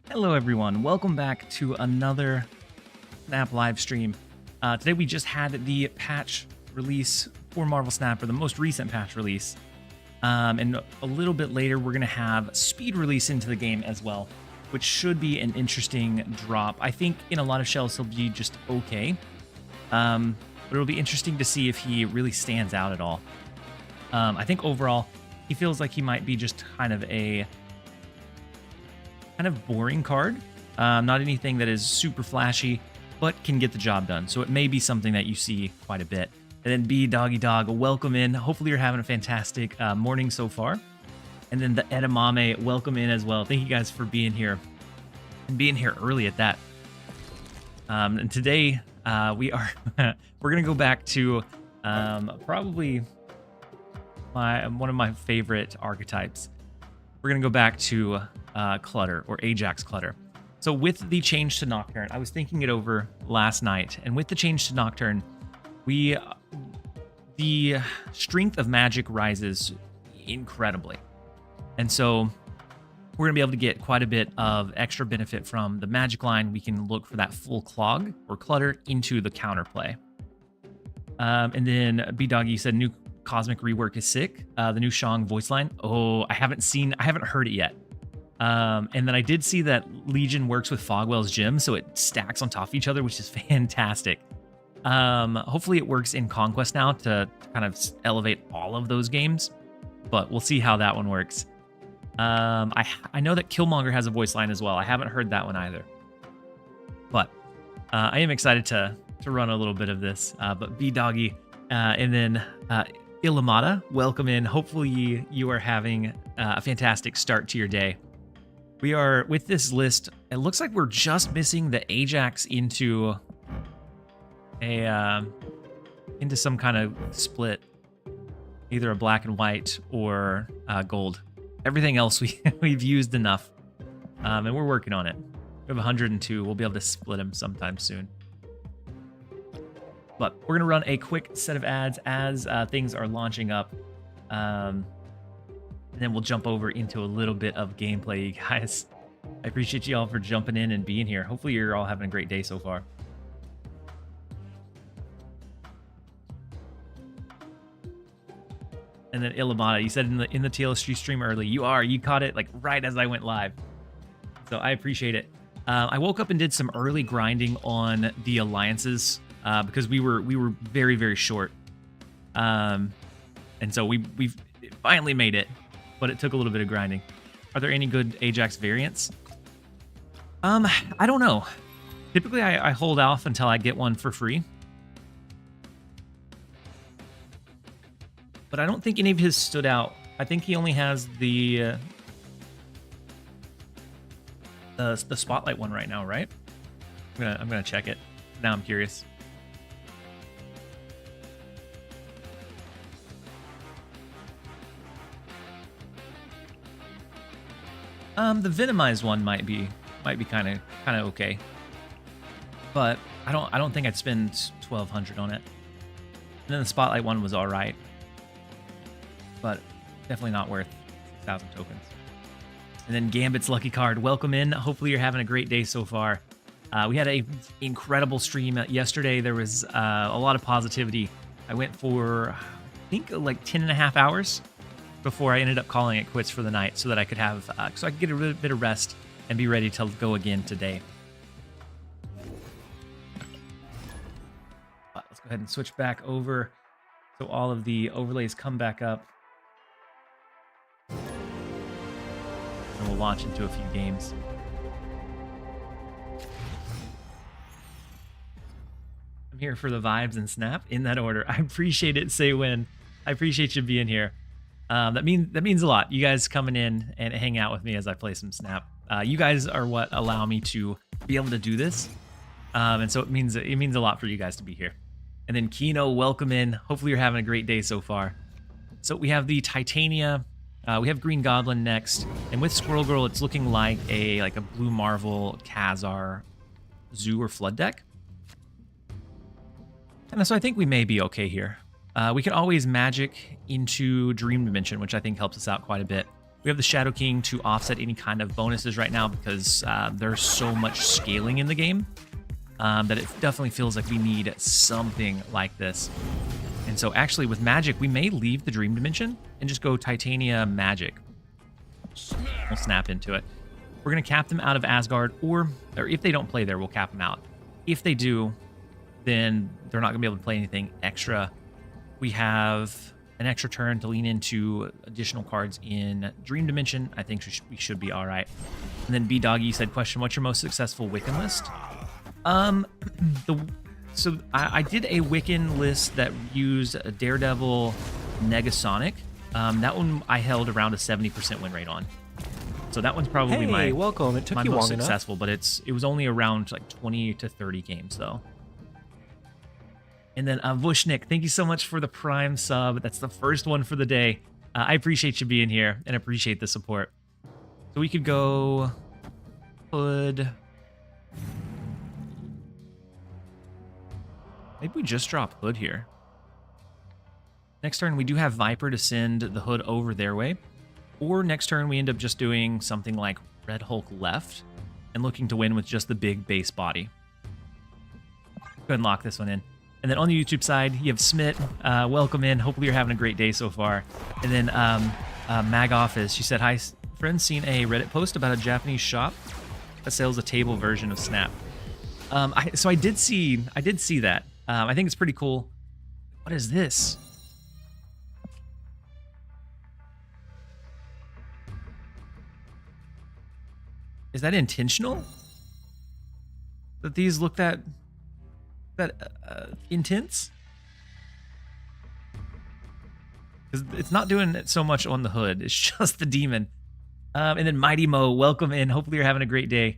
Hello everyone, welcome back to another Snap live stream. Today we just had the patch release for Marvel Snap, or the most recent patch release. And a little bit later we're going to have speed release into the game as well, which should be an interesting drop. I think in a lot of shells he'll be just okay. But it'll be interesting to see if he really stands out at all. I think overall he feels like he might be just kind of a boring card. Not anything that is super flashy, but can get the job done. So it may be something that you see quite a bit. And then B Doggy Dog, welcome in. Hopefully you're having a fantastic morning so far. And then the Edamame, welcome in as well. Thank you guys for being here and being here early at that. And today we're gonna go back to probably one of my favorite archetypes. We're gonna go back to Clutter, or Ajax Clutter. So with the change to Nocturne, I was thinking it over last night, and with the change to Nocturne, the strength of magic rises incredibly. And so we're gonna be able to get quite a bit of extra benefit from the magic line. We can look for that full clog or clutter into the counterplay. And then B-Doggy said new Cosmic rework is sick. The new Shang voice line. Oh, I haven't heard it yet. And then I did see that Legion works with Fogwell's gym, so it stacks on top of each other, which is fantastic. Hopefully it works in Conquest now to kind of elevate all of those games, but we'll see how that one works. I know that Killmonger has a voice line as well. I haven't heard that one either, but I am excited to run a little bit of this. But B-Doggy, and then Ilamata, welcome in. Hopefully you are having a fantastic start to your day. We are, with this list, it looks like we're just missing the Ajax into some kind of split, either a black and white or gold. Everything else we've used enough, and we're working on it. We have 102. We'll be able to split them sometime soon. But we're going to run a quick set of ads as things are launching up. And then we'll jump over into a little bit of gameplay, you guys. I appreciate you all for jumping in and being here. Hopefully you're all having a great day so far. And then Ilamata, you said in the TLSG stream early, you caught it like right as I went live. So I appreciate it. I woke up and did some early grinding on the alliances. Because we were very, very short, and so we finally made it, but it took a little bit of grinding. Are there any good Ajax variants? I don't know. Typically, I hold off until I get one for free, but I don't think any of his stood out. I think he only has the Spotlight one right now, right? I'm gonna check it. Now I'm curious. The Venomized one might be kind of okay, but I don't think I'd spend 1,200 on it. And then the Spotlight one was all right, but definitely not worth 6,000 tokens. And then Gambit's lucky card, welcome in. Hopefully you're having a great day so far. We had an incredible stream yesterday. There was a lot of positivity. I went for, I think, like 10.5 hours before I ended up calling it quits for the night, so that I could have, so I could get a bit of rest and be ready to go again today. But let's go ahead and switch back over so all of the overlays come back up. And we'll launch into a few games. I'm here for the vibes and Snap in that order. I appreciate it, Say When. I appreciate you being here. That means a lot. You guys coming in and hang out with me as I play some Snap. You guys are what allow me to be able to do this, and so it means a lot for you guys to be here. And then Kino, welcome in. Hopefully you're having a great day so far. So we have the Titania. We have Green Goblin next, and with Squirrel Girl, it's looking like a Blue Marvel Khazar Zoo or Flood deck. And so I think we may be okay here. We can always magic into Dream Dimension, which I think helps us out quite a bit. We have the Shadow King to offset any kind of bonuses right now because there's so much scaling in the game that it definitely feels like we need something like this. And so actually with magic, we may leave the Dream Dimension and just go Titania magic. We'll snap into it. We're going to cap them out of Asgard, or if they don't play there, we'll cap them out. If they do, then they're not going to be able to play anything extra. We have an extra turn to lean into additional cards in Dream Dimension. I think we should be all right. And then B-Doggy said, question, what's your most successful Wiccan list? So I did a Wiccan list that used a Daredevil Negasonic. That one I held around a 70% win rate on. So that one's probably my welcome. It took my you most long successful, but it was only around like 20 to 30 games though. And then Vushnik, thank you so much for the Prime sub. That's the first one for the day. I appreciate you being here and appreciate the support. So we could go Hood. Maybe we just drop Hood here. Next turn, we do have Viper to send the Hood over their way. Or next turn, we end up just doing something like Red Hulk left and looking to win with just the big base body. Go ahead and lock this one in. And then on the YouTube side, you have Smith. Welcome in. Hopefully you're having a great day so far. And then Mag Office, she said, hi, friends, seen a Reddit post about a Japanese shop that sells a table version of Snap. So I did see that. I think it's pretty cool. What is this? Is that intentional? That these look that intense? Because it's not doing it so much on the hood. It's just the demon. And then Mighty Mo, welcome in. Hopefully you're having a great day.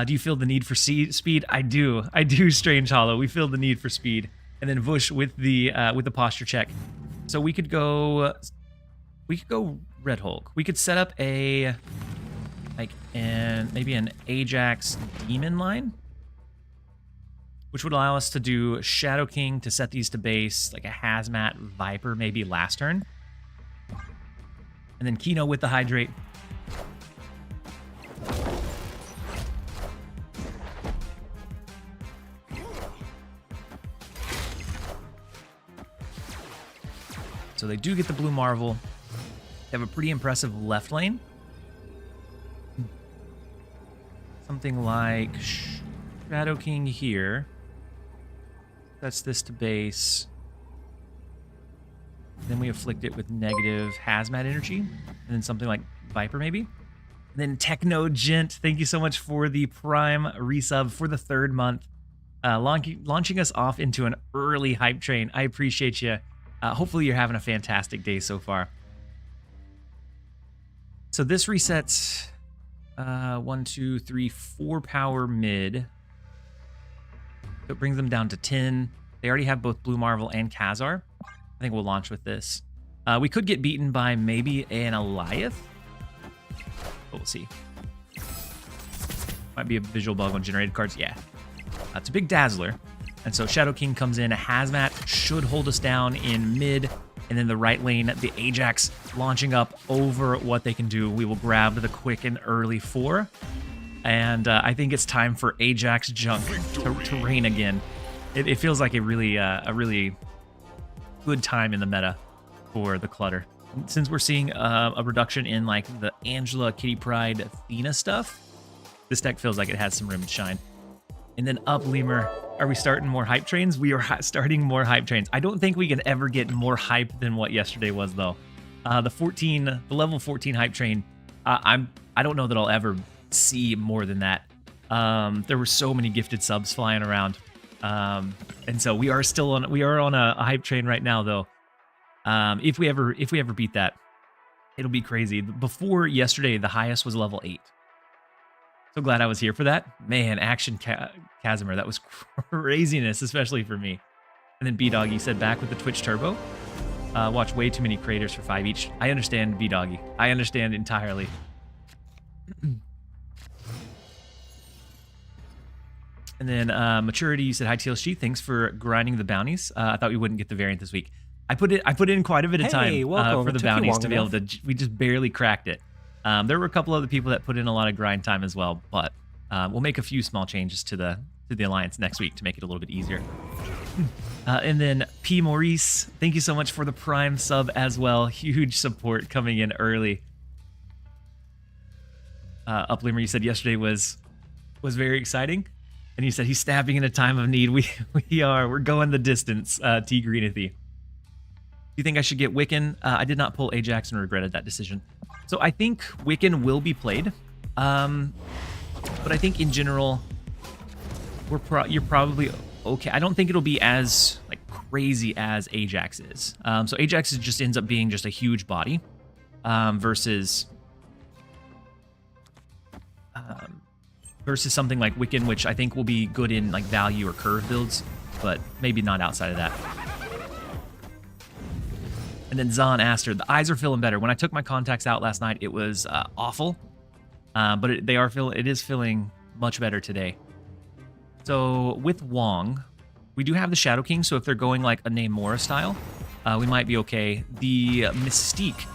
Do you feel the need for speed? I do. Strange Hollow. We feel the need for speed. And then Vush with the posture check. So we could go Red Hulk. We could set up maybe an Ajax demon line, which would allow us to do Shadow King to set these to base, like a Hazmat Viper maybe last turn. And then Kino with the Hydrate. So they do get the Blue Marvel. They have a pretty impressive left lane. Something like Shadow King here. That's this to base. Then we afflict it with negative Hazmat energy. And then something like Viper maybe. And then Techno Gent, thank you so much for the Prime resub for the 3rd month. Launching us off into an early hype train. I appreciate you. Hopefully you're having a fantastic day so far. So this resets 1, 2, 3, 4 power mid. So it brings them down to 10. They already have both Blue Marvel and Khazar. I think we'll launch with this. We could get beaten by maybe an Eliath. But we'll see. Might be a visual bug on generated cards. Yeah. It's a big Dazzler. And so Shadow King comes in. A Hazmat should hold us down in mid. And then the right lane, the Ajax launching up over what they can do. We will grab the quick and early 4. And I think it's time for Ajax Junk to reign again. It feels like a really good time in the meta for the Clutter. Since we're seeing a reduction in like the Angela, Kitty Pryde, Athena stuff, this deck feels like it has some room to shine. And then up, Lemur, are we starting more hype trains? We are starting more hype trains. I don't think we can ever get more hype than what yesterday was, though. The level 14 hype train, I don't know that I'll ever see more than that. There were so many gifted subs flying around. And so we are on a hype train right now, though. If we ever beat that, it'll be crazy. Before yesterday, the highest was level 8. So glad I was here for that. Man, Action Casimir, that was craziness, especially for me. And then B-Doggy said, back with the Twitch Turbo. Watch way too many creators for 5 each. I understand, B-Doggy. I understand entirely. And then Maturity, you said, hi TLSG, thanks for grinding the bounties. I thought we wouldn't get the variant this week. I put in quite a bit of time for the bounties to be able to, we just barely cracked it. There were a couple other people that put in a lot of grind time as well, but we'll make a few small changes to the alliance next week to make it a little bit easier. And then P. Maurice, thank you so much for the Prime sub as well. Huge support coming in early. Uplimer, you said yesterday was very exciting, and you said he's stabbing in a time of need. We're going the distance. T. Greenathy. Do you think I should get Wiccan? I did not pull Ajax and regretted that decision. So I think Wiccan will be played, but I think in general, you're probably okay. I don't think it'll be as like crazy as Ajax is. So Ajax just ends up being just a huge body versus something like Wiccan, which I think will be good in like value or curve builds, but maybe not outside of that. And then Zahn Aster, the eyes are feeling better. When I took my contacts out last night, it was awful, but it is feeling much better today. So with Wong, we do have the Shadow King, so if they're going like a Namora style, we might be okay. The Mystique,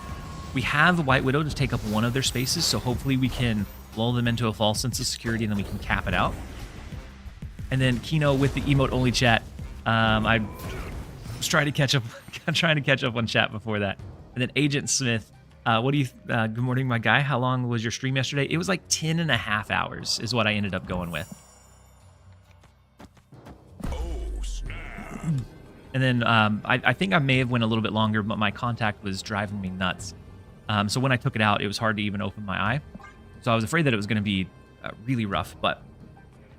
we have the White Widow to take up one of their spaces, so hopefully we can lull them into a false sense of security and then we can cap it out. And then Kino with the emote only chat. I was trying to catch up on chat before that. And then Agent Smith, what do you, good morning, my guy. How long was your stream yesterday? It was like 10.5 hours is what I ended up going with. And then I think I may have went a little bit longer, but my contact was driving me nuts. So when I took it out, it was hard to even open my eye. So I was afraid that it was going to be really rough, but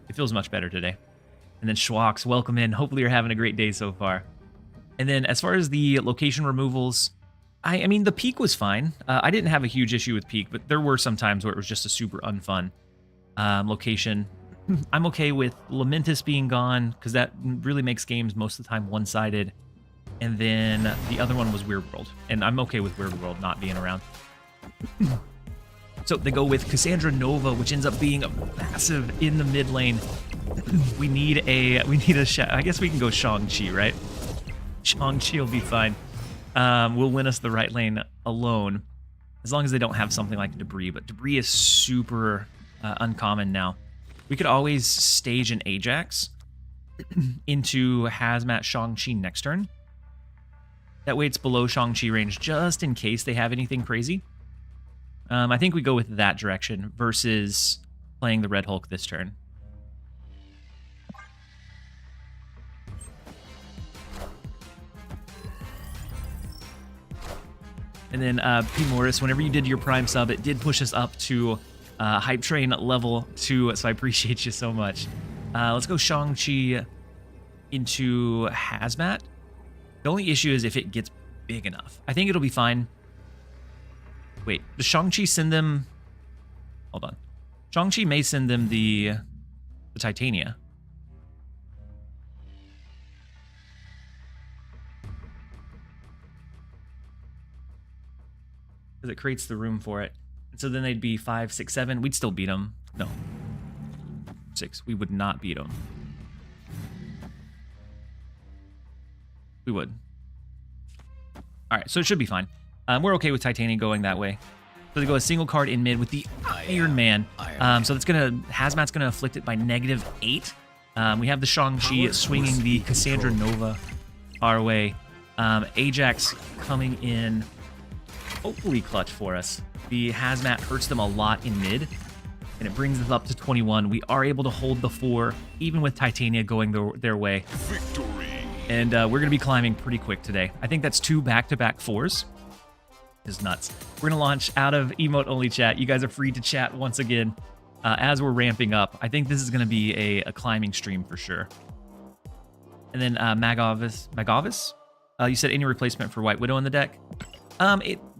it feels much better today. And then Schwaks, welcome in. Hopefully you're having a great day so far. And then as far as the location removals, I mean, the peak was fine. I didn't have a huge issue with peak, but there were some times where it was just a super unfun location. I'm okay with Lamentus being gone because that really makes games most of the time one-sided. And then the other one was Weird World, and I'm okay with Weird World not being around. So they go with Cassandra Nova, which ends up being a massive in the mid lane. we need a I guess we can go Shang-Chi, right? Shang-Chi will be fine. Will win us the right lane alone, as long as they don't have something like Debris. But Debris is super uncommon now. We could always stage an Ajax into Hazmat Shang-Chi next turn. That way it's below Shang-Chi range, just in case they have anything crazy. I think we go with that direction versus playing the Red Hulk this turn. And then P. Morris, whenever you did your Prime sub, it did push us up to Hype Train level 2, so I appreciate you so much. Let's go Shang-Chi into Hazmat. The only issue is if it gets big enough. I think it'll be fine. Wait, does Shang-Chi send them... Hold on. Shang-Chi may send them the Titania. Because it creates the room for it. And so then they'd be 5, 6, 7. We'd still beat them. No. 6. We would not beat them. We would. All right, so it should be fine. We're okay with Titania going that way. So they go a single card in mid with the Iron Man. So that's Hazmat's gonna afflict it by -8. We have the Shang-Chi swinging the Cassandra Nova our way. Ajax coming in, hopefully clutch for us. The Hazmat hurts them a lot in mid, and it brings us up to 21. We are able to hold the 4, even with Titania going their way. Victory. And we're going to be climbing pretty quick today. I think that's 2 back-to-back 4s. Is nuts. We're going to launch out of emote-only chat. You guys are free to chat once again as we're ramping up. I think this is going to be a climbing stream for sure. And then Magavis? You said any replacement for White Widow in the deck?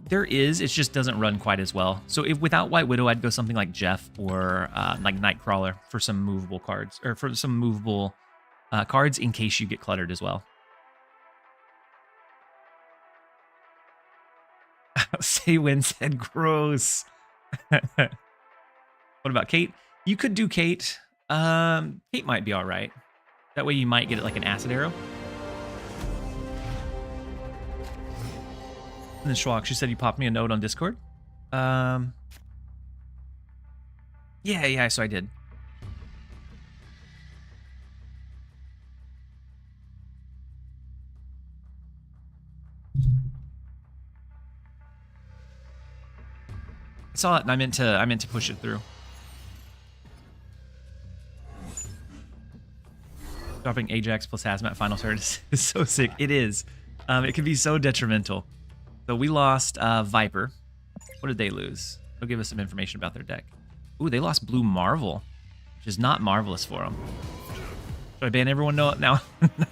There is. It just doesn't run quite as well. So if without White Widow, I'd go something like Jeff or like Nightcrawler for some movable cards, or for some movable cards in case you get cluttered as well. Saywin said gross. What about Kate? You could do Kate. Kate might be all right. That way you might get it like an acid arrow. And then Schwak, she said you popped me a note on Discord. Yeah, so I did. I saw it and I meant to push it through. Dropping Ajax plus Hazmat final turn is so sick. It is. It can be so detrimental. So we lost Viper. What did they lose? They'll give us some information about their deck. Ooh, they lost Blue Marvel, which is not marvelous for them. Should I ban everyone now?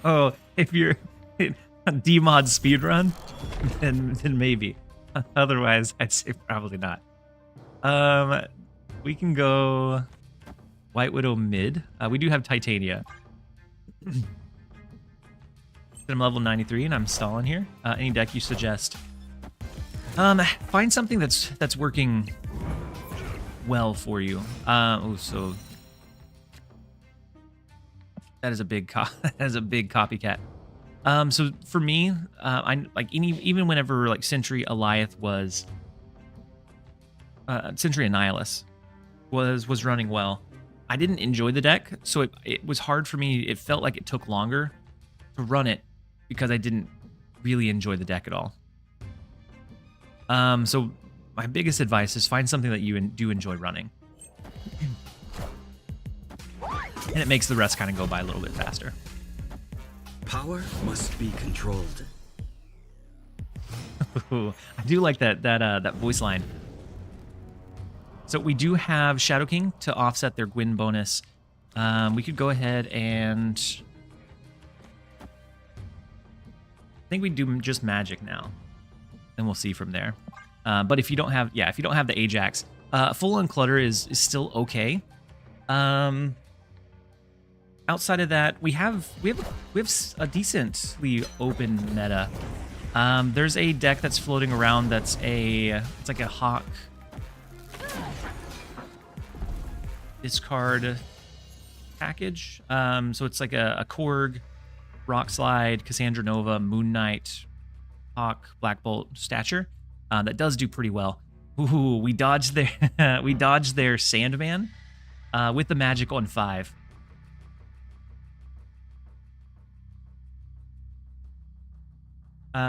No, if you're demod speedrun, then maybe. Otherwise, I'd say probably not. We can go White Widow mid. We do have Titania. I'm level 93 and I'm stalling here. Any deck you suggest? Find something that's working well for you. So that is a big copycat. So for me, I like even whenever like Sentry Alioth was Sentry Annihilus was running well, I didn't enjoy the deck, so it was hard for me. It felt like it took longer to run it because I didn't really enjoy the deck at all. So my biggest advice is find something that you do enjoy running. And it makes the rest kind of go by a little bit faster. Power must be controlled. I do like that voice line. So we do have Shadow King to offset their Gwyn bonus. We could go ahead and I think we do just Magic now, and we'll see from there. But if you don't have, if you don't have the Ajax, full on Clutter is still okay. Outside of that, we have a decently open meta. There's a deck that's floating around it's like a Hawk discard package. So it's like a Korg, Rock Slide, Cassandra Nova, Moon Knight, Hawk, Black Bolt, Stature. That does do pretty well. Ooh, we dodged their Sandman with the magic on 5.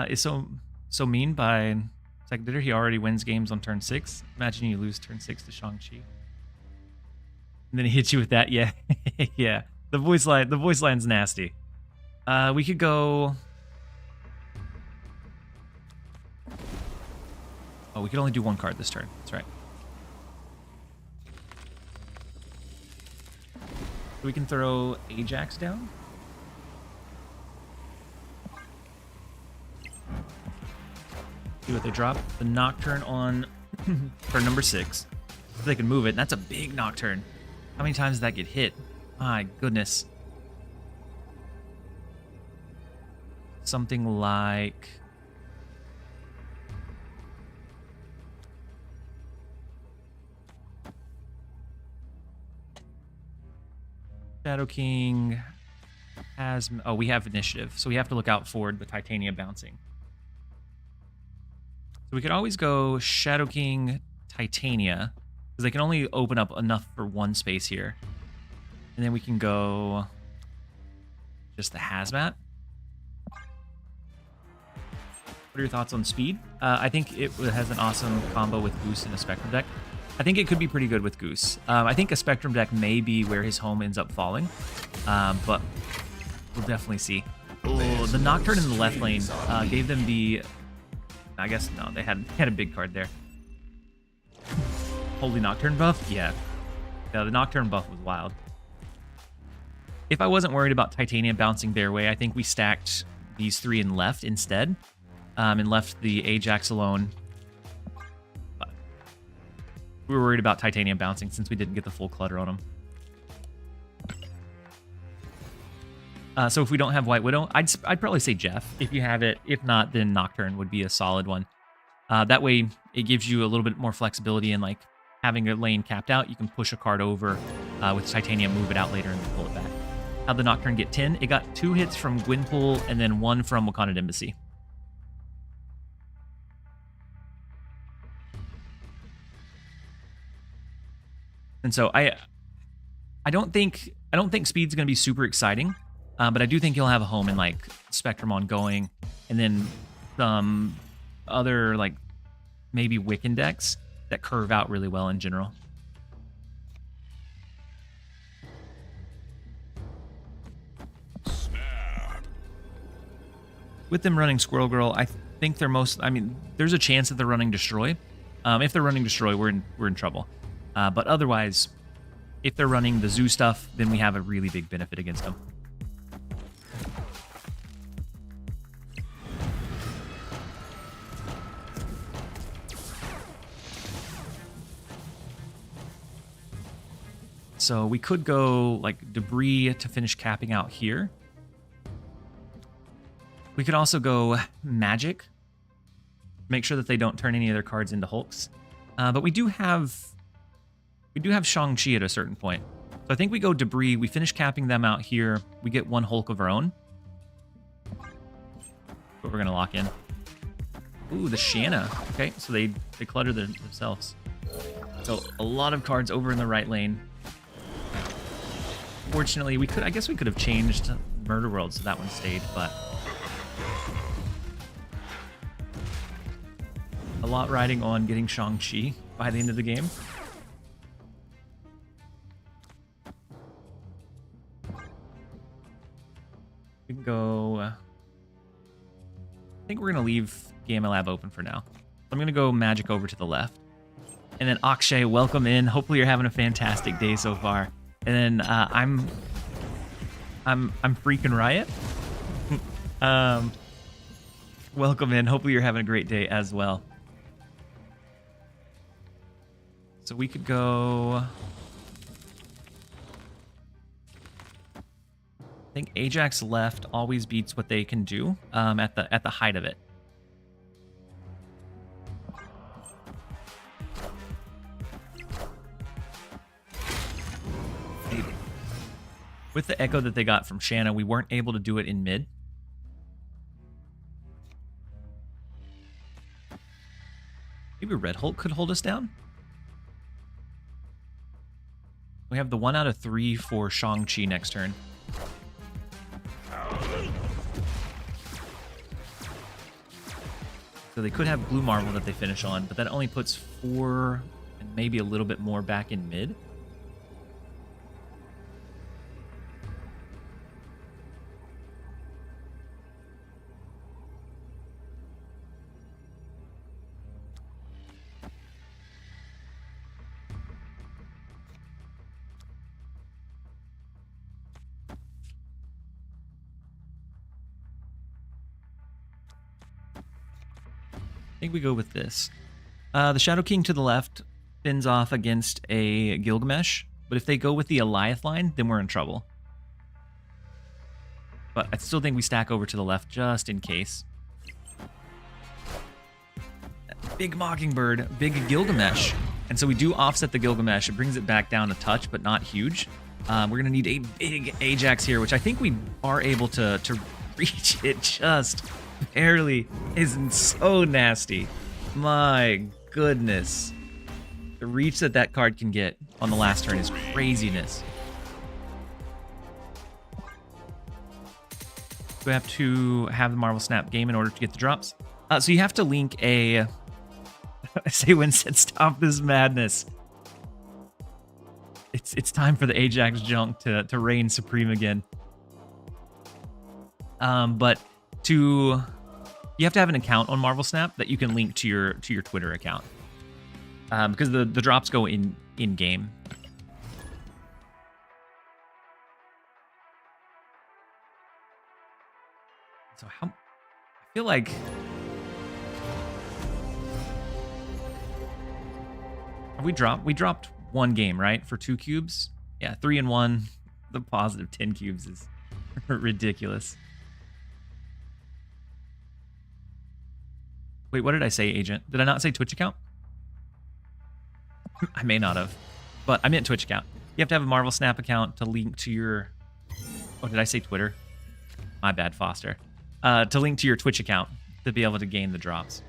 Is so mean by Second. He already wins games on turn 6. Imagine you lose turn 6 to Shang-Chi. And then he hits you with that. Yeah. Yeah. The voice line's nasty. We could go. Oh, we could only do one card this turn. That's right. We can throw Ajax down. See what they drop. The Nocturne on for number 6. If they can move it, and that's a big Nocturne. How many times did that get hit? My goodness. Something like... Shadow King has... Oh, we have initiative, so we have to look out for the Titania bouncing. So we could always go Shadow King, Titania, because they can only open up enough for one space here. And then we can go just the Hazmat. What are your thoughts on speed? I think it has an awesome combo with Goose in a Spectrum deck. I think it could be pretty good with Goose. I think a Spectrum deck may be where his home ends up falling, but we'll definitely see. Oh, the Nocturne in the left lane gave them the... I guess, no, they had a big card there. Holy Nocturne buff? Yeah. Yeah, the Nocturne buff was wild. If I wasn't worried about Titania bouncing their way, I think we stacked these 3 in left instead, and left the Ajax alone. But we were worried about Titania bouncing since we didn't get the full Clutter on them. So if we don't have White Widow, I'd probably say Jeff. If you have it, if not, then Nocturne would be a solid one. That way, it gives you a little bit more flexibility in like having a lane capped out. You can push a card over with Titania, move it out later, and then pull it back. How'd the Nocturne get 10? It got 2 hits from Gwynpool and then 1 from Wakanda Embassy. And so I don't think speed's going to be super exciting, but I do think he'll have a home in like Spectrum ongoing, and then some other like maybe Wiccan decks that curve out really well in general. With them running Squirrel Girl, I think they're I mean, there's a chance that they're running Destroy. If they're running Destroy, we're in trouble. But otherwise, if they're running the Zoo stuff, then we have a really big benefit against them. So we could go like Debris to finish capping out here. We could also go Magic. Make sure that they don't turn any of their cards into Hulks. But we do have Shang-Chi at a certain point. So I think we go Debris. We finish capping them out here. We get one Hulk of our own. But we're going to lock in. Ooh, the Shanna. Okay, so they clutter themselves. So a lot of cards over in the right lane. Fortunately, I guess we could have changed Murder World so that one stayed, but a lot riding on getting Shang-Chi by the end of the game. We can go... I think we're going to leave Gamma Lab open for now. I'm going to go Magic over to the left. And then Akshay, welcome in. Hopefully you're having a fantastic day so far. And then I'm freaking Riot. Welcome in. Hopefully you're having a great day as well. So we could go... I think Ajax left always beats what they can do at the height of it. With the echo that they got from Shanna, we weren't able to do it in mid. Maybe Red Hulk could hold us down. We have the 1 out of 3 for Shang-Chi next turn. So they could have Blue Marvel that they finish on, but that only puts 4 and maybe a little bit more back in mid. I think we go with this. The Shadow King to the left spins off against a Gilgamesh, but if they go with the Eliath line, then we're in trouble. But I still think we stack over to the left just in case. Big Mockingbird, big Gilgamesh. And so we do offset the Gilgamesh. It brings it back down a touch, but not huge. We're going to need a big Ajax here, which I think we are able to reach it just barely. Isn't so nasty. My goodness. The reach that card can get on the last turn is craziness. We have to have the Marvel Snap game in order to get the drops. So you have to link a... I say when said stop this madness. It's time for the Ajax junk to reign supreme again. But you have to have an account on Marvel Snap that you can link to your Twitter account. Because the drops go in game. So I feel like we dropped 1 game, right? For 2 cubes? Yeah, 3 and 1. The positive 10 cubes is ridiculous. Wait, what did I say, Agent? Did I not say Twitch account? I may not have, but I meant Twitch account. You have to have a Marvel Snap account to link to your... Oh, did I say Twitter? My bad, Foster. To link to your Twitch account to be able to gain the drops.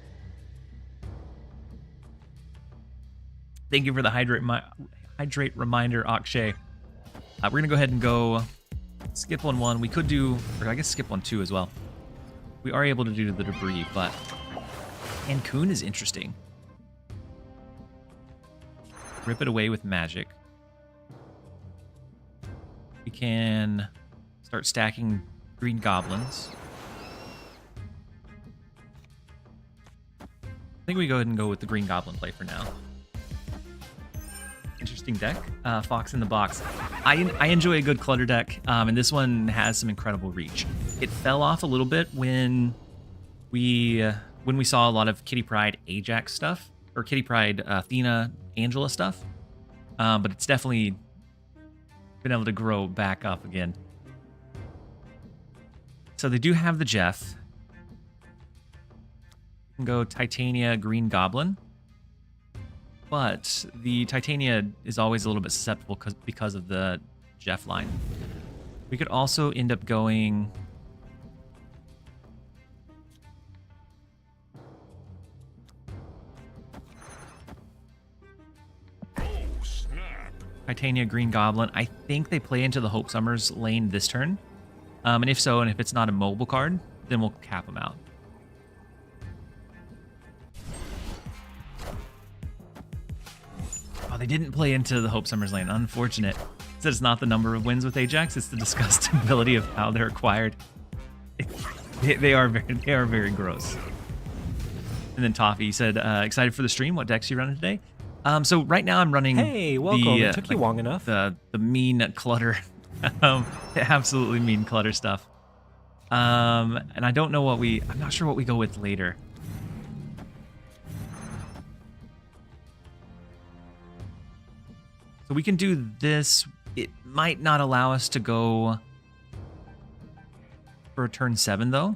Thank you for the Hydrate reminder, Akshay. We're going to go ahead and go skip on 1. We could do, or I guess skip on 2 as well. We are able to do the debris, but Cancun is interesting. Rip it away with magic. We can start stacking green goblins. I think we go ahead and go with the green goblin play for now. Interesting deck. Fox in the box. I enjoy a good clutter deck, and this one has some incredible reach. It fell off a little bit when we saw a lot of Kitty Pryde Ajax stuff, or Kitty Pryde Athena Angela stuff, but it's definitely been able to grow back up again. So they do have the Jeff. You can go Titania Green Goblin. But the Titania is always a little bit susceptible because of the Jeff line. We could also end up going... Titania Green Goblin. I think they play into the Hope Summers lane this turn. And if so, and if it's not a mobile card, then we'll cap them out. Oh, they didn't play into the Hope Summers lane. Unfortunate. So it's not the number of wins with Ajax, it's the disgustability of how they're acquired. They are very gross. And then Toffee said, excited for the stream. What decks you running today? So right now I'm running. Hey, welcome. It took you long enough. The mean clutter, absolutely mean clutter stuff. And I don't know what I'm not sure what we go with later. So we can do this. It might not allow us to go for a turn 7 though.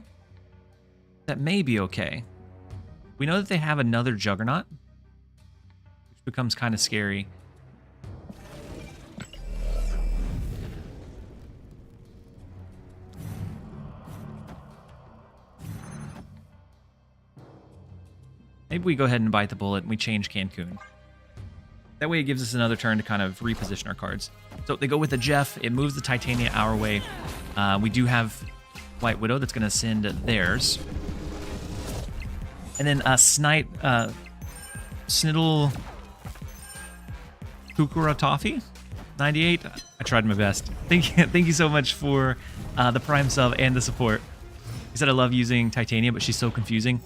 That may be okay. We know that they have another Juggernaut, which becomes kind of scary. Maybe we go ahead and bite the bullet and we change Cancun. That way it gives us another turn to kind of reposition our cards. So they go with the Jeff. It moves the Titania our way. We do have White Widow that's going to send theirs. And then Sniddle Kukura Toffee 98. I tried my best. Thank you so much for the Prime sub and the support. He said I love using Titania, but she's so confusing.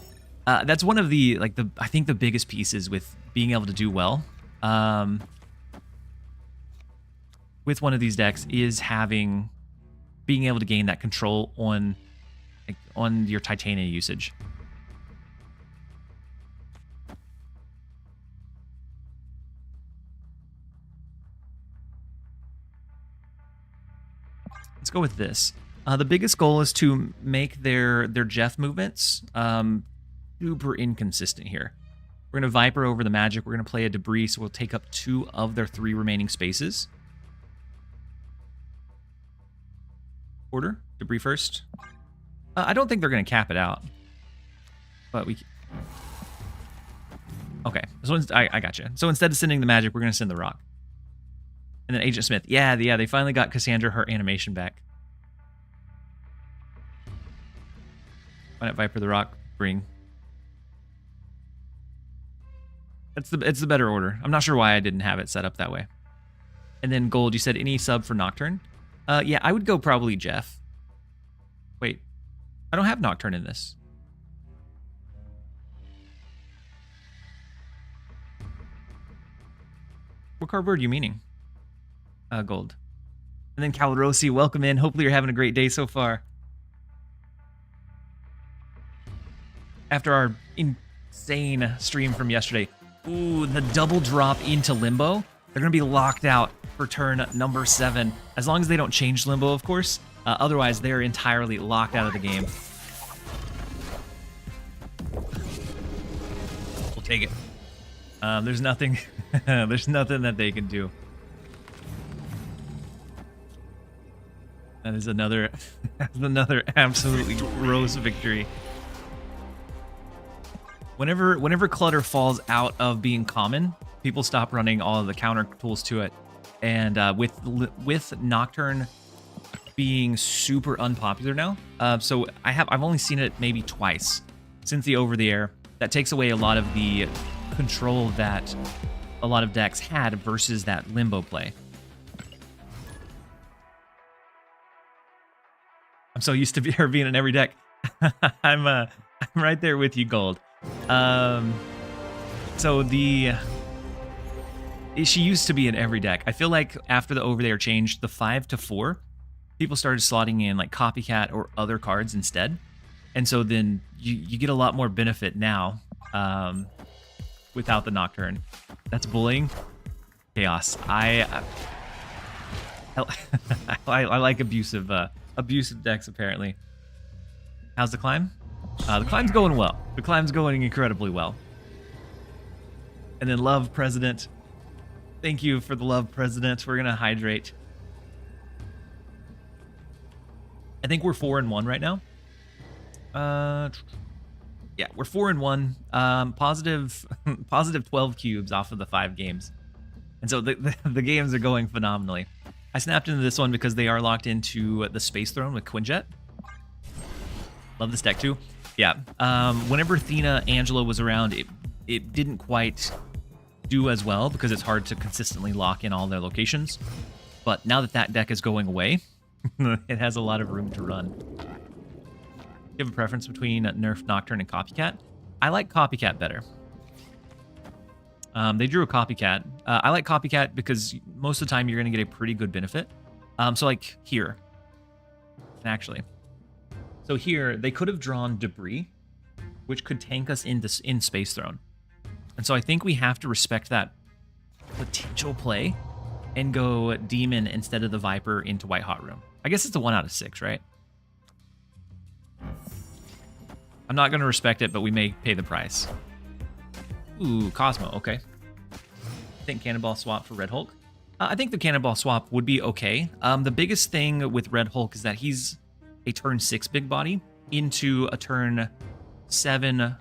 That's one of the I think the biggest pieces with being able to do well with one of these decks is being able to gain that control on your Titania usage. Let's go with this. The biggest goal is to make their Jeff movements super inconsistent here. We're going to Viper over the magic. We're going to play a debris, so we'll take up 2 of their 3 remaining spaces. Order. Debris first. I don't think they're going to cap it out. But we... Okay. So I got you. So instead of sending the magic, we're going to send the rock. And then Agent Smith. Yeah, they finally got Cassandra her animation back. Why not Viper the rock? Bring. It's the better order. I'm not sure why I didn't have it set up that way. And then Gold, you said any sub for Nocturne? Yeah, I would go probably Jeff. Wait, I don't have Nocturne in this. What cardboard are you meaning? Gold. And then Calrosi, welcome in. Hopefully you're having a great day so far. After our insane stream from yesterday. Ooh, the double drop into Limbo. They're going to be locked out for turn number 7. As long as they don't change Limbo, of course. Otherwise, they're entirely locked out of the game. We'll take it. There's nothing there's nothing that they can do. That is another absolutely gross victory. Whenever Clutter falls out of being common, People stop running all of the counter tools to it, and with Nocturne being super unpopular now, so I've only seen it maybe twice since the over the air. That takes away a lot of the control that a lot of decks had versus that limbo play. I'm so used to her being in every deck. I'm right there with you, Gold. So she used to be in every deck. I feel like after the over there change, the 5 to 4, people started slotting in like Copycat or other cards instead. And so then you get a lot more benefit now without the Nocturne. That's bullying. Chaos. I like abusive decks, apparently. How's the climb? The climb's going well. The climb's going incredibly well. And then Love President. Thank you for the Love President. We're going to hydrate. I think we're 4-1 right now. Yeah, we're 4-1. Positive 12 cubes off of the 5 games. And so the games are going phenomenally. I snapped into this one because they are locked into the Space Throne with Quinjet. Love this deck too. Yeah. Whenever Athena Angela was around, it didn't quite do as well because it's hard to consistently lock in all their locations. But now that deck is going away, it has a lot of room to run. You have a preference between Nerf Nocturne and Copycat? I like Copycat better. They drew a Copycat. I like Copycat because most of the time you're going to get a pretty good benefit. So like here, actually. So here, they could have drawn Debris, which could tank us in Space Throne. And so I think we have to respect that potential play and go Demon instead of the Viper into White Hot Room. I guess it's a 1 out of 6, right? I'm not going to respect it, but we may pay the price. Ooh, Cosmo, okay. I think Cannonball swap for Red Hulk. I think the Cannonball swap would be okay. The biggest thing with Red Hulk is that he's a turn 6 big body into a turn 7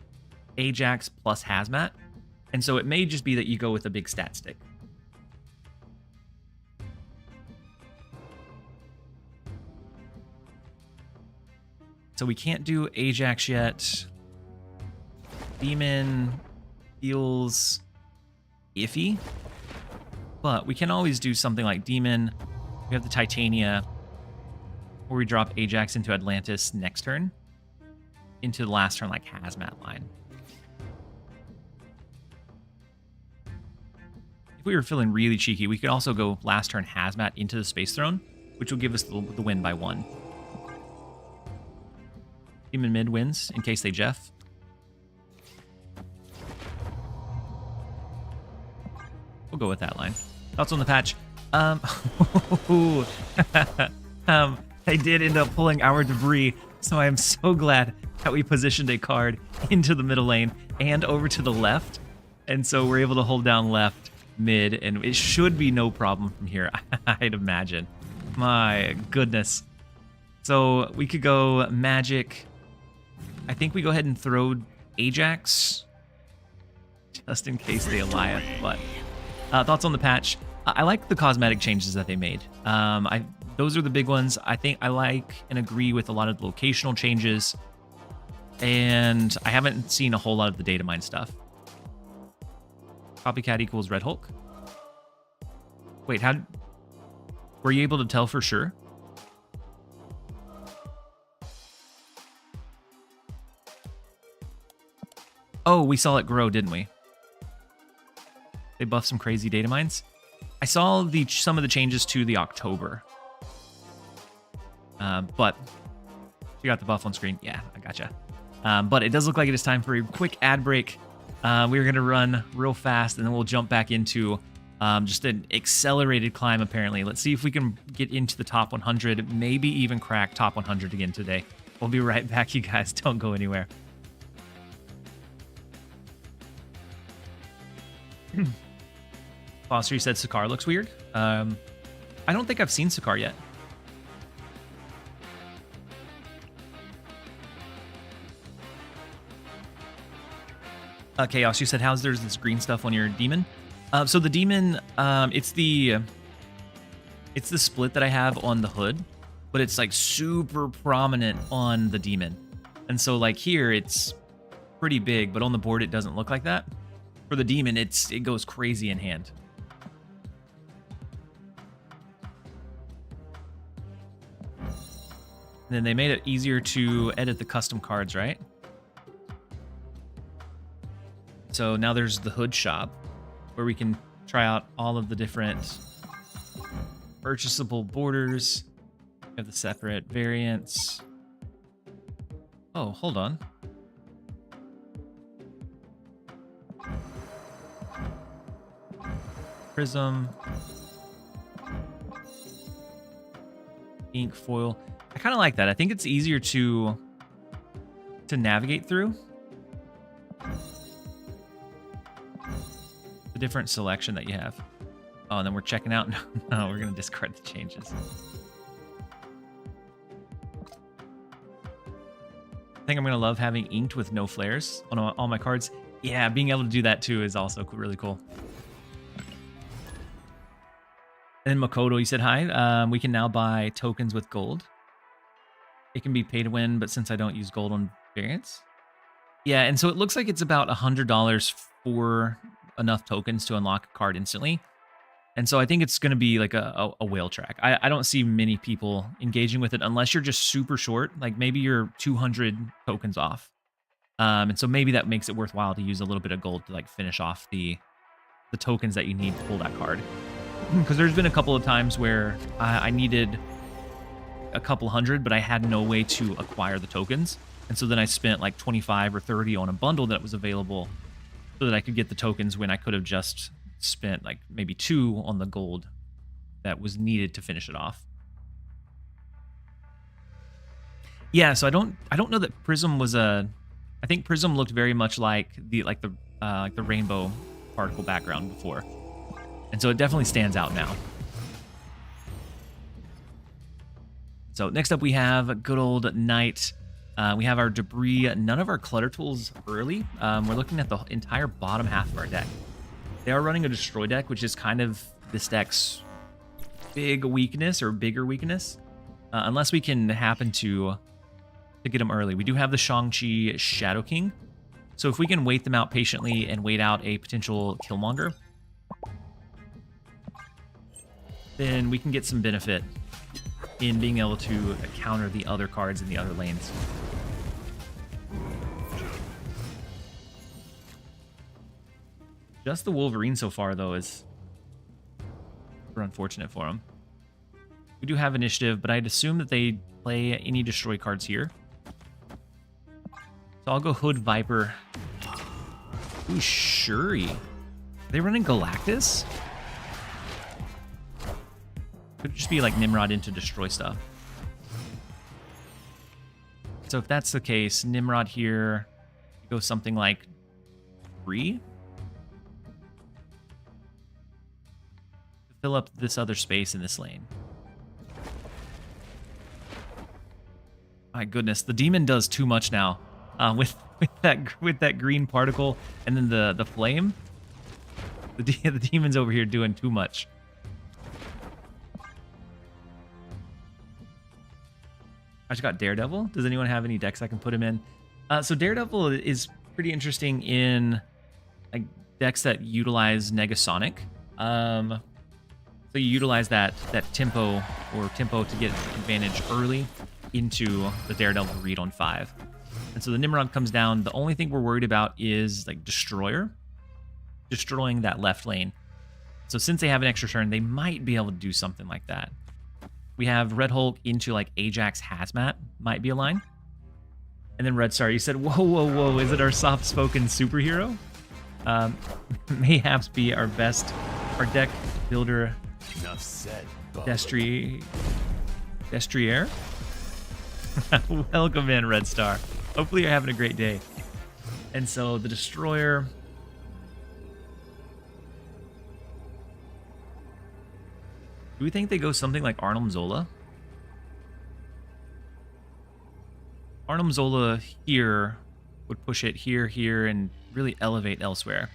Ajax plus Hazmat. And so it may just be that you go with a big stat stick. So we can't do Ajax yet. Demon feels iffy, but we can always do something like Demon. We have the Titania, or we drop Ajax into Atlantis next turn, into the last turn like Hazmat line. If we were feeling really cheeky, we could also go last turn Hazmat into the Space Throne, which will give us the win by 1. Demon mid wins in case they Jeff. We'll go with that line. Thoughts on the patch? They did end up pulling our Debris, so I am so glad that we positioned a card into the middle lane and over to the left. And so we're able to hold down left, mid, and it should be no problem from here, I'd imagine. My goodness. So we could go Magic. I think we go ahead and throw Ajax, just in case they Eliath, but thoughts on the patch? I like the cosmetic changes that they made. Those are the big ones. I think I like and agree with a lot of the locational changes, and I haven't seen a whole lot of the data mine stuff. Copycat equals Red Hulk. Wait, how were you able to tell for sure? Oh, we saw it grow, didn't we? They buffed some crazy data mines. I saw some of the changes to the October. But you got the buff on screen. Yeah, I gotcha. But it does look like it is time for a quick ad break. We're going to run real fast, and then we'll jump back into just an accelerated climb, apparently. Let's see if we can get into the top 100, maybe even crack top 100 again today. We'll be right back, you guys. Don't go anywhere. Foster, you said Sakaar looks weird. I don't think I've seen Sakaar yet. Chaos, you said, how's there's this green stuff on your demon? So the demon, it's the split that I have on the hood, but it's like super prominent on the demon. And so like here it's pretty big, but on the board it doesn't look like that. For the demon, it goes crazy in hand. And then they made it easier to edit the custom cards, right? So now there's the hood shop where we can try out all of the different purchasable borders. We have the separate variants. Oh, hold on. Prism. Ink foil. I kind of like that. I think it's easier to navigate through. The different selection that you have. Oh, and then we're checking out. No, we're going to discard the changes. I think I'm going to love having inked with no flares on all my cards. Yeah, being able to do that too is also really cool. And then Makoto, you said hi. We can now buy tokens with gold. It can be pay to win, but since I don't use gold on variants. Yeah, and so it looks like it's about $100 for enough tokens to unlock a card instantly. And so I think it's going to be like a whale track. I don't see many people engaging with it unless you're just super short. Like maybe you're 200 tokens off. And so maybe that makes it worthwhile to use a little bit of gold to like finish off the tokens that you need to pull that card. Because there's been a couple of times where I needed a couple hundred, but I had no way to acquire the tokens. And so then I spent like 25 or 30 on a bundle that was available so that I could get the tokens when I could have just spent like maybe 2 on the gold that was needed to finish it off. Yeah, so I don't know that Prism was I think Prism looked very much like the rainbow particle background before. And so it definitely stands out now. So next up we have a good old Knight. We have our debris, none of our clutter tools early. We're looking at the entire bottom half of our deck. They are running a destroy deck, which is kind of this deck's big weakness or bigger weakness. Unless we can happen to get them early. We do have the Shang-Chi Shadow King. So if we can wait them out patiently and wait out a potential Killmonger, then we can get some benefit in being able to counter the other cards in the other lanes. Just the Wolverine so far, though, is super unfortunate for him. We do have initiative, but I'd assume that they play any destroy cards here. So I'll go Hood Viper. Ooh, Shuri. Are they running Galactus? Could just be like Nimrod into destroy stuff. So if that's the case, Nimrod here, go something like 3. Fill up this other space in this lane. My goodness, the demon does too much now. With that green particle and then the flame. The demon's over here doing too much. I just got Daredevil. Does anyone have any decks I can put him in? So Daredevil is pretty interesting in like decks that utilize Negasonic. So you utilize that tempo to get advantage early into the Daredevil read on 5. And so the Nimrod comes down. The only thing we're worried about is like destroying that left lane. So since they have an extra turn, they might be able to do something like that. We have Red Hulk into like Ajax Hazmat, might be a line. And then Red Star, you said, whoa, whoa, whoa, is it our soft-spoken superhero? Mayhaps be our deck builder. Enough said, Destrier. Welcome in, Red Star. Hopefully you're having a great day. And so the Destroyer. Do we think they go something like Arnim Zola? Arnim Zola here would push it here, and really elevate elsewhere.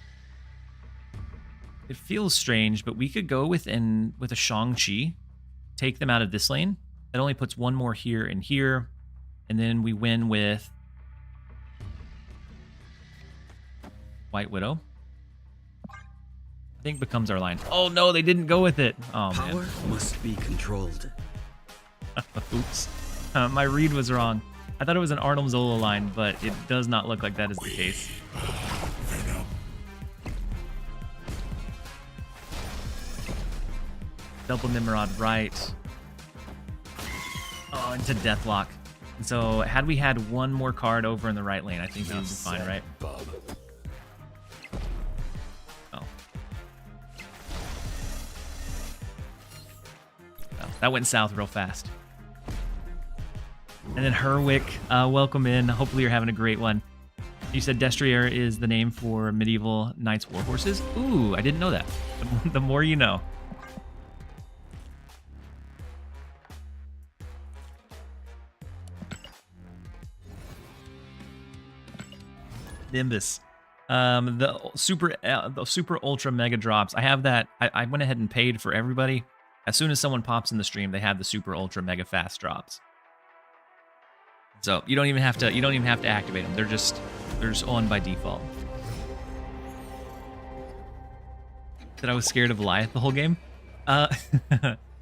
it feels strange, but we could go with a Shang-Chi, take them out of this lane. That only puts one more here and here, and then we win with White Widow. I think becomes our line. Oh no, they didn't go with it. Oh man. Power must be controlled. Oops. My read was wrong. I thought it was an Arnold Zola line, but it does not look like that is the case. Double Nimrod right. Oh, into Deathlock. And so had we had one more card over in the right lane, I think we would be fine, right? Oh. Oh, that went south real fast. And then Herwick, welcome in. Hopefully you're having a great one. You said Destrier is the name for medieval knights warhorses? Ooh, I didn't know that. The more you know. Nimbus. The super ultra mega drops. I have that. I went ahead and paid for everybody. As soon as someone pops in the stream, they have the super ultra mega fast drops. So you don't even have to activate them. They're just on by default. That I was scared of Goliath the whole game. I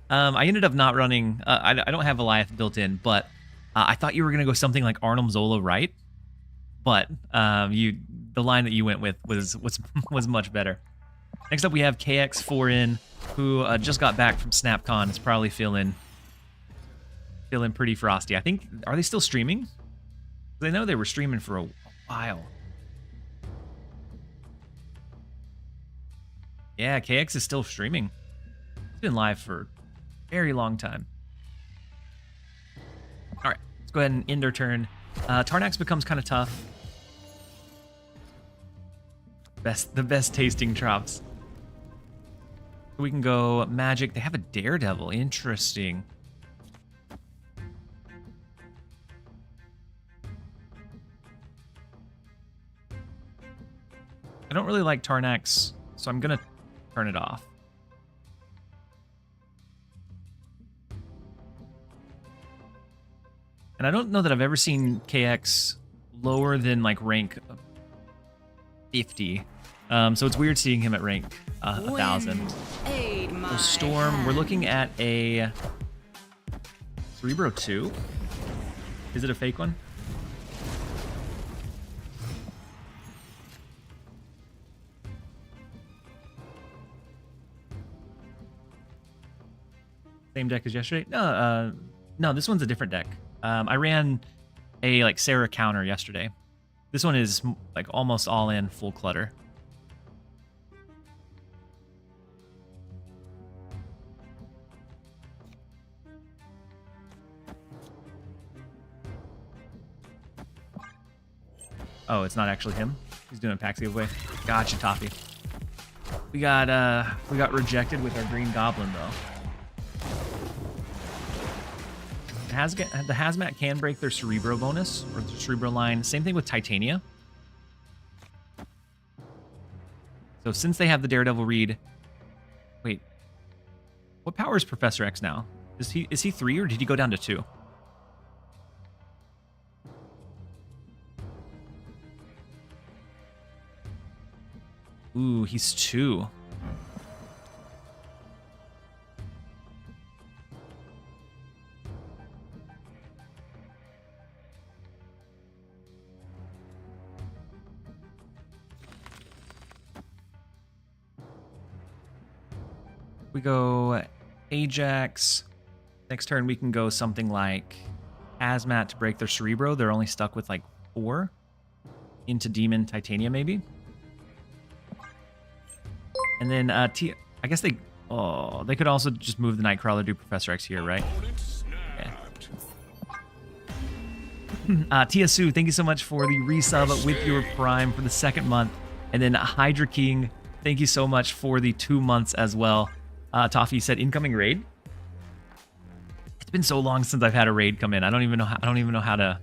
ended up not running. I don't have Goliath built in, but I thought you were gonna go something like Arnim Zola, right? But the line that you went with was much better. Next up, we have KX4N, who just got back from SnapCon. Is probably feeling pretty frosty. I think, are they still streaming? I know they were streaming for a while. Yeah, KX is still streaming. It's been live for a very long time. All right, let's go ahead and end our turn. Tarnax becomes kind of tough. The best tasting drops. We can go magic. They have a Daredevil. Interesting. I don't really like Tarnax, so I'm gonna turn it off. And I don't know that I've ever seen KX lower than like rank 50. So it's weird seeing him at rank 1,000. So Storm, we're looking at a Cerebro 2. Is it a fake one? Same deck as yesterday? No, no, this one's a different deck. I ran a like Sarah counter yesterday. This one is like almost all in full clutter. Oh, it's not actually him. He's doing a PAX giveaway. Gotcha, Toffee. We got rejected with our Green Goblin though. The Hazmat can break their Cerebro bonus, or their Cerebro line. Same thing with Titania. So since they have the Daredevil read... Wait. What power is Professor X now? Is he 3 or did he go down to 2? Ooh, he's 2. We go Ajax. Next turn, we can go something like Hazmat to break their Cerebro. They're only stuck with like 4. Into Demon Titania, maybe. And then I guess they could also just move the Nightcrawler, do Professor X here, right? Yeah. Tiasu, thank you so much for the resub with your Prime for the 2nd month. And then Hydra King, thank you so much for the 2 months as well. Toffee said incoming raid. It's been so long since I've had a raid come in. I don't even know how to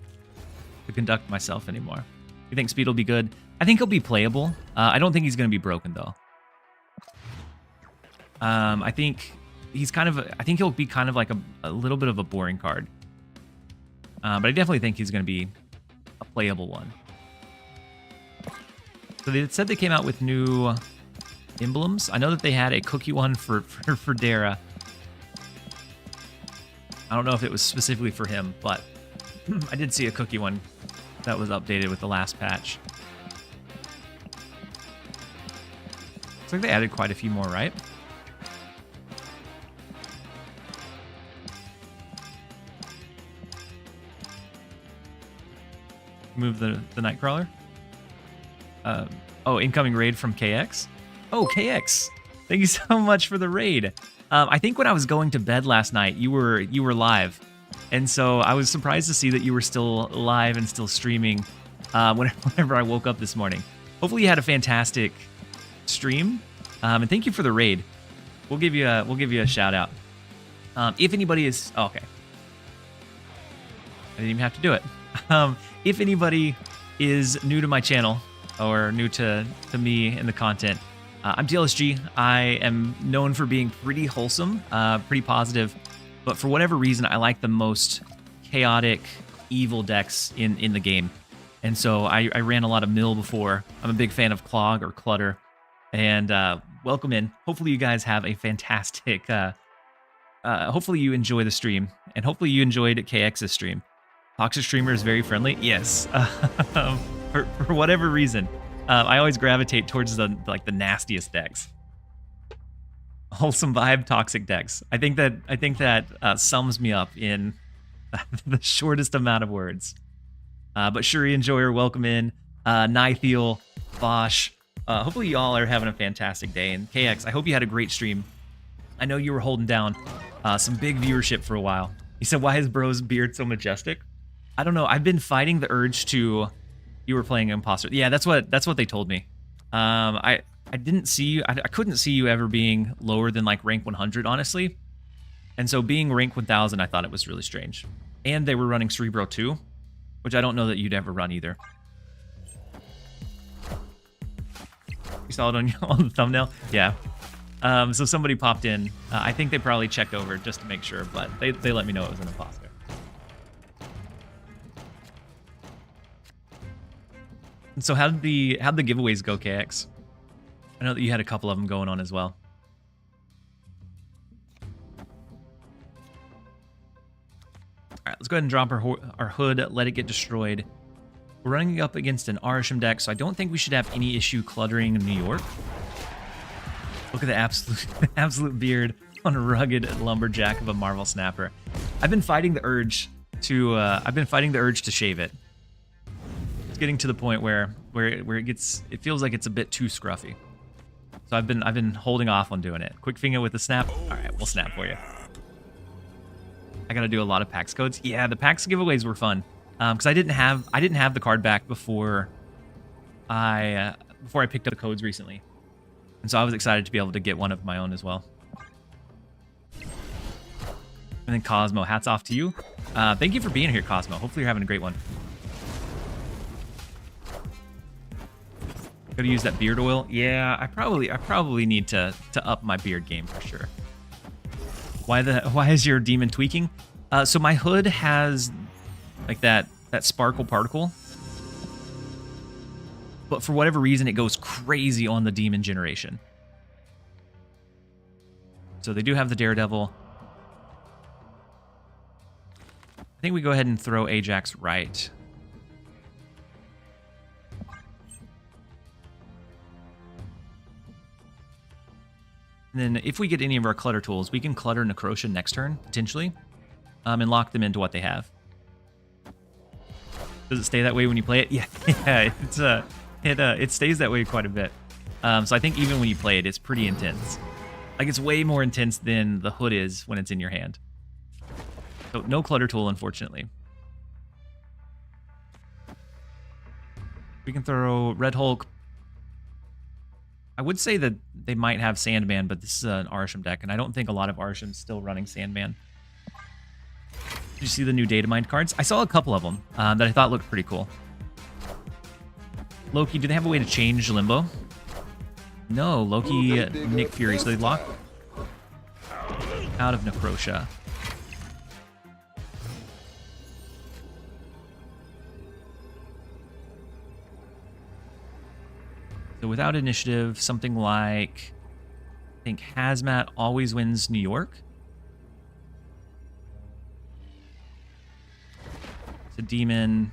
conduct myself anymore. You think Speed will be good? I think he'll be playable. I don't think he's going to be broken though. I think he's kind of, I think he'll be kind of like a little bit of a boring card. But I definitely think he's going to be a playable one. So they said they came out with new emblems. I know that they had a cookie one for Dara. I don't know if it was specifically for him, but I did see a cookie one that was updated with the last patch. Looks like they added quite a few more, right? Move the Nightcrawler. Oh, incoming raid from KX. Oh, KX. Thank you so much for the raid. I think when I was going to bed last night, you were live. And so I was surprised to see that you were still live and still streaming whenever I woke up this morning. Hopefully you had a fantastic stream. And thank you for the raid. We'll give you a shout out. If anybody is okay. I didn't even have to do it. If anybody is new to my channel or new to me and the content, I'm TLSG. I am known for being pretty wholesome, pretty positive, but for whatever reason, I like the most chaotic, evil decks in the game. And so I ran a lot of mill before. I'm a big fan of Clog or Clutter. And welcome in. Hopefully you guys have a fantastic, hopefully you enjoy the stream, and hopefully you enjoyed KX's stream. Toxic streamer is very friendly. Yes, for whatever reason, I always gravitate towards the nastiest decks. Wholesome vibe, toxic decks. I think that sums me up in the shortest amount of words. But Shuri Enjoyer, welcome in. Nithiel, Bosch. Hopefully you all are having a fantastic day. And KX, I hope you had a great stream. I know you were holding down some big viewership for a while. You said, why is bro's beard so majestic? I don't know. I've been fighting the urge to... You were playing Imposter. Yeah, that's what they told me. I didn't see you. I couldn't see you ever being lower than like rank 100, honestly. And so being rank 1000, I thought it was really strange. And they were running Cerebro 2, which I don't know that you'd ever run either. You saw it on the thumbnail? Yeah. So somebody popped in. I think they probably checked over just to make sure, but they let me know it was an imposter. And so how'd the giveaways go, KX? I know that you had a couple of them going on as well. All right, let's go ahead and drop our hood, let it get destroyed. We're running up against an Arisham deck, so I don't think we should have any issue cluttering New York. Look at the absolute beard on a rugged lumberjack of a Marvel Snapper. I've been fighting the urge to shave it. It's getting to the point where it feels like it's a bit too scruffy. So I've been holding off on doing it. Quick finger with the snap. All right, we'll snap for you. I gotta do a lot of PAX codes. Yeah, the PAX giveaways were fun. Because I didn't have the card back before I picked up the codes recently, and so I was excited to be able to get one of my own as well. And then Cosmo, hats off to you. Thank you for being here, Cosmo. Hopefully you're having a great one. Gotta use that beard oil. Yeah, I probably need to up my beard game for sure. Why is your demon tweaking? So my hood has like that sparkle particle, but for whatever reason it goes crazy on the demon generation. So they do have the Daredevil. I think we go ahead and throw Ajax right. And then if we get any of our clutter tools, we can clutter Necrotia next turn, potentially, and lock them into what they have. Does it stay that way when you play it? Yeah, it stays that way quite a bit. So I think even when you play it, it's pretty intense. Like, it's way more intense than the hood is when it's in your hand. So no clutter tool, unfortunately. We can throw Red Hulk. I would say that they might have Sandman, but this is an Arisham deck, and I don't think a lot of Arisham's still running Sandman. Did you see the new Data Mind cards? I saw a couple of them that I thought looked pretty cool. Loki, do they have a way to change Limbo? No, Loki, Nick Fury. So they lock out of Necrotia. So without initiative, something like, I think Hazmat always wins New York. It's a demon.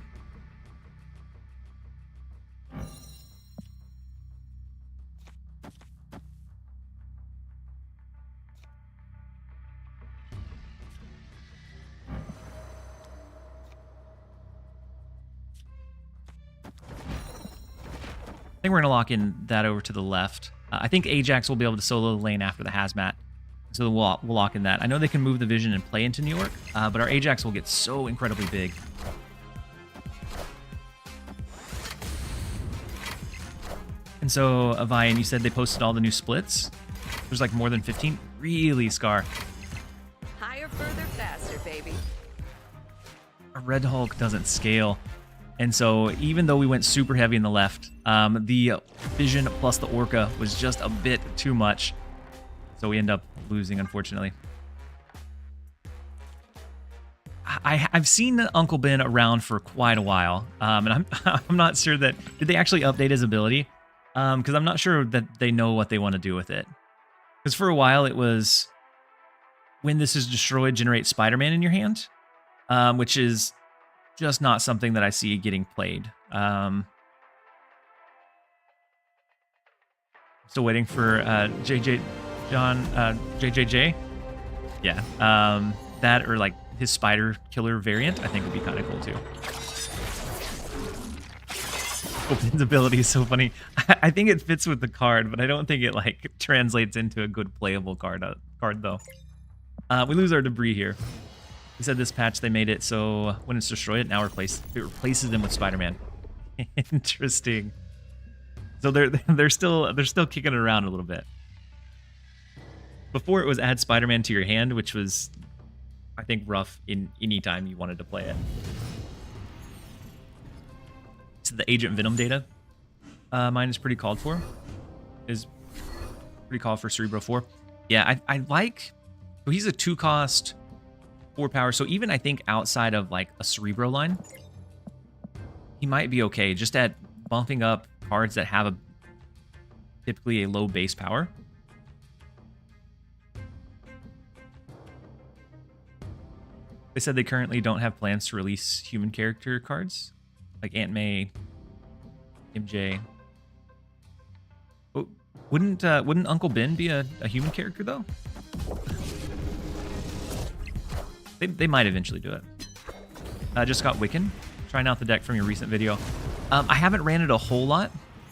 I think we're going to lock in that over to the left. I think Ajax will be able to solo the lane after the Hazmat. So we'll lock in that. I know they can move the Vision and play into New York, but our Ajax will get so incredibly big. And so, Avian, you said they posted all the new splits? There's like more than 15? Really, Scar? Higher, further, faster, baby. A Red Hulk doesn't scale. And so even though we went super heavy in the left, the Vision plus the Orca was just a bit too much. So we end up losing, unfortunately. I've seen Uncle Ben around for quite a while, and I'm not sure that... Did they actually update his ability? Because I'm not sure that they know what they want to do with it. Because for a while it was, when this is destroyed, generate Spider-Man in your hand, which is just not something that I see getting played. Still waiting for JJJ. Yeah, that or like his Spider Killer variant, I think would be kind of cool too. Open's ability is so funny. I think it fits with the card, but I don't think it like translates into a good playable card though. We lose our debris here. We said this patch they made it so when it's destroyed, it now replaces them with Spider-Man. Interesting. So they're still kicking it around a little bit. Before it was add Spider-Man to your hand, which was, I think, rough in any time you wanted to play it. So the Agent Venom data, mine is pretty called for. Is pretty called for Cerebro 4. Yeah, I like. So he's a 2-cost, 4 power. So even I think outside of like a Cerebro line, he might be okay. Just at bumping up cards that have typically a low base power. They said they currently don't have plans to release human character cards like Aunt May, MJ. Oh, wouldn't Uncle Ben be a human character though? They might eventually do it. Just got Wiccan. Trying out the deck from your recent video. I haven't ran it a whole lot,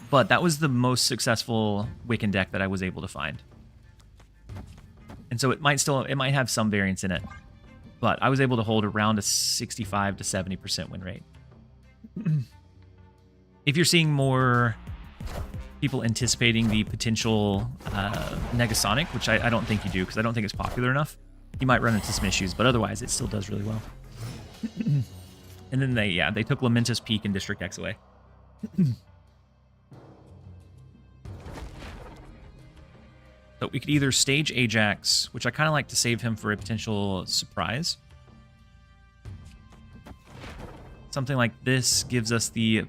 but that was the most successful Wiccan deck that I was able to find. And so it might have some variance in it, but I was able to hold around a 65 to 70% win rate. If you're seeing more people anticipating the potential Negasonic, which I don't think you do because I don't think it's popular enough, you might run into some issues, but otherwise it still does really well. And then they took Lamentus Peak and District X away. So we could either stage Ajax, which I kind of like to save him for a potential surprise. Something like this gives us the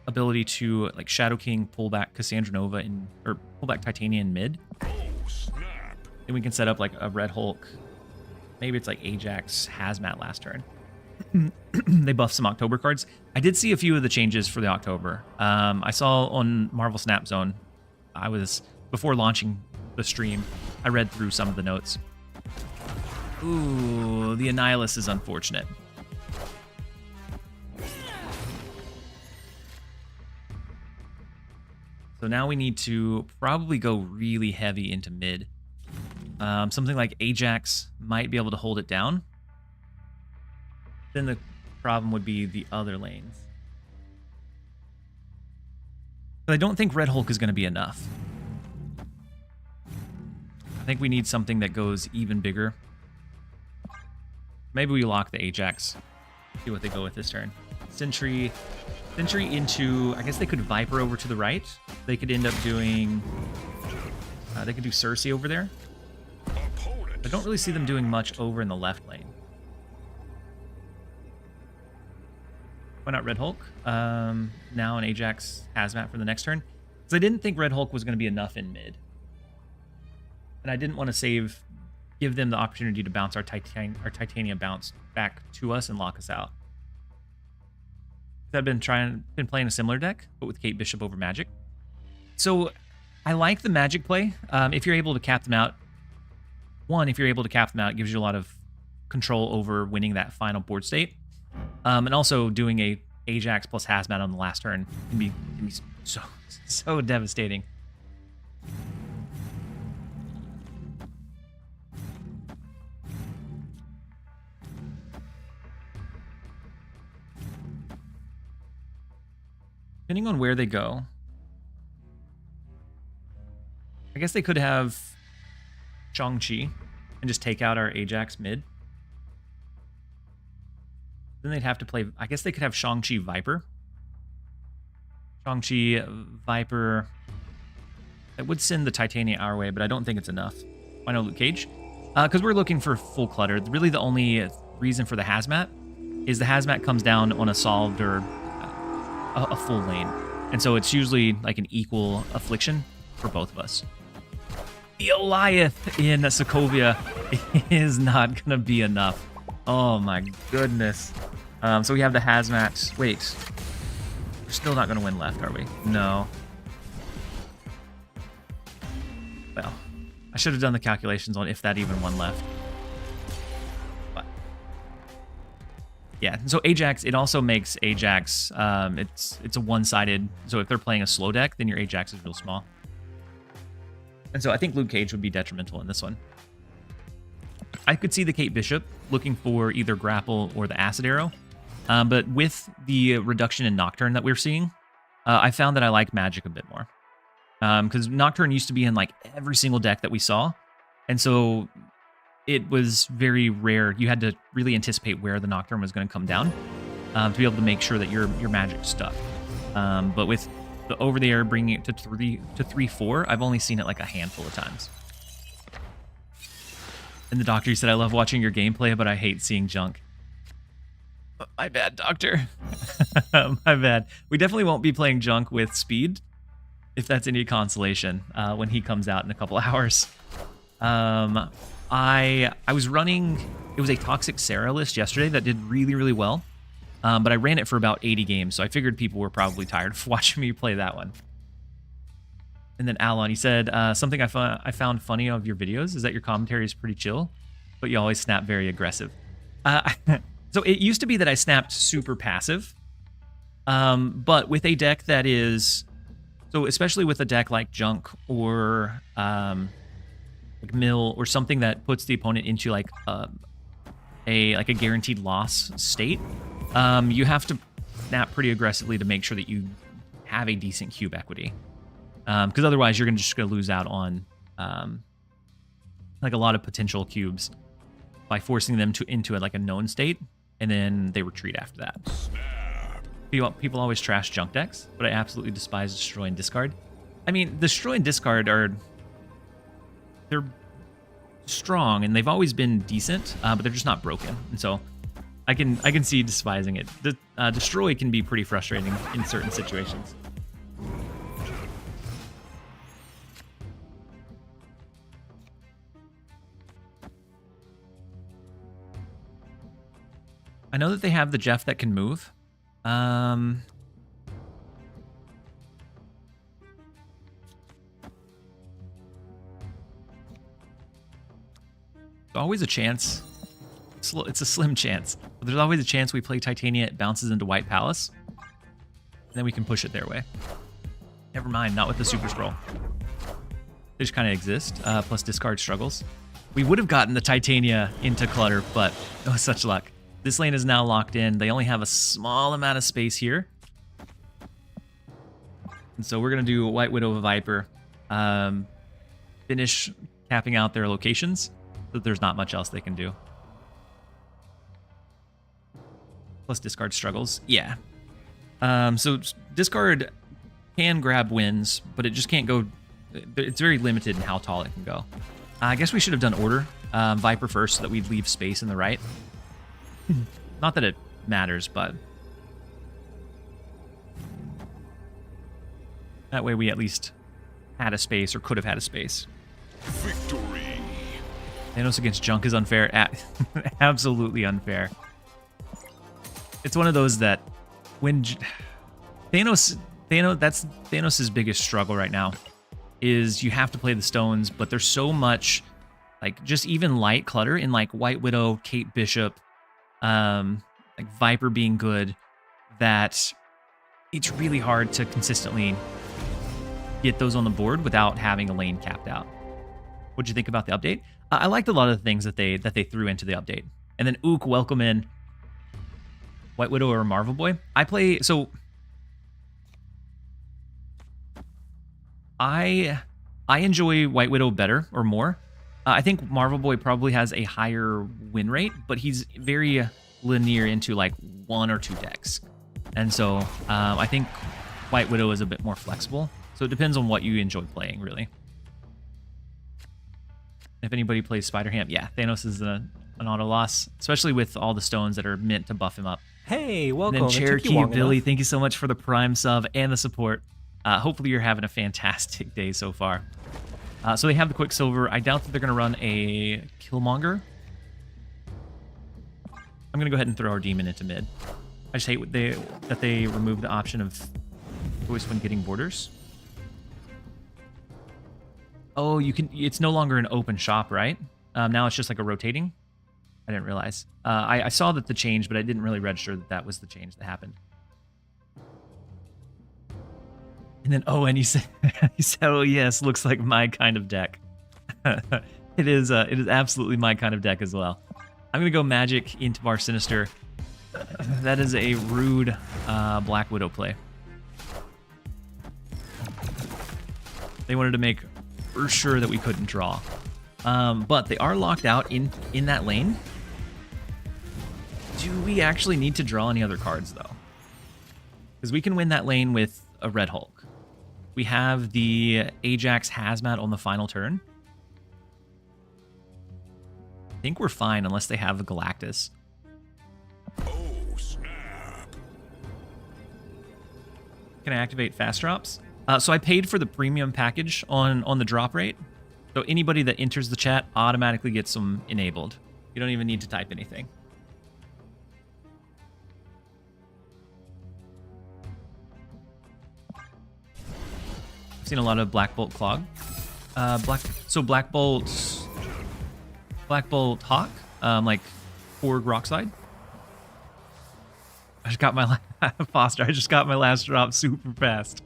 ability to like Shadow King, pull back Cassandra Nova or pull back Titania in mid. Oh, snap. Then we can set up like a Red Hulk. Maybe it's like Ajax Hazmat last turn. They buffed some October cards. I did see a few of the changes for the October. I saw on Marvel Snap Zone, before launching the stream, I read through some of the notes. Ooh, the Annihilus is unfortunate. So now we need to probably go really heavy into mid. Something like Ajax might be able to hold it down. Then the problem would be the other lanes. But I don't think Red Hulk is going to be enough. I think we need something that goes even bigger. Maybe we lock the Ajax. See what they go with this turn. Sentry into... I guess they could Viper over to the right. They could end up doing... they could do Cersei over there. Opponent I don't really see them doing much over in the left lane. Why not Red Hulk? Now an Ajax Hazmat for the next turn. Because I didn't think Red Hulk was going to be enough in mid. And I didn't want to give them the opportunity to bounce our Titania bounce back to us and lock us out. I've been playing a similar deck, but with Kate Bishop over Magic. So I like the Magic play. If you're able to cap them out, if you're able to cap them out, it gives you a lot of control over winning that final board state. And also doing a Ajax plus Hazmat on the last turn can be so devastating. Depending on where they go, I guess they could have Shang-Chi and just take out our Ajax mid. Then they'd have to play, I guess they could have Shang-Chi Viper. Shang-Chi Viper. That would send the Titania our way, but I don't think it's enough. Why no Luke Cage? Because we're looking for full clutter. Really the only reason for the Hazmat is the Hazmat comes down on a solved or a full lane. And so it's usually like an equal affliction for both of us. The Goliath in Sokovia is not going to be enough. Oh my goodness. So we have the Hazmat. Wait. We're still not going to win left, are we? No. Well, I should have done the calculations on if that even won left. But yeah, so Ajax, it also makes Ajax, it's a one-sided, so if they're playing a slow deck, then your Ajax is real small. And so I think Luke Cage would be detrimental in this one. I could see the Kate Bishop looking for either Grapple or the Acid Arrow. But with the reduction in Nocturne that we're seeing, I found that I like Magic a bit more. Because Nocturne used to be in like every single deck that we saw. And so it was very rare. You had to really anticipate where the Nocturne was going to come down to be able to make sure that your Magic stuck. But with the over-the-air bringing it to 3-4, I've only seen it like a handful of times. And the doctor, he said, I love watching your gameplay, but I hate seeing junk. My bad, doctor. My bad. We definitely won't be playing junk with speed, if that's any consolation, when he comes out in a couple hours. I was running, it was a Toxic Sarah list yesterday that did really, really well. But I ran it for about 80 games, so I figured people were probably tired of watching me play that one. And then Alon, he said, something I found funny of your videos is that your commentary is pretty chill, but you always snap very aggressive. So it used to be that I snapped super passive, but with a deck that is, so especially with a deck like Junk or like Mill or something that puts the opponent into like a guaranteed loss state, you have to snap pretty aggressively to make sure that you have a decent cube equity. Because otherwise you're just going to lose out on like a lot of potential cubes by forcing them into like a known state, and then they retreat after that. People always trash junk decks, but I absolutely despise Destroy and Discard. I mean, Destroy and Discard they're strong and they've always been decent, but they're just not broken, and so I can see despising it. Destroy can be pretty frustrating in certain situations. I know that they have the Jeff that can move. There's always a chance. It's a slim chance. But there's always a chance we play Titania, it bounces into White Palace. And then we can push it their way. Never mind, not with the Super Scroll. They just kind of exist, plus discard struggles. We would have gotten the Titania into Clutter, but it was such luck. This lane is now locked in. They only have a small amount of space here. And so we're going to do White Widow Viper. Finish capping out their locations, so that there's not much else they can do. Plus discard struggles. Yeah. So discard can grab wins, but it just can't go... It's very limited in how tall it can go. I guess we should have done order. Viper first so that we leave space in the right. Not that it matters, but that way we at least had a space or could have had a space. Victory. Thanos against Junk is unfair. Absolutely unfair. It's one of those that when Thanos, that's Thanos' biggest struggle right now is you have to play the stones, but there's so much like just even light clutter in like White Widow, Kate Bishop, like Viper being good, that it's really hard to consistently get those on the board without having a lane capped out. What'd you think about the update? I liked a lot of the things that they threw into the update. And then Ook, welcome in. White Widow or Marvel Boy? I enjoy White Widow better or more. I think Marvel Boy probably has a higher win rate, but he's very linear into like 1 or 2 decks. And so I think White Widow is a bit more flexible. So it depends on what you enjoy playing, really. If anybody plays Spider-Ham, yeah, Thanos is an auto loss, especially with all the stones that are meant to buff him up. Hey, welcome. And then Cherokee Billy, thank you so much for the Prime sub and the support. Hopefully you're having a fantastic day so far. So they have the Quicksilver. I doubt that they're going to run a Killmonger. I'm going to go ahead and throw our Demon into mid. I just hate that they removed the option of choice when getting borders. Oh, you can. It's no longer an open shop, right? Now it's just like a rotating. I didn't realize. I saw that the change, but I didn't really register that that was the change that happened. And then, oh, and he said, oh yes, looks like my kind of deck. It is absolutely my kind of deck as well. I'm gonna go Magic into Bar Sinister. That is a rude Black Widow play. They wanted to make for sure that we couldn't draw. But they are locked out in that lane. Do we actually need to draw any other cards, though? Because we can win that lane with a Red Hulk. We have the Ajax Hazmat on the final turn. I think we're fine unless they have a Galactus. Oh, snap. Can I activate fast drops? So I paid for the premium package on the drop rate. So anybody that enters the chat automatically gets them enabled. You don't even need to type anything. I've seen a lot of Black Bolt Clog. Black Bolt Hawk, like for Rockside. I just got my Foster. I just got my last drop super fast.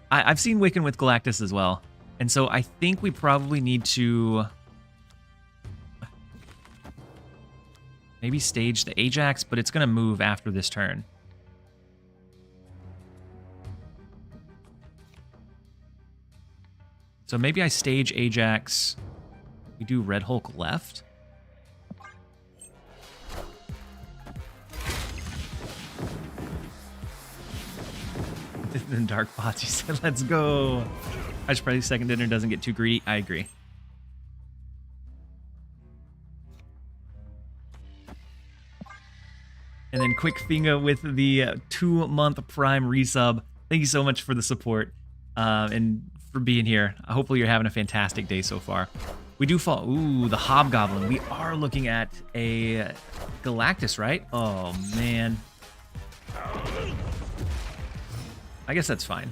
I've seen Wiccan with Galactus as well, and so I think we probably need to maybe stage the Ajax, but it's gonna move after this turn. So maybe I stage Ajax. We do Red Hulk left. Then Dark Bots, you said, let's go. I should probably second dinner doesn't get too greedy. I agree. And then Quick Finger with the 2-month Prime resub. Thank you so much for the support and for being here. Hopefully you're having a fantastic day so far. We do fall. Ooh, the Hobgoblin. We are looking at a Galactus, right? Oh, man. I guess that's fine.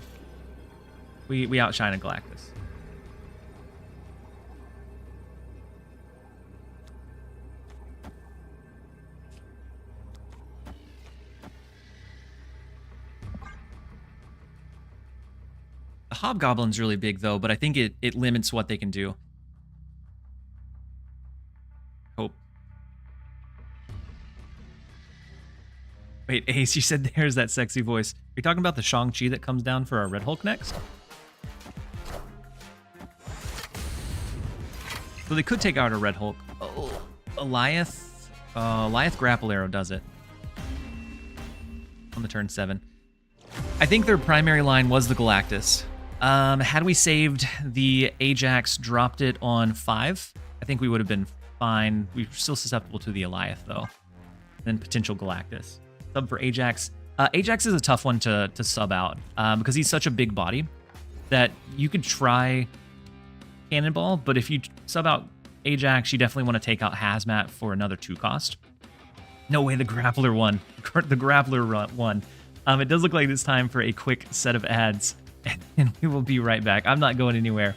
We outshine a Galactus. The Hobgoblin's really big, though, but I think it limits what they can do. Hope. Wait, Ace, you said there's that sexy voice. Are you talking about the Shang-Chi that comes down for our Red Hulk next? So they could take out a Red Hulk. Oh, Goliath Grapple Arrow does it. On the turn 7. I think their primary line was the Galactus. Had we saved the Ajax, dropped it on 5, I think we would have been fine. We're still susceptible to the Eliath, though. And then potential Galactus. Sub for Ajax. Ajax is a tough one to sub out because he's such a big body that you could try Cannonball, but if you sub out Ajax, you definitely want to take out Hazmat for another 2 cost. No way the Grappler won. The Grappler won. It does look like it's time for a quick set of ads, and we will be right back. I'm not going anywhere,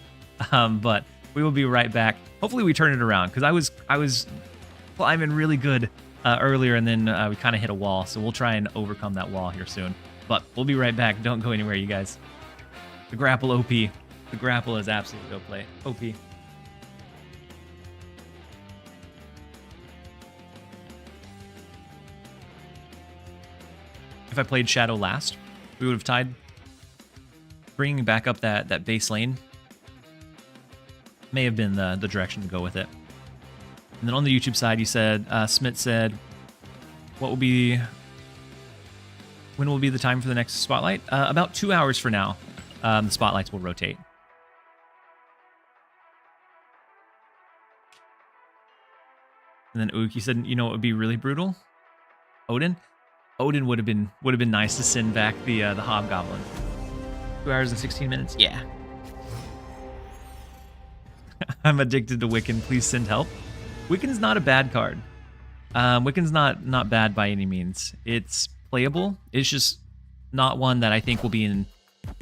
but we will be right back. Hopefully we turn it around, because I was climbing really good earlier, and then we kind of hit a wall, so we'll try and overcome that wall here soon. But we'll be right back. Don't go anywhere, you guys. The Grapple OP. The Grapple is absolutely go play. OP. If I played Shadow last, we would have tied. Bringing back up that base lane may have been the direction to go with it. And then on the YouTube side, you said, Smith said, when will be the time for the next spotlight? About 2 hours for now. The spotlights will rotate. And then Ook, you said, you know, it would be really brutal. Odin would have been nice to send back the Hobgoblin. 2 hours and 16 minutes. Yeah. I'm addicted to Wiccan. Please send help. Wiccan's not a bad card. Wiccan's not bad by any means. It's playable. It's just not one that I think will be in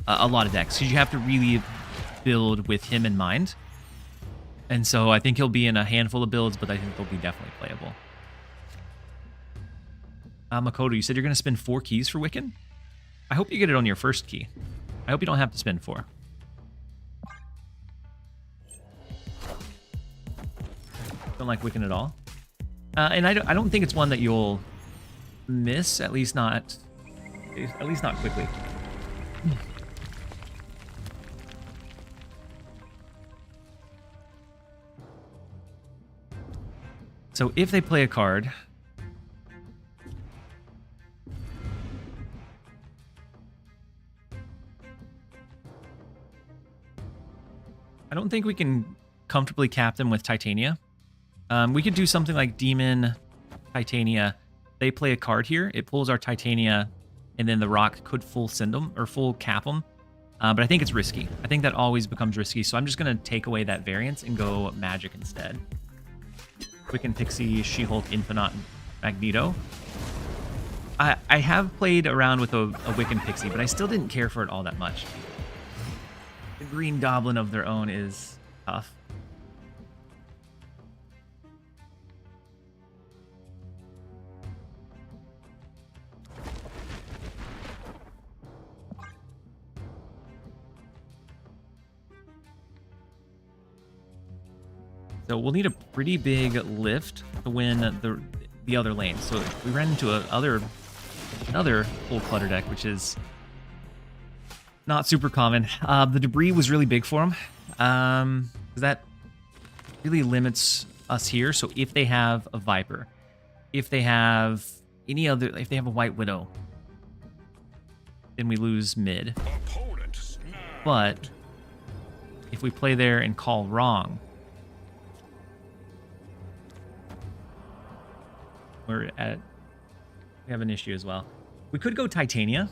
a lot of decks, because you have to really build with him in mind. And so I think he'll be in a handful of builds, but I think they'll be definitely playable. Makoto, you said you're going to spend 4 keys for Wiccan? I hope you get it on your first key. I hope you don't have to spend 4. Don't like Wiccan at all. And I don't think it's one that you'll miss, at least not quickly. So if they play a card, I don't think we can comfortably cap them with Titania. We could do something like Demon Titania. They play a card here. It pulls our Titania, and then the rock could full send them or full cap them. But I think it's risky. I think that always becomes risky. So I'm just going to take away that variance and go Magic instead. Wiccan Pixie, She-Hulk, Infinite, Magneto. I have played around with a Wiccan Pixie, but I still didn't care for it all that much. The Green Goblin of their own is tough. So we'll need a pretty big lift to win the other lane. So we ran into another full Clutter deck, which is not super common. The debris was really big for him. That really limits us here. So if they have a Viper, if they have if they have a White Widow, then we lose mid. But if we play there and call wrong, we have an issue as well. We could go Titania.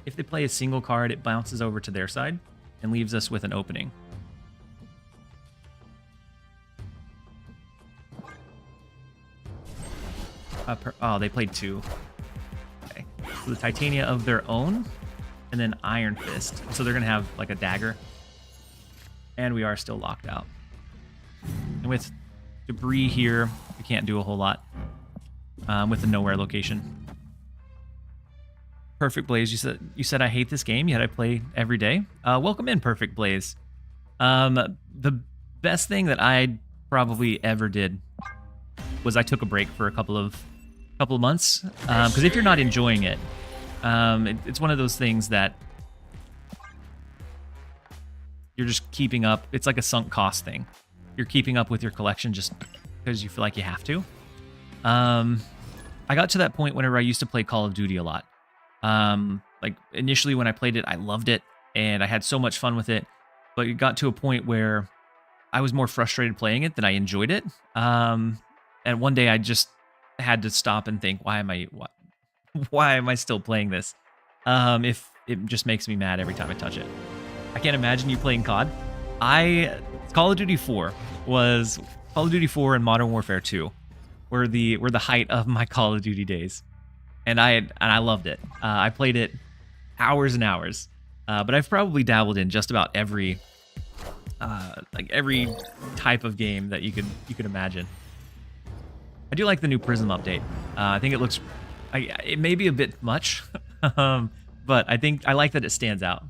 If they play a single card, it bounces over to their side and leaves us with an opening. Oh, they played 2. Okay. So the Titania of their own, and then Iron Fist. So they're going to have like a dagger. And we are still locked out. And with debris here, we can't do a whole lot. With the nowhere location. Perfect Blaze, you said I hate this game, yet I play every day. Welcome in, Perfect Blaze. The best thing that I probably ever did was I took a break for a couple of months. Because if you're not enjoying it, it's one of those things that you're just keeping up. It's like a sunk cost thing. You're keeping up with your collection just because you feel like you have to. I got to that point whenever I used to play Call of Duty a lot. Like initially when I played it, I loved it. and I had so much fun with it. But it got to a point where I was more frustrated playing it than I enjoyed it. And one day I just had to stop and think, why am I still playing this? If it just makes me mad every time I touch it. I can't imagine you playing COD. Call of Duty 4 and Modern Warfare 2 were the height of my Call of Duty days, and I loved it. I played it hours and hours, but I've probably dabbled in just about every type of game that you could imagine. I do like the new Prism update. I think it looks, it may be a bit much, but I like that it stands out.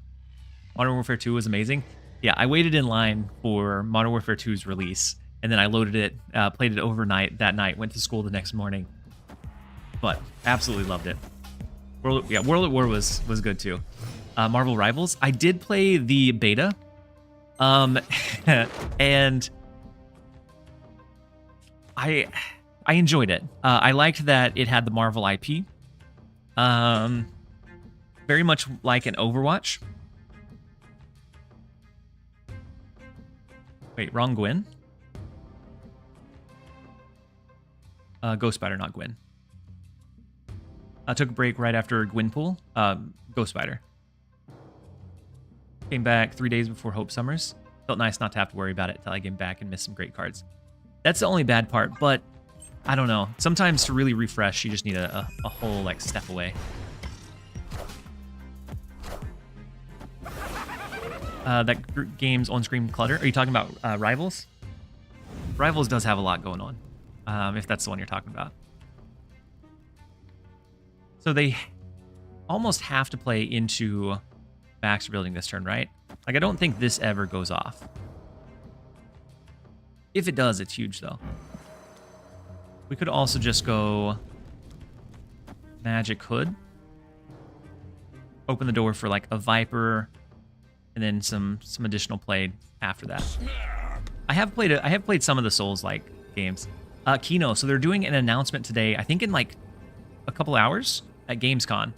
Modern Warfare 2 was amazing. Yeah, I waited in line for Modern Warfare 2's release, and then I loaded it, played it overnight that night, went to school the next morning. But absolutely loved it. World at War was good too. Marvel Rivals, I did play the beta, and I enjoyed it. I liked that it had the Marvel IP, very much like an Overwatch. Wait, wrong Gwen? Ghost Spider, not Gwen. I took a break right after Gwenpool. Ghost Spider. Came back 3 days before Hope Summers. Felt nice not to have to worry about it until I came back and missed some great cards. That's the only bad part, but I don't know. Sometimes to really refresh, you just need a whole like step away. That game's on-screen clutter. Are you talking about Rivals? Rivals does have a lot going on, if that's the one you're talking about. So they almost have to play into Baxter building this turn, right? Like, I don't think this ever goes off. If it does, it's huge, though. We could also just go Magic Hood. Open the door for, like, a Viper, and then some additional play after that. I have played some of the Souls-like games. Kino, so they're doing an announcement today, I think in like a couple hours at Gamescom.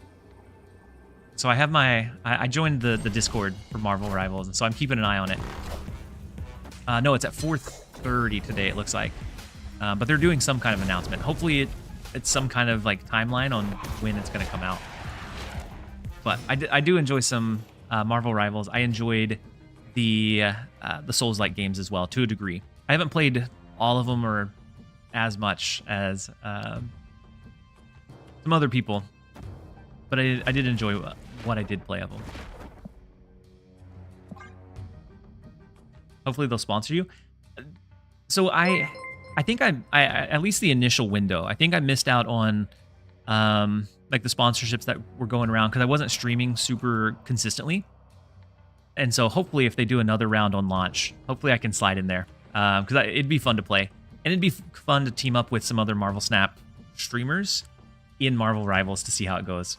So I have I joined the Discord for Marvel Rivals, and so I'm keeping an eye on it. No, it's at 4:30 today, it looks like. But they're doing some kind of announcement. Hopefully it's some kind of like timeline on when it's going to come out. But I do enjoy some Marvel Rivals. I enjoyed the Souls-like games as well, to a degree. I haven't played all of them or as much as some other people, but I did enjoy what I did play of them. Hopefully they'll sponsor you. So I think I at least the initial window, I think I missed out on like the sponsorships that were going around because I wasn't streaming super consistently. And so hopefully if they do another round on launch, hopefully I can slide in there because it'd be fun to play. And it'd be fun to team up with some other Marvel Snap streamers in Marvel Rivals to see how it goes.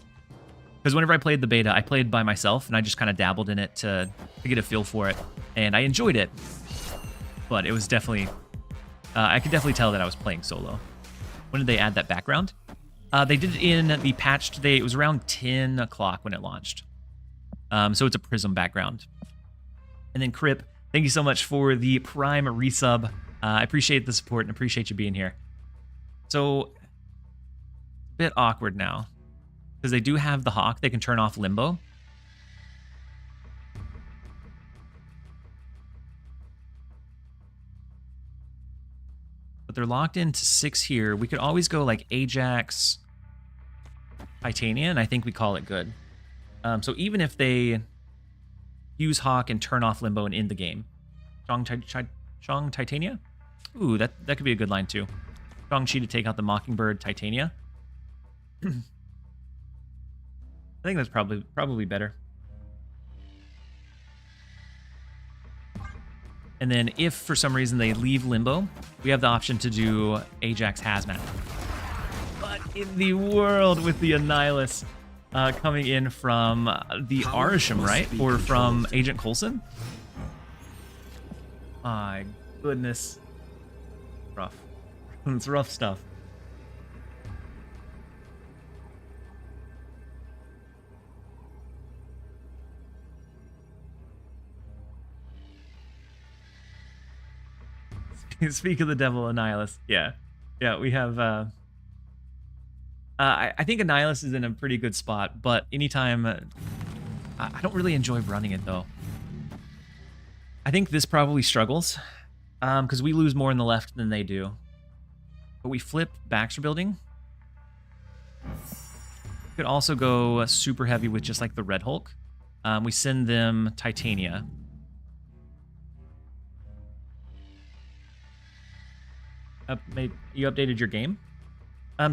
Because whenever I played the beta, I played by myself, and I just kind of dabbled in it to get a feel for it. And I enjoyed it, but it was definitely... I could definitely tell that I was playing solo. When did they add that background? They did it in the patch today. It was around 10 o'clock when it launched. So it's a Prism background. And then Crip, thank you so much for the Prime resub. I appreciate the support and appreciate you being here. So, a bit awkward now. Because they do have the Hawk. They can turn off Limbo. But they're locked into 6 here. We could always go like Ajax, Titania, and I think we call it good. So even if they use Hawk and turn off Limbo and end the game. Strong Titania? Ooh, that could be a good line too. Strong Chi to take out the Mockingbird Titania. I think that's probably better. And then if for some reason they leave Limbo, we have the option to do Ajax Hazmat. But in the world with the Annihilus coming in from the Arisham, right? Or from Agent Coulson? My goodness. Rough. It's rough stuff. Speak of the devil, Annihilus. Yeah. Yeah, we have... I think Annihilus is in a pretty good spot, but anytime... I don't really enjoy running it, though. I think this probably struggles, because we lose more in the left than they do. But we flip Baxter Building. We could also go super heavy with just like the Red Hulk. We send them Titania. Maybe you updated your game?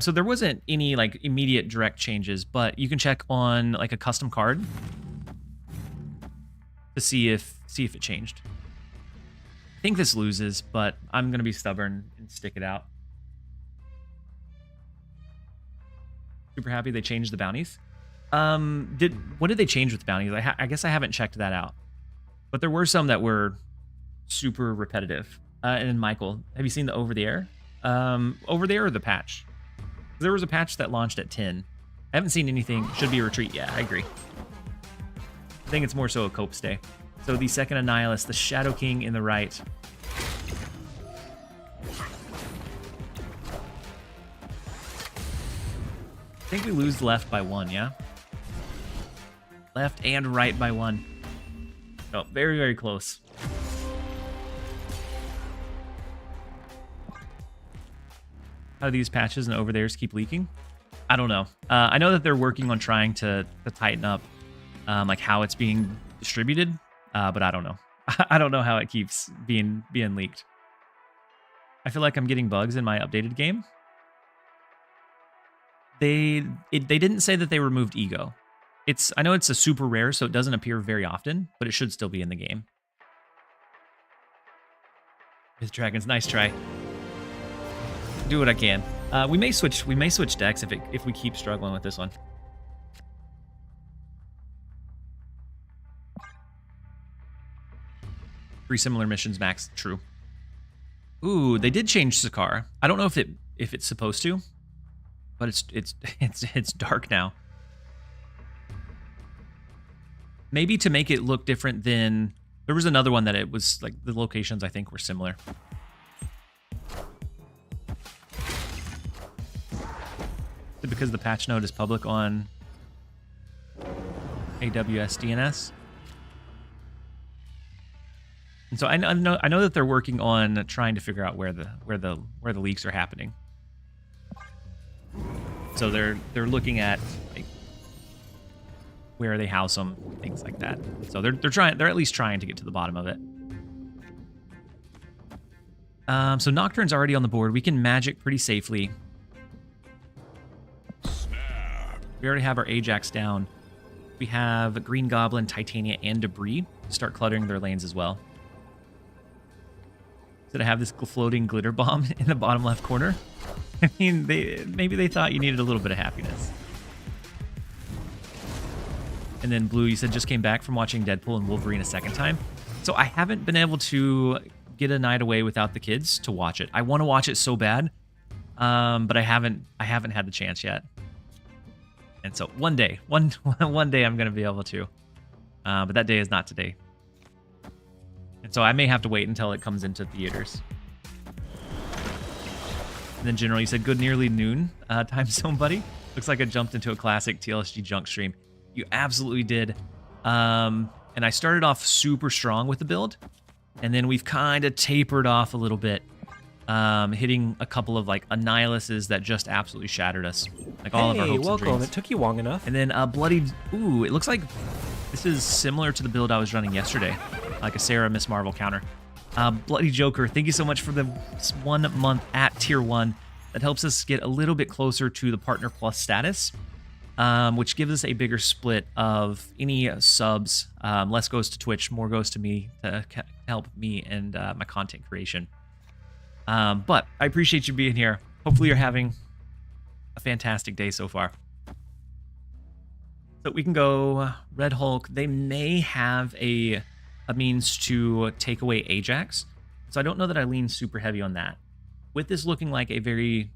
So there wasn't any like immediate direct changes, but you can check on like a custom card to see if it changed. I think this loses, but I'm gonna be stubborn and stick it out. Super happy they changed the bounties. What did they change with the bounties? I guess I haven't checked that out, but there were some that were super repetitive. And then Michael, have you seen the over the air? Over the air or the patch? There was a patch that launched at 10. I haven't seen anything. Should be a retreat. Yeah, I agree. I think it's more so a cope stay. So the second Annihilus, the Shadow King in the right. I think we lose left by 1, yeah? Left and right by 1. Oh, very, very close. How do these patches and over theirs keep leaking? I don't know. I know that they're working on trying to tighten up like how it's being distributed, but I don't know. I don't know how it keeps being leaked. I feel like I'm getting bugs in my updated game. They didn't say that they removed ego. I know it's a super rare, so it doesn't appear very often, but it should still be in the game. Myth Dragons, nice try. Do what I can. We may switch decks if we keep struggling with this one. 3 similar missions max. True. Ooh, they did change Sakaar. I don't know if it's supposed to, but it's dark now. Maybe to make it look different than there was another one that it was like the locations I think were similar. Because the patch note is public on AWS DNS. And so I know that they're working on trying to figure out where the leaks are happening. So they're looking at like where they house them, things like that. So they're at least trying to get to the bottom of it. So Nocturne's already on the board. We can magic pretty safely. We already have our Ajax down. We have Green Goblin, Titania, and Debris to start cluttering their lanes as well. Did I have this floating glitter bomb in the bottom left corner? I mean, maybe they thought you needed a little bit of happiness. And then Blue, you said just came back from watching Deadpool and Wolverine a second time. So I haven't been able to get a night away without the kids to watch it. I want to watch it so bad, but I haven't had the chance yet. And so one day I'm going to be able to, but that day is not today. And so I may have to wait until it comes into theaters. And then General, you said good nearly noon time zone, buddy. Looks like I jumped into a classic TLSG junk stream. You absolutely did. And I started off super strong with the build, and then we've kind of tapered off a little bit. Hitting a couple of like Annihiluses that just absolutely shattered us. Like all of our hopes and dreams. It took you long enough. And then Bloodied. Ooh, it looks like this is similar to the build I was running yesterday, like a Sarah Miss Marvel counter. Bloody Joker, thank you so much for the 1 month at tier 1. That helps us get a little bit closer to the Partner Plus status, which gives us a bigger split of any subs. Less goes to Twitch, more goes to me to help me and my content creation. But I appreciate you being here. Hopefully you're having a fantastic day so far. So we can go Red Hulk. They may have a means to take away Ajax. So I don't know that I lean super heavy on that. With this looking like a very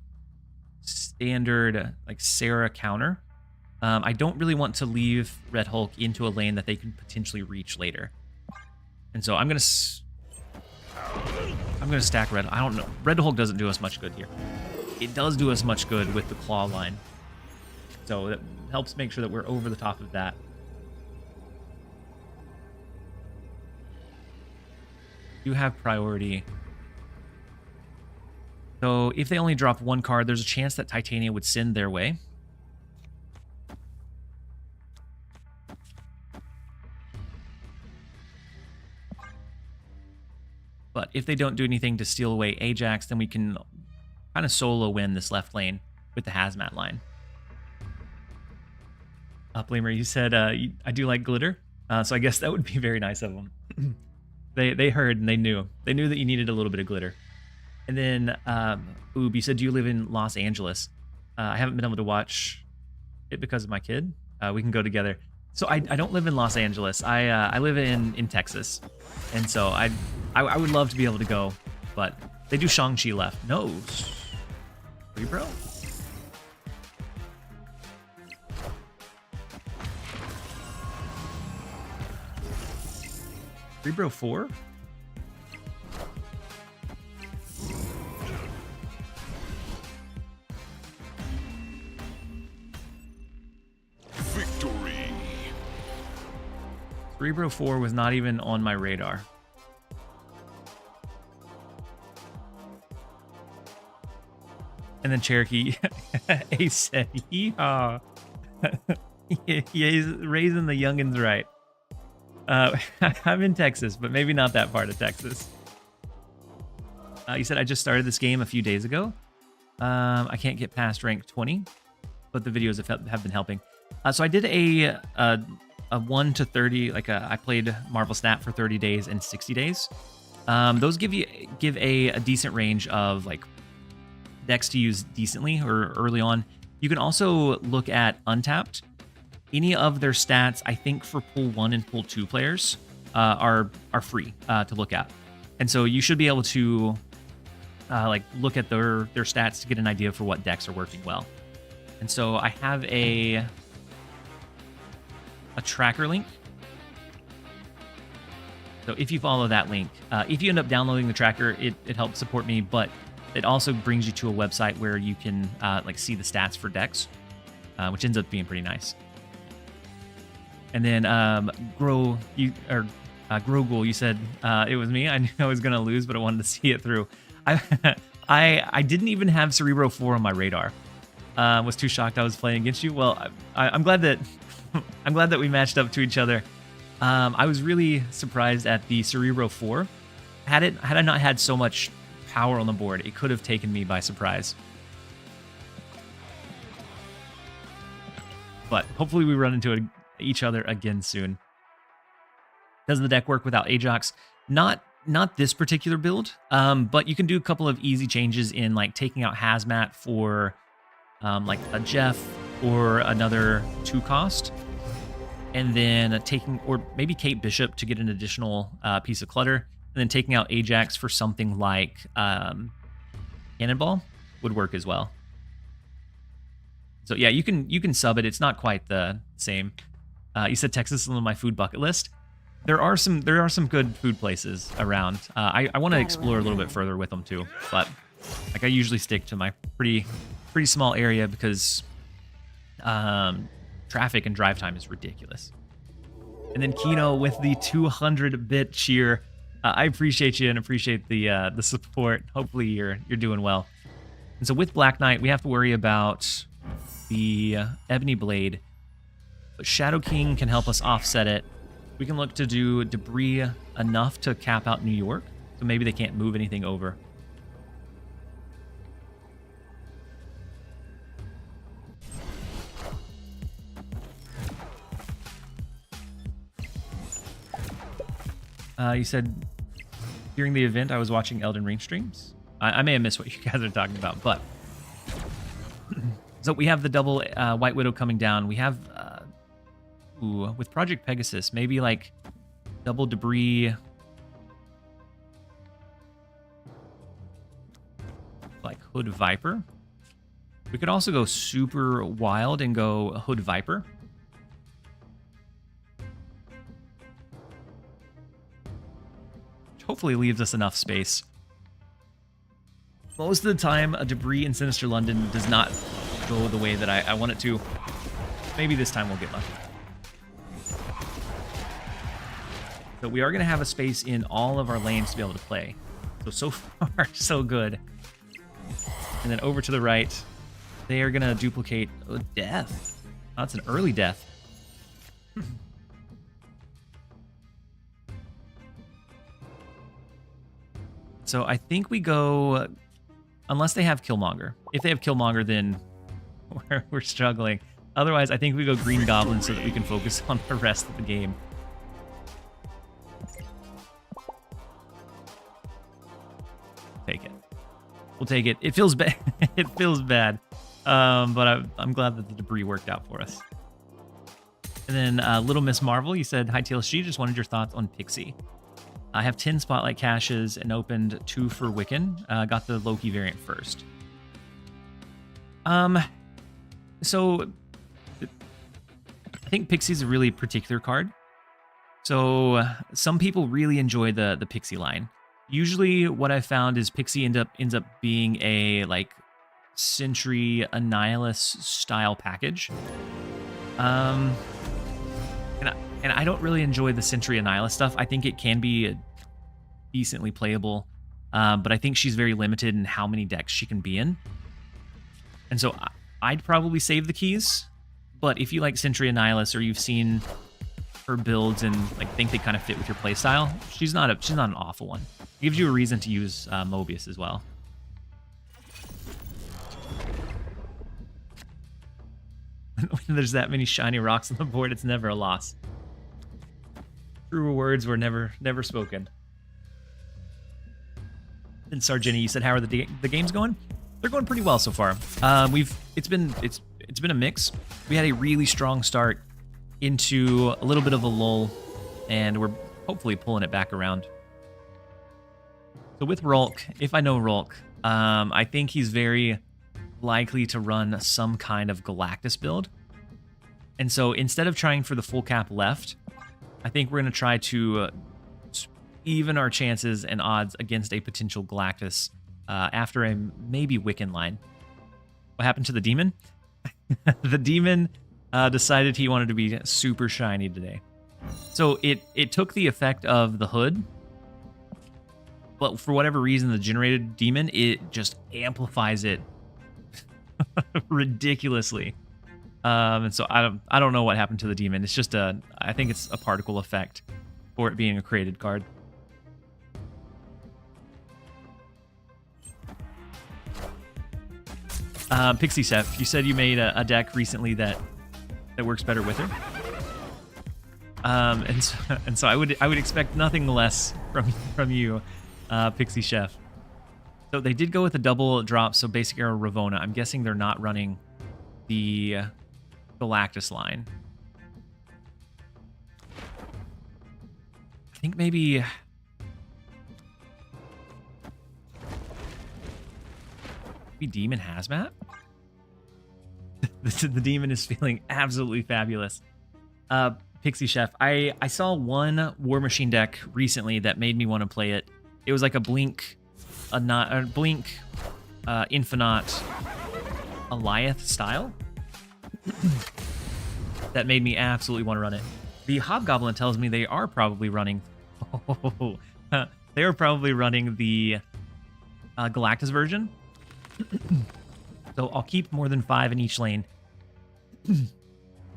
standard like Sarah counter, I don't really want to leave Red Hulk into a lane that they can potentially reach later. And so I'm going to... I'm going to stack Red. I don't know. Red Hulk doesn't do us much good here. It does do us much good with the claw line. So it helps make sure that we're over the top of that. You have priority. So if they only drop one card, there's a chance that Titania would send their way. But if they don't do anything to steal away Ajax, then we can kind of solo win this left lane with the Hazmat line. Blamer, you said I do like glitter, so I guess that would be very nice of them. They heard and they knew that you needed a little bit of glitter. And then Oob, you said, do you live in Los Angeles? I haven't been able to watch it because of my kid. We can go together. So I don't live in Los Angeles. I live in Texas, and so I would love to be able to go, but they do Shang-Chi left. No, free bro. Free bro 4. Victory. Cerebro 4 was not even on my radar. And then Cherokee, he said, yeehaw. He's raising the youngins right. I'm in Texas, but maybe not that part of Texas. You said, I just started this game a few days ago. I can't get past rank 20, but the videos have been helping. So I did a 1 to 30, I played Marvel Snap for 30 days and 60 days. Those give a decent range of like decks to use decently or early on. You can also look at Untapped. Any of their stats, I think for pool 1 and pool 2 players, are free to look at. And so you should be able to look at their stats to get an idea for what decks are working well. And so I have a tracker link. So if you follow that link, if you end up downloading the tracker, it helps support me, but it also brings you to a website where you can see the stats for decks, which ends up being pretty nice. And then Grogul, you said it was me. I knew I was gonna lose, but I wanted to see it through. I didn't even have Cerebro 4 on my radar. Was too shocked I was playing against you. Well, I'm glad that I'm glad that we matched up to each other. I was really surprised at the Cerebro 4. Had I not had so much power on the board, it could have taken me by surprise. But hopefully we run into each other again soon. Does the deck work without Ajax? Not this particular build, but you can do a couple of easy changes in like taking out Hazmat for like a Jeff or another 2 cost, and then taking, or maybe Kate Bishop to get an additional piece of Clutter, and then taking out Ajax for something like Cannonball would work as well. So yeah, you can sub it. It's not quite the same. You said Texas is on my food bucket list. There are some good food places around. I want to explore a little bit further with them too, but like I usually stick to my pretty small area because traffic and drive time is ridiculous. And then Kino with the 200-bit cheer. I appreciate you and appreciate the support. Hopefully you're doing well. And so with Black Knight, we have to worry about the Ebony Blade, but Shadow King can help us offset it. We can look to do debris enough to cap out New York, so maybe they can't move anything over. You said during the event I was watching Elden Ring streams. I may have missed what you guys are talking about, but so we have the double White Widow coming down. We have with Project Pegasus, maybe like double debris, like Hood Viper. We could also go super wild and go Hood Viper. Hopefully leaves us enough space most of the time, a debris in Sinister London does not go the way that I want it to. Maybe this time we'll get lucky. So we are going to have a space in all of our lanes to be able to play. So far, so good. And then over to the right, they are going to duplicate death. Oh, that's an early death. So I think we go, unless they have Killmonger. If they have Killmonger, then we're struggling. Otherwise, I think we go Green Goblin so that we can focus on the rest of the game. Take it. We'll take it. It feels bad. It feels bad. But I'm glad that the debris worked out for us. And then Little Miss Marvel, you said, hi TLSG, just wanted your thoughts on Pixie. I have 10 Spotlight caches and opened 2 for Wiccan. Got the Loki variant first. So I think Pixie's a really particular card. So some people really enjoy the Pixie line. Usually what I found is Pixie ends up being a like Sentry Annihilus style package. And I don't really enjoy the Sentry Annihilus stuff. I think it can be decently playable, but I think she's very limited in how many decks she can be in. And so I'd probably save the keys, but if you like Sentry Annihilus or you've seen her builds and like think they kind of fit with your playstyle, she's not an awful one. It gives you a reason to use Mobius as well. When there's that many shiny rocks on the board, it's never a loss. Truer words were never spoken. And Sargini, you said, how are the games going? They're going pretty well so far. It's been a mix. We had a really strong start into a little bit of a lull, and we're hopefully pulling it back around. So with Rolk, if I know Rolk, I think he's very likely to run some kind of Galactus build. And so instead of trying for the full cap left, I think we're going to try to even our chances and odds against a potential Galactus after a maybe Wiccan line. What happened to the demon? The demon decided he wanted to be super shiny today. So it took the effect of the hood, but for whatever reason, the generated demon, it just amplifies it ridiculously. And so I don't know what happened to the demon. It's just I think it's a particle effect for it being a created card. Pixie Chef, you said you made a deck recently that works better with her. And so I would expect nothing less from you, Pixie Chef. So they did go with a double drop, so Basic Arrow Ravona. I'm guessing they're not running the Galactus line. I think maybe Demon Hazmat? The demon is feeling absolutely fabulous. Pixie Chef, I saw one War Machine deck recently that made me want to play it. It was like a Blink Infinite Alioth style that made me absolutely want to run it. The Hobgoblin tells me they are probably running they are probably running the Galactus version. So I'll keep more than 5 in each lane.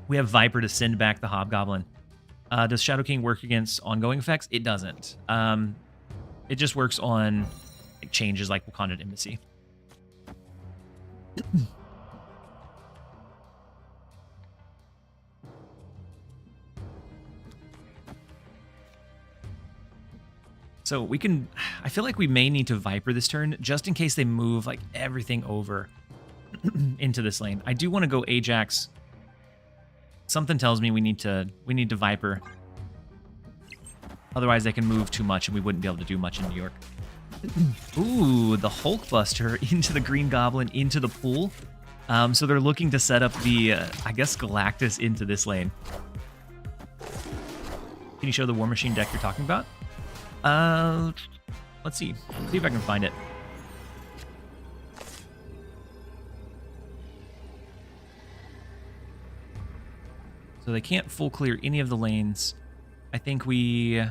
We have Viper to send back the Hobgoblin. Does Shadow King work against ongoing effects? It doesn't. It just works on like, changes like Wakandan Embassy. So we can, I feel like we may need to Viper this turn just in case they move like everything over into this lane. I do want to go Ajax. Something tells me we need to Viper. Otherwise they can move too much and we wouldn't be able to do much in New York. Ooh, the Hulkbuster into the Green Goblin into the pool. So they're looking to set up the, I guess, Galactus into this lane. Can you show the War Machine deck you're talking about? Let's see. See if I can find it. So they can't full clear any of the lanes. I think we...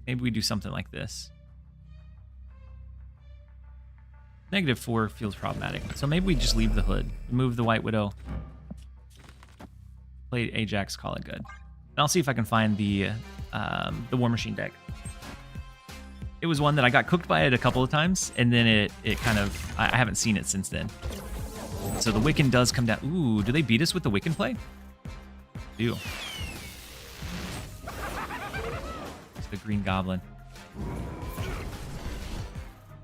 Maybe we do something like this. -4 feels problematic. So maybe we just leave the hood. Remove the White Widow. Play Ajax, call it good. And I'll see if I can find the War Machine deck. It was one that I got cooked by it a couple of times, and then it kind of... I haven't seen it since then. So the Wiccan does come down. Ooh, do they beat us with the Wiccan play? Do. It's the Green Goblin.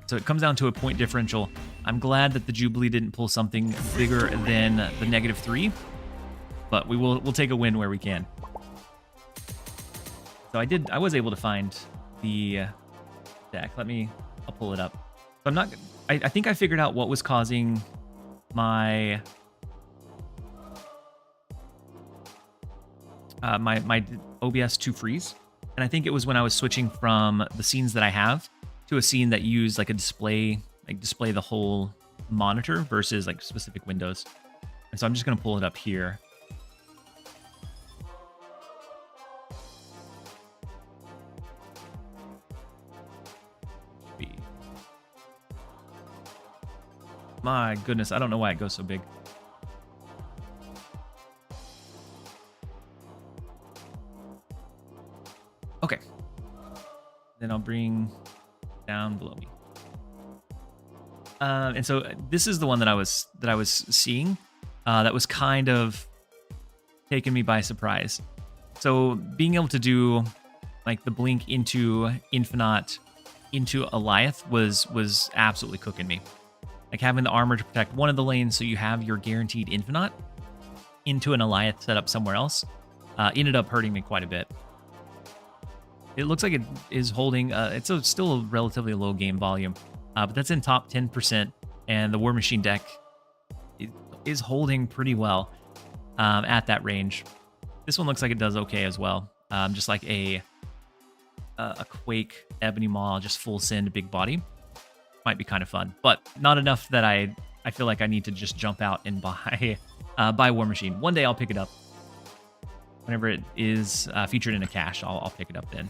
So it comes down to a point differential. I'm glad that the Jubilee didn't pull something bigger than the -3, but we'll take a win where we can. So I was able to find the deck. I'll pull it up. So I think I figured out what was causing my my OBS to freeze, and I think it was when I was switching from the scenes that I have to a scene that used like a display the whole monitor versus like specific windows. And so I'm just gonna pull it up here. My goodness, I don't know why it goes so big. Okay. Then I'll bring down below me. And so this is the one that I was seeing. That was kind of taking me by surprise. So being able to do like the blink into Infinite into Eliath was absolutely cooking me. Like having the armor to protect one of the lanes so you have your guaranteed Infinite into an Eliath set up somewhere else ended up hurting me quite a bit. It looks like it is holding, it's still a relatively low game volume, but that's in top 10%, and the War Machine deck is holding pretty well at that range. This one looks like it does okay as well, just like a Quake Ebony Maw, just full send, big body. Might be kind of fun, but not enough that I feel like I need to just jump out and buy War Machine. One day I'll pick it up. Whenever it is featured in a cache, I'll pick it up then.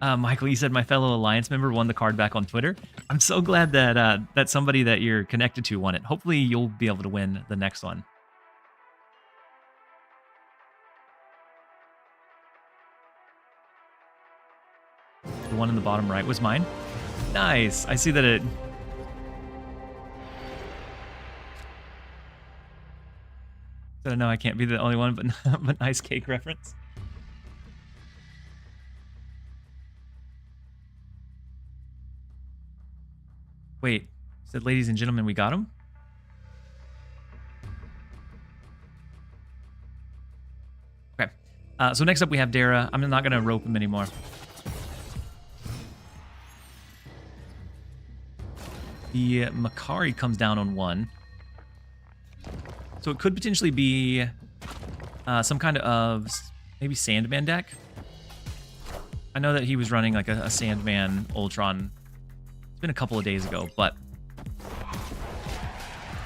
Michael, you said my fellow Alliance member won the card back on Twitter. I'm so glad that that somebody that you're connected to won it. Hopefully you'll be able to win the next one. The one in the bottom right was mine. Nice. I see that it... I don't know, I can't be the only one, but nice cake reference. Wait, said ladies and gentlemen, we got him? Okay, so next up we have Dara. I'm not gonna rope him anymore. The Makari comes down on 1. So it could potentially be some kind of maybe Sandman deck. I know that he was running like a Sandman Ultron. It's been a couple of days ago, but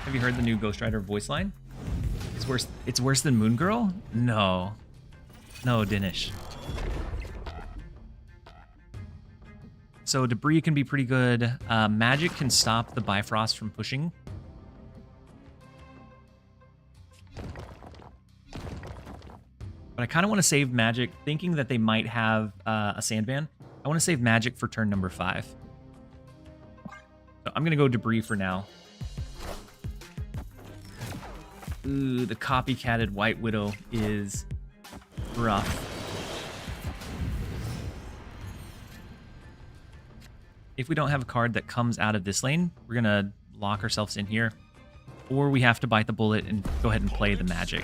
have you heard the new Ghost Rider voice line? It's worse than Moon Girl? No, Dinish. So Debris can be pretty good. Magic can stop the Bifrost from pushing. But I kind of want to save Magic, thinking that they might have a Sandman. I want to save Magic for turn number 5. So I'm going to go Debris for now. Ooh, the copycatted White Widow is rough. If we don't have a card that comes out of this lane, we're going to lock ourselves in here. Or we have to bite the bullet and go ahead and play the Magic.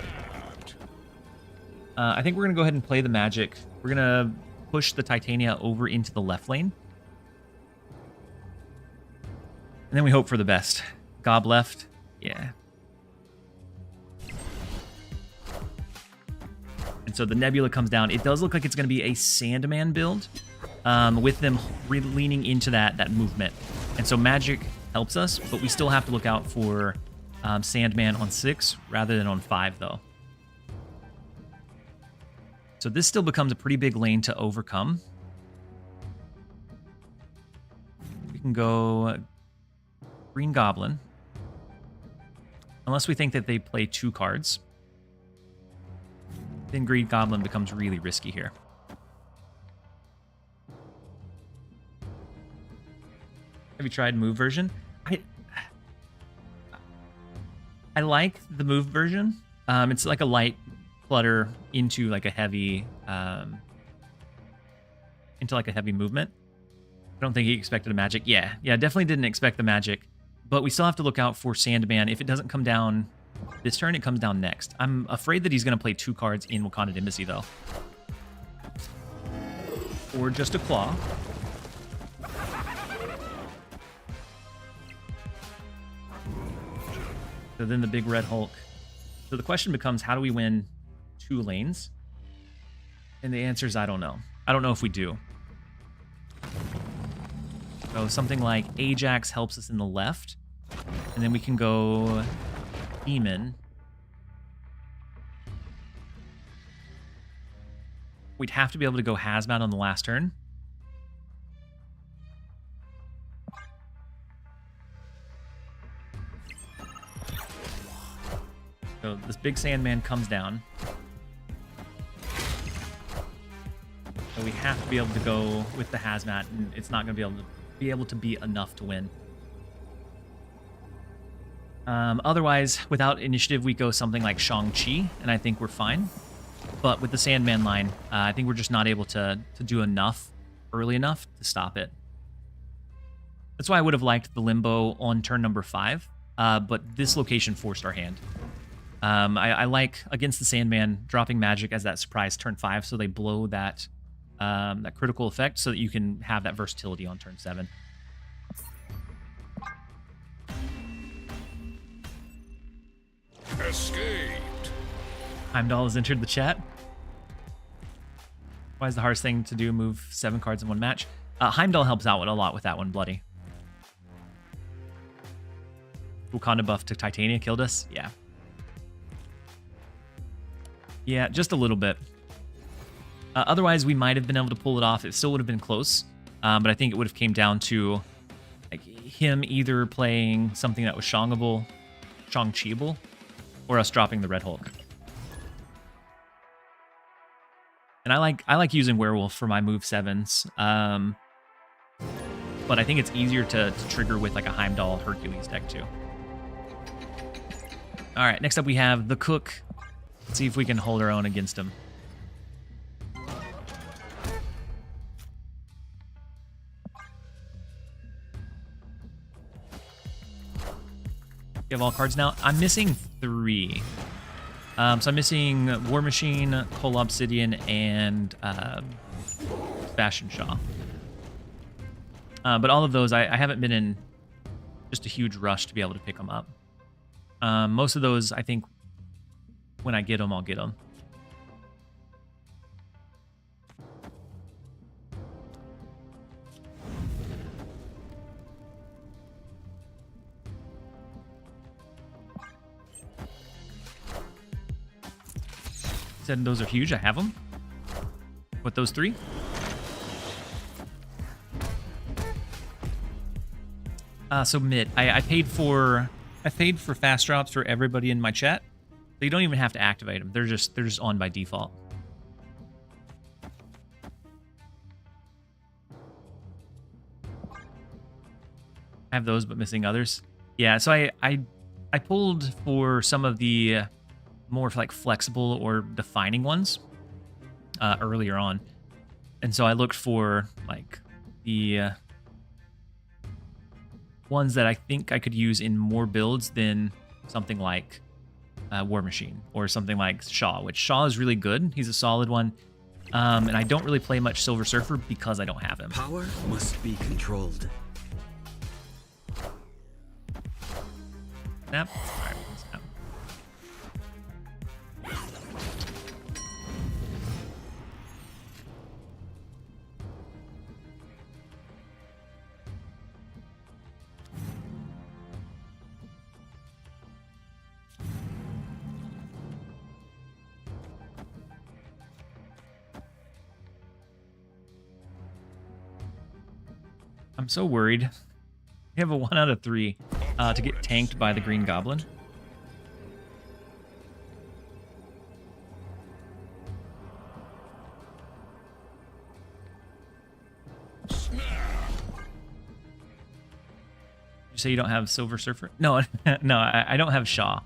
I think we're going to go ahead and play the Magic. We're going to push the Titania over into the left lane. And then we hope for the best. Gob left. Yeah. And And so the Nebula comes down. It does look like it's going to be a Sandman build, with them leaning into that movement. And so magic helps us, but we still have to look out for Sandman on 6 rather than on 5, though. So this still becomes a pretty big lane to overcome. We can go Green Goblin. Unless we think that they play 2 cards. Then Green Goblin becomes really risky here. Have you tried move version? I like the move version. It's like a light clutter into like a heavy movement. I don't think he expected a magic. Yeah, definitely didn't expect the magic. But we still have to look out for Sandman. If it doesn't come down this turn, it comes down next. I'm afraid that he's going to play 2 cards in Wakanda Embassy, though. Or just a Claw. So then the big Red Hulk. So the question becomes, how do we win 2 lanes? And the answer is, I don't know. I don't know if we do. So something like Ajax helps us in the left. And then we can go Demon. We'd have to be able to go Hazmat on the last turn. So this big Sandman comes down. So we have to be able to go with the Hazmat, and it's not going to be able to be enough to win. Otherwise, without initiative, we go something like Shang-Chi, and I think we're fine. But with the Sandman line, I think we're just not able to do enough early enough to stop it. That's why I would have liked the Limbo on turn number 5, but this location forced our hand. I like, against the Sandman, dropping magic as that surprise turn 5, so they blow that critical effect so that you can have that versatility on turn 7. Escaped. Heimdall has entered the chat. Why is the hardest thing to do move 7 cards in one match? Heimdall helps out a lot with that one, Bloody. Wakanda buff to Titania killed us? Yeah. Yeah, just a little bit. Otherwise, we might have been able to pull it off. It still would have been close, but I think it would have came down to like him either playing something that was Shang-Chi-able, or us dropping the Red Hulk. And I like using Werewolf for my move 7s, but I think it's easier to trigger with like a Heimdall Hercules deck too. All right, next up we have the Cook. Let's see if we can hold our own against him. You have all cards now. I'm missing 3. So I'm missing War Machine, Cole Obsidian, and Sebastian Shaw. But all of those, I haven't been in just a huge rush to be able to pick them up. Most of those, I think, when I get them, I'll get them. Said those are huge. I have them. What, those 3? So mid. I paid for fast drops for everybody in my chat. So you don't even have to activate them. They're just on by default. I have those, but missing others. Yeah. So I pulled for some of the more like flexible or defining ones earlier on, and so I looked for like the ones that I think I could use in more builds than something like War Machine or something like Shaw, which Shaw is really good. He's a solid one, and I don't really play much Silver Surfer because I don't have him. Power must be controlled. Snap. All right, snap. I'm so worried. We have a 1 out of 3 to get tanked by the Green Goblin. You say you don't have Silver Surfer? No, no, I don't have Shaw.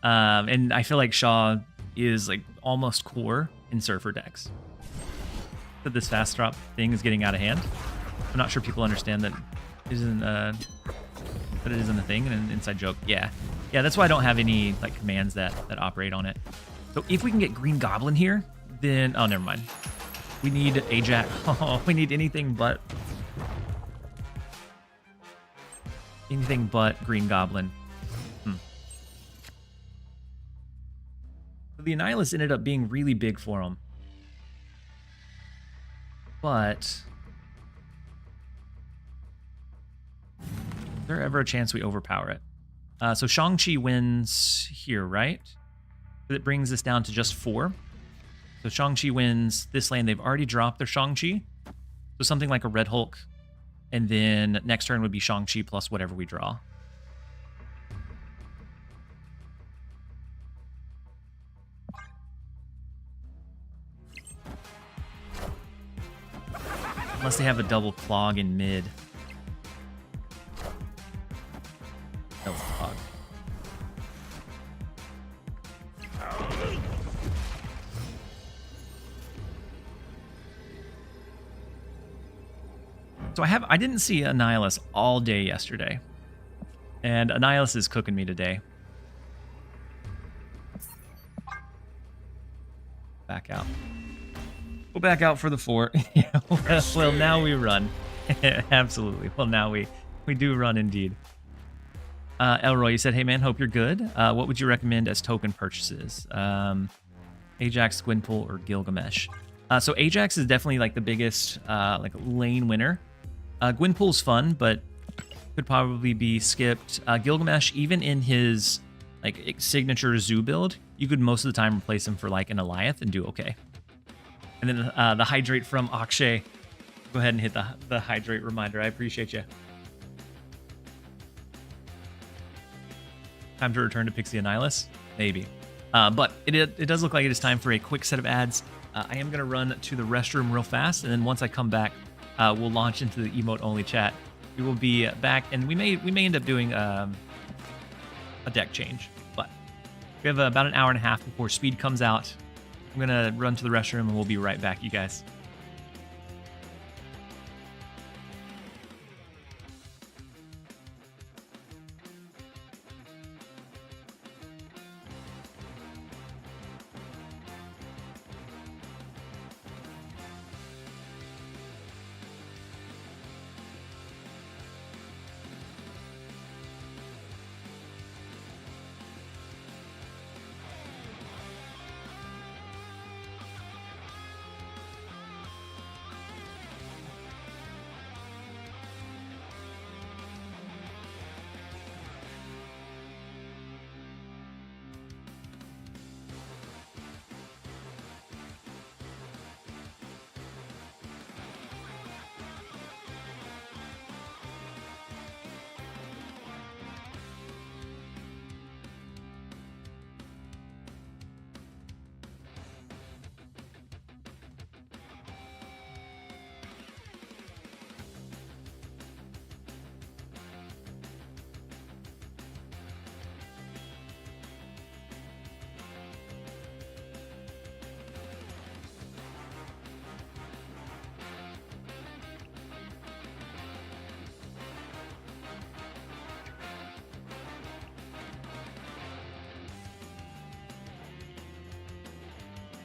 And I feel like Shaw is like almost core in Surfer decks. But this fast drop thing is getting out of hand. I'm not sure people understand that it isn't that it isn't a thing and an inside joke. Yeah, that's why I don't have any like commands that operate on it. So if we can get Green Goblin here, then oh, never mind. We need Ajax. Oh, we need anything but Green Goblin. So the Annihilus ended up being really big for him. But is there ever a chance we overpower it? So Shang-Chi wins here, right? It brings us down to just 4. So Shang-Chi wins this lane. They've already dropped their Shang-Chi. So something like a Red Hulk. And then next turn would be Shang-Chi plus whatever we draw. Unless they have a double clog in mid. Double clog. So I didn't see Annihilus all day yesterday. And Annihilus is cooking me today. Back out. Go back out for the 4. Yeah, well, now we run. Absolutely. Well, now we do run indeed. Elroy, you said, hey man, hope you're good. What would you recommend as token purchases? Ajax, Gwynpool, or Gilgamesh? So Ajax is definitely like the biggest like lane winner. Gwynpool's fun, but could probably be skipped. Gilgamesh, even in his like signature zoo build, you could most of the time replace him for like an Eliath and do okay. And then the hydrate from Akshay. Go ahead and hit the hydrate reminder. I appreciate you. Time to return to Pixie Annihilus? Maybe. But it does look like it is time for a quick set of ads. I am going to run to the restroom real fast, and then once I come back, we'll launch into the emote-only chat. We will be back, and we may end up doing a deck change. But we have about an hour and a half before Speed comes out. I'm going to run to the restroom, and we'll be right back, you guys.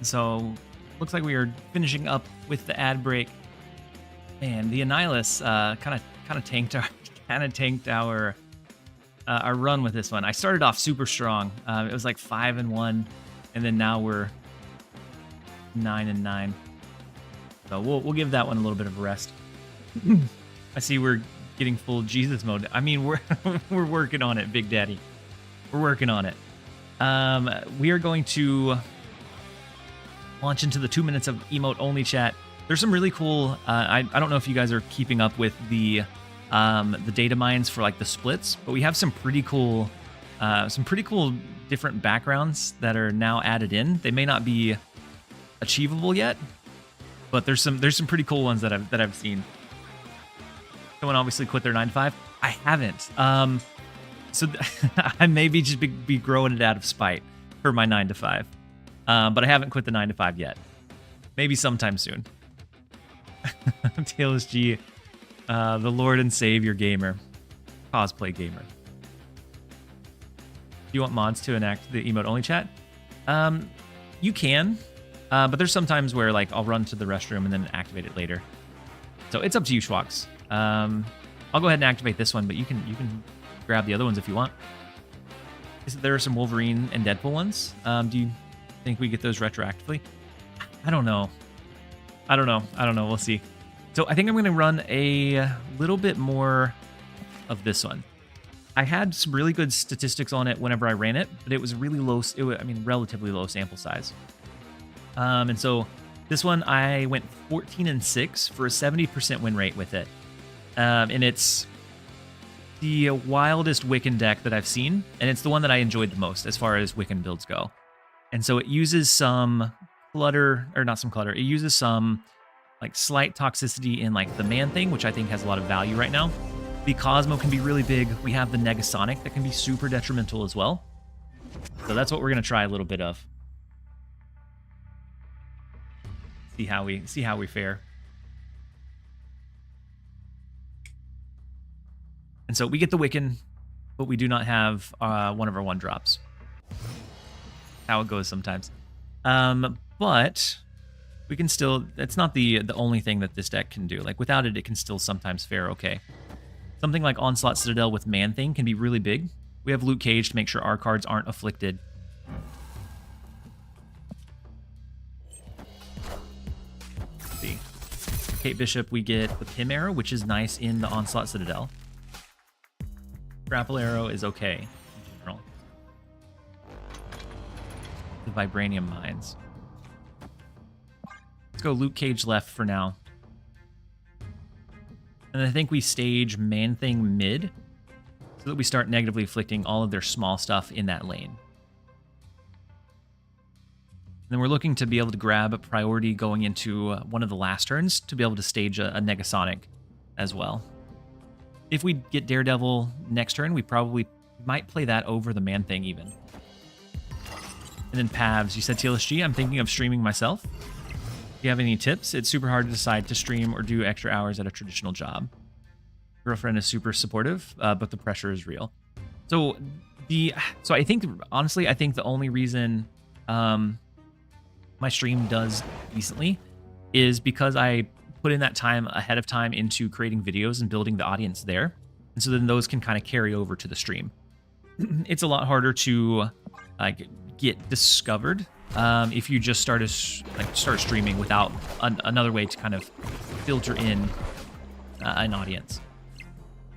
So, looks like we are finishing up with the ad break. Man, the Annihilus kind of tanked our run with this one. I started off super strong. It was like 5-1, and then now we're 9-9. So we'll give that one a little bit of a rest. I see we're getting full Jesus mode. I mean, we're we're working on it, Big Daddy. We're working on it. We are going to launch into the 2 minutes of emote only chat. There's some really cool. I don't know if you guys are keeping up with the the data mines for like the splits, but we have some pretty cool different backgrounds that are now added in. They may not be achievable yet, but there's some pretty cool ones that I've seen. Someone obviously quit their 9 to 5. I haven't. So I maybe just be growing it out of spite for my 9 to 5. But I haven't quit the 9 to 5 yet. Maybe sometime soon. TLSG, the Lord and Savior gamer, cosplay gamer. Do you want mods to enact the emote only chat? You can, but there's some times where like I'll run to the restroom and then activate it later. So it's up to you, Schwaks. I'll go ahead and activate this one, but you can grab the other ones if you want. There are some Wolverine and Deadpool ones. Do you think we get those retroactively? I don't know. We'll see. So I think I'm going to run a little bit more of this one. I had some really good statistics on it whenever I ran it, but it was really low. Relatively low sample size. And so this one I went 14-6 for a 70% win rate with it. And it's the wildest Wiccan deck that I've seen, and it's the one that I enjoyed the most as far as Wiccan builds go. And so it uses some clutter, or not some clutter, it uses some like slight toxicity in like the man thing, which I think has a lot of value right now. The Cosmo can be really big. We have the Negasonic that can be super detrimental as well. So that's what we're going to try a little bit of. See how we fare. And so we get the Wiccan, but we do not have one of our 1-drops. How it goes sometimes. But we can still, it's not the only thing that this deck can do. Like without it, it can still sometimes fare okay. Something like Onslaught Citadel with Man Thing can be really big. We have Luke Cage to make sure our cards aren't afflicted. Let's see. Kate Bishop, we get the Pim Arrow, which is nice in the Onslaught Citadel. Grapple Arrow is okay in general. The Vibranium Mines. Let's go Luke Cage left for now. And I think we stage Man Thing mid so that we start negatively afflicting all of their small stuff in that lane. And then we're looking to be able to grab a priority going into one of the last turns to be able to stage a Negasonic as well. If we get Daredevil next turn, we probably might play that over the Man Thing even. And then Pavs, you said TLSG. I'm thinking of streaming myself. Do you have any tips? It's super hard to decide to stream or do extra hours at a traditional job. Girlfriend is super supportive, but the pressure is real. So I think, honestly, I think the only reason my stream does decently is because I put in that time ahead of time into creating videos and building the audience there. And so then those can kind of carry over to the stream. It's a lot harder to get discovered if you just start streaming without another way to kind of filter in an audience.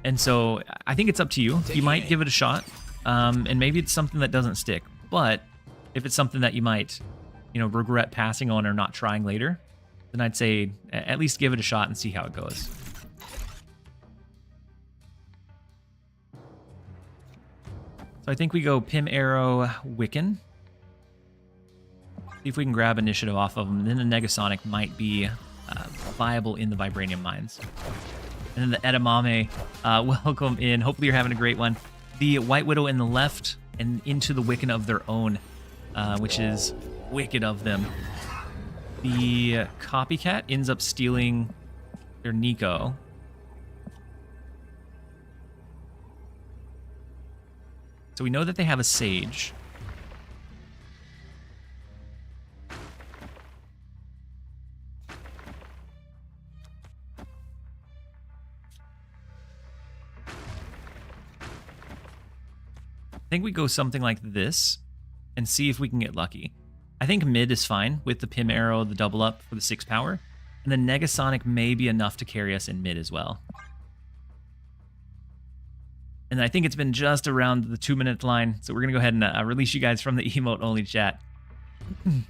And so I think it's up to you. You might give it a shot, and maybe it's something that doesn't stick. But if it's something that you might, regret passing on or not trying later, then I'd say at least give it a shot and see how it goes. So I think we go Pim Arrow Wiccan. See if we can grab initiative off of them. And then the Negasonic might be viable in the Vibranium Mines. And then the Edamame, welcome in. Hopefully you're having a great one. The White Widow in the left and into the Wiccan of their own, which is wicked of them. The Copycat ends up stealing their Nico. So we know that they have a Sage. I think we go something like this and see if we can get lucky. I think mid is fine with the Pim Arrow, the double up for the 6 power. And the Negasonic may be enough to carry us in mid as well. And I think it's been just around the 2-minute line. So we're going to go ahead and release you guys from the emote only chat. And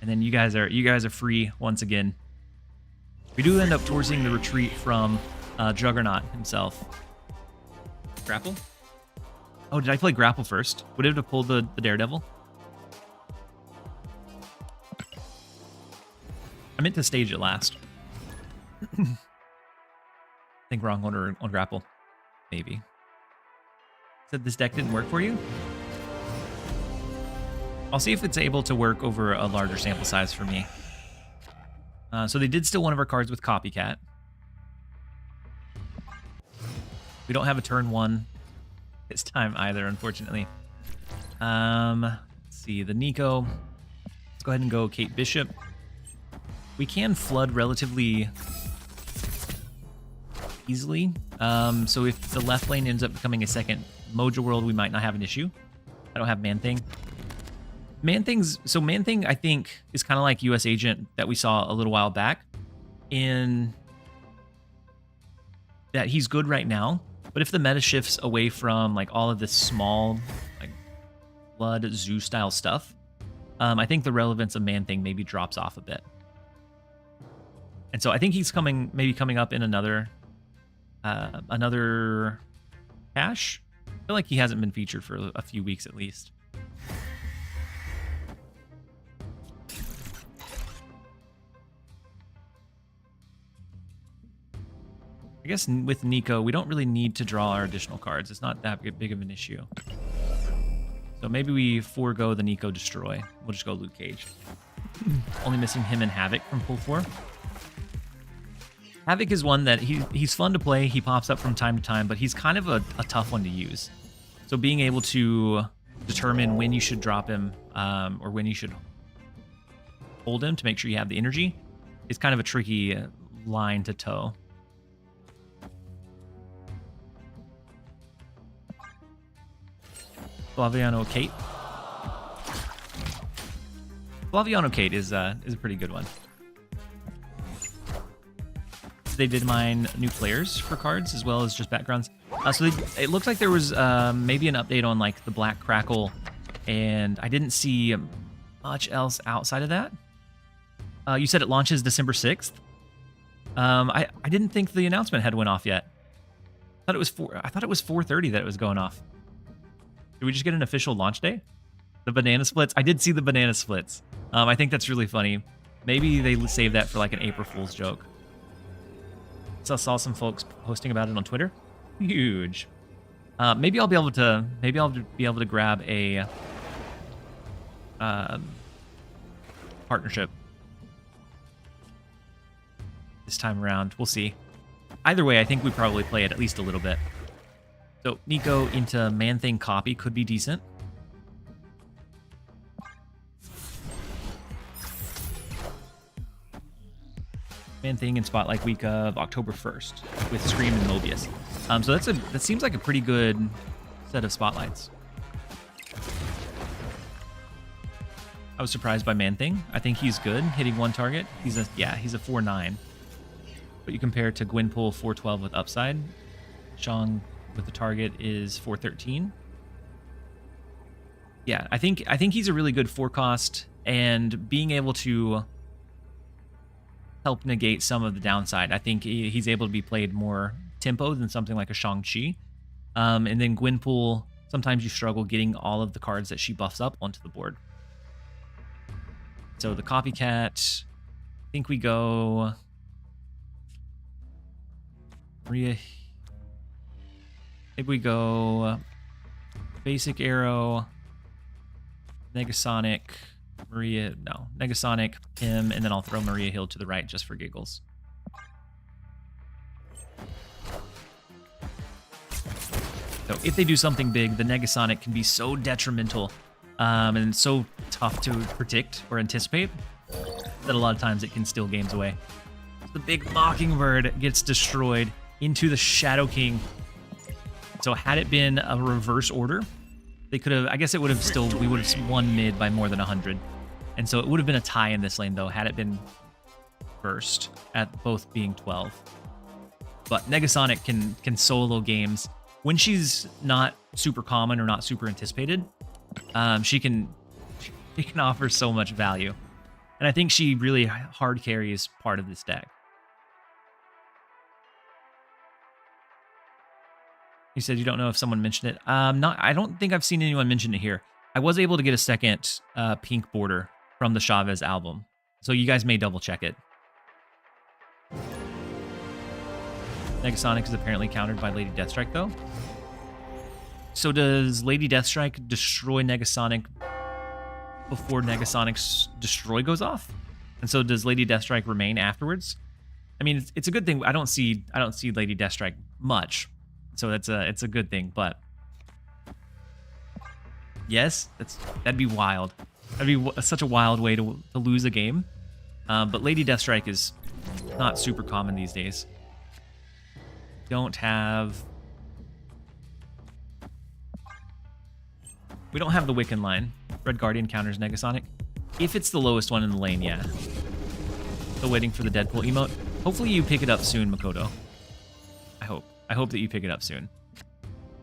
then you guys are free once again. We do end up forcing the retreat from Juggernaut himself. Grapple? Oh, did I play Grapple first? Would it have pulled the Daredevil? I meant to stage it last. I think wrong order on Grapple. Maybe. Said this deck didn't work for you? I'll see if it's able to work over a larger sample size for me. So they did steal one of our cards with Copycat. We don't have a turn 1 this time either, unfortunately. Let's see, the Nico. Let's go ahead and go Kate Bishop. We can flood relatively easily. So if the left lane ends up becoming a second Mojo World, we might not have an issue. I don't have Man-Thing. Man-Thing, I think, is kind of like US Agent that we saw a little while back, in that he's good right now, but if the meta shifts away from like all of this small, like blood zoo style stuff, I think the relevance of Man-Thing maybe drops off a bit. And so I think he's maybe coming up in another cache. I feel like he hasn't been featured for a few weeks at least. I guess with Nico, we don't really need to draw our additional cards. It's not that big of an issue. So maybe we forego the Nico Destroy. We'll just go Luke Cage. Only missing him and Havoc from pull 4. Havoc is one that he's fun to play. He pops up from time to time, but he's kind of a tough one to use. So being able to determine when you should drop him or when you should hold him to make sure you have the energy is kind of a tricky line to toe. Flaviano Kate. Flaviano Kate is a pretty good one. They did mine new players for cards as well as just backgrounds. So it looks like there was maybe an update on like the Black Crackle, and I didn't see much else outside of that. You said it launches December 6th. I didn't think the announcement had went off yet. I thought it was 4:30 that it was going off. Did we just get an official launch day? The banana splits? I did see the banana splits. I think that's really funny. Maybe they saved that for like an April Fool's joke. So I saw some folks posting about it on Twitter. Huge. Maybe I'll be able to grab a partnership this time around. We'll see. Either way, I think we probably play it at least a little bit. So Nico into Man-Thing copy could be decent. Man-Thing in Spotlight week of October 1st with Scream and Mobius. So that seems like a pretty good set of spotlights. I was surprised by Man-Thing. I think he's good, hitting one target. He's a 4/9. But you compare it to Gwynpool 4/12 with upside. Shang with the target is 4/13. Yeah, I think he's a really good 4-cost, and being able to help negate some of the downside. I think he's able to be played more tempo than something like a Shang-Chi. And then Gwynpool, sometimes you struggle getting all of the cards that she buffs up onto the board. So the Copycat, I think we go Maria. Maybe we go Basic Arrow, Negasonic, Negasonic, him, and then I'll throw Maria Hill to the right just for giggles. So if they do something big, the Negasonic can be so detrimental and so tough to predict or anticipate that a lot of times it can steal games away. The big Mockingbird gets destroyed into the Shadow King. So had it been a reverse order, they could have, I guess it would have still, we would have won mid by more than 100. And so it would have been a tie in this lane though, had it been first at both being 12. But Negasonic can solo games. When she's not super common or not super anticipated, she can offer so much value. And I think she really hard carries part of this deck. You said you don't know if someone mentioned it. Not. I don't think I've seen anyone mention it here. I was able to get a second pink border from the Chavez album, so you guys may double check it. Negasonic is apparently countered by Lady Deathstrike, though. So does Lady Deathstrike destroy Negasonic before Negasonic's destroy goes off? And so does Lady Deathstrike remain afterwards? I mean, it's a good thing. I don't see Lady Deathstrike much, so it's a good thing. But yes, that'd be wild. That'd be such a wild way to lose a game. But Lady Deathstrike is not super common these days. We don't have the Wiccan line. Red Guardian counters Negasonic. If it's the lowest one in the lane, yeah. Still waiting for the Deadpool emote. Hopefully you pick it up soon, Makoto. I hope. I hope that you pick it up soon.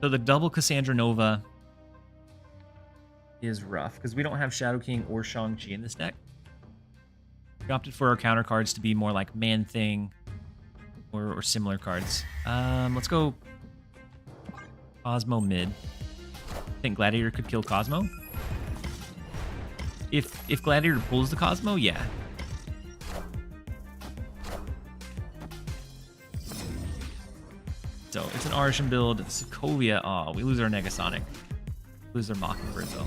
So the double Cassandra Nova is rough because we don't have Shadow King or Shang-Chi in this deck. We opted for our counter cards to be more like Man-Thing or similar cards. Let's go Cosmo mid. I think Gladiator could kill Cosmo. If Gladiator pulls the Cosmo, yeah. So it's an Arishan build. Sokovia. Oh, we lose our Negasonic. Lose our Mockingbird though.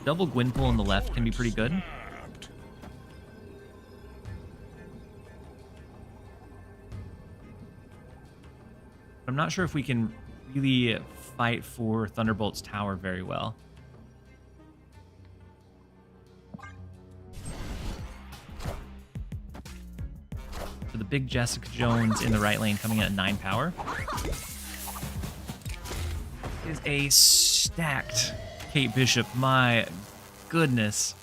Double Gwynpool on the left can be pretty good. I'm not sure if we can really fight for Thunderbolt's tower very well. So the big Jessica Jones in the right lane coming in at 9 power is a stacked Kate Bishop. My goodness.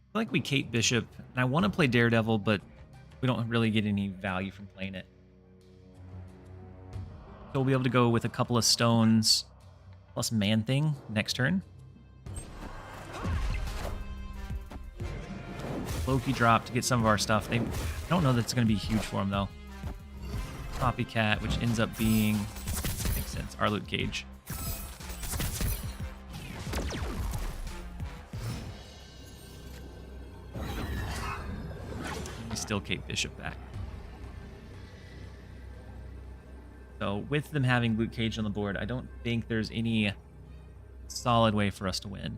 I feel like we Kate Bishop, and I want to play Daredevil, but we don't really get any value from playing it. So we'll be able to go with a couple of stones plus Man-Thing next turn. Loki drop to get some of our stuff. I don't know that it's going to be huge for him, though. Copycat, which ends up being, makes sense, our Luke Cage. Still Kate Bishop back. So with them having Luke Cage on the board, I don't think there's any solid way for us to win.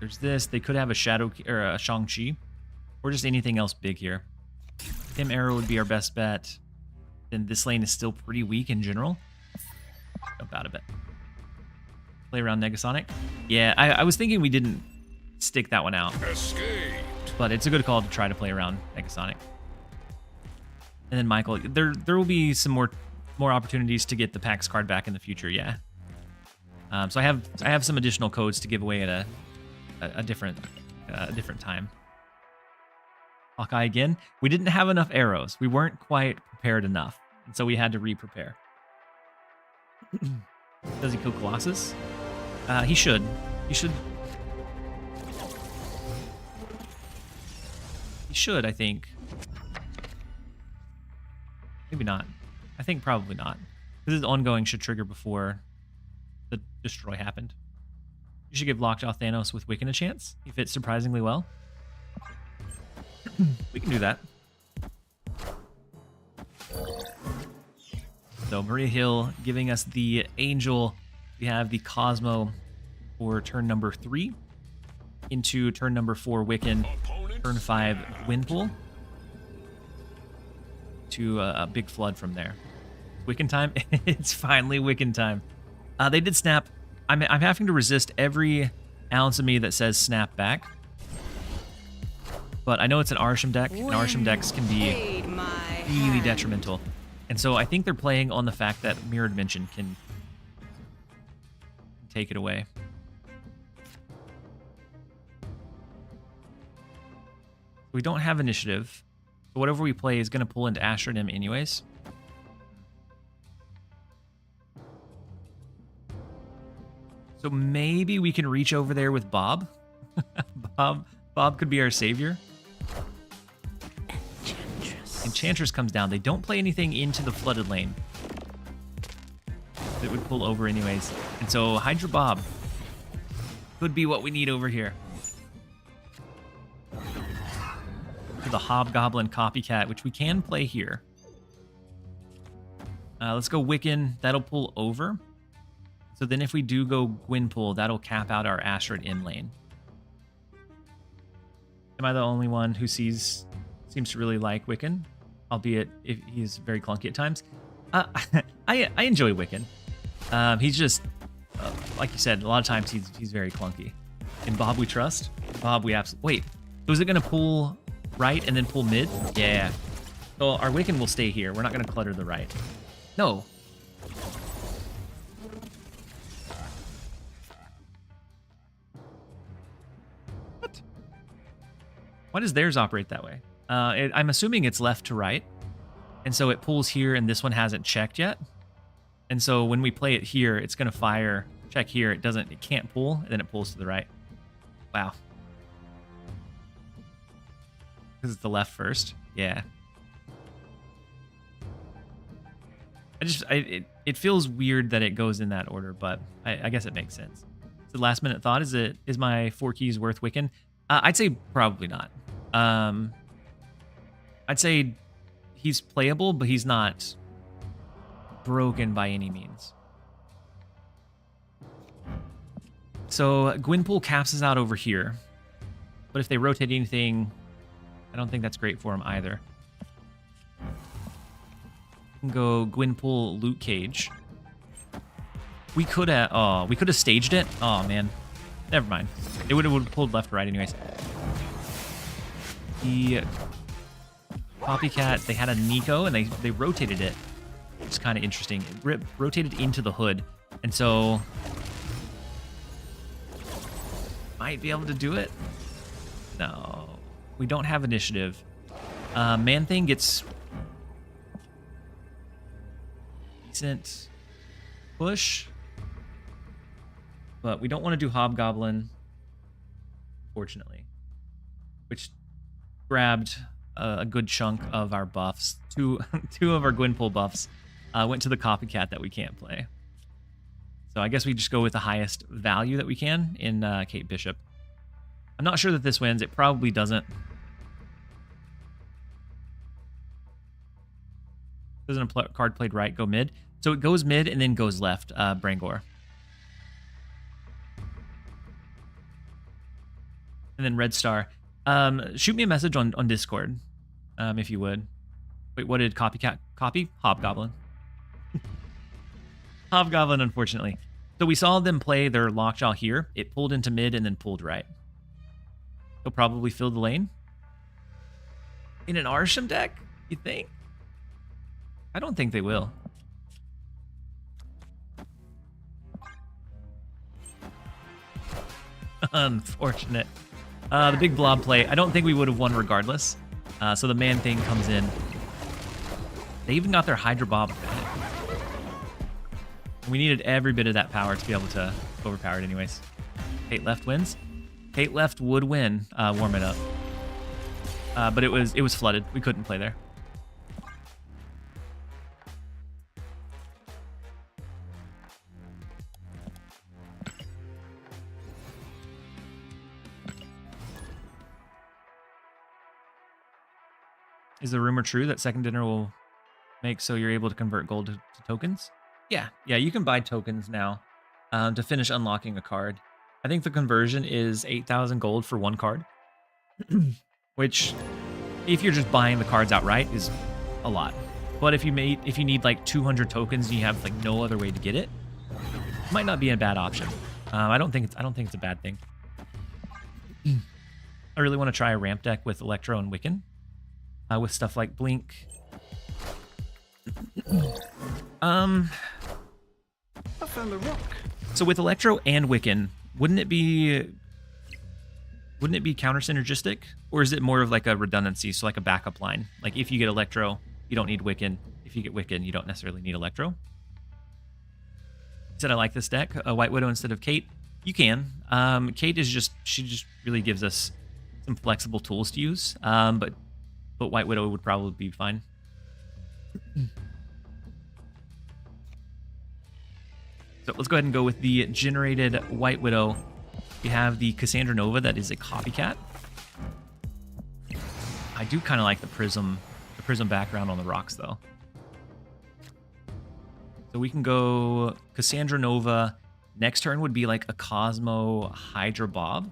There's this. They could have a Shadow or a Shang-Chi, or just anything else big here. Tim Arrow would be our best bet. Then this lane is still pretty weak in general. Jump out of it. Play around Negasonic. Yeah, I was thinking we didn't stick that one out. Escape. But it's a good call to try to play around Negasonic. And then Michael, there will be some more opportunities to get the PAX card back in the future, yeah. So I have some additional codes to give away at a different time. Hawkeye again. We didn't have enough arrows. We weren't quite prepared enough, and so we had to re-prepare. Does he kill Colossus? He should. He should. He should, I think. Maybe not. I think probably not. This is ongoing, should trigger before the destroy happened. You should give Lockjaw Thanos with Wiccan a chance. He fits surprisingly well. We can do that. So Maria Hill giving us the Angel. We have the Cosmo for turn number 3. Into turn number 4 Wiccan. Turn 5 Gwynpool. To a big flood from there. Wiccan time? It's finally Wiccan time. They did snap. I'm having to resist every ounce of me that says snap back. But I know it's an Arsham deck, and Arsham decks can be really detrimental. And so I think they're playing on the fact that Mirror Dimension can take it away. We don't have initiative. So whatever we play is going to pull into Astronym anyways. So maybe we can reach over there with Bob. Bob could be our savior. Enchantress comes down. They don't play anything into the flooded lane. That would pull over anyways. And so Hydra Bob could be what we need over here. For the Hobgoblin Copycat, which we can play here. Let's go Wiccan. That'll pull over. So then if we do go Gwynpool, that'll cap out our Astrid in lane. Am I the only one who seems to really like Wiccan? Albeit if he's very clunky at times. I enjoy Wiccan. He's just, like you said, a lot of times he's very clunky. In Bob we trust. Bob we absolutely... Wait, so is it going to pull right and then pull mid? Yeah. So our Wiccan will stay here. We're not going to clutter the right. No. What? Why does theirs operate that way? I'm assuming it's left to right. And so it pulls here and this one hasn't checked yet. And so when we play it here, it's going to fire, check here. It can't pull, and then it pulls to the right. Wow. Because it's the left first. Yeah. It feels weird that it goes in that order, but I guess it makes sense. So the last minute thought, is my 4 keys worth Wiccan? I'd say probably not. I'd say he's playable, but he's not broken by any means. So Gwynpool caps us out over here. But if they rotate anything, I don't think that's great for him either. We can go Gwynpool Luke Cage. We could have staged it. Oh man. Never mind. It would have pulled left or right anyways. The Copycat, they had a Nico and they rotated it. It's kind of interesting. It rotated into the hood. And so might be able to do it. No, we don't have initiative. Man-Thing gets decent push, but we don't want to do Hobgoblin, fortunately, which grabbed a good chunk of our buffs. Two of our Gwynpool buffs went to the Copycat that we can't play. So I guess we just go with the highest value that we can in Kate Bishop. I'm not sure that this wins. It probably doesn't. Doesn't a card played right go mid? So it goes mid and then goes left, Brangor. And then Red Star. Shoot me a message on Discord, if you would. Wait, what did Copycat copy? Hobgoblin. Hobgoblin, unfortunately. So we saw them play their Lockjaw here. It pulled into mid and then pulled right. They'll probably fill the lane. In an Arsham deck, you think? I don't think they will. Unfortunate. The big blob play, I don't think we would have won regardless. So the Man-Thing comes in. They even got their Hydra Bob. We needed every bit of that power to be able to overpower it anyways. Kate left wins. Kate left would win, warm it up. But it was flooded. We couldn't play there. Is the rumor true that second dinner will make so you're able to convert gold to tokens? Yeah, you can buy tokens now to finish unlocking a card. I think the conversion is 8,000 gold for one card, which, if you're just buying the cards outright, is a lot. But if you need like 200 tokens and you have like no other way to get it, it might not be a bad option. I don't think it's a bad thing. I really want to try a ramp deck with Electro and Wiccan. With stuff like Blink. I found the rock. So with Electro and Wiccan, wouldn't it be Wouldn't it be counter synergistic? Or is it more of like a redundancy, so like a backup line? Like if you get Electro, you don't need Wiccan. If you get Wiccan, you don't necessarily need Electro. Said I like this deck. A White Widow instead of Kate. You can. Kate is she just really gives us some flexible tools to use. But White Widow would probably be fine. So let's go ahead and go with the generated White Widow. We have the Cassandra Nova that is a copycat. I do kind of like the prism background on the rocks though. So we can go Cassandra Nova. Next turn would be like a Cosmo Hydra Bob.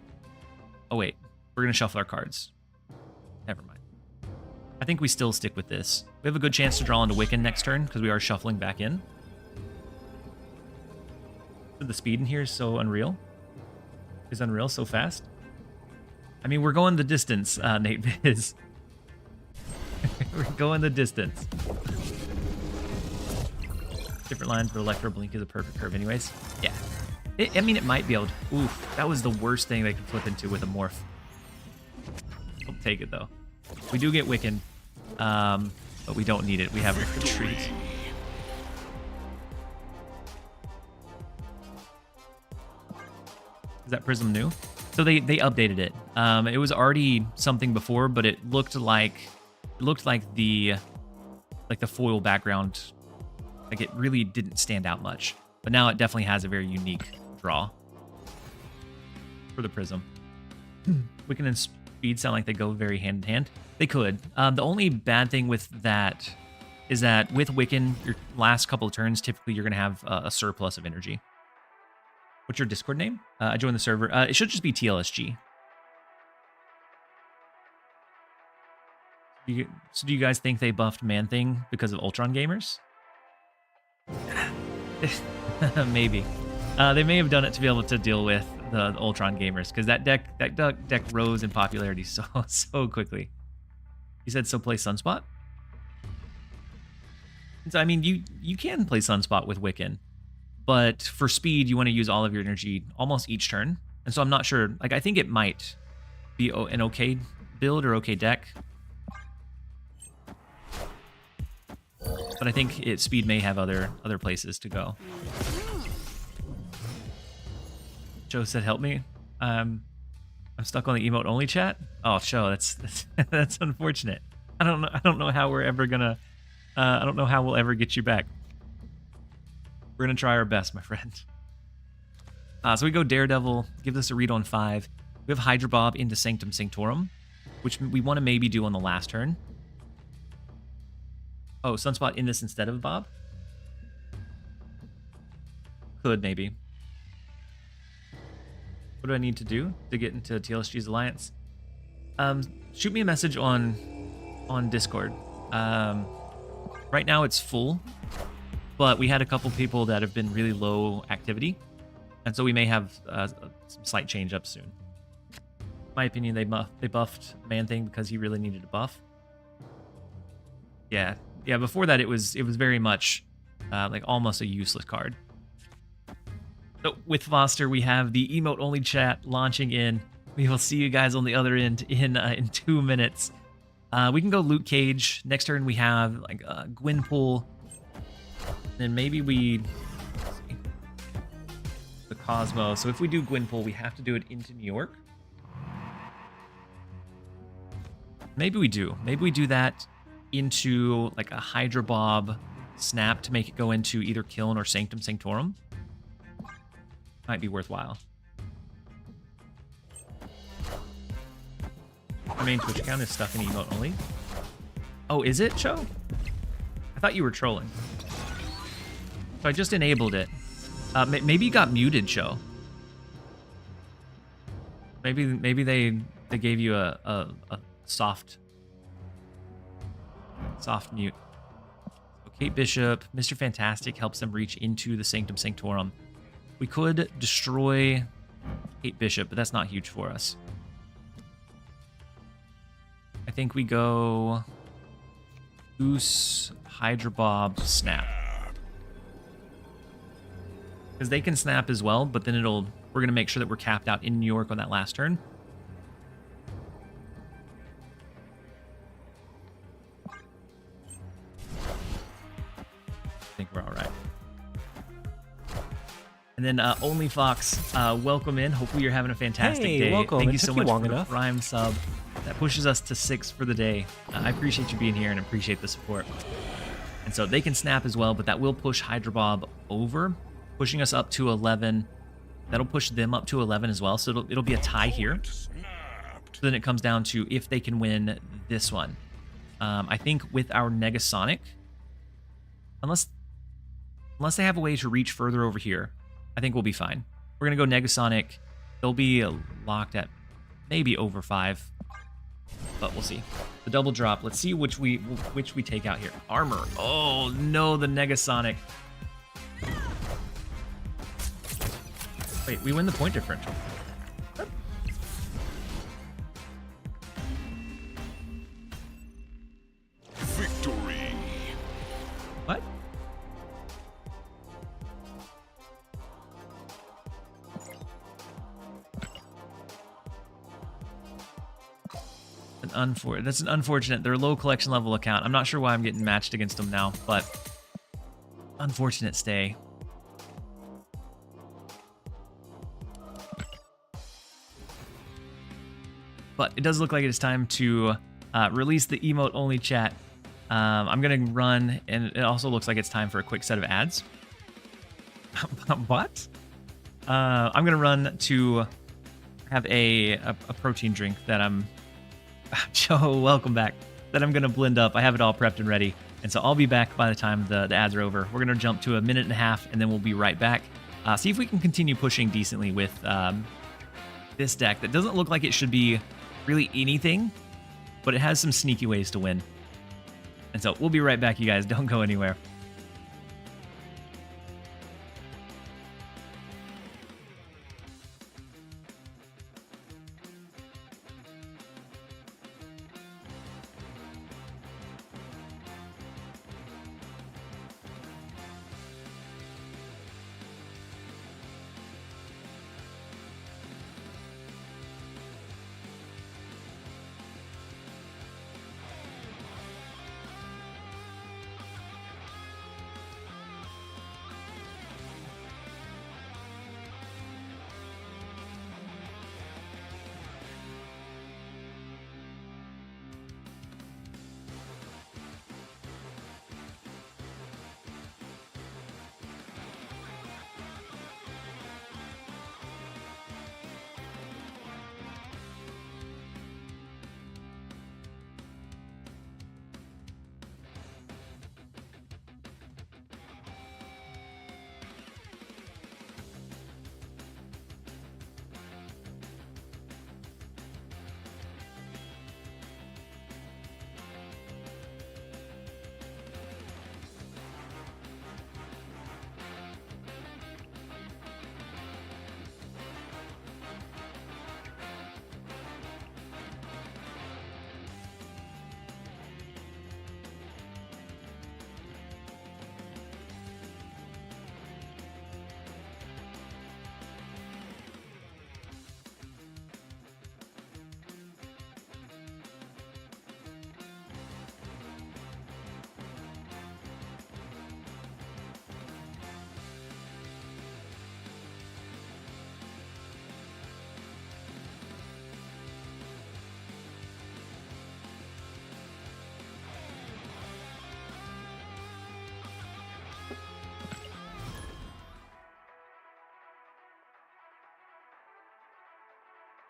Oh wait, we're gonna shuffle our cards. Never mind. I think we still stick with this. We have a good chance to draw into Wiccan next turn because we are shuffling back in. The speed in here is so unreal. Is unreal so fast. I mean, we're going the distance, Nate Biz. We're going the distance. Different lines, but Electro Blink is a perfect curve anyways. Yeah. I mean, it might be able to... Oof, that was the worst thing they could flip into with a Morph. I'll take it, though. We do get Wiccan, but we don't need it. We have a retreat. Is that Prism new? So they updated it. It was already something before, but it looked like the foil background. Like it really didn't stand out much. But now it definitely has a very unique draw for the Prism. Wiccan and Speed sound like they go very hand in hand. They could. The only bad thing with that is that with Wiccan, your last couple of turns, typically you're going to have a surplus of energy. What's your Discord name? I joined the server. It should just be TLSG. So do you guys think they buffed Man-Thing because of Ultron gamers? Maybe. They may have done it to be able to deal with the Ultron gamers because that deck rose in popularity so quickly. You said so play Sunspot? So I mean you can play Sunspot with Wiccan. But for speed, you want to use all of your energy almost each turn. And so I'm not sure. Like, I think it might be an okay build or okay deck. But I think speed may have other places to go. Joe said, help me. I'm stuck on the emote only chat. Oh, Joe, that's unfortunate. I don't know how we're ever gonna... I don't know how we'll ever get you back. We're going to try our best, my friend. So we go Daredevil, give this a read on 5. We have Hydra Bob into Sanctum Sanctorum, which we want to maybe do on the last turn. Oh, Sunspot in this instead of Bob? Could, maybe. What do I need to do to get into TLSG's Alliance? Shoot me a message on Discord. Right now it's full. But we had a couple people that have been really low activity, and so we may have some slight change up soon. In my opinion, they buffed Man-Thing because he really needed a buff. Yeah. Before that, it was very much like almost a useless card. So with Foster, we have the emote only chat launching in. We will see you guys on the other end in 2 minutes. We can go Luke Cage. Next turn we have like Gwynpool. Then maybe the Cosmo. So if we do Gwynpool, we have to do it into New York. Maybe we do. Maybe we do that into like a Hydra Bob snap to make it go into either Kiln or Sanctum Sanctorum. Might be worthwhile. My main Twitch account is stuck in emote only. Oh, is it, Cho? I thought you were trolling. So I just enabled it. Maybe you got muted, Cho. Maybe they gave you a soft mute. Kate Bishop, Mr. Fantastic helps them reach into the Sanctum Sanctorum. We could destroy Kate Bishop, but that's not huge for us. I think we go Goose, Hydra Bob, Snap. Because they can snap as well, but then we're going to make sure that we're capped out in New York on that last turn. think we're all right. And then Only Fox, welcome in. Hopefully you're having a fantastic day. Welcome. Thank you It so took much long for the enough. Prime sub. That pushes us to 6 for the day. I appreciate you being here and appreciate the support. And so they can snap as well, but that will push Hydra Bob over, pushing us up to 11. That'll push them up to 11 as well, so it'll be a tie here. Snapped. So then it comes down to if they can win this one. I think with our Negasonic, unless they have a way to reach further over here, I think we'll be fine. We're going to go Negasonic. They'll be locked at maybe over 5, but we'll see. The double drop. Let's see which we take out here. Armor. Oh, no, the Negasonic. Wait, we win the point differential. Victory. What? That's an unfortunate. They're a low collection level account. I'm not sure why I'm getting matched against them now, but unfortunate stay. But it does look like it is time to release the emote only chat. I'm going to run, and it also looks like it's time for a quick set of ads. What? I'm going to run to have a protein drink that I'm... Joe, welcome back. That I'm going to blend up. I have it all prepped and ready. And so I'll be back by the time the ads are over. We're going to jump to 1.5 minutes, and then we'll be right back. See if we can continue pushing decently with this deck that doesn't look like it should be really anything, but it has some sneaky ways to win. And so we'll be right back, you guys. Don't go anywhere.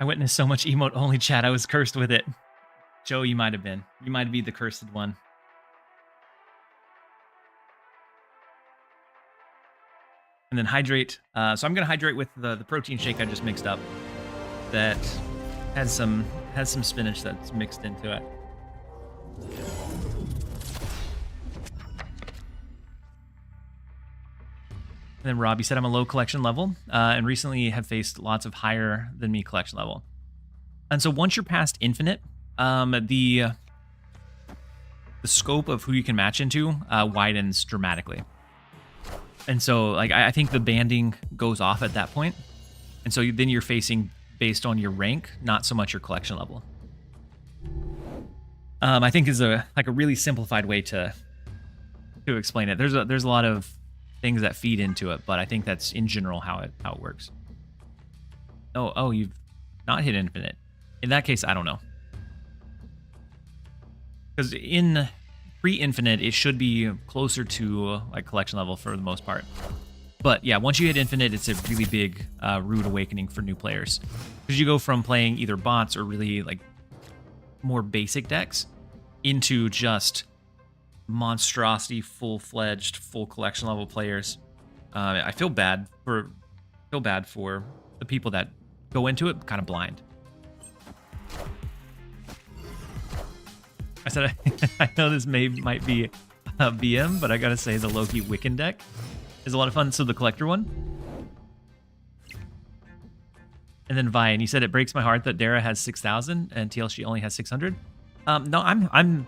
I witnessed so much emote only chat. I was cursed with it. Joe, you might have been. You might be the cursed one. And then hydrate. So I'm going to hydrate with the protein shake I just mixed up. That has some spinach that's mixed into it. And then Rob, you said I'm a low collection level, and recently have faced lots of higher than me collection level. And so once you're past infinite, the scope of who you can match into widens dramatically. And so like I think the banding goes off at that point. And so then you're facing based on your rank, not so much your collection level. I think is a really simplified way to to explain it. There's a lot of things that feed into it, but I think that's in general how it works. Oh, you've not hit infinite. In that case, I don't know. Because in pre-infinite, it should be closer to like collection level for the most part. But yeah, once you hit infinite, it's a really big rude awakening for new players. Because you go from playing either bots or really like more basic decks into just monstrosity, full-fledged, full collection level players. I feel bad for the people that go into it kind of blind. I said I know this might be a BM, but I gotta say the Loki Wiccan deck is a lot of fun. So the collector one, and then Vian, you said it breaks my heart that Dara has 6,000 and TLSG only has 600. No, I'm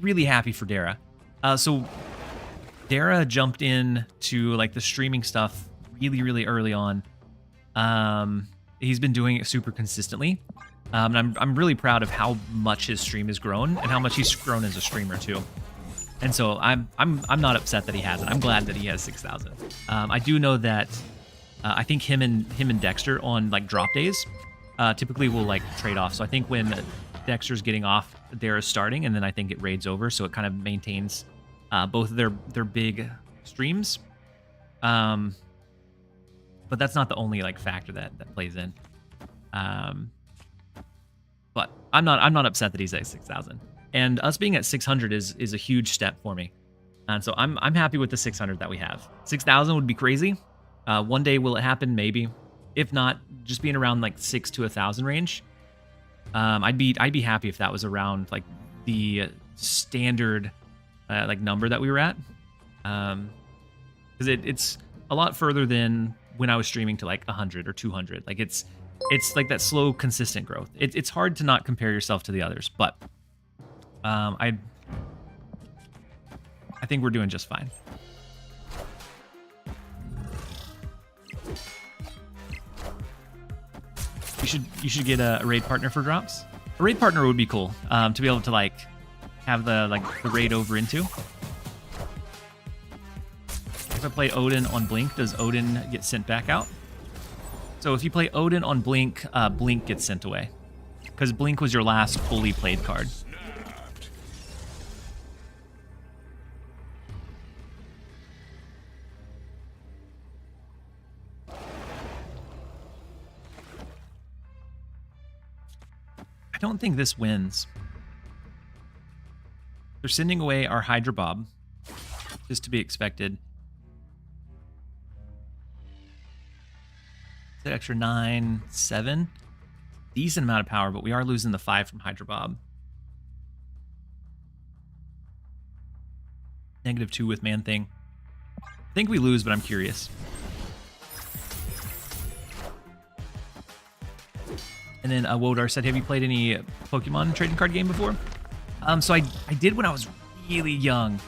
really happy for Dara. So Dara jumped in to like the streaming stuff really early on. He's been doing it super consistently. And I'm really proud of how much his stream has grown and how much he's grown as a streamer too. And so I'm not upset that he hasn't. I'm glad that he has 6,000. I do know that I think him and Dexter on like drop days typically will like trade off. So I think when Dexter's getting off, Dara's starting, and then I think it raids over, so it kind of maintains both of their big streams. But that's not the only like factor that plays in. But I'm not upset that he's at 6,000. And us being at 600 is a huge step for me. And so I'm happy with the 600 that we have. 6,000 would be crazy. One day will it happen? Maybe. If not, just being around like 6 to 1,000 range. I'd be happy if that was around like the standard like number that we were at. Because it's a lot further than when I was streaming to like 100 or 200. Like it's like that slow, consistent growth. It's hard to not compare yourself to the others, but I think we're doing just fine. You should get a raid partner for drops. A raid partner would be cool to be able to like have the raid over into. If I play Odin on Blink, does Odin get sent back out? So if you play Odin on Blink, Blink gets sent away. Because Blink was your last fully played card. I don't think this wins. They're sending away our Hydra Bob. Just to be expected. It's an extra 9, 7. Decent amount of power, but we are losing the 5 from Hydra Bob. -2 with Man Thing. I think we lose, but I'm curious. And then Wodar said, have you played any Pokemon trading card game before? So I did when I was really young.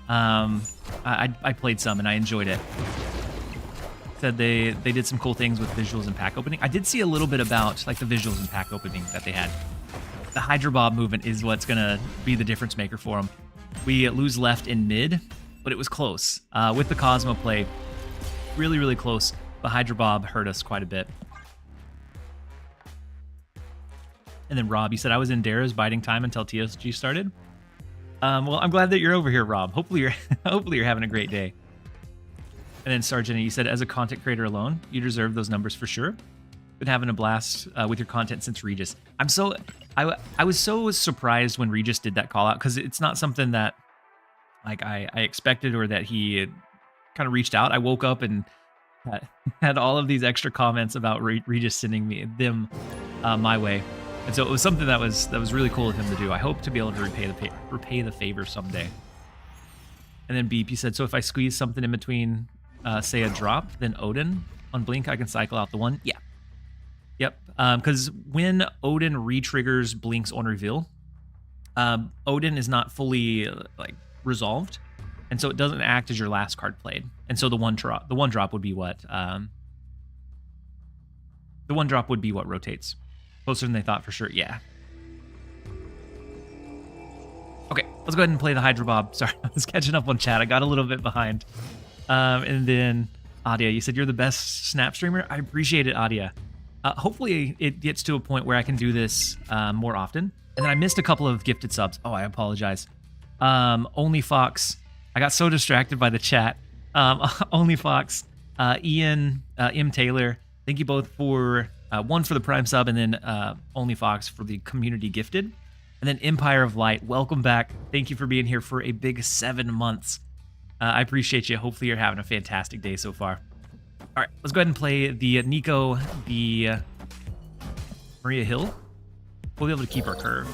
I played some and I enjoyed it. Said they did some cool things with visuals and pack opening. I did see a little bit about like the visuals and pack opening that they had. The Hydra Bob movement is what's gonna be the difference maker for them. We lose left in mid, but it was close. With the Cosmo play, really close. The Hydra Bob hurt us quite a bit. And then Rob, you said I was in Dara's biding time until TLSG started. Well, I'm glad that you're over here, Rob. Hopefully you're having a great day. And then Sergeant, you said as a content creator alone, you deserve those numbers for sure. Been having a blast with your content since Regis. I was so surprised when Regis did that call out because it's not something that like I expected or that he kind of reached out. I woke up and had all of these extra comments about Regis sending them my way. And so it was something that was really cool of him to do. I hope to be able to repay the favor someday. And then Beep, you said, so if I squeeze something in between, say a drop, then Odin on Blink, I can cycle out the one? Yeah. Yep. Because when Odin re-triggers Blinks on reveal, Odin is not fully like resolved, and so it doesn't act as your last card played. And so the one drop would be what rotates. Closer than they thought for sure. Yeah. Okay, let's go ahead and play the Hydro Bob. Sorry, I was catching up on chat. I got a little bit behind. And then Adia, you said you're the best snap streamer. I appreciate it, Adia. Hopefully it gets to a point where I can do this more often. And then I missed a couple of gifted subs. Oh, I apologize. Only Fox. I got so distracted by the chat. Only Fox, Ian, M. Taylor. Thank you both for one for the Prime sub, and then Only Fox for the community gifted. And then Empire of Light, welcome back. Thank you for being here for a big 7 months. I appreciate you. Hopefully you're having a fantastic day so far. All right, let's go ahead and play the Nico, the Maria Hill. We'll be able to keep our curve.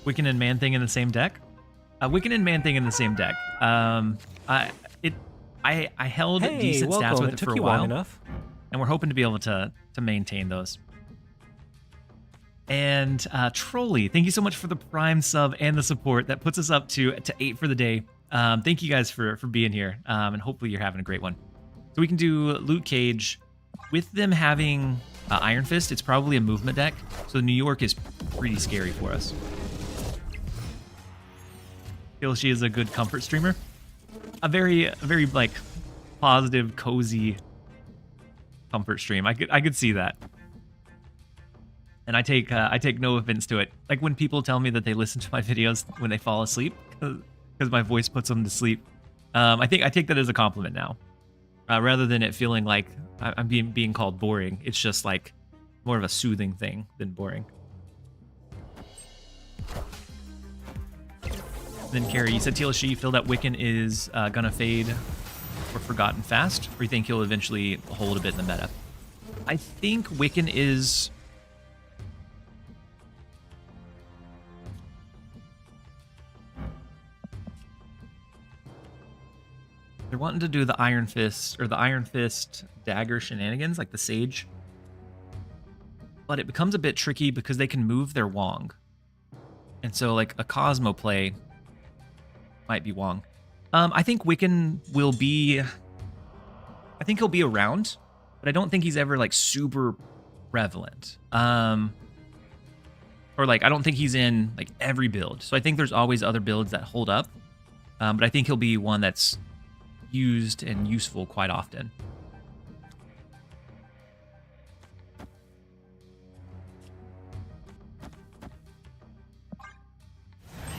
Wiccan and Man Thing in the same deck. Wiccan and Man Thing in the same deck. I held decent stats with it for a while, and we're hoping to be able to maintain those. And Trolley, thank you so much for the Prime sub and the support. That puts us up to 8 for the day. Thank you guys for being here, and hopefully you're having a great one. So we can do Loot Cage. With them having Iron Fist, it's probably a movement deck, so New York is pretty scary for us. Feel she is a good comfort streamer. A very like positive, cozy comfort stream. I could see that. And I take no offense to it. Like when people tell me that they listen to my videos when they fall asleep because my voice puts them to sleep. I take that as a compliment now, rather than it feeling like I'm being called boring. It's just like more of a soothing thing than boring. Then Carrie, you said TLSG, you feel that Wiccan is gonna fade or forgotten fast, or you think he'll eventually hold a bit in the meta? I think Wiccan is. They're wanting to do the Iron Fist or the Iron Fist dagger shenanigans, like the Sage. But it becomes a bit tricky because they can move their Wong. And so like a Cosmo play might be Wong. I think Wiccan will be... I think he'll be around, but I don't think he's ever like super prevalent. Or like, I don't think he's in like every build. So I think there's always other builds that hold up. But I think he'll be one that's used and useful quite often.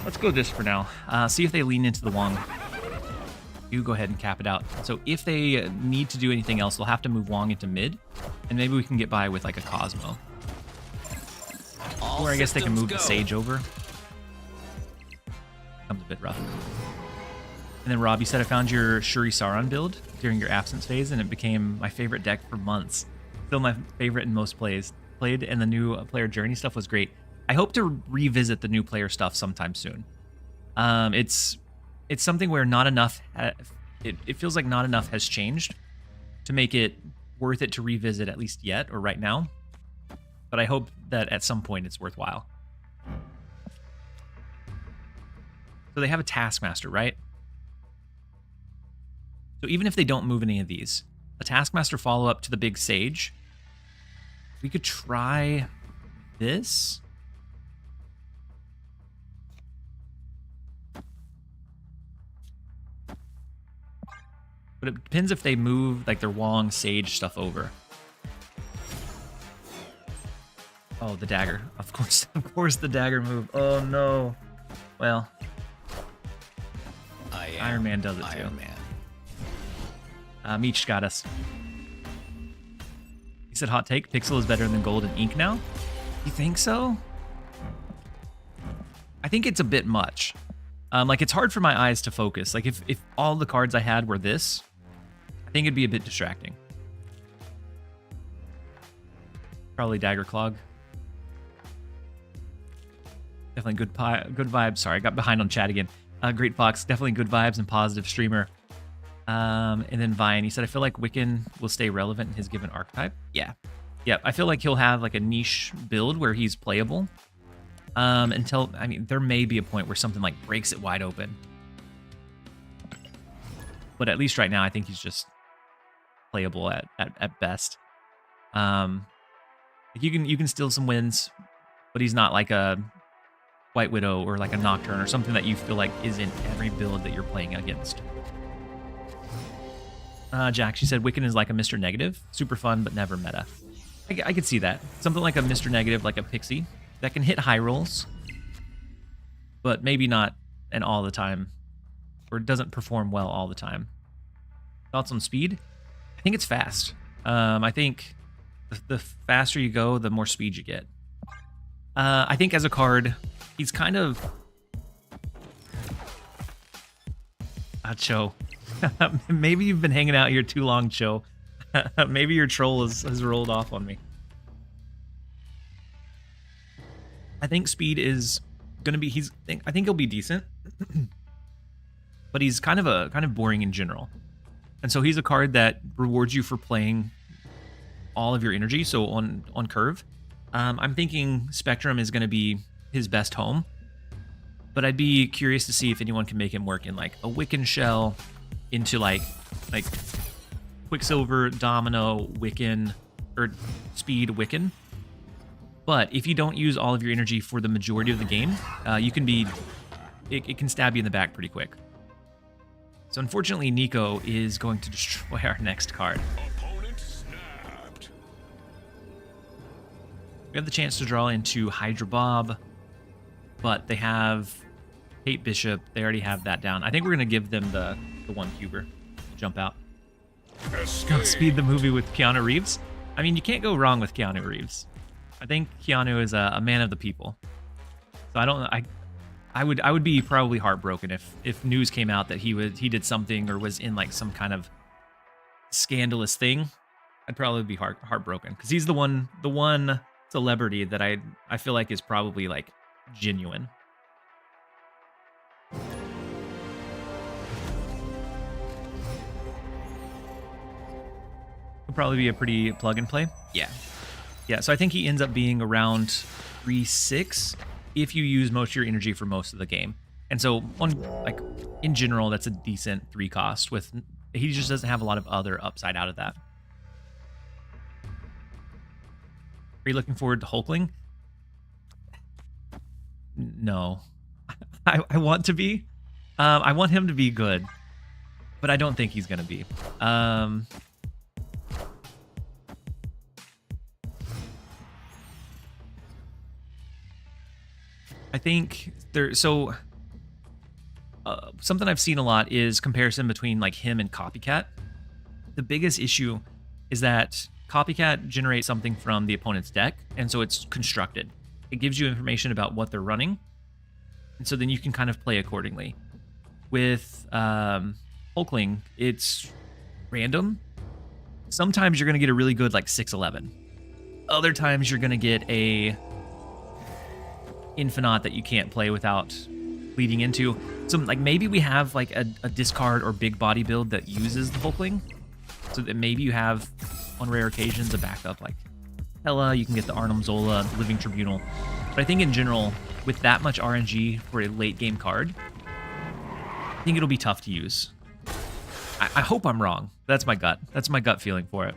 Let's go this for now. See if they lean into the Wong. You go ahead and cap it out. So if they need to do anything else, they'll have to move Wong into mid, and maybe we can get by with like a Cosmo. Or I guess they can move the Sage over. Becomes a bit rough. And then Rob, you said I found your Shuri Sauron build during your absence phase, and it became my favorite deck for months. Still my favorite and most played, and the new player journey stuff was great. I hope to revisit the new player stuff sometime soon. It's something where not enough. It feels like not enough has changed to make it worth it to revisit, at least yet or right now. But I hope that at some point it's worthwhile. So they have a Taskmaster, right? So even if they don't move any of these, a Taskmaster follow-up to the big Sage, we could try this. But it depends if they move like their Wong Sage stuff over. Oh, the dagger. Of course the dagger move. Oh no. Well, Iron Man does it too. Meech got us. He said hot take, Pixel is better than gold and ink now? You think so? I think it's a bit much. Like it's hard for my eyes to focus. Like if all the cards I had were this, I think it'd be a bit distracting. Probably Dagger Clog. Definitely good vibes. Sorry, I got behind on chat again. Great Fox, definitely good vibes and positive streamer. And then Vine, he said, I feel like Wiccan will stay relevant in his given archetype. Yeah. I feel like he'll have like a niche build where he's playable. Until, I mean, there may be a point where something like breaks it wide open. But at least right now, I think he's just playable at best. You can steal some wins but he's not like a White Widow or like a Nocturne or something that you feel like is in every build that you're playing against. Jack, she said Wiccan is like a Mr. Negative. Super fun, but never meta. I could see that. Something like a Mr. Negative, like a Pixie, that can hit high rolls, but maybe not and all the time, or it doesn't perform well all the time. Thoughts on speed? I think it's fast. I think the faster you go, the more speed you get. I think as a card, he's kind of... Cho. Maybe you've been hanging out here too long, Cho. Maybe your troll has rolled off on me. I think speed is gonna be... I think he'll be decent. But he's kind of boring in general. And so he's a card that rewards you for playing all of your energy, so on curve. I'm thinking Spectrum is going to be his best home, but I'd be curious to see if anyone can make him work in like a Wiccan shell, into like Quicksilver, Domino, Wiccan, or Speed Wiccan. But if you don't use all of your energy for the majority of the game, you can be... It can stab you in the back pretty quick. So unfortunately, Nico is going to destroy our next card. Opponent snapped. We have the chance to draw into Hydra Bob, but they have Kate Bishop. They already have that down. I think we're going to give them the one cuber to jump out. Escape. Speed the movie with Keanu Reeves. I mean, you can't go wrong with Keanu Reeves. I think Keanu is a man of the people. So I would be probably heartbroken if news came out that he did something or was in like some kind of scandalous thing. I'd probably be heartbroken because he's the one celebrity that I feel like is probably like genuine. He'll probably be a pretty plug and play. Yeah. So I think he ends up being around 3-6 if you use most of your energy for most of the game. And so in general, that's a decent 3 cost. He just doesn't have a lot of other upside out of that. Are you looking forward to Hulkling? No. I want to be. I want him to be good, but I don't think he's going to be. I think something I've seen a lot is comparison between like him and Copycat. The biggest issue is that Copycat generates something from the opponent's deck, and so it's constructed. It gives you information about what they're running, and so then you can kind of play accordingly. With Hulkling, it's random. Sometimes you're going to get a really good like 6-11. Other times you're going to get a Infinite that you can't play without leading into. So like maybe we have like a discard or big body build that uses the Hulkling, so that maybe you have on rare occasions a backup like Hela. You can get the Arnim Zola, the Living Tribunal. But I think in general, with that much RNG for a late game card, I think it'll be tough to use. I hope I'm wrong. That's my gut. That's my gut feeling for it.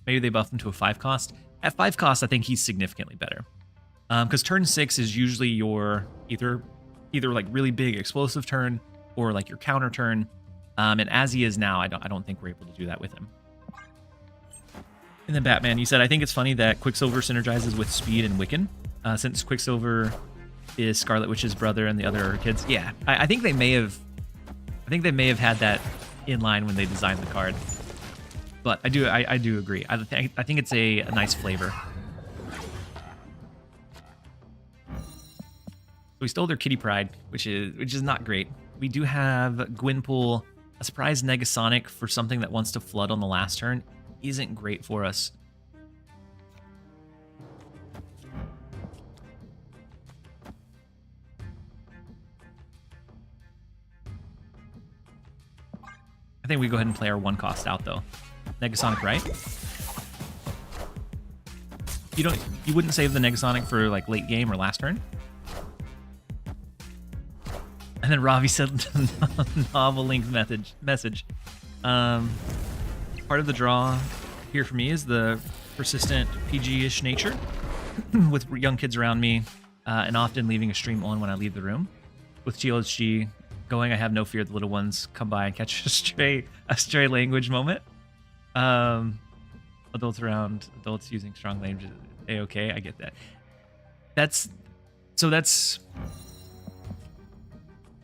Maybe they buff him to a 5 cost. At 5 cost, I think he's significantly better. Because turn 6 is usually your either like really big explosive turn or like your counter turn. And as he is now, I don't think we're able to do that with him. And then Batman, you said, I think it's funny that Quicksilver synergizes with Speed and Wiccan, since Quicksilver is Scarlet Witch's brother and the other are her kids. Yeah, I think they may have had that in line when they designed the card. But I do agree. I think it's a nice flavor. We stole their Kitty Pride, which is not great. We do have Gwynpool, a surprise Negasonic for something that wants to flood on the last turn. Isn't great for us. I think we go ahead and play our 1 cost out though. Negasonic, right? You wouldn't save the Negasonic for like late game or last turn? And then Ravi said novel length message. Part of the draw here for me is the persistent PG-ish nature with young kids around me, and often leaving a stream on when I leave the room. With TLSG going, I have no fear the little ones come by and catch a stray language moment. Adults around, adults using strong language. A-okay, I get that.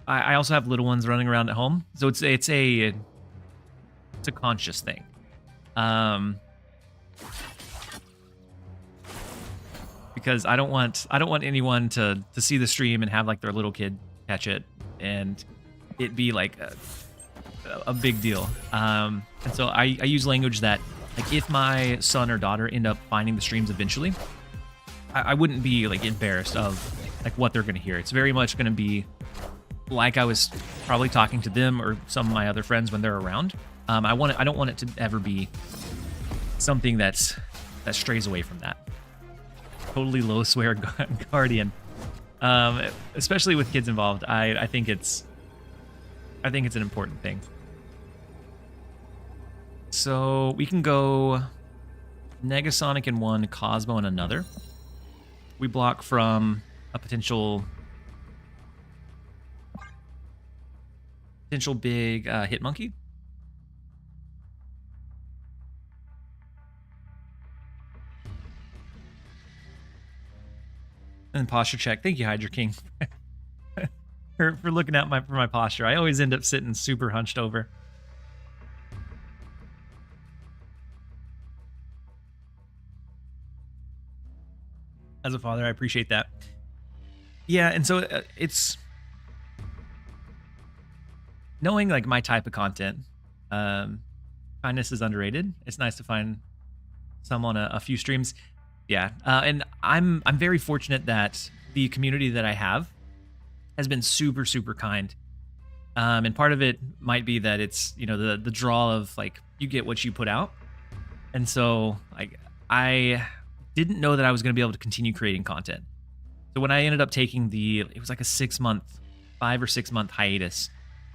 I also have little ones running around at home, so it's a conscious thing. Because I don't want anyone to see the stream and have like their little kid catch it and it be like a big deal. And so I use language that, like, if my son or daughter end up finding the streams eventually, I wouldn't be like embarrassed of like what they're gonna hear. It's very much gonna be like I was probably talking to them or some of my other friends when they're around. I don't want it to ever be something that strays away from that. Totally low swear guardian, especially with kids involved. I think it's an important thing. So we can go Negasonic in one, Cosmo in another. We block from a potential big hit monkey. And posture check. Thank you, Hydra King, for looking at my posture. I always end up sitting super hunched over. As a father, I appreciate that. Yeah, and so it's knowing like my type of content. Kindness is underrated. It's nice to find some on a few streams. Yeah, and I'm very fortunate that the community that I have has been super, super kind. And part of it might be that it's, you know, the draw of like you get what you put out. And so like I didn't know that I was going to be able to continue creating content. So when I ended up taking it was like a 5 or 6 month hiatus,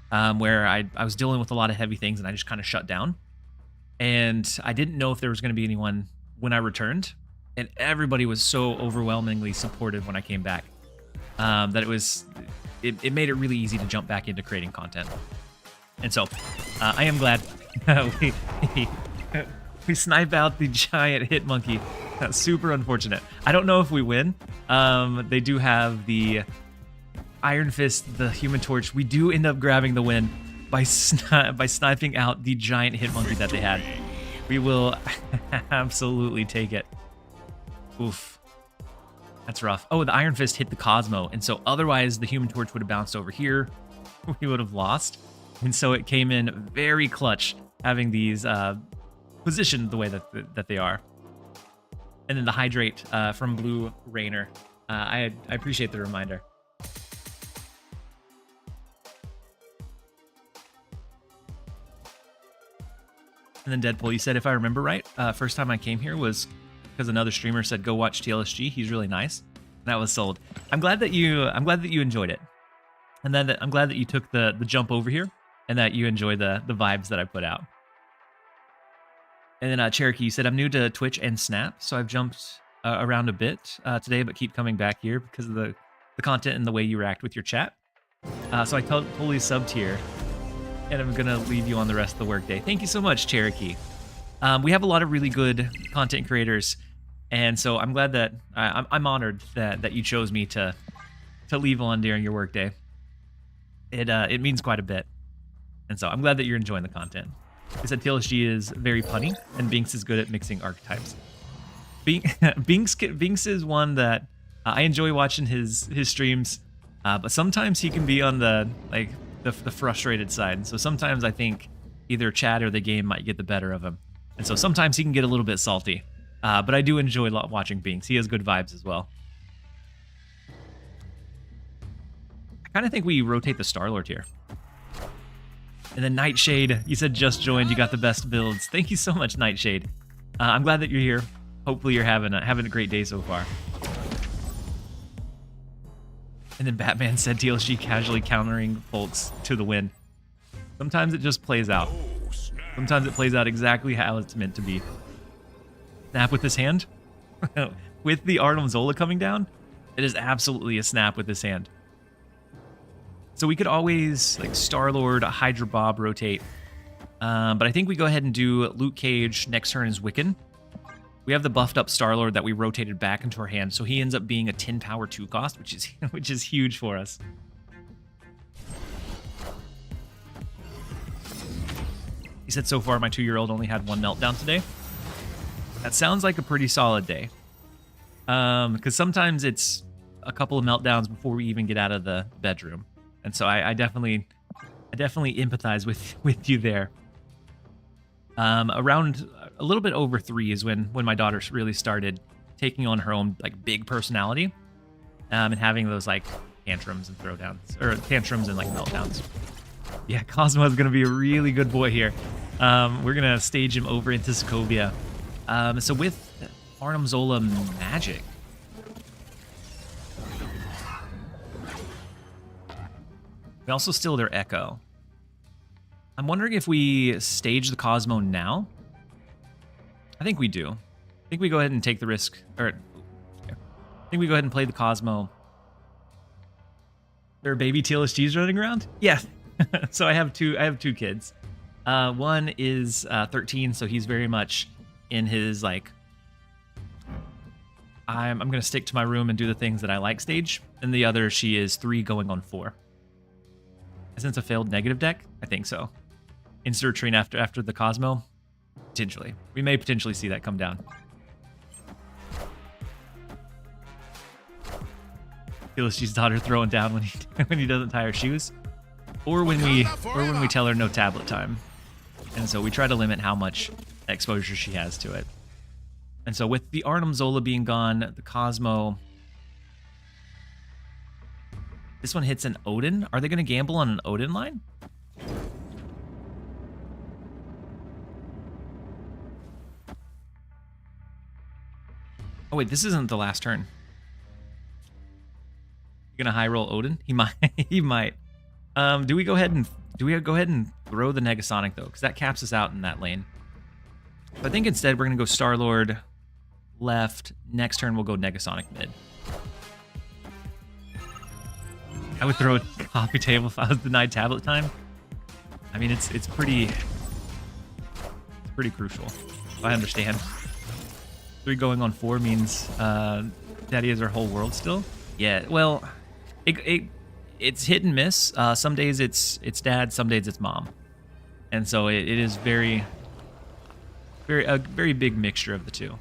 where I was dealing with a lot of heavy things and I just kind of shut down. And I didn't know if there was going to be anyone when I returned. And everybody was so overwhelmingly supportive when I came back, that it made it really easy to jump back into creating content. And so I am glad we snipe out the giant hit monkey. That's super unfortunate. I don't know if we win. They do have the Iron Fist, the Human Torch. We do end up grabbing the win by sniping out the giant hit monkey that they had. We will absolutely take it. Oof. That's rough. Oh, the Iron Fist hit the Cosmo, and so otherwise the Human Torch would have bounced over here. We would have lost. And so it came in very clutch, having these positioned the way that they are. And then the Hydrate from Blue Rainer. I appreciate the reminder. And then Deadpool, you said, if I remember right, first time I came here was because another streamer said, go watch TLSG. He's really nice. And that was sold. I'm glad that you enjoyed it. And then I'm glad that you took the jump over here and that you enjoy the vibes that I put out. And then Cherokee, you said, I'm new to Twitch and Snap, so I've jumped around a bit today, but keep coming back here because of the content and the way you react with your chat. So I totally subbed here, and I'm going to leave you on the rest of the workday. Thank you so much, Cherokee. We have a lot of really good content creators, and so I'm glad that I'm honored that you chose me to leave on during your workday. It means quite a bit, and so I'm glad that you're enjoying the content. I said TLSG is very punny, and Binks is good at mixing archetypes. Binks is one that I enjoy watching his streams, but sometimes he can be on the frustrated side. So sometimes I think either chat or the game might get the better of him, and so sometimes he can get a little bit salty. But I do enjoy watching Binks. He has good vibes as well. I kind of think we rotate the Star-Lord here. And then Nightshade, you said just joined. You got the best builds. Thank you so much, Nightshade. I'm glad that you're here. Hopefully you're having a great day so far. And then Batman said TLSG casually countering folks to the win. Sometimes it just plays out. Sometimes it plays out exactly how it's meant to be. Snap with this hand. With the Artem Zola coming down, it is absolutely a snap with this hand. So we could always like Star-Lord, Hydra Bob rotate. But I think we go ahead and do Luke Cage. Next turn is Wiccan. We have the buffed up Star-Lord that we rotated back into our hand, so he ends up being a 10 power 2 cost, which is huge for us. He said so far my 2-year-old only had 1 meltdown today. That sounds like a pretty solid day. Because sometimes it's a couple of meltdowns before we even get out of the bedroom. And so I definitely empathize with you there. Around a little bit over 3 is when my daughter really started taking on her own like big personality, and having those like tantrums and throwdowns, or tantrums and like meltdowns. Yeah, Cosmo is gonna be a really good boy here. We're gonna stage him over into Sokovia. So with Artem Zola Magic, we also steal their Echo. I'm wondering if we stage the Cosmo now. I think we do. I think we go ahead and take the risk, or I think we go ahead and play the Cosmo. There are baby TLSGs running around? Yeah. So I have two kids. One is 13, so he's very much in his like I'm gonna stick to my room and do the things that I like stage. And the other, she is 3 going on 4. Isn't it a failed negative deck? I think so. Insert train after the Cosmo? Potentially. We may potentially see that come down. TLSG's daughter throwing down when he doesn't tie her shoes. Or when we tell her no tablet time. And so we try to limit how much exposure she has to it. And so with the Artem Zola being gone, the Cosmo, this one hits an Odin. Are they going to gamble on an Odin line? Oh wait, this isn't the last turn. You gonna high roll Odin? He might. He might. Do we go ahead and throw the Negasonic though? Because that caps us out in that lane. So I think instead we're gonna go Star-Lord left. Next turn we'll go Negasonic mid. I would throw a coffee table if I was denied tablet time. I mean, it's pretty crucial. I understand. 3 going on 4 means Daddy is our whole world still. Yeah, well, it's hit and miss. Some days it's Dad, some days it's Mom, and so it is a very big mixture of the two.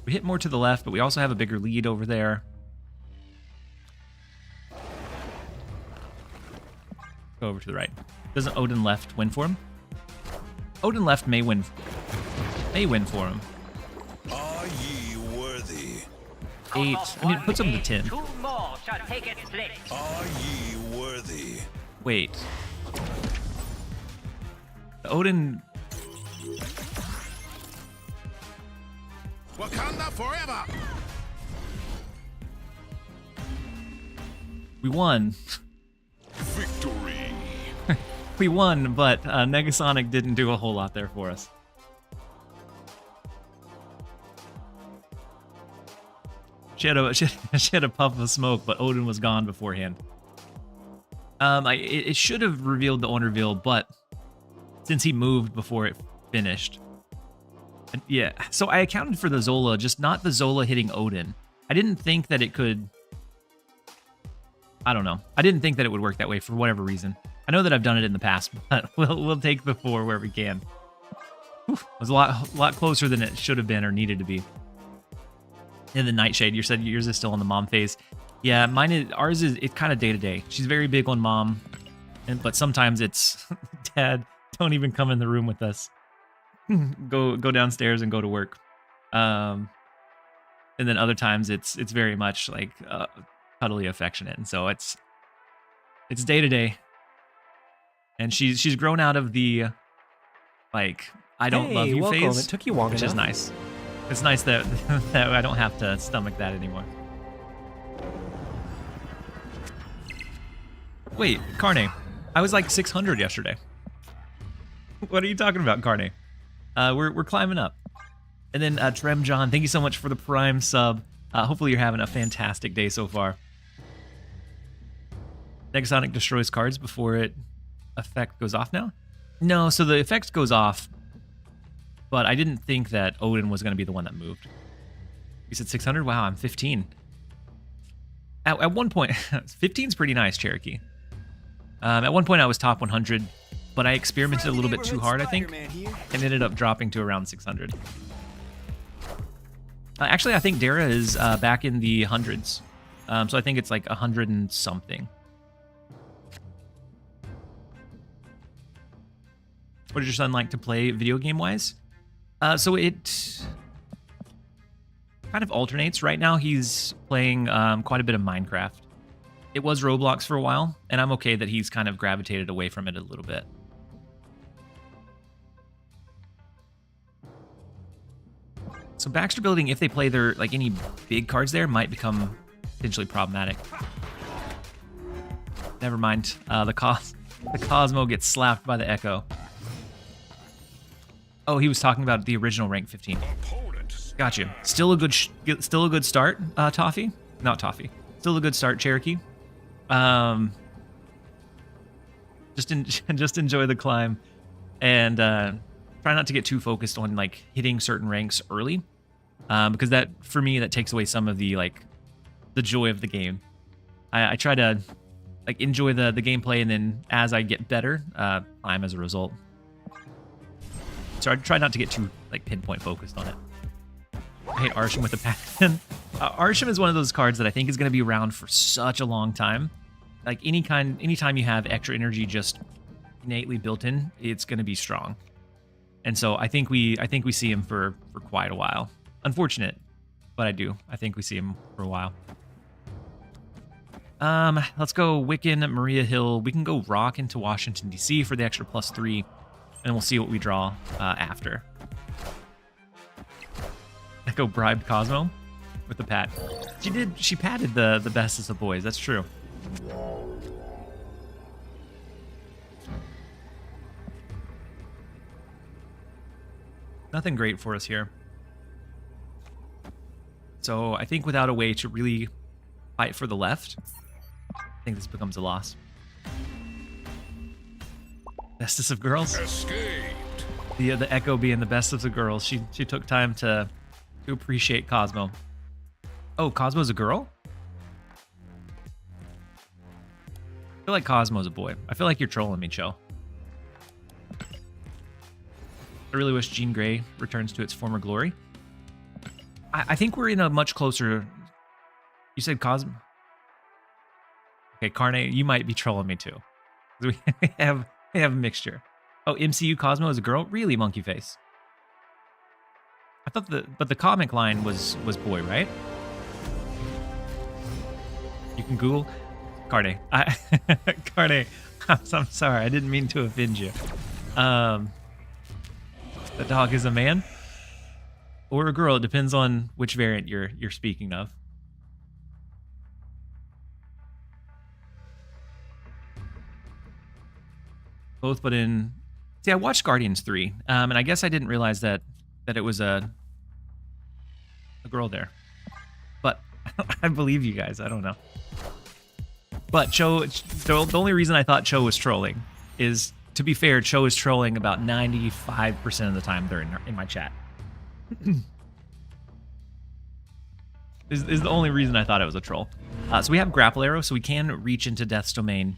We hit more to the left, but we also have a bigger lead over there. Go over to the right. Doesn't Odin left win for him? Odin left may win for him. Are ye worthy? 8. I mean, it puts him to 10. 2 more shall take its place. Are ye worthy? Wait. The Odin. Wakanda forever! We won. Victory! We won, but Negasonic didn't do a whole lot there for us. She had a puff of smoke, but Odin was gone beforehand. It should have revealed the on reveal, but since he moved before it finished. Yeah, so I accounted for the Zola, just not the Zola hitting Odin. I didn't think that it could... I don't know. I didn't think that it would work that way for whatever reason. I know that I've done it in the past, but we'll take the 4 where we can. Whew, it was a lot closer than it should have been or needed to be. In the Nightshade, you said yours is still on the Mom phase. Yeah, ours is kind of day to day. She's very big on Mom, but sometimes it's Dad, don't even come in the room with us. go downstairs and go to work. And then other times it's very much like cuddly affectionate, and so it's day to day. And she's grown out of the like I don't love you welcome. phase. It took you long which enough. is nice. It's nice that that I don't have to stomach that anymore. Wait, Carne, I was like 600 yesterday. What are you talking about, Carne? We're climbing up. And then Trem John, thank you so much for the Prime sub. Hopefully you're having a fantastic day so far. Negasonic destroys cards before it effect goes off now? No, so the effect goes off, but I didn't think that Odin was going to be the one that moved. You said 600? Wow, I'm 15. At one point, 15 is pretty nice, Cherokee. At one point I was top 100, but I experimented a little bit too hard, I think, and ended up dropping to around 600. Actually, I think Dara is back in the hundreds. So I think it's like 100 and something. What does your son like to play video game-wise? So it kind of alternates. Right now, he's playing quite a bit of Minecraft. It was Roblox for a while, and I'm okay that he's kind of gravitated away from it a little bit. So Baxter Building, if they play their like any big cards there, might become potentially problematic. Never mind. The Cosmo gets slapped by the Echo. Oh, he was talking about the original rank 15. Gotcha. Still a good start, Toffee. Not Toffee. Still a good start, Cherokee. Just enjoy the climb, and try not to get too focused on like hitting certain ranks early, because that for me that takes away some of the the joy of the game. I try to like enjoy the gameplay, and then as I get better, climb as a result. So I try not to get too like pinpoint focused on it. I hate Arsham with the passion. Arsham is one of those cards that I think is going to be around for such a long time. Like anytime you have extra energy just innately built in, it's going to be strong. And so I think we see him for quite a while. Unfortunate, but I think we see him for a while. Let's go Wiccan, Maria Hill. We can go Rock into Washington D.C. for the extra +3, and we'll see what we draw after. I go bribed Cosmo with the pat. She patted the bestest of boys. That's true. Nothing great for us here. So I think without a way to really fight for the left, I think this becomes a loss. Bestest of girls. Escaped. The Echo being the bestest of girls. She took time to appreciate Cosmo. Oh, Cosmo's a girl? I feel like Cosmo's a boy. I feel like you're trolling me, Cho. I really wish Jean Grey returns to its former glory. I think we're in a much closer... You said Cosmo? Okay, Carne, you might be trolling me too. We have a mixture. Oh, MCU Cosmo is a girl? Really, Monkey Face? I thought but the comic line was boy, right? You can Google Carne. Carne, I'm sorry, I didn't mean to offend you. The dog is a man or a girl. It depends on which variant you're speaking of. Both, but in... See, I watched Guardians 3, and I guess I didn't realize that it was a girl there. But I believe you guys. I don't know. But Cho, the only reason I thought Cho was trolling is, to be fair, Cho is trolling about 95% of the time they're in my chat. This is the only reason I thought it was a troll. So we have Grapple Arrow, so we can reach into Death's Domain.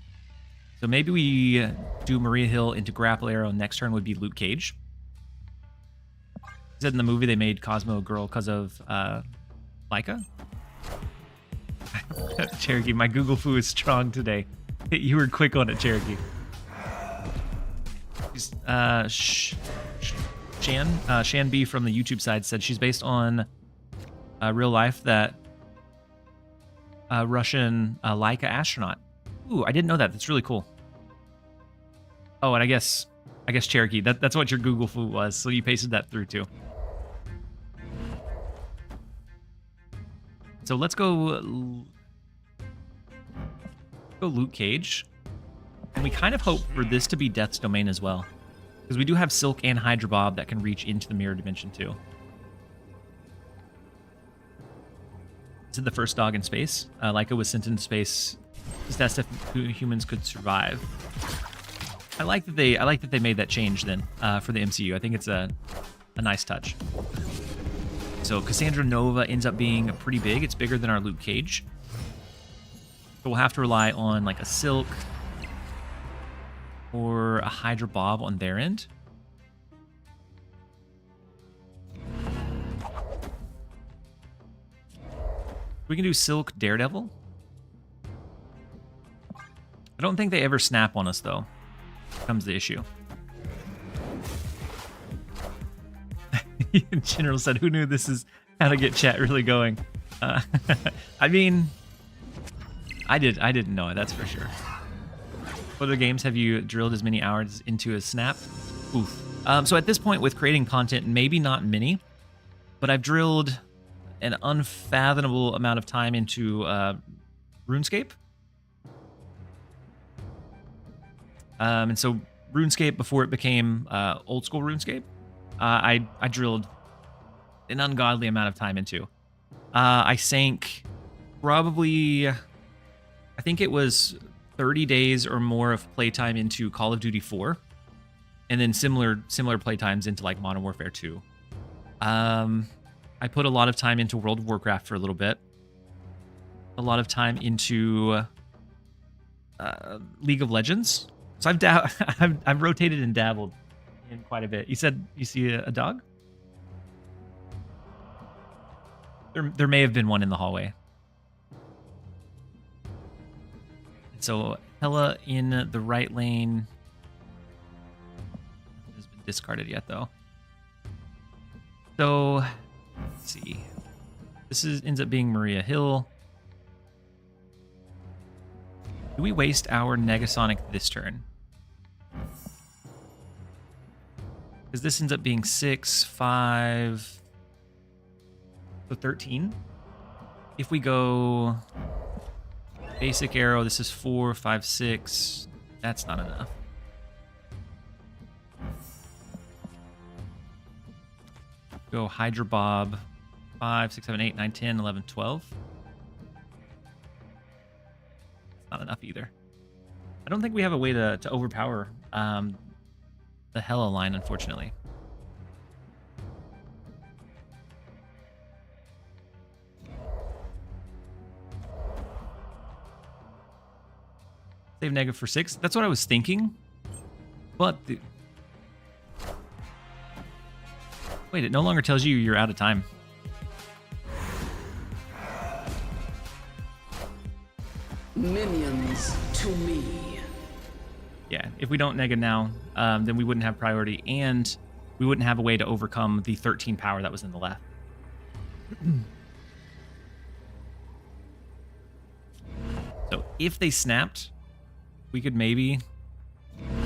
So maybe we do Maria Hill into Grapple Arrow. Next turn would be Luke Cage. He said in the movie they made Cosmo a girl because of Laika. Cherokee, my Google foo is strong today. You were quick on it, Cherokee. Shan B from the YouTube side said she's based on real life, that Russian Laika astronaut. Ooh, I didn't know that. That's really cool. Oh, and I guess Cherokee, that's what your Google foo was, so you pasted that through too. So let's go Luke Cage. And we kind of hope for this to be Death's Domain as well. Because we do have Silk and Hydra Bob that can reach into the mirror dimension too. Is it the first dog in space? Laika was sent into space to test if humans could survive. I like that they made that change then for the MCU. I think it's a nice touch. So Cassandra Nova ends up being pretty big. It's bigger than our Luke Cage. So we'll have to rely on like a Silk or a Hydra Bob on their end. We can do Silk Daredevil. I don't think they ever snap on us though. Comes the issue. General said, "Who knew this is how to get chat really going?" I mean, I didn't know it. That's for sure. What other games have you drilled as many hours into as Snap? Oof. So at this point, with creating content, maybe not many, but I've drilled an unfathomable amount of time into RuneScape. And so RuneScape, before it became old school RuneScape, I drilled an ungodly amount of time into. I sank probably, I think it was 30 days or more of playtime into Call of Duty 4, and then similar playtimes into like Modern Warfare 2. I put a lot of time into World of Warcraft for a little bit. A lot of time into League of Legends. So I've rotated and dabbled in quite a bit. You said you see a dog? There may have been one in the hallway. So Hella in the right lane has been discarded yet though. So let's see. This ends up being Maria Hill. Do we waste our Negasonic this turn? Because this ends up being 6, 5, so 13. If we go basic arrow, this is 4, 5, 6. That's not enough. Go Hydra Bob, 5, 6, 7, 8, 9, 10, 11, 12. Not enough either. I don't think we have a way to overpower the Hella line, unfortunately. Save negative for 6. That's what I was thinking. But wait, it no longer tells you you're out of time. Minions to me. Yeah, if we don't nega now, then we wouldn't have priority, and we wouldn't have a way to overcome the 13 power that was in the left. So if they snapped, we could maybe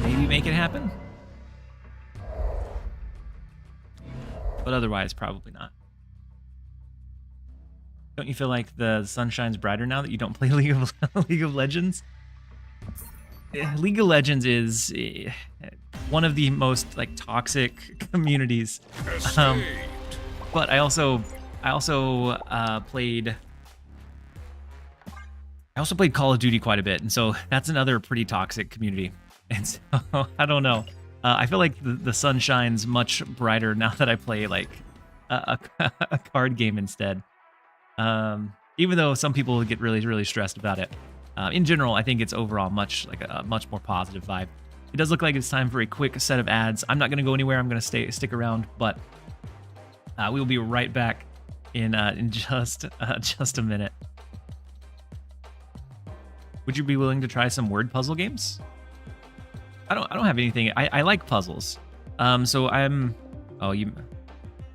make it happen. But otherwise, probably not. Don't you feel like the sun shines brighter now that you don't play League of Legends? League of Legends is one of the most like toxic communities. But I also played Call of Duty quite a bit, and so that's another pretty toxic community. And so I don't know. I feel like the sun shines much brighter now that I play like a card game instead. Even though some people get really stressed about it. In general, I think it's overall much more positive vibe. It does look like it's time for a quick set of ads. I'm not going to go anywhere. I'm going to stick around, but we will be right back in just a minute. Would you be willing to try some word puzzle games? I don't have anything. I like puzzles. So I'm. Oh,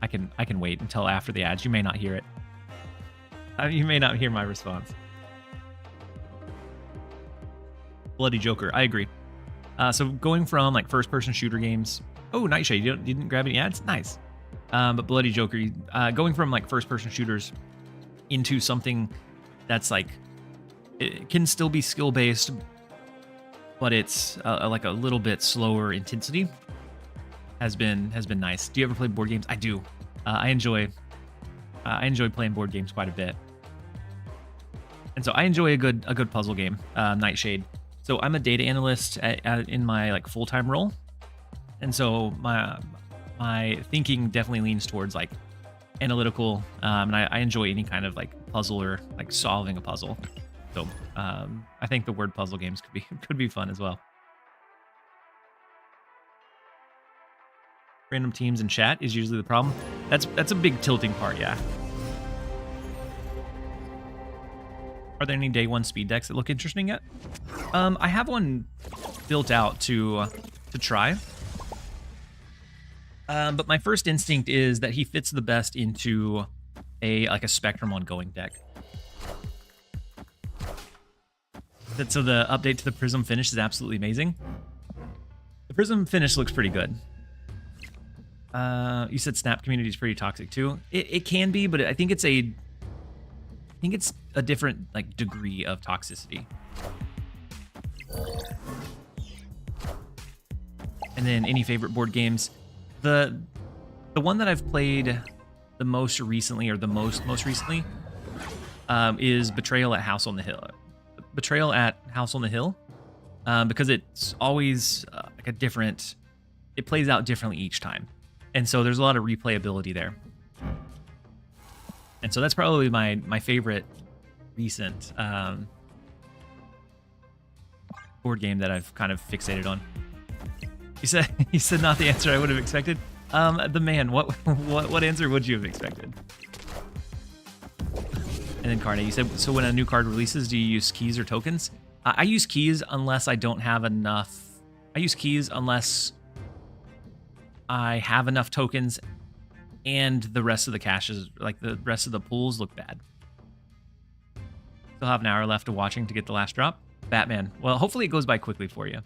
I can wait until after the ads. You may not hear it. You may not hear my response. Bloody Joker. I agree. So going from like first-person shooter games. Oh, Nightshade. You didn't grab any ads? Nice. But Bloody Joker. Going from like first-person shooters into something that's like it can still be skill-based, but it's like a little bit slower intensity. has been nice. Do you ever play board games? I do. I enjoy playing board games quite a bit. And so I enjoy a good puzzle game, Nightshade. So I'm a data analyst in my like full-time role. And so my thinking definitely leans towards like analytical, and I enjoy any kind of like puzzle or like solving a puzzle. So I think the word puzzle games could be fun as well. Random teams in chat is usually the problem. That's a big tilting part, yeah. Are there any day one speed decks that look interesting yet? I have one built out to try. But my first instinct is that he fits the best into a Spectrum ongoing deck. So the update to the Prism finish is absolutely amazing. The Prism finish looks pretty good. You said Snap community is pretty toxic too. It can be, but I think it's a different like degree of toxicity. And then any favorite board games? The one that I've played the most recently, or the most recently, is Betrayal at House on the Hill. Betrayal at House on the Hill, because it's always like a different. It plays out differently each time, and so there's a lot of replayability there. And so that's probably my favorite recent board game that I've kind of fixated on. You said not the answer I would have expected. The man, what answer would you have expected? And then Carne, you said, so when a new card releases, do you use keys or tokens? I use keys unless I don't have enough. I use keys unless I have enough tokens and the rest of the caches, like the rest of the pools, look bad. Still have an hour left of watching to get the last drop. Batman. Well, hopefully it goes by quickly for you.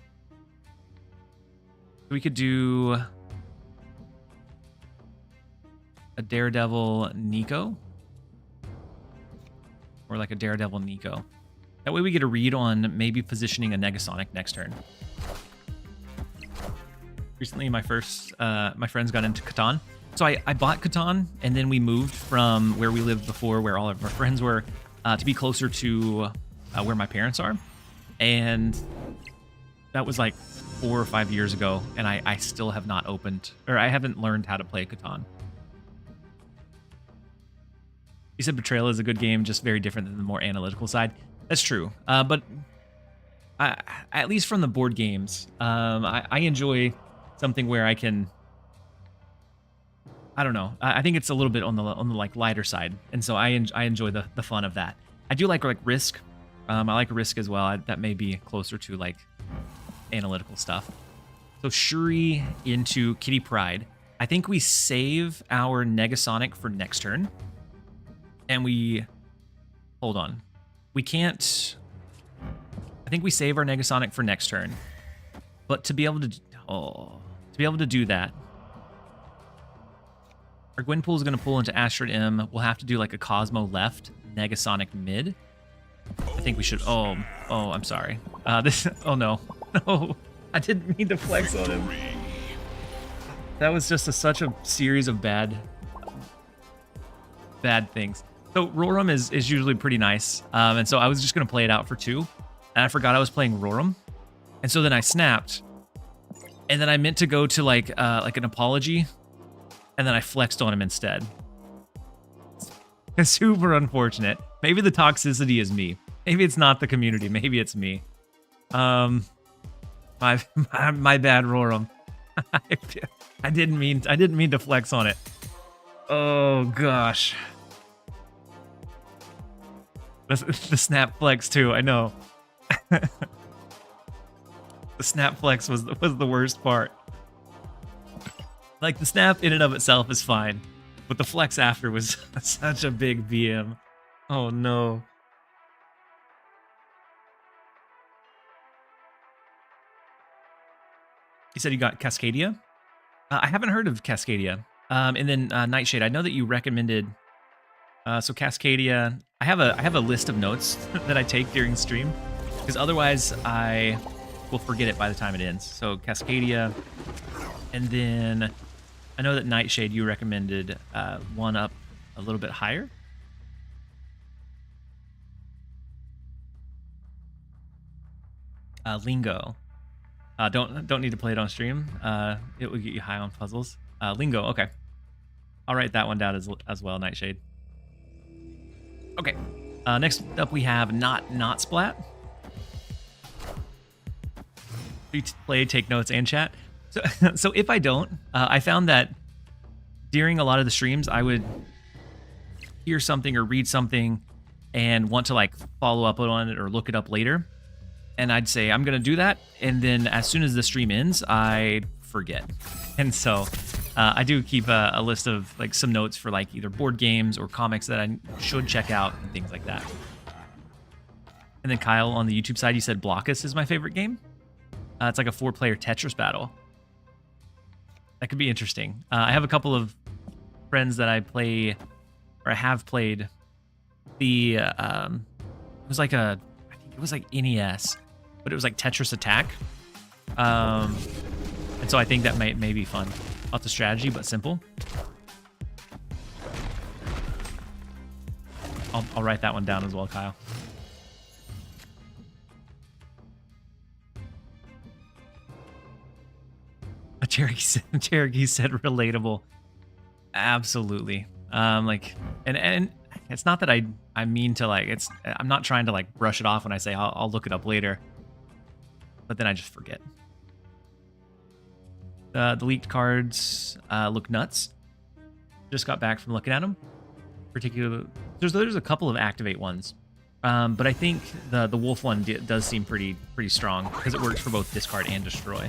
We could do a Daredevil Nico. Or like a Daredevil Nico. That way we get a read on maybe positioning a Negasonic next turn. Recently, my friends got into Catan. So I bought Catan, and then we moved from where we lived before, where all of our friends were, to be closer to where my parents are. And that was like 4 or 5 years ago, and I still have not opened, or I haven't learned how to play Catan. You said Betrayal is a good game, just very different than the more analytical side. That's true, but at least from the board games, I enjoy something where I can. I don't know. I think it's a little bit on the like lighter side, and so I enjoy the fun of that. I do like Risk. I like Risk as well. That may be closer to like analytical stuff. So Shuri into Kitty Pryde. I think we save our Negasonic for next turn. And we hold on. We can't. I think we save our Negasonic for next turn. But to be able to do that, our Gwenpool is going to pull into Asteroid M. We'll have to do like a Cosmo left, Negasonic mid. I think we should. Oh, I'm sorry. Oh no. No, I didn't mean to flex on him. That was just such a series of bad things. So Roram is usually pretty nice, and so I was just gonna play it out for 2, and I forgot I was playing Roram, and so then I snapped, and then I meant to go to like an apology, and then I flexed on him instead. It's super unfortunate. Maybe the toxicity is me. Maybe it's not the community. Maybe it's me. My bad, Roram. I didn't mean to flex on it. Oh gosh. The snap flex too. I know. The snap flex was the worst part. Like the snap in and of itself is fine, but the flex after was such a big BM. Oh no. You said you got Cascadia? I haven't heard of Cascadia. And then Nightshade, I know that you recommended. So Cascadia, I have a list of notes that I take during stream, because otherwise I will forget it by the time it ends. So Cascadia, And then I know that Nightshade, you recommended one up a little bit higher. Lingo. Don't need to play it on stream. It will get you high on puzzles. Lingo, okay. I'll write that one down as well, Nightshade. Okay. Next up we have not splat. You play, take notes, and chat. So if I don't, I found that during a lot of the streams, I would hear something or read something and want to like follow up on it or look it up later. And I'd say, I'm going to do that. And then as soon as the stream ends, I forget. And so I do keep a list of like some notes for like either board games or comics that I should check out and things like that. And then Kyle, on the YouTube side, you said Blockus is my favorite game. It's like a 4-player Tetris battle. That could be interesting. I have a couple of friends that I play, or I have played the, it was like I think it was like NES, but it was like Tetris Attack. And so I think that may be fun. Lots of strategy, but simple. I'll write that one down as well, Kyle. Cherokee said relatable. Absolutely. Like, and it's not that I mean to like, I'm not trying to like brush it off when I say I'll look it up later, but then I just forget. The leaked cards look nuts. Just got back from looking at them. Particularly, there's a couple of activate ones, but I think the wolf one does seem pretty strong because it works for both discard and destroy.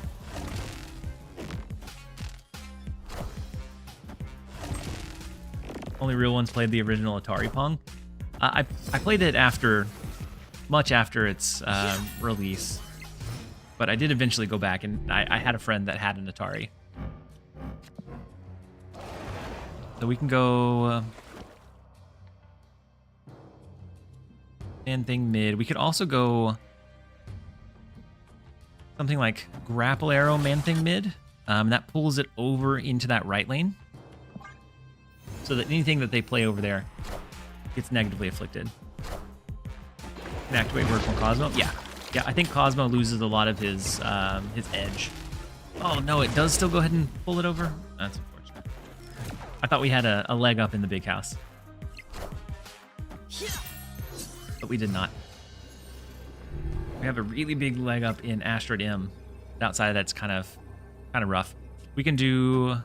Only real ones played the original Atari Pong. I played it much after its release, but I did eventually go back, and I had a friend that had an Atari. So we can go Man Thing mid. We could also go something like Grapple Arrow Man Thing mid. That pulls it over into that right lane, so that anything that they play over there gets negatively afflicted. Can activate work from Cosmo? Yeah. I think Cosmo loses a lot of his edge. Oh no, it does still go ahead and pull it over? That's unfortunate. I thought we had a leg up in the big house. But we did not. We have a really big leg up in Asteroid M. Outside of that's kind of rough. We can do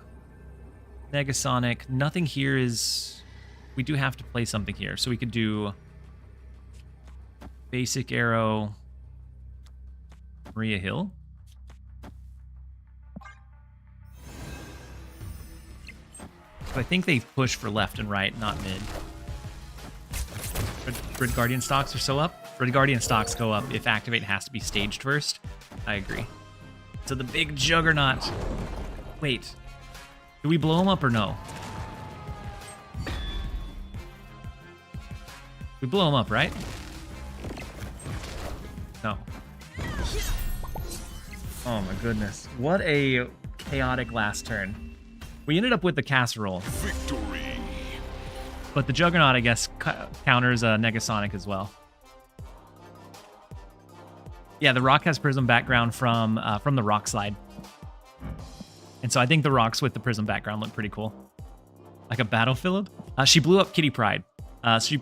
Negasonic. Nothing here is... We do have to play something here. So we could do Basic Arrow, Maria Hill. So I think they push for left and right, not mid. Red Guardian stocks are so up. Red Guardian stocks go up if Activate has to be staged first. I agree. So the big Juggernaut. Wait. Do we blow him up or no? We blow him up, right? No. Oh my goodness. What a chaotic last turn. We ended up with the casserole. Victory. But the Juggernaut, I guess, counters Negasonic as well. Yeah, the rock has prism background from the rock slide. And so I think the rocks with the prism background look pretty cool. Like a Battle Phillip. She blew up Kitty Pryde. So she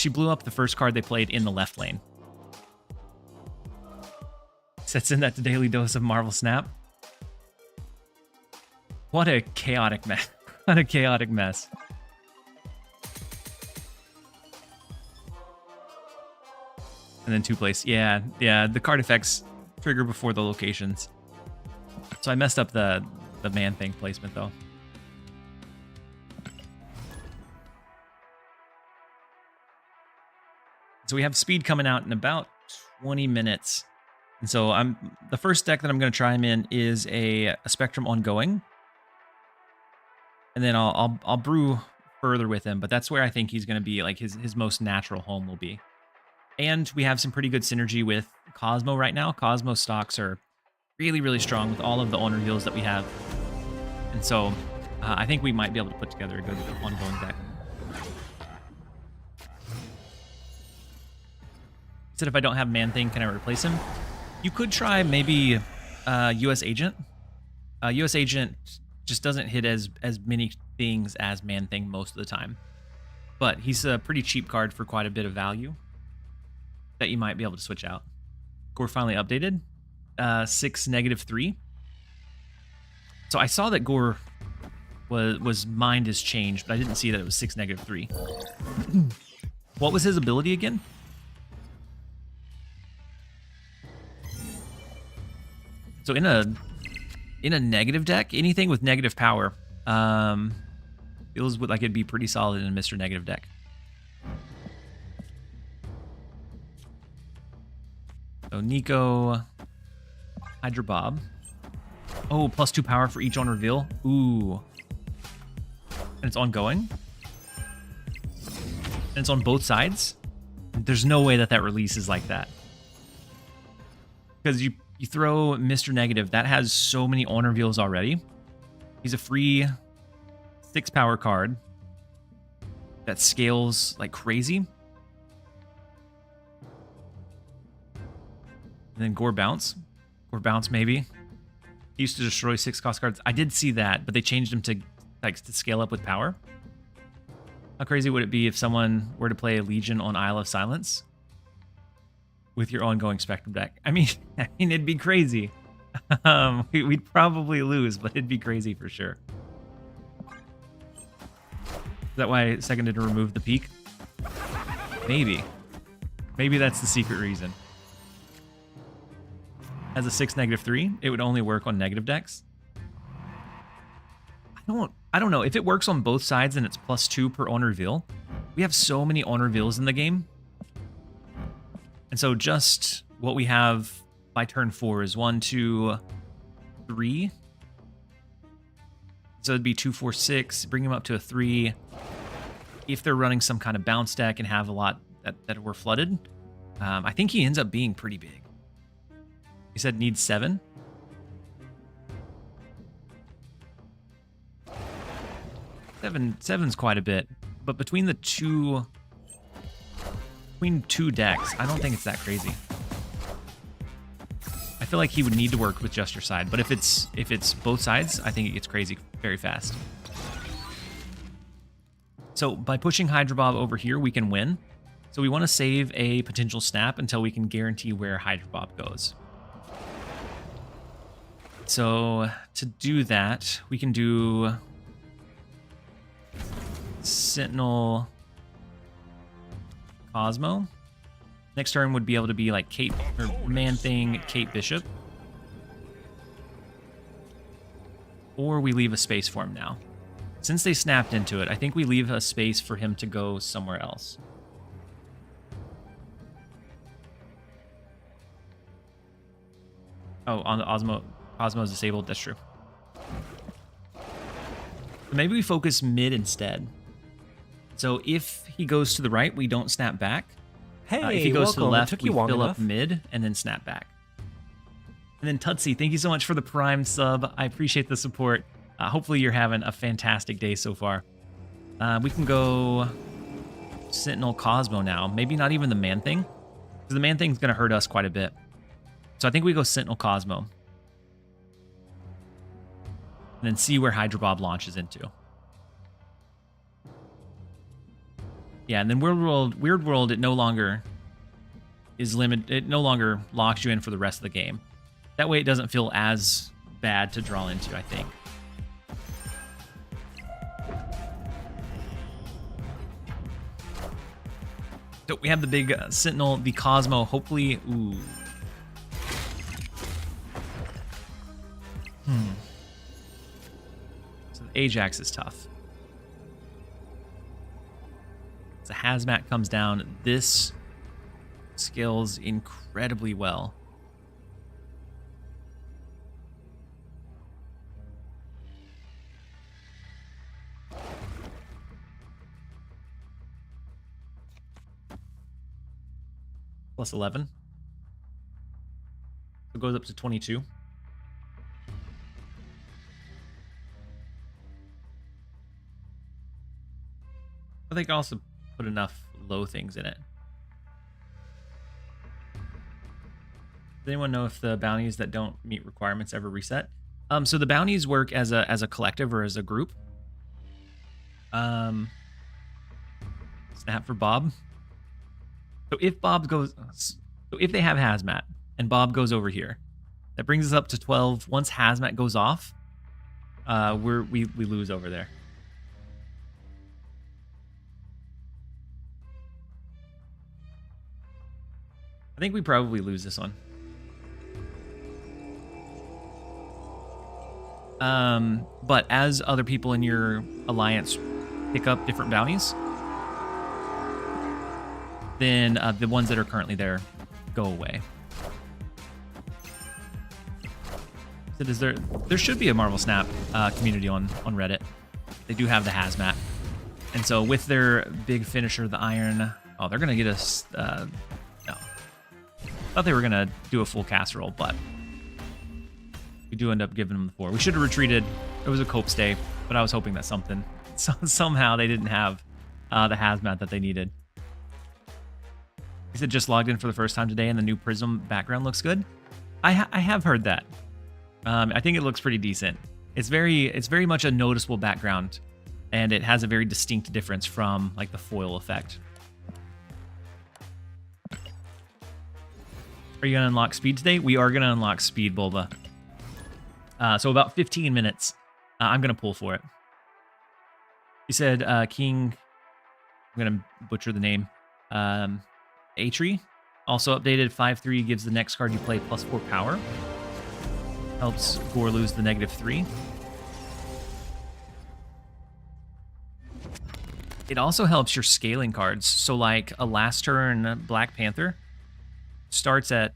blew up the first card they played in the left lane. Send that to Daily Dose of Marvel Snap. What a chaotic mess. What a chaotic mess. And then 2 place. Yeah, the card effects trigger before the locations. So I messed up the Man Thing placement though. So we have speed coming out in about 20 minutes. And so the first deck that I'm going to try him in is a Spectrum Ongoing. And then I'll brew further with him, but that's where I think he's going to be, like his most natural home will be. And we have some pretty good synergy with Cosmo right now. Cosmo stocks are really, really strong with all of the owner heals that we have. And so I think we might be able to put together a good ongoing deck. He said if I don't have Man-Thing, can I replace him? You could try maybe US Agent. US Agent just doesn't hit as many things as Man-Thing most of the time. But he's a pretty cheap card for quite a bit of value that you might be able to switch out. Gore finally updated. 6 -3. So I saw that Gore was mind is changed, but I didn't see that it was 6 -3. What was his ability again? So in a negative deck, anything with negative power feels like it'd be pretty solid in a Mr. Negative deck. So Nico, Hydra Bob. Oh, +2 power for each on reveal. Ooh. And it's ongoing. And it's on both sides. There's no way that that release is like that. Because you throw Mr. Negative, that has so many on reveals already. He's a free 6 power card that scales like crazy. And then Gore Bounce. Gore Bounce, maybe. He used to destroy 6 cost cards. I did see that, but they changed him to scale up with power. How crazy would it be if someone were to play a Legion on Isle of Silence with your ongoing Spectrum deck? I mean, it'd be crazy. We'd probably lose, but it'd be crazy for sure. Is that why I seconded to remove the peak? Maybe. Maybe that's the secret reason. As a 6 -3, it would only work on negative decks. I don't know. If it works on both sides and it's +2 per on reveal, we have so many on reveals in the game. And so just what we have by turn 4 is 1, 2, 3. So it'd be 2, 4, 6. Bring him up to a 3. If they're running some kind of bounce deck and have a lot that were flooded, I think he ends up being pretty big. He said needs 7. Seven's quite a bit, but between two decks, I don't think it's that crazy. I feel like he would need to work with just your side, but if it's both sides, I think it gets crazy very fast. So by pushing Hydra Bob over here, we can win. So we want to save a potential snap until we can guarantee where Hydra Bob goes. So to do that, we can do Sentinel Cosmo. Next turn would be able to be like Kate or Man-Thing, Kate Bishop. Or we leave a space for him now. Since they snapped into it, I think we leave a space for him to go somewhere else. Oh, on the Cosmo is disabled. That's true. Maybe we focus mid instead. So if he goes to the right, we don't snap back. Hey, if he goes to the left, we fill enough. up mid and then snap back. And then Tutsi, thank you so much for the Prime sub. I appreciate the support. Hopefully you're having a fantastic day so far. We can go Sentinel Cosmo now. Maybe not even the Man-Thing, because the Man-Thing's going to hurt us quite a bit. So I think we go Sentinel Cosmo. And then see where Hydra Bob launches into. Yeah, and then Weird World, it no longer is limited. It no longer locks you in for the rest of the game. That way it doesn't feel as bad to draw into, I think. So we have the big Sentinel, the Cosmo, hopefully. Ooh. So the Ajax is tough. So Hazmat comes down. This scales incredibly well. Plus 11. So it goes up to 22. But they can also put enough low things in it. Does anyone know if the bounties that don't meet requirements ever reset? So the bounties work as a collective or as a group. Snap for Bob. So if they have hazmat and Bob goes over here, that brings us up to 12. Once hazmat goes off, we lose over there. I think we probably lose this one. But as other people in your alliance pick up different bounties, then the ones that are currently there go away. So there should be a Marvel Snap community on Reddit. They do have the hazmat. And so with their big finisher, the iron, oh, they're going to get us, no. Thought they were going to do a full casserole, but we do end up giving them the 4. We should have retreated. It was a cope stay, but I was hoping that somehow they didn't have the hazmat that they needed. He said just logged in for the first time today and the new Prism background looks good. I have heard that. I think it looks pretty decent. It's very much a noticeable background, and it has a very distinct difference from like the foil effect. Are you gonna unlock speed today? We are gonna unlock speed, Bulba. So about 15 minutes. I'm gonna pull for it. He said King. I'm gonna butcher the name. Atri. Also updated 5/3 gives the next card you play +4 power. Helps Gore lose the -3. It also helps your scaling cards. So like a last turn Black Panther starts at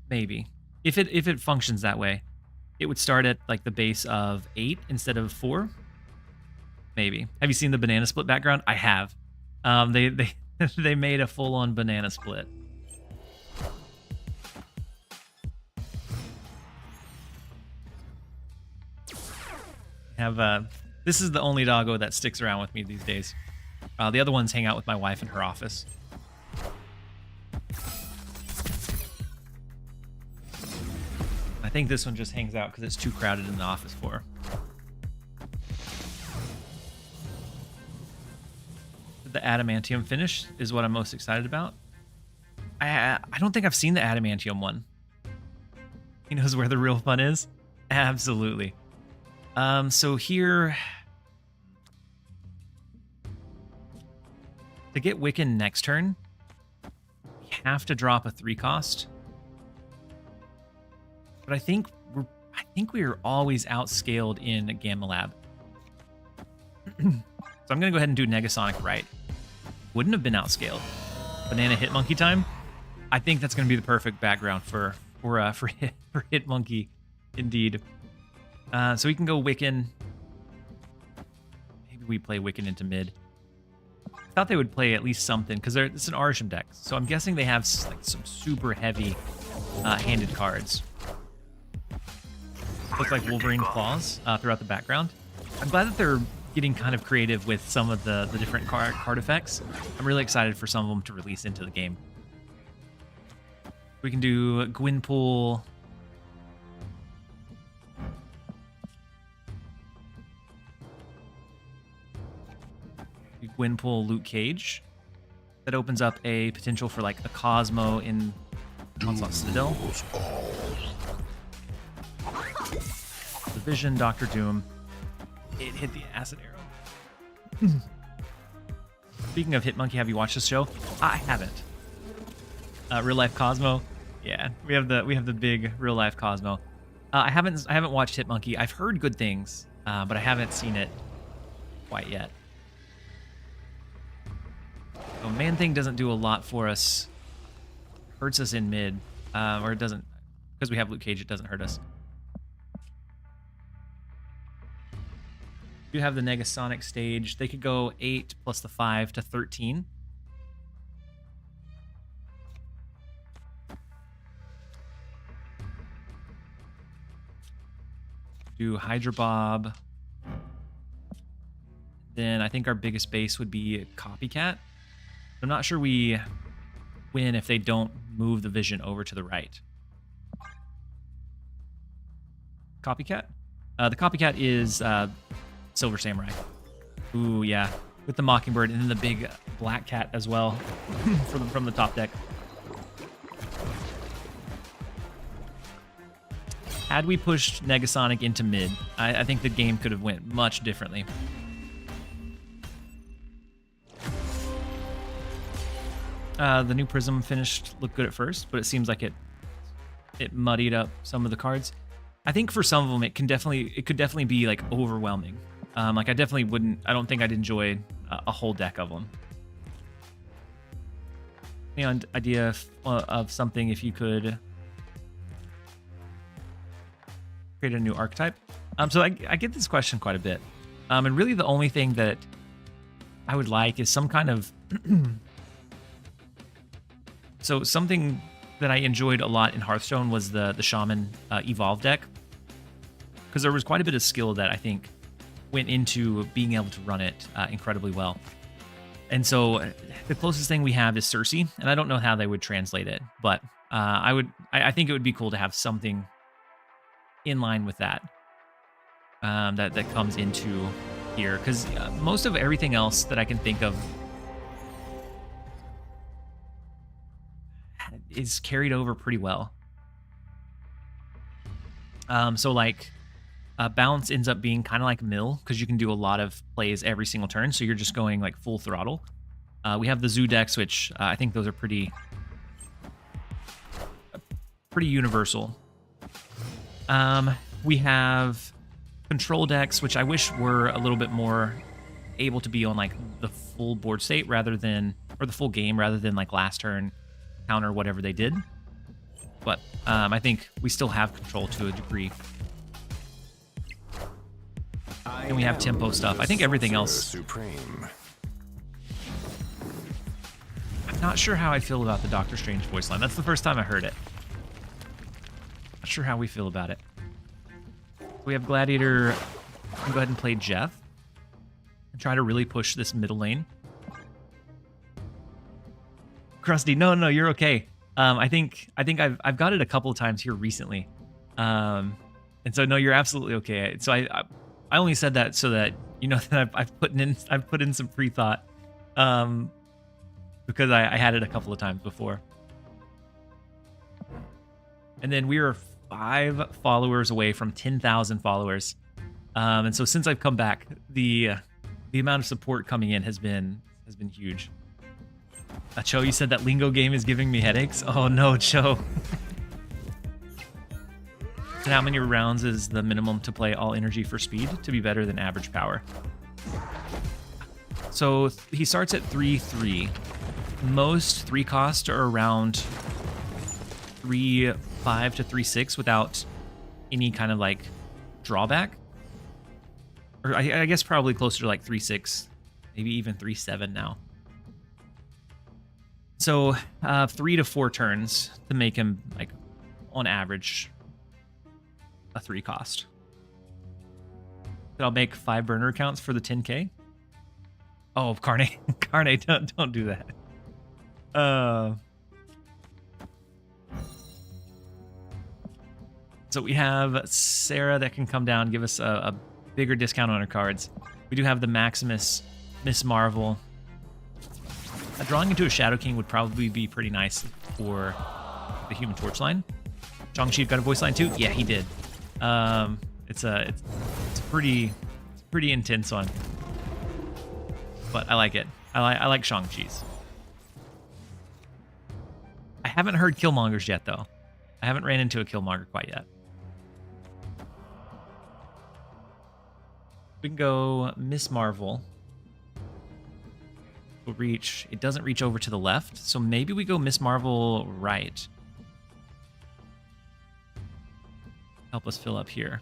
maybe if it functions that way, it would start at like the base of 8 instead of 4. Maybe. Have you seen the banana split background? I have. They made a full-on banana split. This is the only doggo that sticks around with me these days. The other ones hang out with my wife in her office. I think this one just hangs out because it's too crowded in the office for her. The adamantium finish is what I'm most excited about. I don't think I've seen the adamantium one. He knows where the real fun is. Absolutely. So here, to get Wiccan next turn, we have to drop a 3 cost. But I think we are always outscaled in Gamma Lab. So I'm gonna go ahead and do Negasonic right. Wouldn't have been outscaled. Banana Hitmonkey time. I think that's gonna be the perfect background for Hitmonkey, indeed. So we can go Wiccan. Maybe we play Wiccan into mid. I thought they would play at least something because it's an Arsham deck. So I'm guessing they have like some super heavy handed cards. Looks like Wolverine claws throughout the background. I'm glad that they're getting kind of creative with some of the different card effects. I'm really excited for some of them to release into the game. We can do Gwynpool. Gwynpool Luke Cage. That opens up a potential for like a Cosmo in Onslaught Citadel. The Vision, Doctor Doom. It hit the acid arrow. Speaking of Hitmonkey, have you watched this show? I haven't. Real life Cosmo. Yeah, we have the big real life Cosmo. I haven't watched Hitmonkey. I've heard good things, but I haven't seen it quite yet. So Man Thing doesn't do a lot for us. Hurts us in mid, or it doesn't, because we have Luke Cage. It doesn't hurt us. You have the Negasonic stage. They could go 8 plus the 5 to 13. Do Hydra Bob. then I think our biggest base would be Copycat. I'm not sure we win if they don't move the vision over to the right. Copycat? The Copycat is Silver Samurai. Ooh, yeah. With the Mockingbird and then the big black cat as well from the top deck. Had we pushed Negasonic into mid, I think the game could have went much differently. The new Prism finished looked good at first, but it seems like it muddied up some of the cards. I think for some of them it could definitely be like overwhelming. Like I don't think I'd enjoy a whole deck of them. Any idea of something if you could create a new archetype? So I get this question quite a bit. And really the only thing that I would like is some kind of so something that I enjoyed a lot in Hearthstone was the Shaman Evolve deck, because there was quite a bit of skill that I think went into being able to run it incredibly well. And so the closest thing we have is Cersei, and I don't know how they would translate it, but I think it would be cool to have something in line with that that comes into here, because most of everything else that I can think of is carried over pretty well. So like Bounce ends up being kind of like Mill, because you can do a lot of plays every single turn, so you're just going like full throttle. We have the Zoo decks, which I think those are pretty universal. We have control decks, which I wish were a little bit more able to be on like the full board state rather than, or the full game rather than like last turn counter whatever they did. But I think we still have control to a degree. And we have tempo stuff. I think everything else. Supreme. I'm not sure how I feel about the Doctor Strange voice line. That's the first time I heard it. Not sure how we feel about it. We have Gladiator. I'll go ahead and play Jeff and try to really push this middle lane. Krusty, no, you're okay. I think I've got it a couple of times here recently, and so no, you're absolutely okay. So I only said that so that you know that I've put in some pre-thought, because I had it a couple of times before. And then we are 5 followers away from 10,000 followers, and so since I've come back, the amount of support coming in has been huge. Cho, you said that Lingo game is giving me headaches. Oh no, Cho. And how many rounds is the minimum to play all energy for speed to be better than average power? So he starts at 3-3. Most 3 cost are around 3-5 to 3-6 without any kind of like drawback. Or I guess probably closer to like 3-6, maybe even 3-7 now. So 3 to 4 turns to make him like on average a 3 cost. I'll make 5 burner accounts for the 10k. Oh, Carne, don't do that. So we have Sarah that can come down, give us a bigger discount on her cards. We do have the Maximus, Miss Marvel. Drawing into a Shadow King would probably be pretty nice for the Human Torch line. Zhongxi got a voice line too? Yeah, he did. It's a pretty intense one, but I like it. I like Shang-Chi's. I haven't heard Killmongers yet though. I haven't ran into a Killmonger quite yet. We can go Miss Marvel. Reach. It doesn't reach over to the left, so maybe we go Miss Marvel right. Help us fill up here.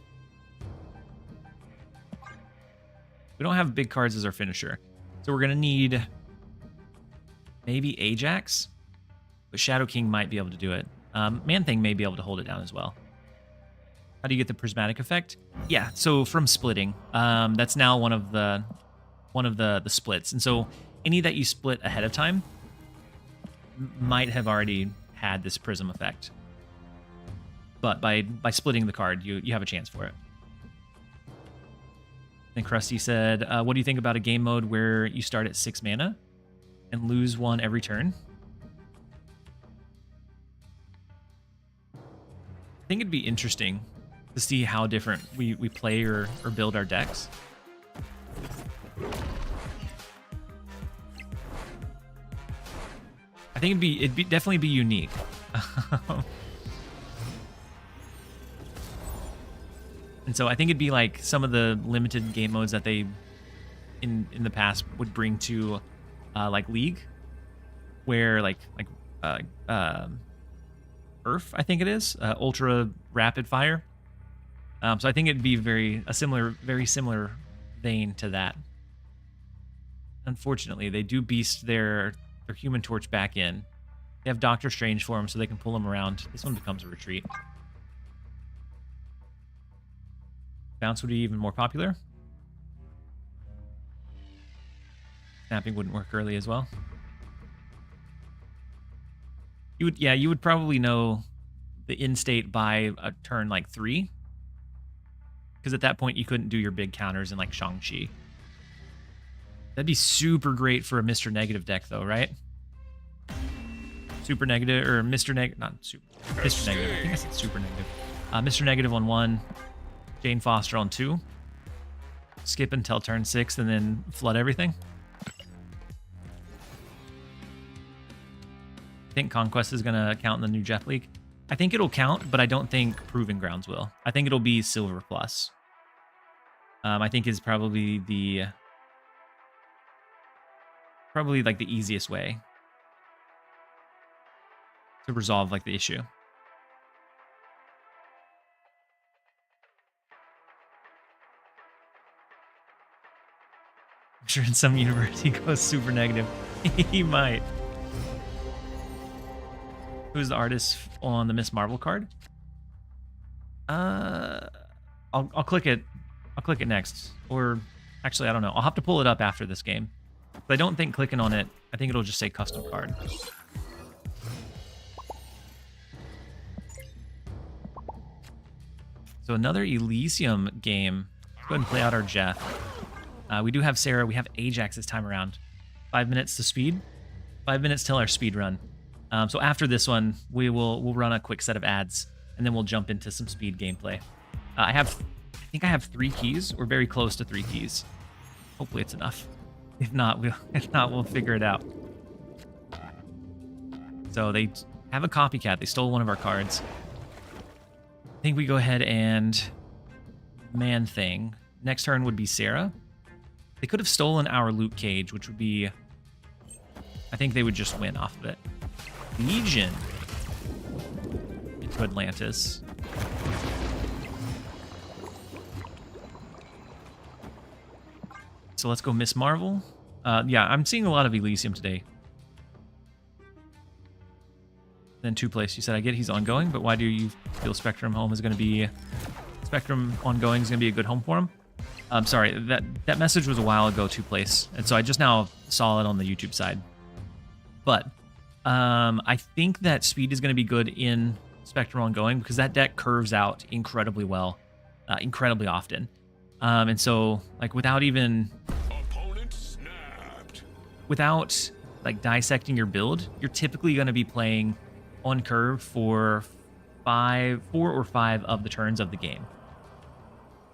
We don't have big cards as our finisher, so we're gonna need maybe Ajax, but Shadow King might be able to do it. Man Thing may be able to hold it down as well. How do you get the prismatic effect? Yeah, so from splitting. That's now one of the one of the splits. And so any that you split ahead of time might have already had this prism effect. But by splitting the card, you have a chance for it. Then Krusty said, what do you think about a game mode where you start at 6 mana and lose 1 every turn? I think it'd be interesting to see how different we play or build our decks. I think it'd definitely be unique. And so I think it'd be like some of the limited game modes that they in the past would bring to like League, where like Earth, I think it is, ultra rapid fire. So I think it'd be very similar vein to that. Unfortunately, they do beast their Human Torch back in. They have Doctor Strange for them, so they can pull them around. This one becomes a retreat. Bounce would be even more popular. Snapping wouldn't work early as well. You would probably know the end state by a turn like 3. Because at that point you couldn't do your big counters in like Shang-Chi. That'd be super great for a Mr. Negative deck though, right? Super Negative, or Mr. Negative, not Super, Mr. Negative, I think I said Super Negative. Mr. Negative on 1, Jane Foster on 2. Skip until turn 6 and then flood everything. I think Conquest is going to count in the new Jeff League. I think it'll count, but I don't think Proving Grounds will. I think it'll be Silver Plus. I think is probably like the easiest way to resolve like the issue. I'm sure in some universe he goes super negative. He might. Who's the artist on the Miss Marvel card? I'll click it. I'll click it next. Or actually, I don't know. I'll have to pull it up after this game. But I don't think clicking on it, I think it'll just say custom card. So another Elysium game. Let's go ahead and play out our Jeff. We do have Sarah. We have Ajax this time around. 5 minutes to speed. 5 minutes till our speed run. So after this one, we'll run a quick set of ads, and then we'll jump into some speed gameplay. I think I have 3 keys. We're very close to 3 keys. Hopefully it's enough. If not, we'll figure it out. So they have a copycat. They stole one of our cards. I think we go ahead and Man Thing. Next turn would be Sarah. They could have stolen our Luke Cage, which would be... I think they would just win off of it. Legion into Atlantis. So let's go Miss Marvel. Yeah, I'm seeing a lot of Elysium today. Then 2 place. You said, I get he's ongoing, but why do you feel Spectrum Home is going to be... Spectrum Ongoing is going to be a good home for him? I'm sorry, that message was a while ago, 2 place. And so I just now saw it on the YouTube side. But I think that speed is going to be good in Spectrum Ongoing because that deck curves out incredibly well, incredibly often. And so, like, without like dissecting your build, you're typically going to be playing on curve for 4 or 5 of the turns of the game.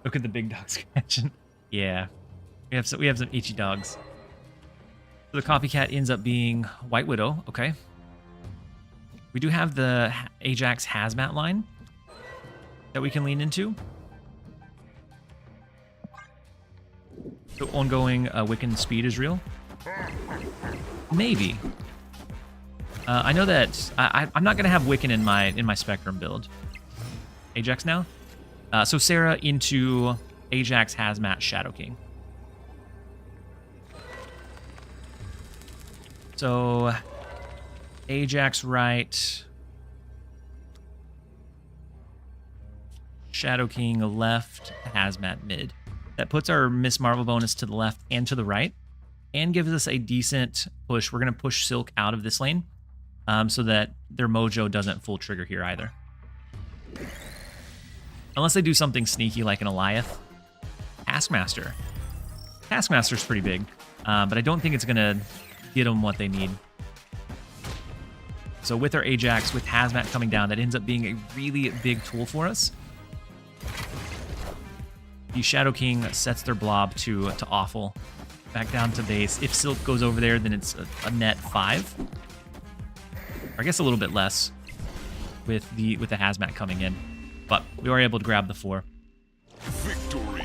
Look at the big dog scratching. Yeah, we have some itchy dogs. So the copycat ends up being White Widow. Okay. We do have the Ajax Hazmat line that we can lean into. So ongoing Wiccan speed is real. Maybe. I know that I'm not gonna have Wiccan in my Spectrum build. Ajax now. So Sarah into Ajax Hazmat Shadow King. So Ajax right, Shadow King left, Hazmat mid. That puts our Miss Marvel bonus to the left and to the right, and gives us a decent push. We're going to push Silk out of this lane so that their mojo doesn't full trigger here either. Unless they do something sneaky like an Eliath. Taskmaster. Taskmaster's pretty big, but I don't think it's going to get them what they need. So with our Ajax, with Hazmat coming down, that ends up being a really big tool for us. The Shadow King sets their blob to awful. Back down to base. If Silk goes over there, then it's a net 5. Or I guess a little bit less with the Hazmat coming in. But we were able to grab the 4. Victory.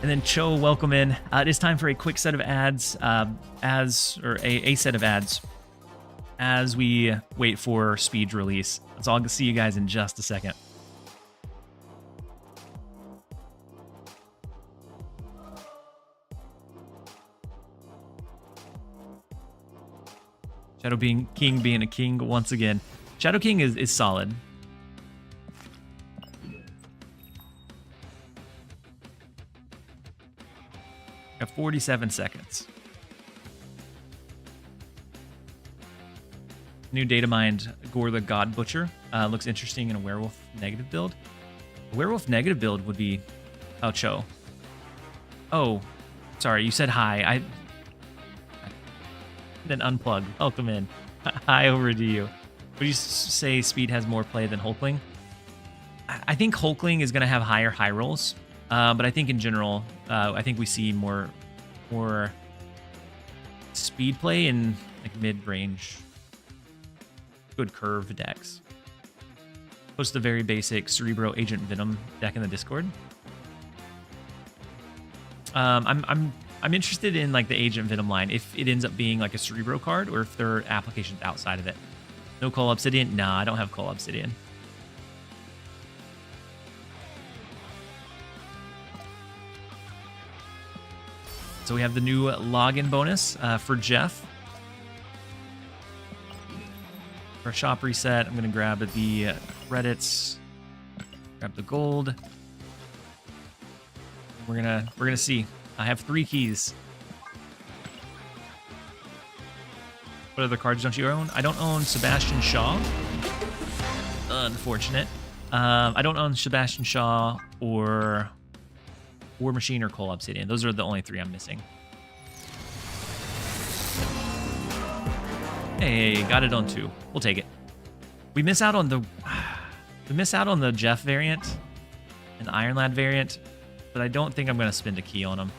And then Cho, welcome in. It is time for a quick set of ads, a set of ads as we wait for Speed's release. So I'll see you guys in just a second. Shadow King being a king once again. Shadow King is solid. Got 47 seconds. New data mined Gore the God Butcher. Looks interesting in a werewolf negative build. A werewolf negative build would be Cho. Oh, sorry, you said hi. Then unplug. Welcome in. Hi over to you. Would you say Speed has more play than Hulkling? I think Hulkling is going to have higher high rolls, but I think in general, I think we see more Speed play in like mid-range, good curve decks. Post the very basic Cerebro Agent Venom deck in the Discord. I'm interested in like the Agent Venom line, if it ends up being like a Cerebro card or if there are applications outside of it. No Coal Obsidian? Nah, I don't have Coal Obsidian. So we have the new login bonus for Jeff. For a shop reset, I'm going to grab the credits, grab the gold. We're gonna see. I have 3 keys. What other cards don't you own? I don't own Sebastian Shaw. Unfortunate. I don't own Sebastian Shaw or War Machine or Coal Obsidian. Those are the only 3 I'm missing. Hey, got it on 2. We'll take it. We miss out on the Jeff variant and the Iron Lad variant, but I don't think I'm gonna spend a key on them.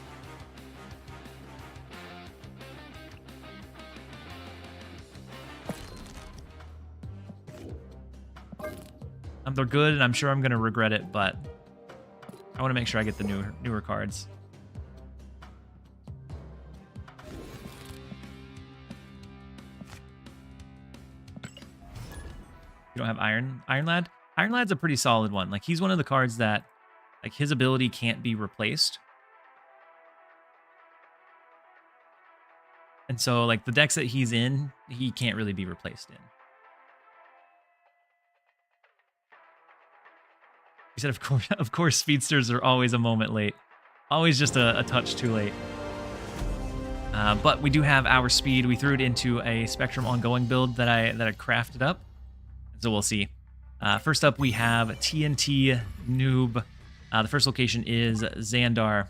They're good, and I'm sure I'm going to regret it, but I want to make sure I get the newer cards. You don't have Iron Lad? Iron Lad's a pretty solid one. Like, he's one of the cards that, like, his ability can't be replaced. And so, like, the decks that he's in, he can't really be replaced in. He said, of course, speedsters are always a moment late. Always just a touch too late. But we do have our speed. We threw it into a Spectrum ongoing build that I crafted up. So we'll see. First up, we have TNT Noob. The first location is Xandar.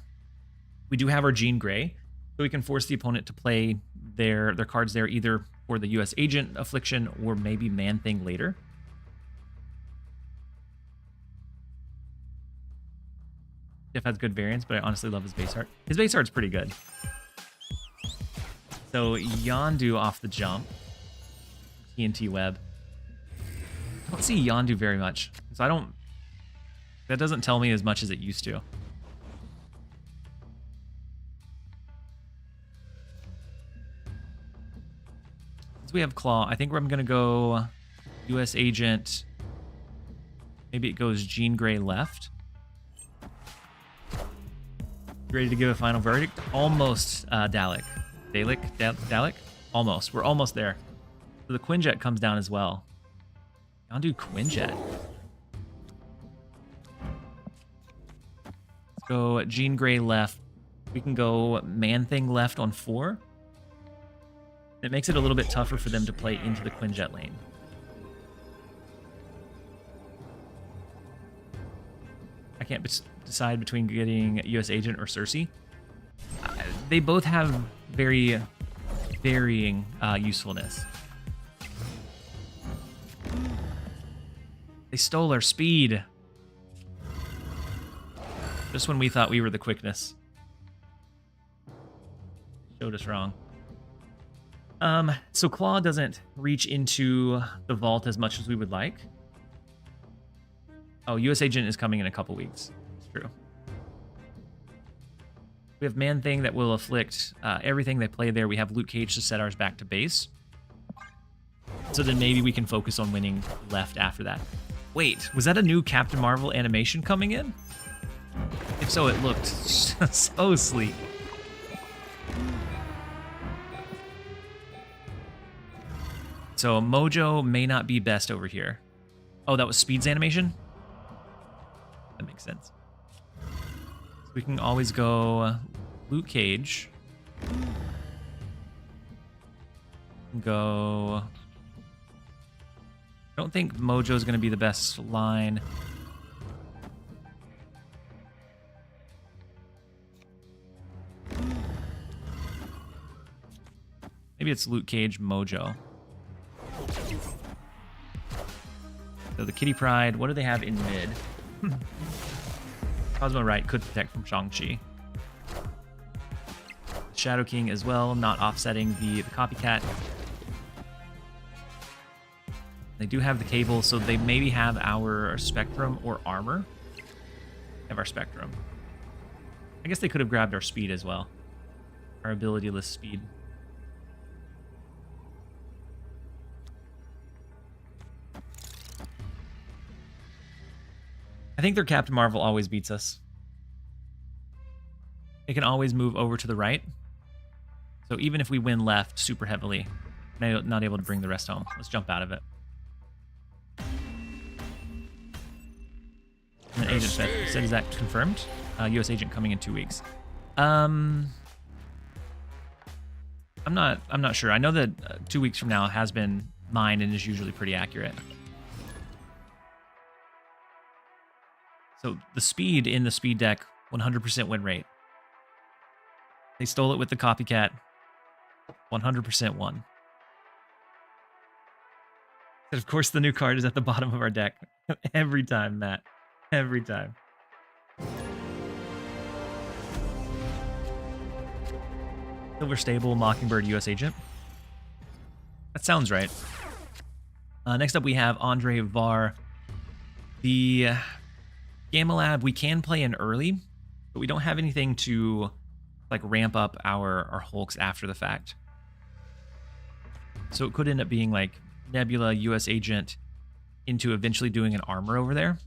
We do have our Jean Grey, so we can force the opponent to play their cards there, either for the US Agent Affliction or maybe Man-Thing later. Jeff has good variants, but I honestly love his base art. His base art's pretty good. So Yondu off the jump. TNT Web. I don't see Yondu very much. So that doesn't tell me as much as it used to. So we have Claw. I think I'm going to go US Agent. Maybe it goes Jean Grey left. Ready to give a final verdict? Almost, Dalek. Dalek? Almost. We're almost there. So the Quinjet comes down as well. I'll do Quinjet. Let's Go Jean Grey left. We can go Man-Thing left on 4. It makes it a little bit tougher for them to play into the Quinjet lane. I can't decide between getting US Agent or Cersei. They both have very varying usefulness. They stole our speed. Just when we thought we were the quickness. Showed us wrong. So Claw doesn't reach into the vault as much as we would like. Oh, US Agent is coming in a couple weeks. It's true. We have Man-Thing that will afflict everything they play there. We have Luke Cage to set ours back to base. So then maybe we can focus on winning left after that. Wait, was that a new Captain Marvel animation coming in? If so, it looked so sleek. So Mojo may not be best over here. Oh, that was Speed's animation? That makes sense. So we can always go Luke Cage. Go... I don't think Mojo's going to be the best line. Maybe it's Luke Cage, Mojo. So the Kitty Pride, what do they have in mid? Cosmo Right could protect from Shang-Chi. Shadow King as well, not offsetting the copycat. They do have the cable, so they maybe have our Spectrum or armor. Have our Spectrum. I guess they could have grabbed our speed as well. Our ability-less speed. I think their Captain Marvel always beats us. It can always move over to the right. So even if we win left super heavily, not able to bring the rest home. Let's jump out of it. And Agent said, is that confirmed? US Agent coming in 2 weeks. I'm not sure. I know that 2 weeks from now has been mined and is usually pretty accurate. So the speed in the speed deck, 100% win rate. They stole it with the copycat. 100% won. And of course, the new card is at the bottom of our deck. Every time, Matt. Every time. Silver Stable, Mockingbird, US Agent. That sounds right. Next up, we have Andre Var. The Gamma Lab, we can play in early, but we don't have anything to like ramp up our Hulks after the fact. So it could end up being like Nebula, US Agent, into eventually doing an armor over there.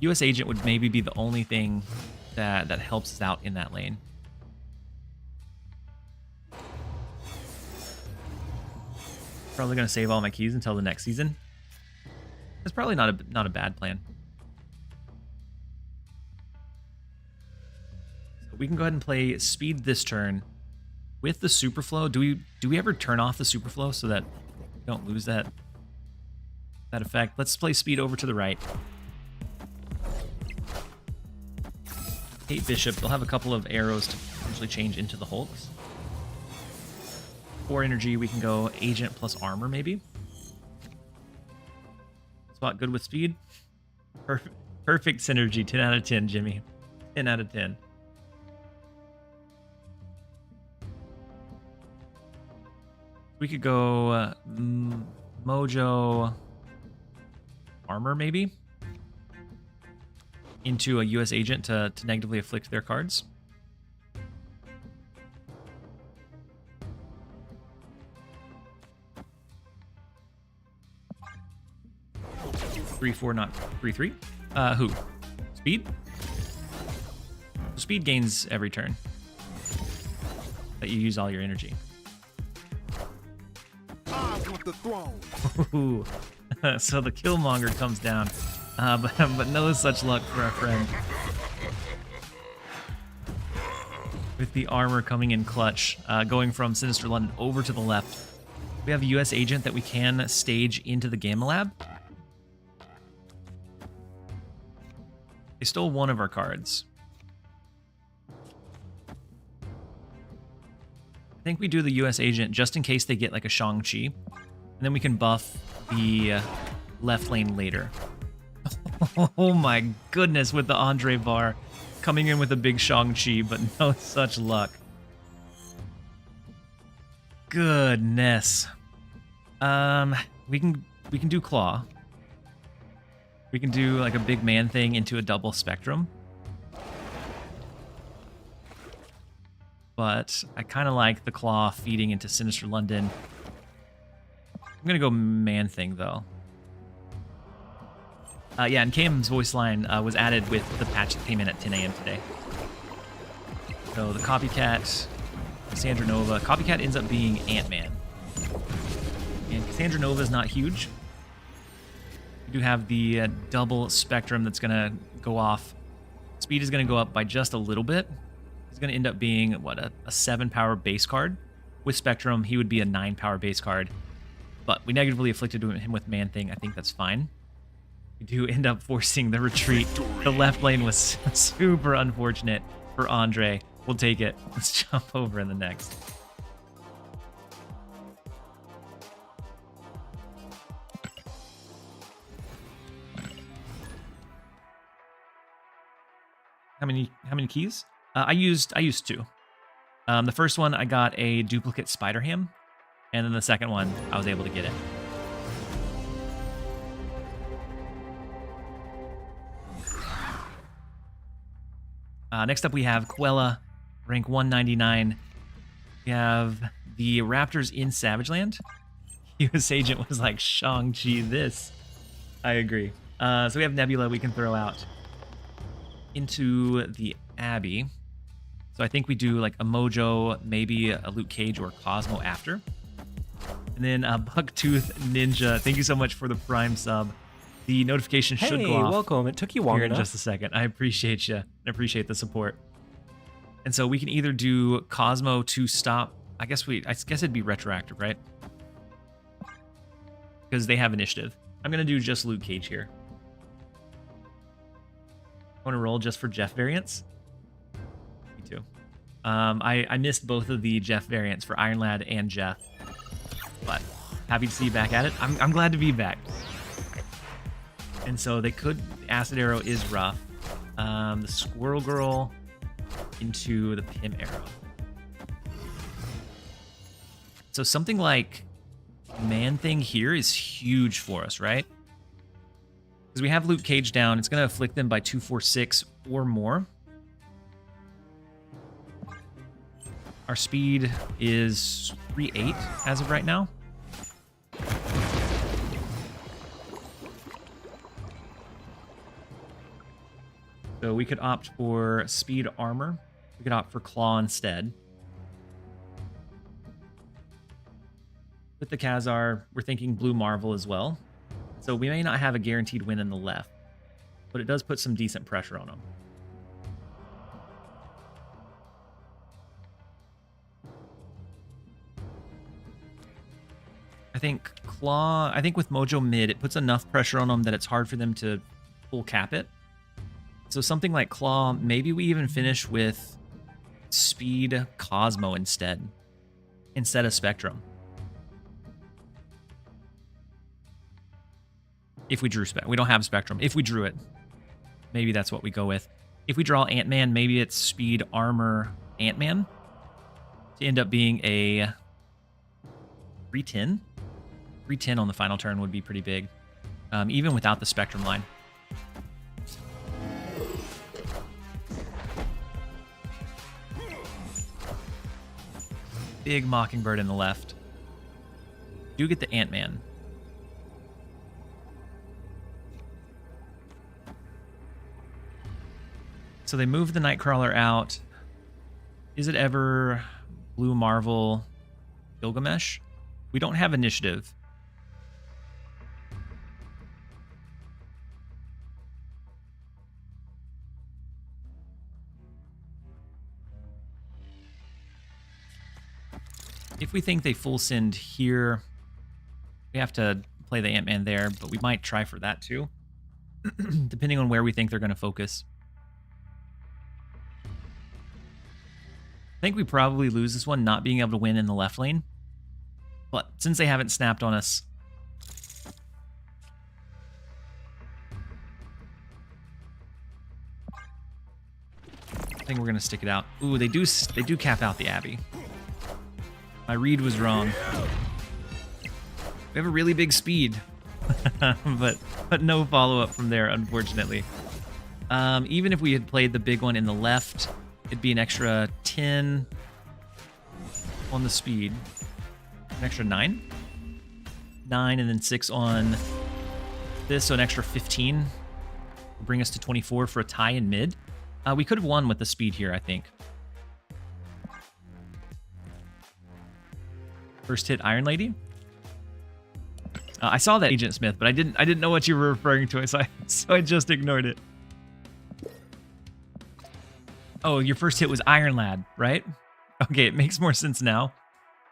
US Agent would maybe be the only thing that helps us out in that lane. Probably going to save all my keys until the next season. That's probably not a bad plan. So we can go ahead and play speed this turn with the Superflow. Do we ever turn off the Superflow so that we don't lose that effect? Let's play speed over to the right. 8 Bishop. They'll have a couple of arrows to potentially change into the Hulks. 4 energy. We can go Agent plus armor maybe. Spot good with speed. Perfect synergy. 10 out of 10, Jimmy. 10 out of 10. We could go Mojo armor maybe into a US Agent to negatively afflict their cards. Three, 4, not 3, 3. Who? Speed? Speed gains every turn that you use all your energy. I want the throne. Ooh. So the Killmonger comes down. but no such luck for our friend. With the armor coming in clutch, going from Sinister London over to the left. We have a US agent that we can stage into the Gamma Lab. They stole one of our cards. I think we do the US agent just in case they get like a Shang-Chi. And then we can buff the left lane later. Oh my goodness, with the Andre bar coming in with a big Shang-Chi, but no such luck. Goodness. We can do Claw. We can do like a big man thing into a double Spectrum. But I kind of like the Claw feeding into Sinister London. I'm going to go man thing, though. Yeah, and KM's voice line was added with the patch that came in at 10 a.m. today. So the Copycat, Cassandra Nova. Copycat ends up being Ant-Man. And Cassandra Nova is not huge. We do have the double Spectrum that's going to go off. Speed is going to go up by just a little bit. He's going to end up being, what, a 7-power base card. With Spectrum, he would be a 9-power base card. But we negatively afflicted him with Man-Thing. I think that's fine. We do end up forcing the retreat. The left lane was super unfortunate for Andre. We'll take it. Let's jump over in the next. How many keys? I used 2. The first one I got a duplicate Spider Ham, and then the second one I was able to get it. Next up we have Quella, rank 199. We have the Raptors in Savage Land. US Agent was like, Shang-Chi this. I agree. So we have Nebula we can throw out into the Abbey. So I think we do like a Mojo, maybe a Luke Cage or Cosmo after. And then Bucktooth Ninja, thank you so much for the Prime sub. The notification should go off. Hey, welcome. It took you long here enough. in just a second. I appreciate you. I appreciate the support. And so we can either do Cosmo to stop. I guess it'd be retroactive, right? Because they have initiative. I'm gonna do just Luke Cage here. I want to roll just for Jeff variants. Me too. I missed both of the Jeff variants for Iron Lad and Jeff, but happy to see you back at it. I'm glad to be back. And so they could. Acid Arrow is rough. The Squirrel Girl into the Pim Arrow. So something like Man Thing here is huge for us, right? Because we have Luke Cage down. It's going to afflict them by 246 or more. Our speed is 3.8 as of right now. So we could opt for speed armor. We could opt for claw instead. With the Khazar, we're thinking blue Marvel as well. So we may not have a guaranteed win in the left, but it does put some decent pressure on them. I think with Mojo mid, it puts enough pressure on them that it's hard for them to full cap it. So something like Claw, maybe we even finish with Speed Cosmo instead of Spectrum. If we drew Spectrum. We don't have Spectrum. If we drew it, maybe that's what we go with. If we draw Ant-Man, maybe it's Speed Armor Ant-Man to end up being a 310. 310 on the final turn would be pretty big, even without the Spectrum line. Big Mockingbird in the left. Do get the Ant-Man. So they move the Nightcrawler out. Is it ever Blue Marvel Gilgamesh? We don't have initiative. If we think they full send here, we have to play the Ant-Man there, but we might try for that too, depending on where we think they're going to focus. I think we probably lose this one, not being able to win in the left lane. But since they haven't snapped on us, I think we're going to stick it out. Ooh, they do cap out the Abbey. My read was wrong. We have a really big speed, but no follow-up from there, unfortunately. Even if we had played the big one in the left, it'd be an extra 10 on the speed. An extra 9? 9 and then 6 on this, so an extra 15. Will bring us to 24 for a tie in mid. We could have won with the speed here, I think. First hit Iron Lady. I saw that, Agent Smith, but I didn't know what you were referring to, so I just ignored it. Oh, your first hit was Iron Lad, right? Okay, it makes more sense now.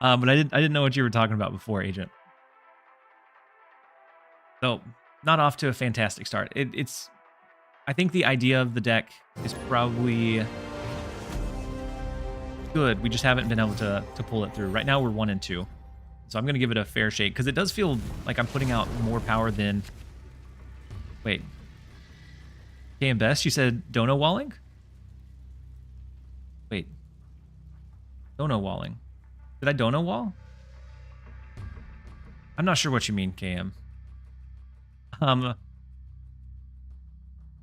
But I didn't know what you were talking about before, Agent. So, not off to a fantastic start. I think the idea of the deck is probably good. We just haven't been able to pull it through. Right now we're 1 and 2. So I'm going to give it a fair shake because it does feel like I'm putting out more power than... Wait. KM Best, you said dono walling? Wait. Dono walling. Did I dono wall? I'm not sure what you mean, KM.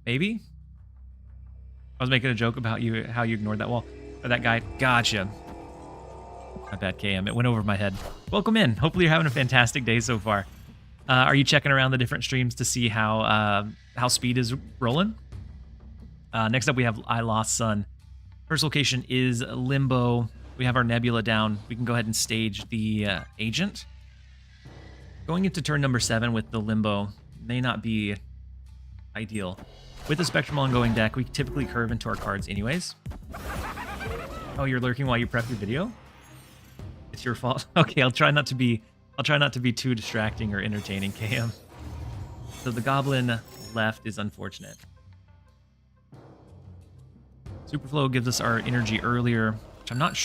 Maybe? I was making a joke about how you ignored that wall. Or that guy. Gotcha. My bad, KM. It went over my head. Welcome in. Hopefully you're having a fantastic day so far. Are you checking around the different streams to see how speed is rolling? Next up, we have I Lost Sun. First location is Limbo. We have our Nebula down. We can go ahead and stage the Agent. Going into turn number 7 with the Limbo may not be ideal. With the Spectrum ongoing deck, we typically curve into our cards anyways. Oh, you're lurking while you prep your video? It's your fault. Okay, I'll try not to be too distracting or entertaining, KM. So the Goblin left is unfortunate. Superflow gives us our energy earlier, which I'm not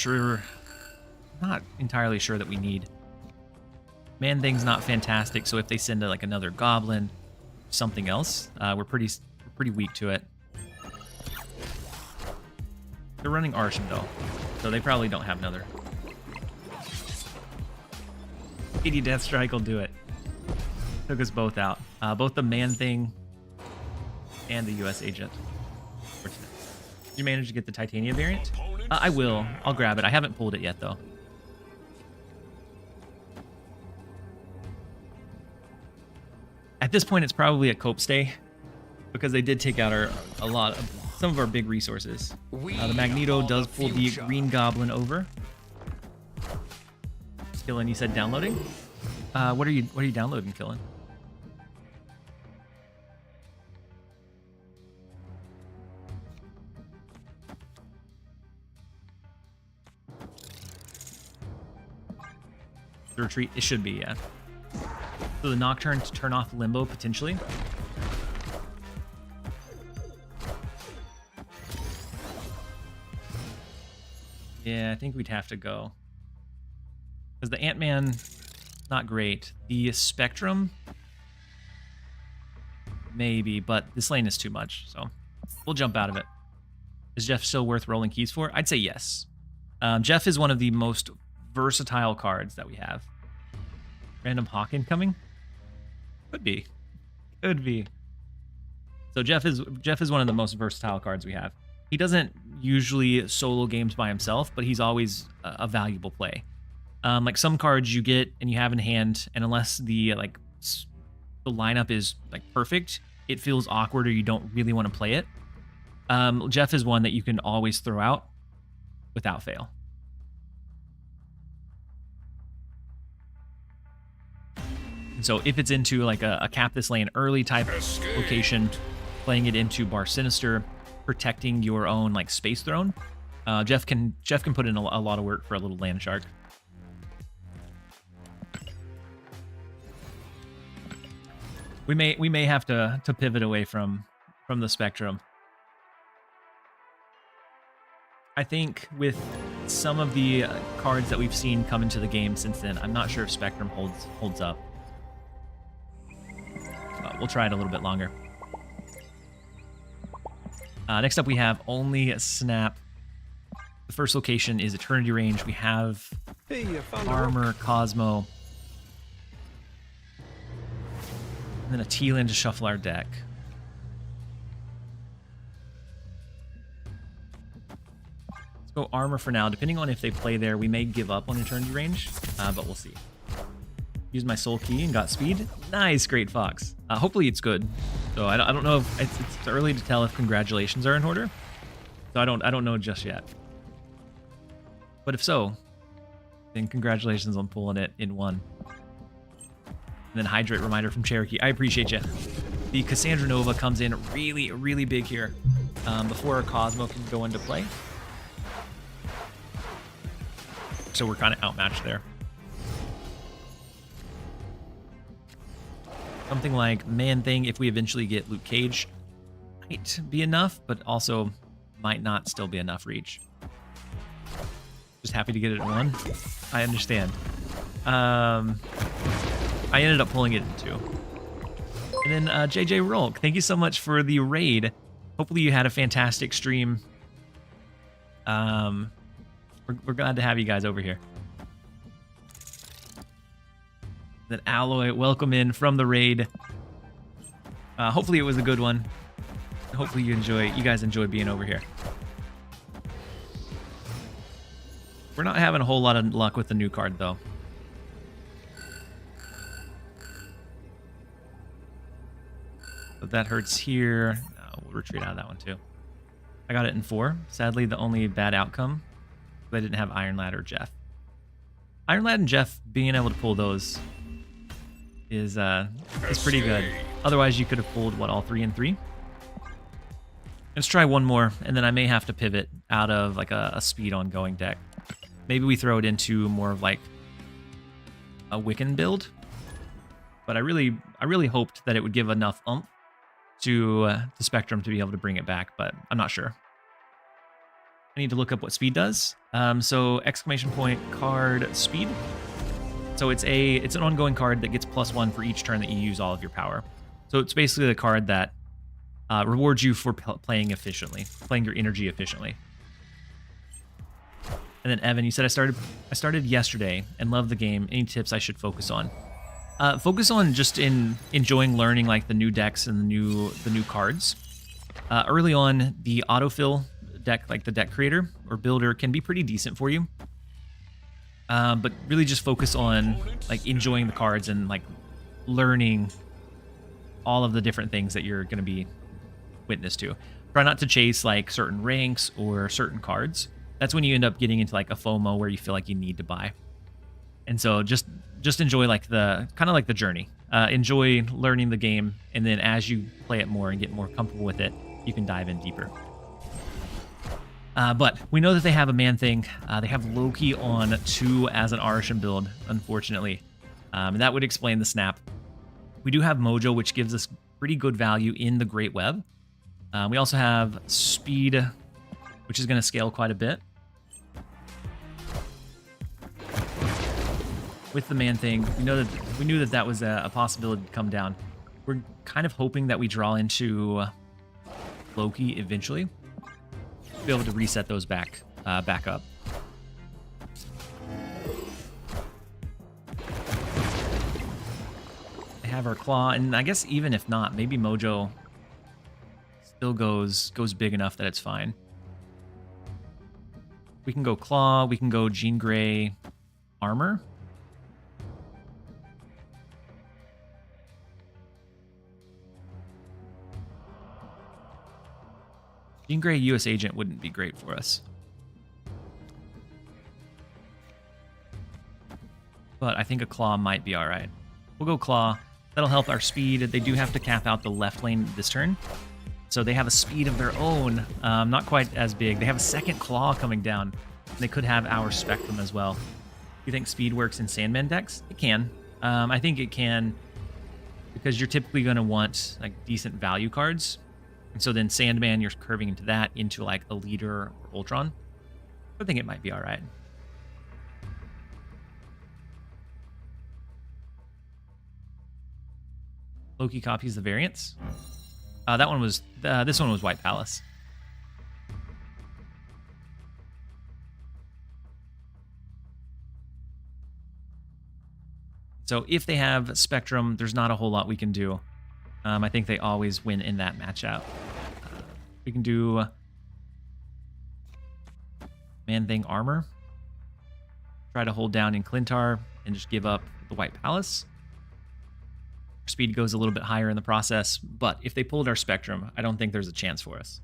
entirely sure that we need. Man Thing's not fantastic, so if they send like another Goblin, something else, we're pretty weak to it. They're running Arsham though, so they probably don't have another. 80 Death Strike will do it. Took us both out. Both the Man Thing and the US Agent. Fortunate. Did you manage to get the Titania variant? I will. I'll grab it. I haven't pulled it yet though. At this point, it's probably a cope stay because they did take out some of our big resources. The Magneto does pull the Green Goblin over. Killen, you said downloading? What are you downloading, Killen? The retreat, it should be, yeah. So the Nocturne to turn off Limbo potentially. Yeah, I think we'd have to go. Because the Ant-Man, not great. The Spectrum, maybe, but this lane is too much, so we'll jump out of it. Is Jeff still worth rolling keys for? I'd say yes. Jeff is one of the most versatile cards that we have. Random Hawk incoming? Could be. Could be. So Jeff is one of the most versatile cards we have. He doesn't usually solo games by himself, but he's always a valuable play. Like some cards you get and you have in hand, and unless the lineup is like perfect, it feels awkward or you don't really want to play it. Jeff is one that you can always throw out without fail. And so if it's into like a cap this lane early type location, playing it into Bar Sinister, protecting your own like space throne, Jeff can put in a lot of work for a little land shark. We may have to pivot away from the Spectrum. I think with some of the cards that we've seen come into the game since then, I'm not sure if Spectrum holds up. But we'll try it a little bit longer. Next up, we have only Snap. The first location is Eternity Range. We have Armor, Cosmo, and then a T-Land to shuffle our deck. Let's go Armor for now. Depending on if they play there, we may give up on Eternity Range, but we'll see. Used my Soul Key and got speed. Nice, Great Fox. Hopefully it's good. So I don't know if it's early to tell if congratulations are in order. So I don't know just yet. But if so, then congratulations on pulling it in one. And then Hydrate Reminder from Cherokee. I appreciate you. The Cassandra Nova comes in really, really big here before our Cosmo can go into play. So we're kind of outmatched there. Something like Man-Thing, if we eventually get Luke Cage, might be enough, but also might not still be enough reach. Just happy to get it in one. I understand. I ended up pulling it in two. And then JJ Rolk, thank you so much for the raid. Hopefully you had a fantastic stream. We're glad to have you guys over here. Then Alloy, welcome in from the raid. Hopefully it was a good one. Hopefully you guys enjoy being over here. We're not having a whole lot of luck with the new card though. But that hurts here. No, we'll retreat out of that one too. I got it in 4. Sadly, the only bad outcome, I didn't have Iron Lad or Jeff. Iron Lad and Jeff being able to pull those is pretty good. Otherwise, you could have pulled what, all 3 and 3. Let's try one more, and then I may have to pivot out of like a speed ongoing deck. Maybe we throw it into more of like a Wiccan build. But I really hoped that it would give enough oomph to the Spectrum to be able to bring it back, but I'm not sure. I need to look up what speed does. So exclamation point card speed. So it's an ongoing card that gets +1 for each turn that you use all of your power. So it's basically the card that rewards you for playing efficiently, playing your energy efficiently. And then Evan, you said I started yesterday and love the game. Any tips I should focus on? Focus on just enjoying learning like the new decks and the new cards. Early on, the autofill deck, like the deck creator or builder, can be pretty decent for you. But really just focus on like enjoying the cards and like learning all of the different things that you're going to be witness to. Try not to chase like certain ranks or certain cards. That's when you end up getting into like a FOMO where you feel like you need to buy. And so just enjoy like the kind of like the journey. Enjoy learning the game, and then as you play it more and get more comfortable with it, you can dive in deeper. But we know that they have a Man-Thing. They have Loki on 2 as an Arishan build, unfortunately. And that would explain the snap. We do have Mojo, which gives us pretty good value in the Great Web. We also have Speed, which is going to scale quite a bit. With the Man-Thing, we knew that was a possibility to come down. We're kind of hoping that we draw into Loki eventually, to be able to reset those back up. They have our Claw, and I guess even if not, maybe Mojo still goes big enough that it's fine. We can go Claw, we can go Jean Grey Armor. Jean Grey US Agent wouldn't be great for us. But I think a Claw might be alright. We'll go Claw. That'll help our speed. They do have to cap out the left lane this turn. So they have a speed of their own. Not quite as big. They have a second Claw coming down. They could have our Spectrum as well. You think speed works in Sandman decks? It can. I think it can because you're typically going to want like decent value cards. And so then Sandman, you're curving into that, into like a Leader or Ultron. I think it might be all right. Loki copies the variants. That one was, this one was White Palace. So if they have Spectrum, there's not a whole lot we can do. I think they always win in that matchup. We can do Man-Thing Armor. Try to hold down in Clintar and just give up the White Palace. Speed goes a little bit higher in the process, but if they pulled our Spectrum, I don't think there's a chance for us.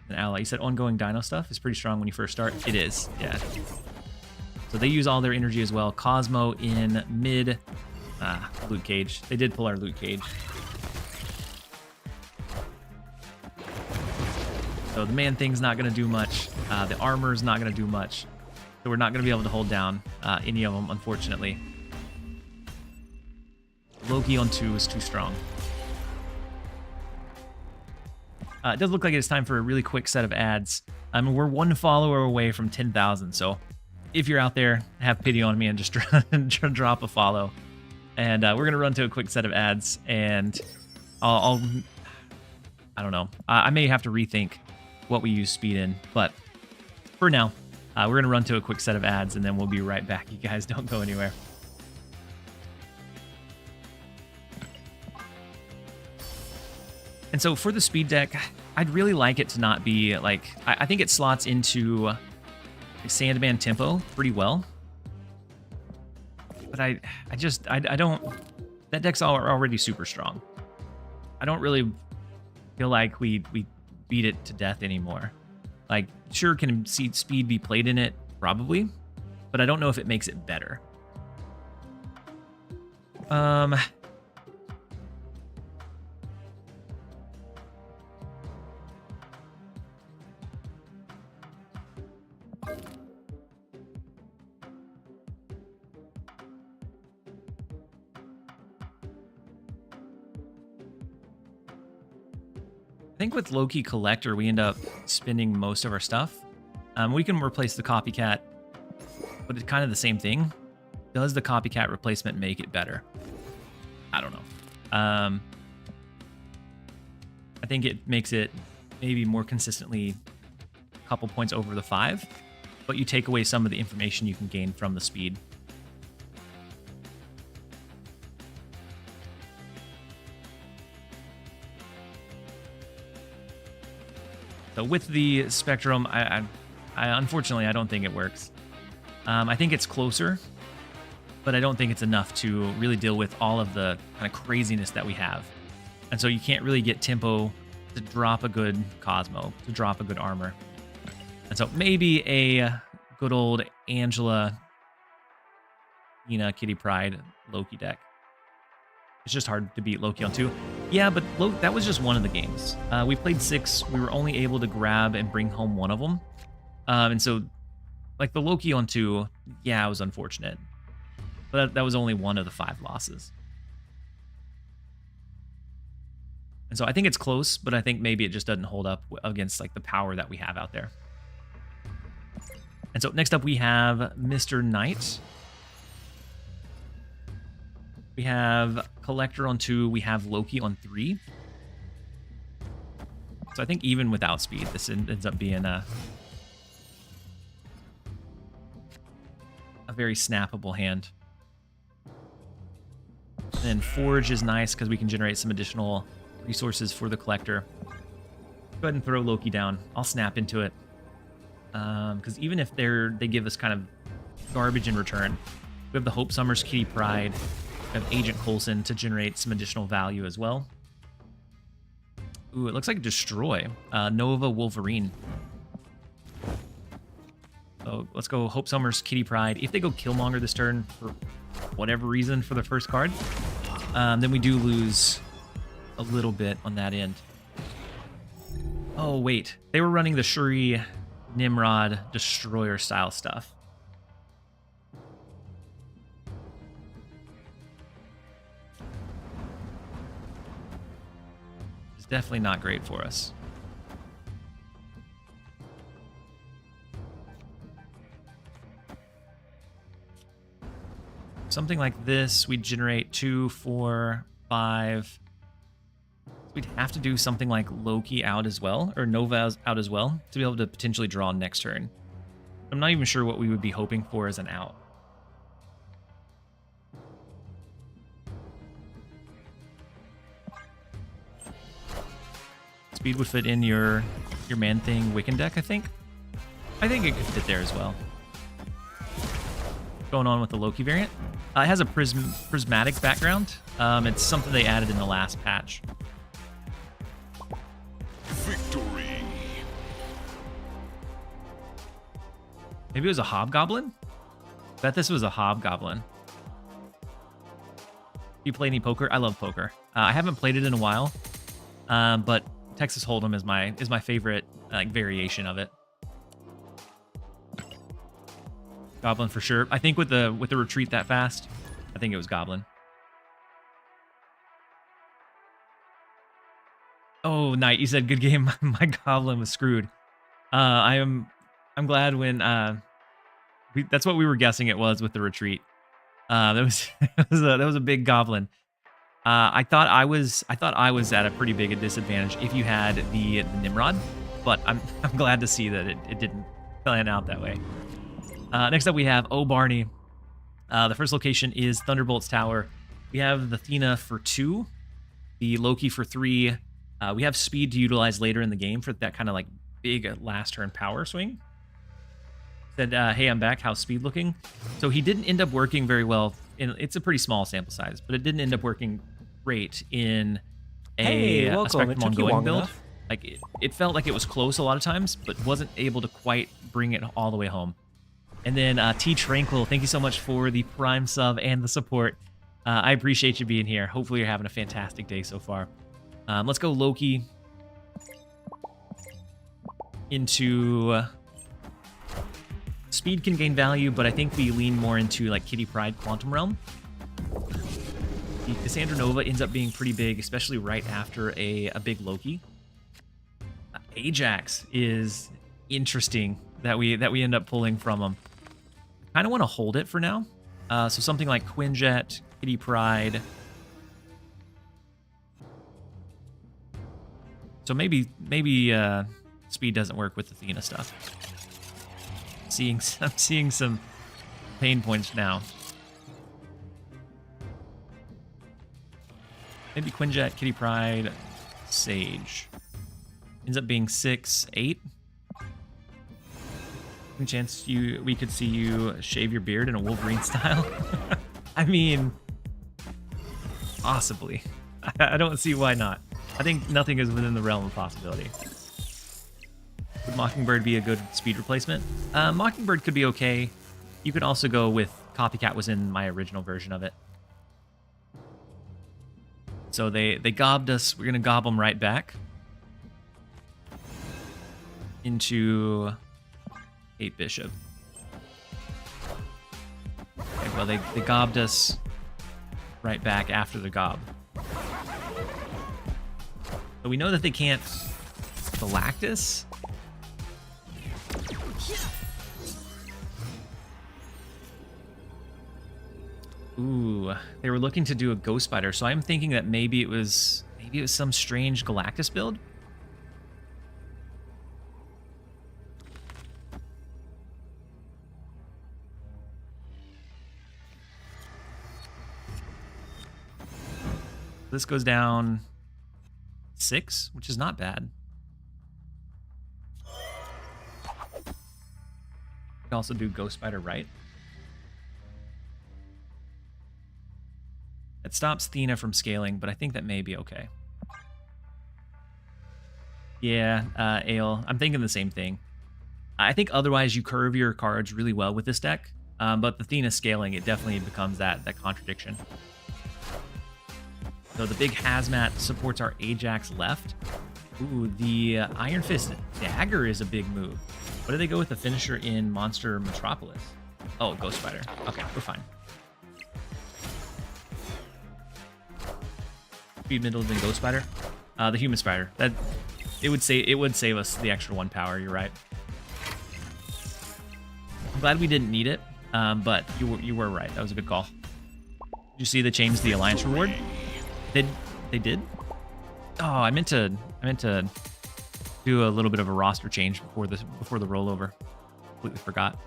An ally. You said ongoing Dino stuff is pretty strong when you first start. It is, yeah. So they use all their energy as well. Cosmo in mid. Luke Cage. They did pull our Luke Cage. So the Man-Thing's not going to do much. The armor's not going to do much. So we're not going to be able to hold down any of them, unfortunately. Loki on 2 is too strong. It does look like it's time for a really quick set of ads. We're 1 follower away from 10,000, so if you're out there, have pity on me and just drop a follow. And we're going to run to a quick set of ads, and I don't know. I may have to rethink what we use speed in, but for now, we're going to run to a quick set of ads, and then we'll be right back. You guys don't go anywhere. And so for the speed deck, I'd really like it to not be like, I think it slots into Sandman tempo pretty well. But I don't, that deck's already super strong. I don't really feel like we beat it to death anymore. Like, sure, can speed be played in it? Probably. But I don't know if it makes it better. I think with Loki Collector, we end up spending most of our stuff. We can replace the Copycat, but it's kind of the same thing. Does the Copycat replacement make it better? I don't know. I think it makes it maybe more consistently a couple points over the 5, but you take away some of the information you can gain from the speed. So with the Spectrum, I unfortunately, I don't think it works. I think it's closer, but I don't think it's enough to really deal with all of the kind of craziness that we have. And so you can't really get tempo to drop a good Cosmo, to drop a good armor. And so maybe a good old Angela, Ina, Kitty Pryde, Loki deck. It's just hard to beat Loki on 2. Yeah, but that was just one of the games. We played 6. We were only able to grab and bring home one of them. And so, like, the Loki on 2, yeah, it was unfortunate. But that was only one of the 5 losses. And so I think it's close, but I think maybe it just doesn't hold up against, like, the power that we have out there. And so next up we have Mr. Knight. We have Collector on 2. We have Loki on 3. So I think even without speed, this ends up being a very snappable hand. And then Forge is nice because we can generate some additional resources for the Collector. Go ahead and throw Loki down. I'll snap into it. Because even if they give us kind of garbage in return, we have the Hope Summers, Kitty Pryde. We have Agent Coulson to generate some additional value as well. Ooh, it looks like Destroy. Nova Wolverine. So let's go Hope Summers, Kitty Pryde. If they go Killmonger this turn for whatever reason for the first card, then we do lose a little bit on that end. Oh, wait. They were running the Shuri Nimrod Destroyer style stuff. It's definitely not great for us. Something like this, we generate 2, 4, 5. We'd have to do something like Loki out as well, or Nova out as well, to be able to potentially draw next turn. I'm not even sure what we would be hoping for as an out. Speed would fit in your Man-Thing Wiccan deck, I think. I think it could fit there as well. Going on with the Loki variant. It has a prismatic background. It's something they added in the last patch. Victory. Maybe it was a Hobgoblin? Bet this was a Hobgoblin. You play any poker? I love poker. I haven't played it in a while, but Texas Hold'em is my favorite like variation of it. Goblin for sure. I think with the retreat that fast, I think it was Goblin. Oh, Knight, you said good game. My Goblin was screwed. I'm glad when that's what we were guessing it was with the retreat. That was a big Goblin. I thought I was at a pretty big a disadvantage if you had the Nimrod, but I'm glad to see that it didn't plan out that way. Next up we have Barney. The first location is Thunderbolt's Tower. We have the Athena for 2, the Loki for 3. We have speed to utilize later in the game for that kind of like big last turn power swing. Said, hey, I'm back. How's speed looking? So he didn't end up working very well. It's a pretty small sample size, but it didn't end up working great in a Spectrum Ongoing build. Enough. Like it felt like it was close a lot of times, but wasn't able to quite bring it all the way home. And then T Tranquil, thank you so much for the Prime sub and the support. I appreciate you being here. Hopefully you're having a fantastic day so far. Let's go Loki into speed can gain value, but I think we lean more into like Kitty Pryde Quantum Realm. The Cassandra Nova ends up being pretty big, especially right after a big Loki. Ajax is interesting that we end up pulling from them. I kind of want to hold it for now. So something like Quinjet, Kitty Pryde. So maybe speed doesn't work with Athena stuff. I'm seeing some pain points now. Maybe Quinjet, Kitty Pryde, Sage. Ends up being 6, 8. Any chance we could see you shave your beard in a Wolverine style? I mean, possibly. I don't see why not. I think nothing is within the realm of possibility. Would Mockingbird be a good speed replacement? Mockingbird could be okay. You could also go with Copycat was in my original version of it. So they gobbed us. We're going to gob them right back into 8 Bishop. Okay, well, they gobbed us right back after the gob. So we know that they can't Galactus. Ooh, they were looking to do a Ghost Spider, so I'm thinking that maybe it was some strange Galactus build. This goes down 6, which is not bad. We can also do Ghost Spider right. It stops Athena from scaling, but I think that may be okay. Yeah, Ale, I'm thinking the same thing. I think otherwise you curve your cards really well with this deck, but the Athena scaling, it definitely becomes that contradiction. So the big Hazmat supports our Ajax left. Ooh, the Iron Fist Dagger is a big move. What do they go with the finisher in Monster Metropolis? Oh, Ghost Spider. Okay, we're fine. Speed middle than Ghost Spider. The human spider. That it would save us the extra 1 power. You're right. I'm glad we didn't need it, but you were right. That was a good call. Did you see they changed the alliance reward? They did? Oh, I meant to do a little bit of a roster change before the rollover. Completely forgot.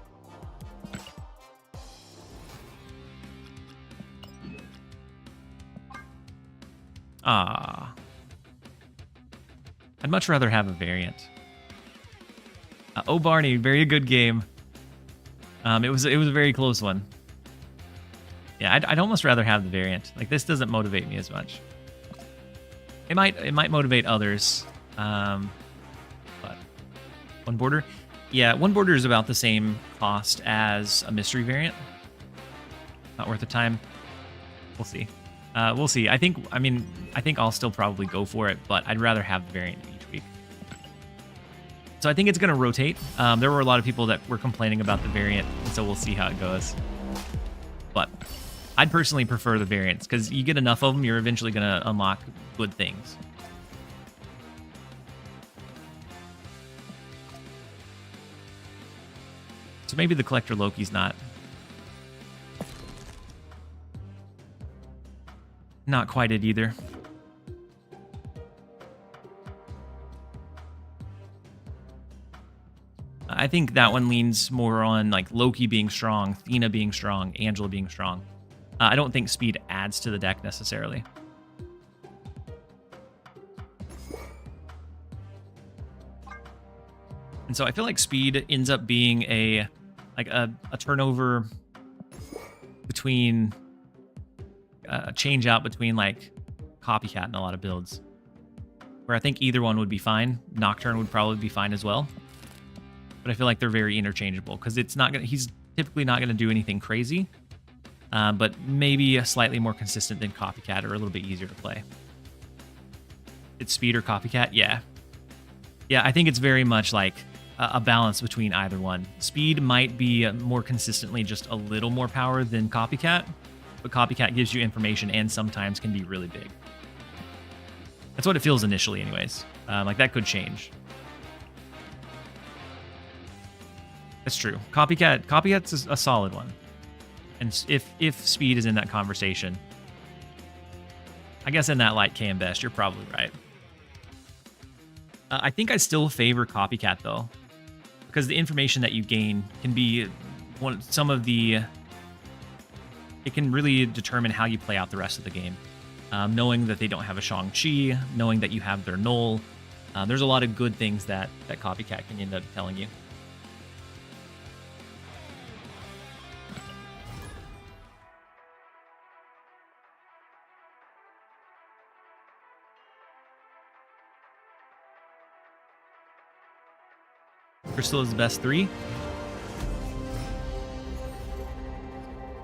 Ah. I'd much rather have a variant. Oh, Barney, very good game. It was a very close one. Yeah, I'd almost rather have the variant. Like, this doesn't motivate me as much. It might motivate others. But one border, yeah, one border is about the same cost as a mystery variant. Not worth the time. We'll see. We'll see. I think I'll still probably go for it, but I'd rather have the variant each week. So I think it's going to rotate. There were a lot of people that were complaining about the variant, and so we'll see how it goes. But I'd personally prefer the variants, because you get enough of them, you're eventually going to unlock good things. So maybe the Collector Loki's not quite it either. I think that one leans more on like Loki being strong, Thena being strong, Angela being strong. I don't think speed adds to the deck necessarily. And so I feel like speed ends up being a turnover between a change out between like Copycat and a lot of builds, where I think either one would be fine. Nocturne would probably be fine as well, but I feel like they're very interchangeable because he's typically not gonna do anything crazy, but maybe slightly more consistent than Copycat or a little bit easier to play. It's speed or Copycat, yeah. I think it's very much like a balance between either one. Speed might be more consistently just a little more power than Copycat, but Copycat gives you information and sometimes can be really big. That's what it feels initially anyways. Like that could change. That's true. Copycat's a solid one. And if speed is in that conversation, I guess in that light KM best, you're probably right. I think I still favor Copycat though, because the information that you gain can be it can really determine how you play out the rest of the game. Knowing that they don't have a Shang-Chi, knowing that you have their Null, there's a lot of good things that Copycat can end up telling you. Crystal is the best 3.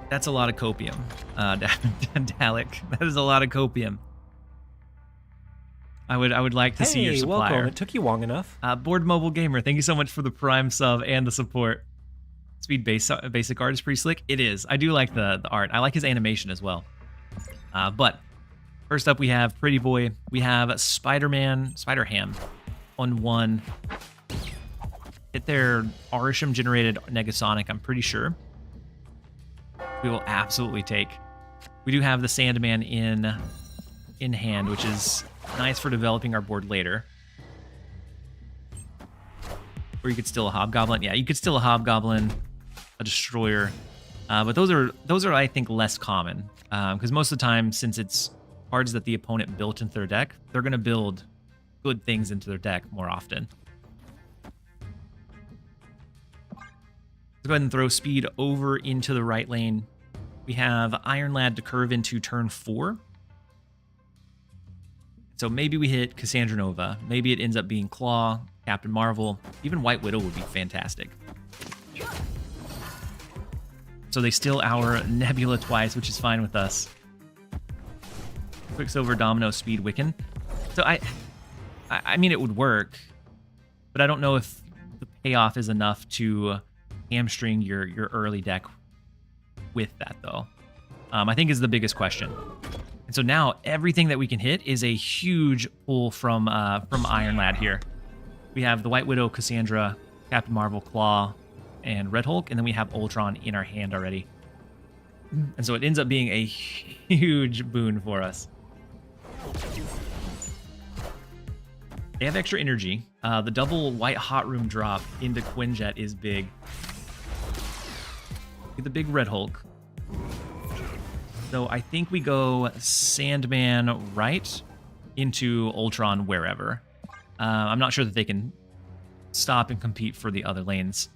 That's a lot of copium. Dalek, that is a lot of copium. I would like to see your supplier. Welcome. It took you long enough. Board Mobile Gamer, thank you so much for the Prime sub and the support. Speed basic art is pretty slick. It is. I do like the art. I like his animation as well. But first up, we have Pretty Boy. We have Spider-Ham on 1. Hit their Arisham generated Negasonic, I'm pretty sure. We will absolutely take. We do have the Sandman in hand, which is nice for developing our board later. Or you could steal a Hobgoblin. Yeah, you could steal a Hobgoblin, a Destroyer. But those are I think less common. Because most of the time, since it's cards that the opponent built into their deck, they're going to build good things into their deck more often. Let's go ahead and throw speed over into the right lane. We have Iron Lad to curve into turn 4. So maybe we hit Cassandra Nova. Maybe it ends up being Claw, Captain Marvel. Even White Widow would be fantastic. So they steal our Nebula twice, which is fine with us. Quicksilver, Domino, Speed, Wiccan. So I mean, it would work, but I don't know if the payoff is enough to hamstring your early deck with that, though. I think is the biggest question. And so now everything that we can hit is a huge pull from Iron Lad here. We have the White Widow, Cassandra, Captain Marvel, Claw, and Red Hulk, and then we have Ultron in our hand already. And so it ends up being a huge boon for us. They have extra energy. The double white hot room drop into Quinjet is big. Get the big Red Hulk. So I think we go Sandman right into Ultron wherever. I'm not sure that they can stop and compete for the other lanes.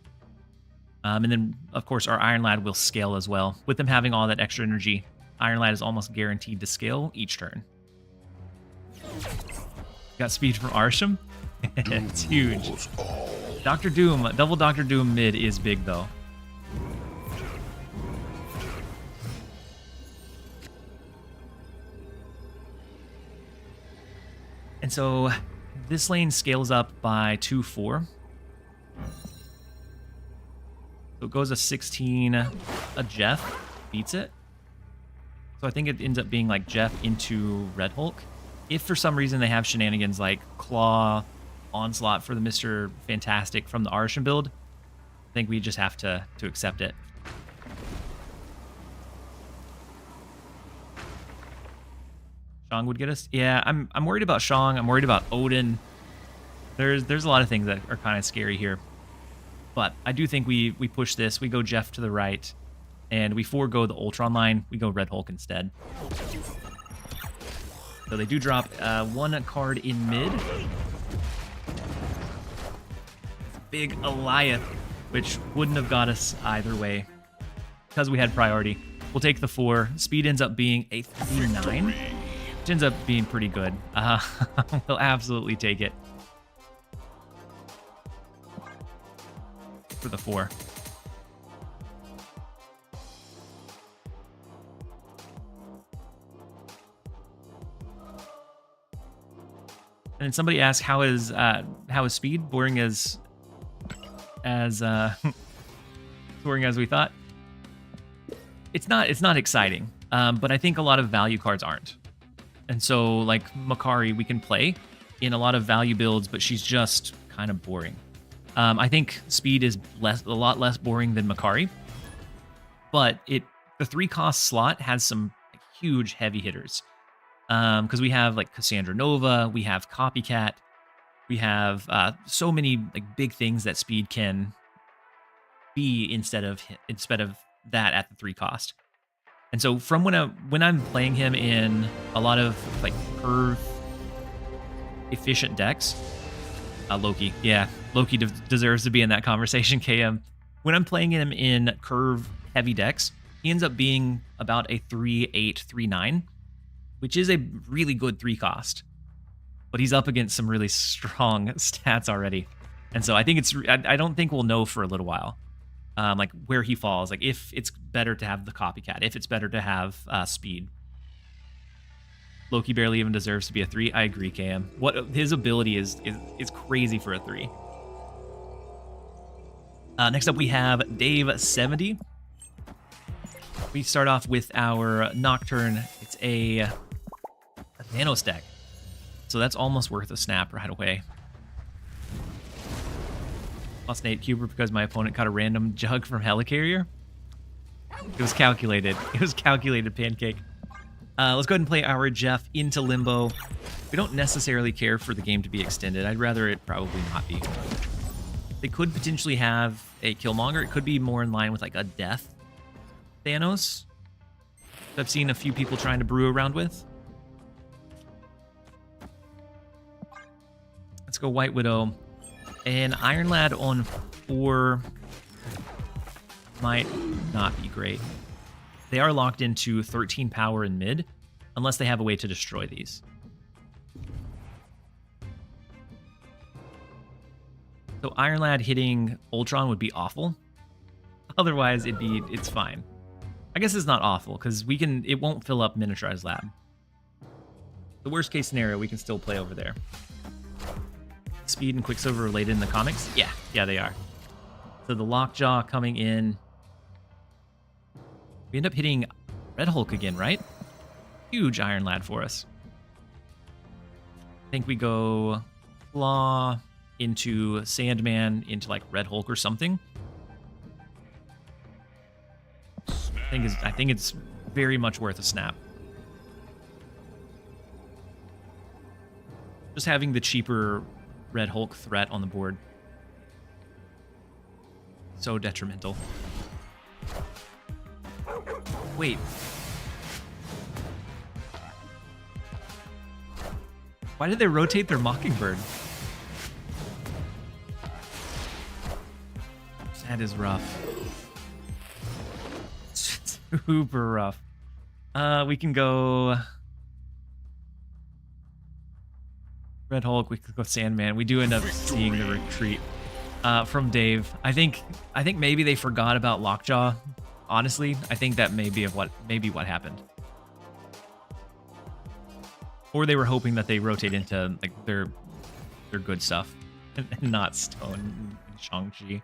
And then, of course, our Iron Lad will scale as well. With them having all that extra energy, Iron Lad is almost guaranteed to scale each turn. Got speed from Arsham. It's huge. Doctor Doom, double Doctor Doom mid is big, though. And so this lane scales up by 2-4. So it goes a 16. A Jeff beats it. So I think it ends up being like Jeff into Red Hulk. If for some reason they have shenanigans like Claw, Onslaught for the Mr. Fantastic from the Arsham build, I think we just have to accept it. Shang would get us. Yeah, I'm worried about Shang. I'm worried about Odin. There's a lot of things that are kind of scary here. But I do think we push this. We go Jeff to the right, and we forego the Ultron line. We go Red Hulk instead. So they do drop one card in mid. Big Goliath, which wouldn't have got us either way because we had priority. We'll take the 4. Speed ends up being a 3-9, which ends up being pretty good. We'll absolutely take it for the 4. And then somebody asked, how is speed? Boring as boring as we thought. It's not exciting, but I think a lot of value cards aren't. And so like Makari, we can play in a lot of value builds, but she's just kind of boring. I think speed is a lot less boring than Makari, but the 3-cost slot has some huge heavy hitters. Because we have like Cassandra Nova, we have Copycat, we have so many like big things that speed can be instead of that at the 3-cost. And so from when I'm playing him in a lot of like curve efficient decks, Loki, yeah, Loki deserves to be in that conversation. KM, when I'm playing him in curve heavy decks, he ends up being about a 3-8, 3-9. Which is a really good 3-cost, but he's up against some really strong stats already, and so I think I don't think we'll know for a little while, like where he falls, like if it's better to have the Copycat, if it's better to have speed. Loki barely even deserves to be a 3. I agree, KM. What his ability is crazy for a 3. Next up, we have Dave 70. We start off with our Nocturne. It's a Thanos deck, so that's almost worth a snap right away. Lost an 8 cuber because my opponent caught a random jug from Helicarrier. It was calculated. It was calculated, Pancake. Let's go ahead and play our Jeff into Limbo. We don't necessarily care for the game to be extended. I'd rather it probably not be. They could potentially have a Killmonger. It could be more in line with like a Death Thanos that I've seen a few people trying to brew around with. Let's go White Widow. And Iron Lad on 4 might not be great. They are locked into 13 power in mid, unless they have a way to destroy these. So Iron Lad hitting Ultron would be awful. Otherwise, it's fine. I guess it's not awful, because it won't fill up Miniaturized Lab. The worst case scenario, we can still play over there. Speed and Quicksilver related in the comics? Yeah, they are. So the Lockjaw coming in. We end up hitting Red Hulk again, right? huge Iron Lad for us. I think we go Claw into Sandman into like Red Hulk or something. I think it's very much worth a snap. Just having the cheaper Red Hulk threat on the board. So detrimental. Wait. Why did they rotate their Mockingbird? That is rough. Super rough. We can go Red Hulk. We could go Sandman. We do end up seeing the retreat from Dave. I think maybe they forgot about Lockjaw. Honestly, I think that may be what happened. Or they were hoping that they rotate into like their good stuff and not Stone and Shang-Chi.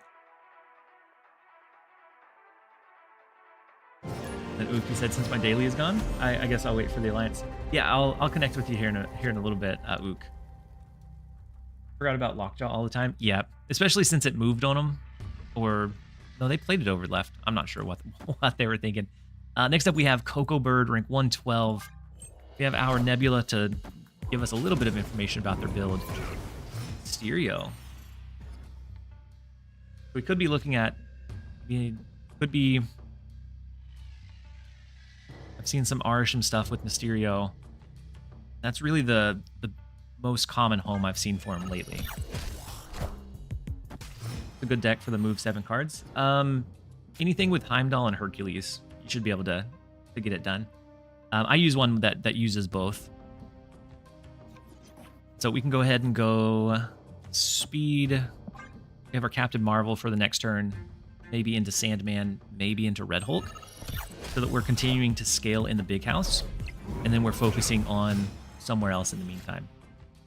And Uki said, since my daily is gone, I guess I'll wait for the alliance. Yeah, I'll connect with you here in a little bit, Ook. Forgot about Lockjaw all the time. Yeah, especially since it moved on them. Or no, they played it over left. I'm not sure what they were thinking. Next up, we have Cocoa Bird, rank 112. We have our Nebula to give us a little bit of information about their build. Stereo. We could be looking at. I've seen some Arisham stuff with Mysterio. That's really the most common home I've seen for him lately. It's a good deck for the move 7 cards. Anything with Heimdall and Hercules, you should be able to get it done. I use one that uses both. So we can go ahead and go speed. We have our Captain Marvel for the next turn. Maybe into Sandman, maybe into Red Hulk. So that we're continuing to scale in the big house. And then we're focusing on somewhere else in the meantime.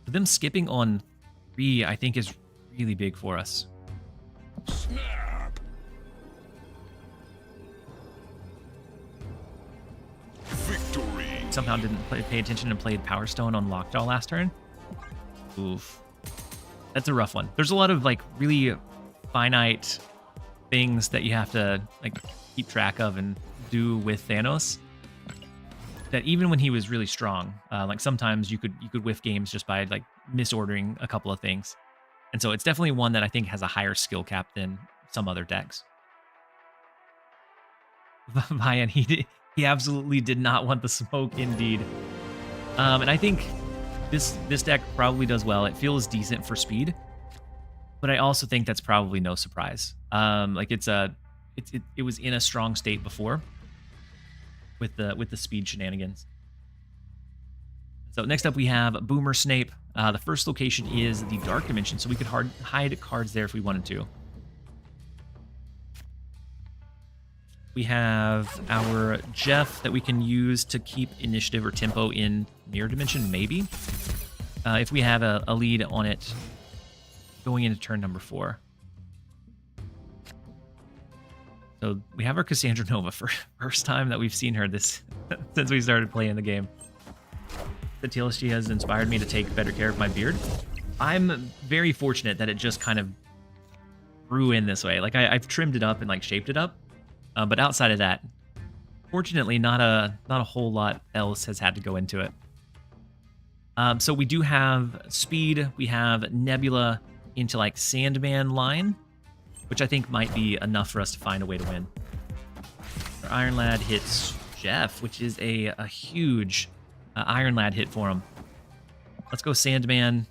So them skipping on 3, I think, is really big for us. Snap. Victory. Somehow didn't pay attention and played Power Stone on Lockjaw last turn. Oof. That's a rough one. There's a lot of like really finite things that you have to like keep track of and do with Thanos. That even when he was really strong, like sometimes you could whiff games just by like misordering a couple of things. And so it's definitely one that I think has a higher skill cap than some other decks. Mayan, he absolutely did not want the smoke, indeed. And I think this deck probably does well. It feels decent for speed, but I also think that's probably no surprise. Like it was in a strong state before with the speed shenanigans. So next up we have Boomer Snape. The first location is the Dark Dimension, so we could hide cards there if we wanted to. We have our Jeff that we can use to keep initiative or tempo in Mirror Dimension, maybe. If we have a lead on it going into turn number 4. So we have our Cassandra Nova for first time that we've seen her this since we started playing the game. The TLSG has inspired me to take better care of my beard. I'm very fortunate that it just kind of grew in this way. Like I've trimmed it up and like shaped it up. But outside of that, fortunately, not a whole lot else has had to go into it. So we do have speed. We have Nebula into like Sandman line, which I think might be enough for us to find a way to win. Our Iron Lad hits Jeff, which is a huge Iron Lad hit for him. Let's go Sandman. And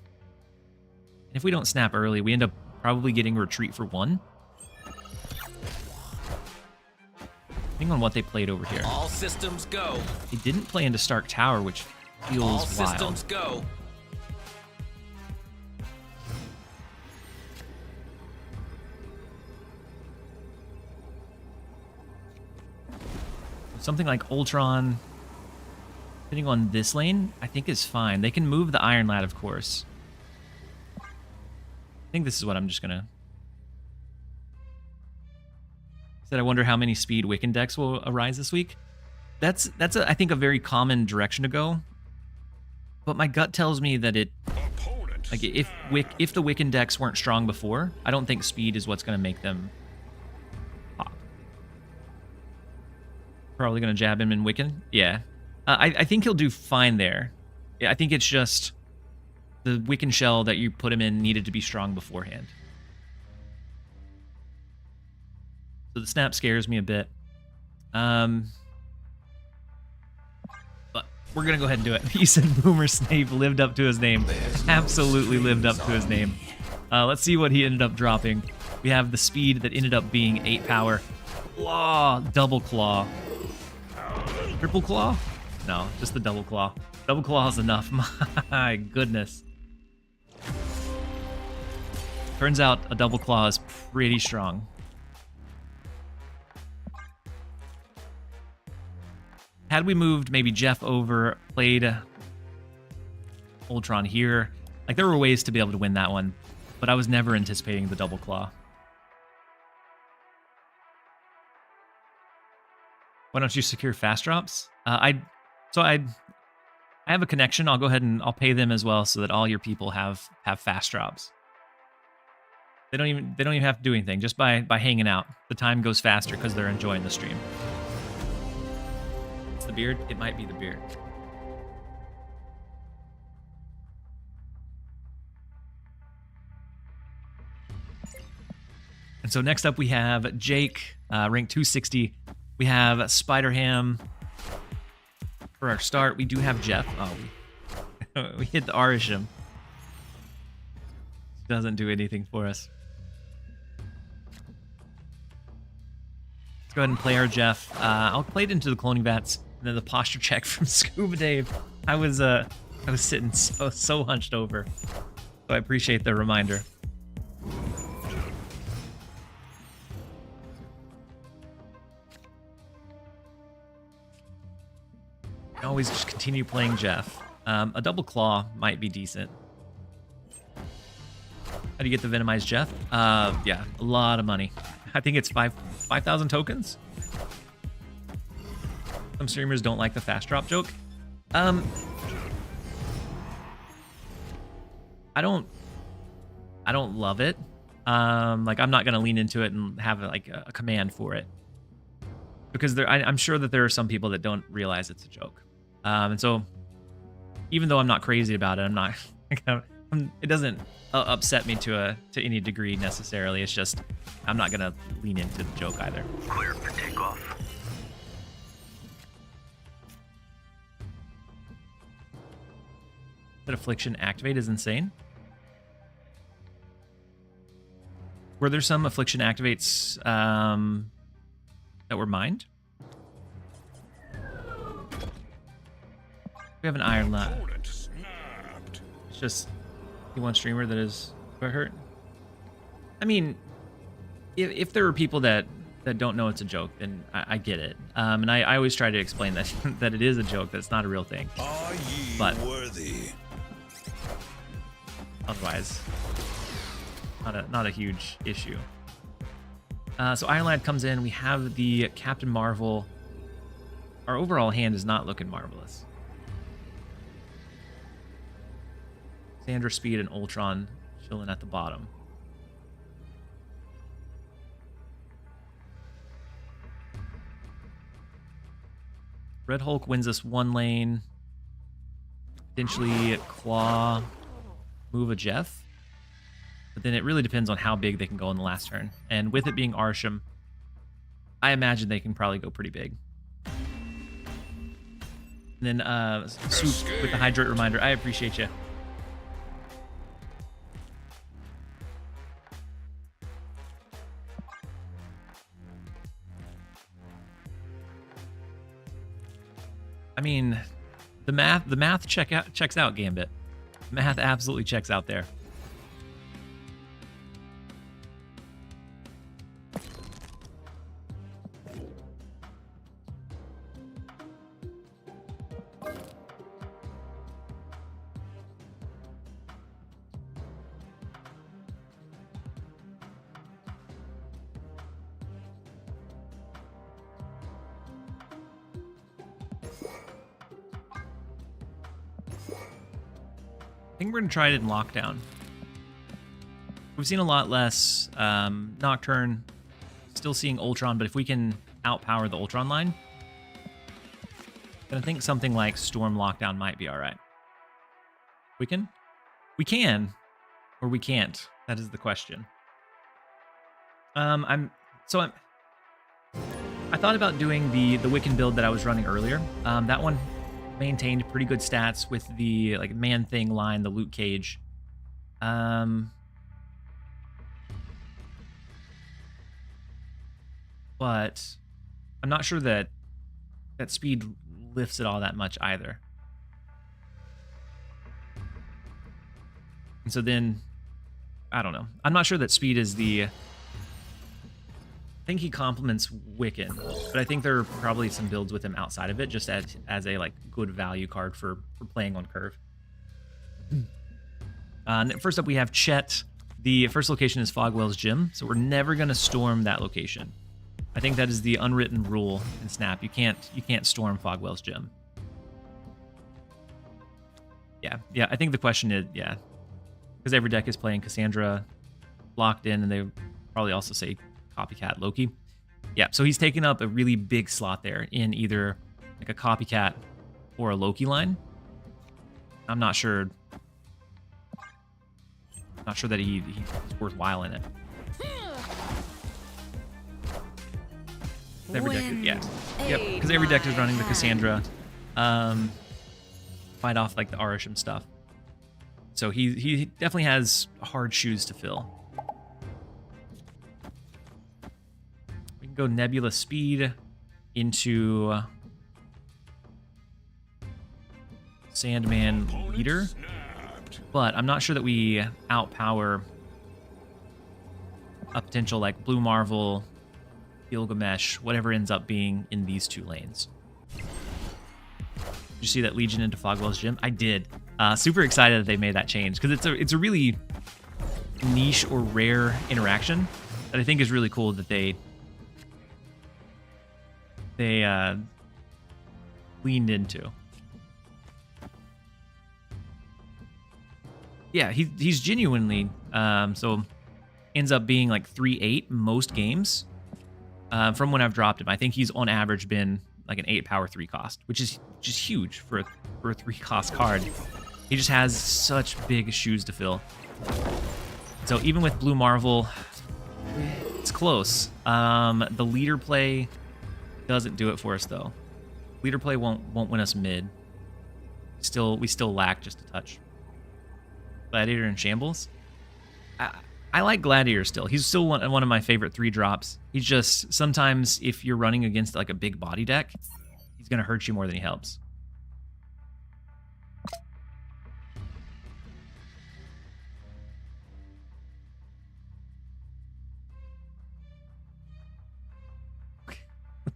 if we don't snap early, we end up probably getting retreat for 1. Depending on what they played over here. All systems go. They didn't play into Stark Tower, which feels All wild. systems go. Something like Ultron, depending on this lane, I think is fine. They can move the Iron Lad, of course. I think this is what I'm just gonna... Said I wonder how many speed Wiccan decks will arise this week. That's I think a very common direction to go. But my gut tells me that Opponent. like if the Wiccan decks weren't strong before, I don't think speed is what's going to make them pop. Probably going to jab him in Wiccan. Yeah, I think he'll do fine there. Yeah, I think it's just the Wiccan shell that you put him in needed to be strong beforehand. So the snap scares me a bit. But we're going to go ahead and do it. He said Boomer Snape lived up to his name. Absolutely lived up to his name. Let's see what he ended up dropping. We have the speed that ended up being 8 power. Claw, double claw. Triple claw? No, just the double claw. Double claw is enough. My goodness. Turns out a double claw is pretty strong. Had we moved maybe Jeff over, played Ultron here, like there were ways to be able to win that one, but I was never anticipating the double claw. Why don't you secure fast drops? I have a connection. I'll go ahead and I'll pay them as well so that all your people have fast drops. They don't even have to do anything. Just by hanging out, the time goes faster because they're enjoying the stream. It's the beard. It might be the beard. And so next up we have Jake, rank 260. We have Spider-Ham. For our start, we do have Jeff. Oh, we hit the Arisham. Doesn't do anything for us. Let's go ahead and play our Jeff. I'll play it into the cloning vats, and then the posture check from Scuba Dave. I was sitting so hunched over, so I appreciate the reminder. Always just continue playing Jeff. A double claw might be decent. How do you get the Venomized Jeff? Yeah, a lot of money. I think it's 5,000 tokens. Some streamers don't like the fast drop joke. I don't love it. Like I'm not gonna lean into it and have like a command for it, because I'm sure that there are some people that don't realize it's a joke. And so, even though I'm not crazy about it, I'm not. It doesn't upset me to any degree necessarily. It's just I'm not gonna lean into the joke either. Clear for takeoff. That affliction activate is insane. Were there some affliction activates that were mined? We have an Iron Lad. Opponent snapped. It's just one streamer that is quite hurt. I mean, if there are people that don't know it's a joke, then I get it. And I always try to explain that that it is a joke, that it's not a real thing. Are ye But worthy? otherwise, not a huge issue. So Iron Lad comes in. We have the Captain Marvel. Our overall hand is not looking marvelous. Sandra, Speed, and Ultron chilling at the bottom. Red Hulk wins us one lane. Potentially Claw, move a Jeff. But then it really depends on how big they can go in the last turn. And with it being Arsham, I imagine they can probably go pretty big. And then Soup with the Hydrate reminder. I appreciate you. I mean, the math checks out, Gambit. Math absolutely checks out there. think we're going to try it in lockdown. We've seen a lot less Nocturne. Still seeing Ultron, but if we can outpower the Ultron line, then I think something like Storm Lockdown might be all right. We can, or we can't. That is the question. I thought about doing the Wiccan build that I was running earlier. That one maintained pretty good stats with the like Man Thing line, the loot cage. But I'm not sure that speed lifts it all that much either. And so then, I don't know. I'm not sure that speed is the... I think he complements Wiccan, but I think there are probably some builds with him outside of it, just as a like good value card for playing on curve. First up, we have Chet. The first location is Fogwell's Gym, so we're never going to storm that location. I think that is the unwritten rule in Snap. You can't storm Fogwell's Gym. Yeah. I think the question is, because every deck is playing Cassandra locked in, and they probably also say Copycat Loki. Yeah, so he's taking up a really big slot there in either like a Copycat or a Loki line. I'm not sure. Not sure that he's worthwhile in it. Every deck, yep, because every deck is running the Cassandra, fight off like the Arisham stuff. So he definitely has hard shoes to fill. We can go Nebula Speed into Sandman Leader, but I'm not sure that we outpower a potential like Blue Marvel, Gilgamesh, whatever ends up being in these two lanes. Did you see that Legion into Fogwell's Gym? I did. Super excited that they made that change, because it's a really niche or rare interaction that I think is really cool that they leaned into. Yeah, he's genuinely so ends up being like 3/8 most games. From when I've dropped him, I think he's on average been like an 8 power 3 cost, which is just huge for a 3 cost card. He just has such big shoes to fill. So even with Blue Marvel, it's close. The leader play doesn't do it for us though. Leader play won't win us mid. We still lack just a touch. Gladiator in Shambles. I like Gladiator still. He's still one of my favorite 3 drops. He's just, sometimes if you're running against like a big body deck, he's going to hurt you more than he helps.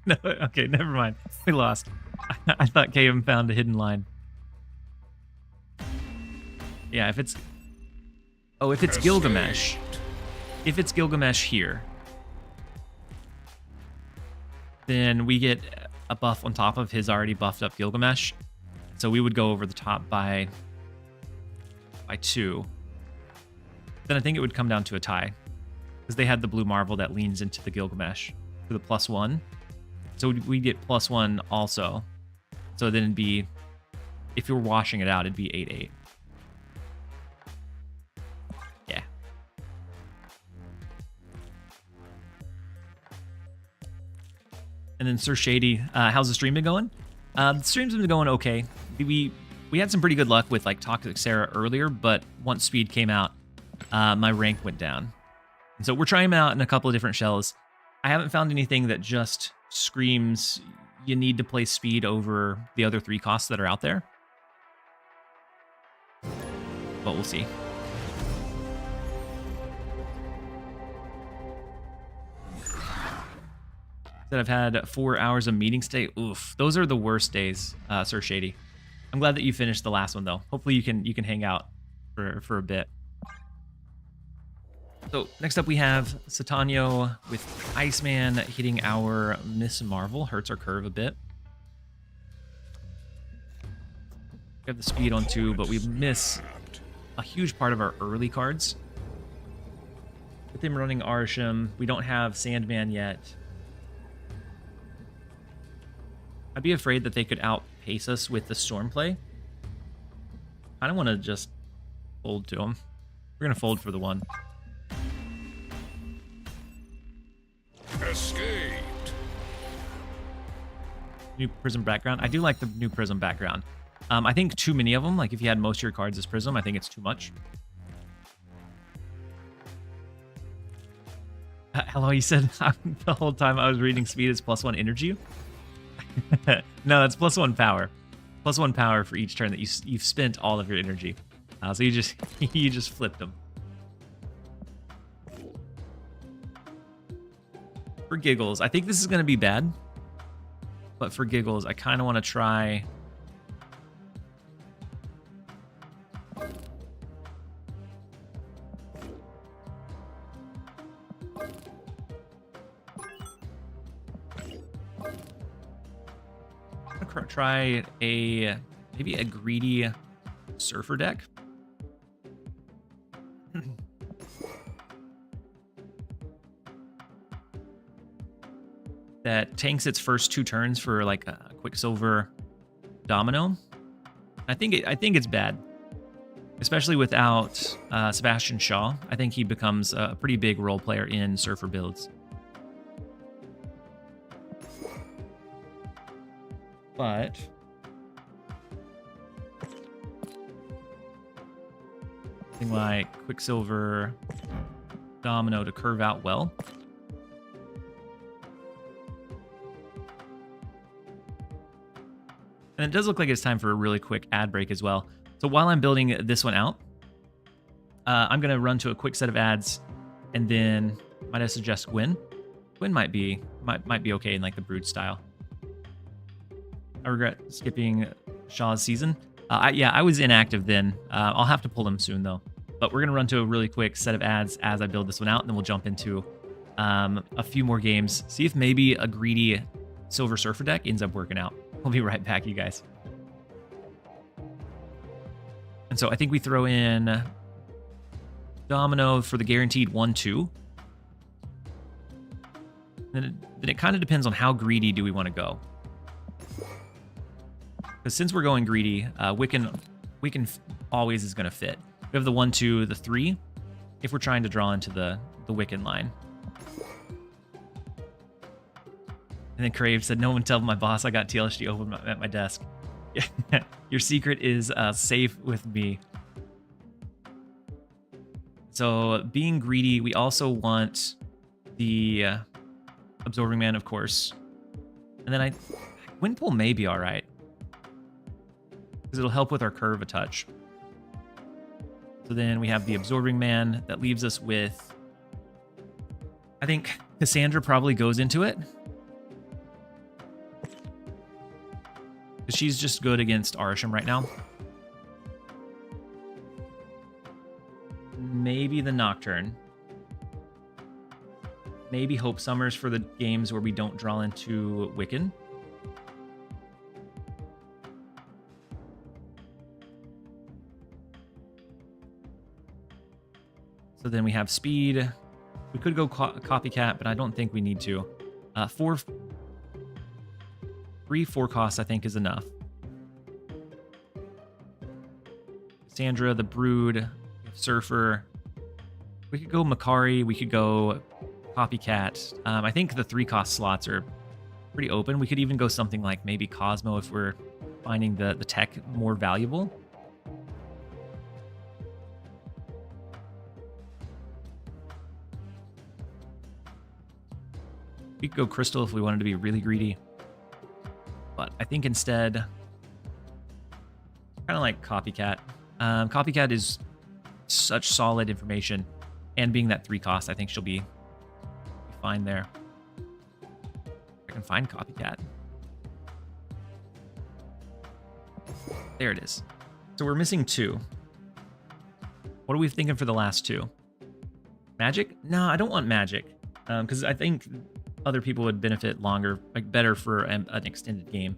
No, okay, never mind. We lost. I thought KM found a hidden line. Yeah, if it's Gilgamesh. If it's Gilgamesh here, then we get a buff on top of his already buffed up Gilgamesh. So we would go over the top by 2. Then I think it would come down to a tie, because they had the Blue Marvel that leans into the Gilgamesh for the +1. So we get +1 also. So then it'd be, if you're washing it out, it'd be 8/8. Yeah. And then Sir Shady, how's the stream been going? The stream's been going okay. We had some pretty good luck with like Toxic Sarah earlier, but once speed came out, my rank went down. And so we're trying them out in a couple of different shells. I haven't found anything that just screams you need to play speed over the other 3 costs that are out there. But we'll see. That I've had 4 hours of meeting stay. Oof, those are the worst days, Sir Shady. I'm glad that you finished the last one though. Hopefully you can hang out for a bit. So next up we have Satano with Iceman hitting our Miss Marvel. Hurts our curve a bit. We have the speed on 2, but we miss a huge part of our early cards. With him running Arsham, we don't have Sandman yet. I'd be afraid that they could outpace us with the Stormplay. I don't want to just fold to him. We're going to fold for the 1. Escaped. New Prism background. I do like the new Prism background. I think too many of them. Like if you had most of your cards as Prism, I think it's too much. Hello, you said the whole time I was reading speed is +1 energy. No, that's +1 power. +1 power for each turn that you've spent all of your energy. So you just flipped them. For giggles, I think this is going to be bad. But for giggles, I kind of want to try. Try maybe a greedy surfer deck. That tanks its first 2 turns for like a Quicksilver Domino. I think it's bad, especially without Sebastian Shaw. I think he becomes a pretty big role player in surfer builds. But something like Quicksilver Domino to curve out well. And it does look like it's time for a really quick ad break as well. So while I'm building this one out, I'm going to run to a quick set of ads, and then might I suggest Gwyn? Gwyn might be okay in like the Brood style. I regret skipping Shaw's season. Yeah, I was inactive then. I'll have to pull him soon, though. But we're going to run to a really quick set of ads as I build this one out, and then we'll jump into a few more games. See if maybe a greedy Silver Surfer deck ends up working out. We'll be right back, you guys. And so I think we throw in Domino for the guaranteed 1-2. Then it kind of depends on how greedy do we want to go. Because since we're going greedy, Wiccan always is going to fit. We have the 1-2, the 3, if we're trying to draw into the Wiccan line. And then Crave said, no one tell my boss I got TLSG open at my desk. Your secret is safe with me. So being greedy, we also want the Absorbing Man, of course. And then Windpool may be all right, because it'll help with our curve a touch. So then we have the Absorbing Man. That leaves us with, I think Cassandra probably goes into it, because she's just good against Arsham right now. Maybe the Nocturne. Maybe Hope Summers for the games where we don't draw into Wiccan. So then we have speed. We could go copycat, but I don't think we need to. 3/4 costs, I think, is enough. Sandra, the Brood, Surfer. We could go Makari. We could go copycat. I think the 3-cost slots are pretty open. We could even go something like maybe Cosmo if we're finding the tech more valuable. We could go Crystal if we wanted to be really greedy. But I think instead, kind of like Copycat. Copycat is such solid information. And being that 3-cost, I think she'll be fine there. I can find Copycat. There it is. So we're missing 2. What are we thinking for the last 2? Magic? No, I don't want Magic. Because I think other people would benefit longer, like better for an extended game.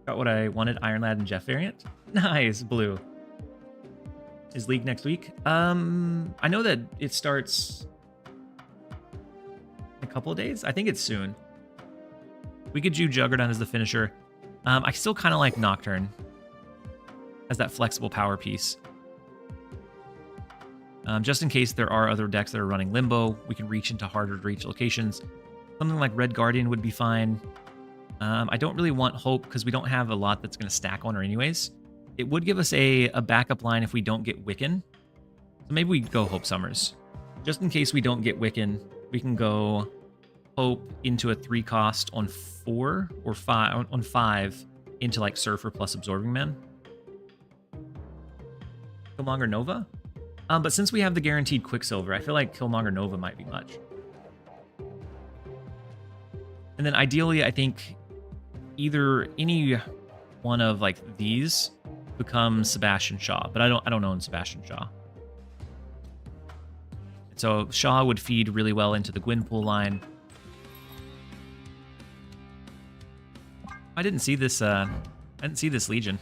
Got what I wanted, Iron Lad and Jeff variant. Nice, blue. Is League next week? I know that it starts in a couple of days. I think it's soon. We could do Juggernaut as the finisher. I still kind of like Nocturne as that flexible power piece. Just in case there are other decks that are running Limbo, we can reach into harder to reach locations. Something like Red Guardian would be fine. I don't really want Hope because we don't have a lot that's going to stack on her anyways. It would give us a backup line if we don't get Wiccan. So maybe we go Hope Summers. Just in case we don't get Wiccan, we can go Hope into a 3-cost on 4 or 5 on 5 into like Surfer plus Absorbing Man. Killmonger Nova? But since we have the guaranteed Quicksilver, I feel like Killmonger Nova might be much. And then ideally, I think either any one of like these becomes Sebastian Shaw, but I don't own Sebastian Shaw. So Shaw would feed really well into the Gwynpool line. I didn't see this Legion.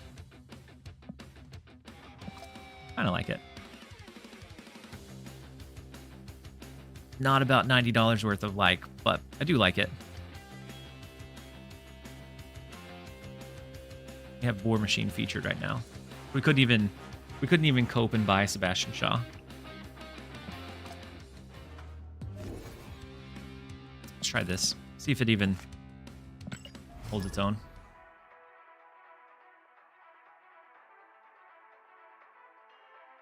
Kind of like it. Not about $90 worth of like, but I do like it. We have War Machine featured right now. We couldn't even cope and buy Sebastian Shaw. Let's try this. See if it even holds its own.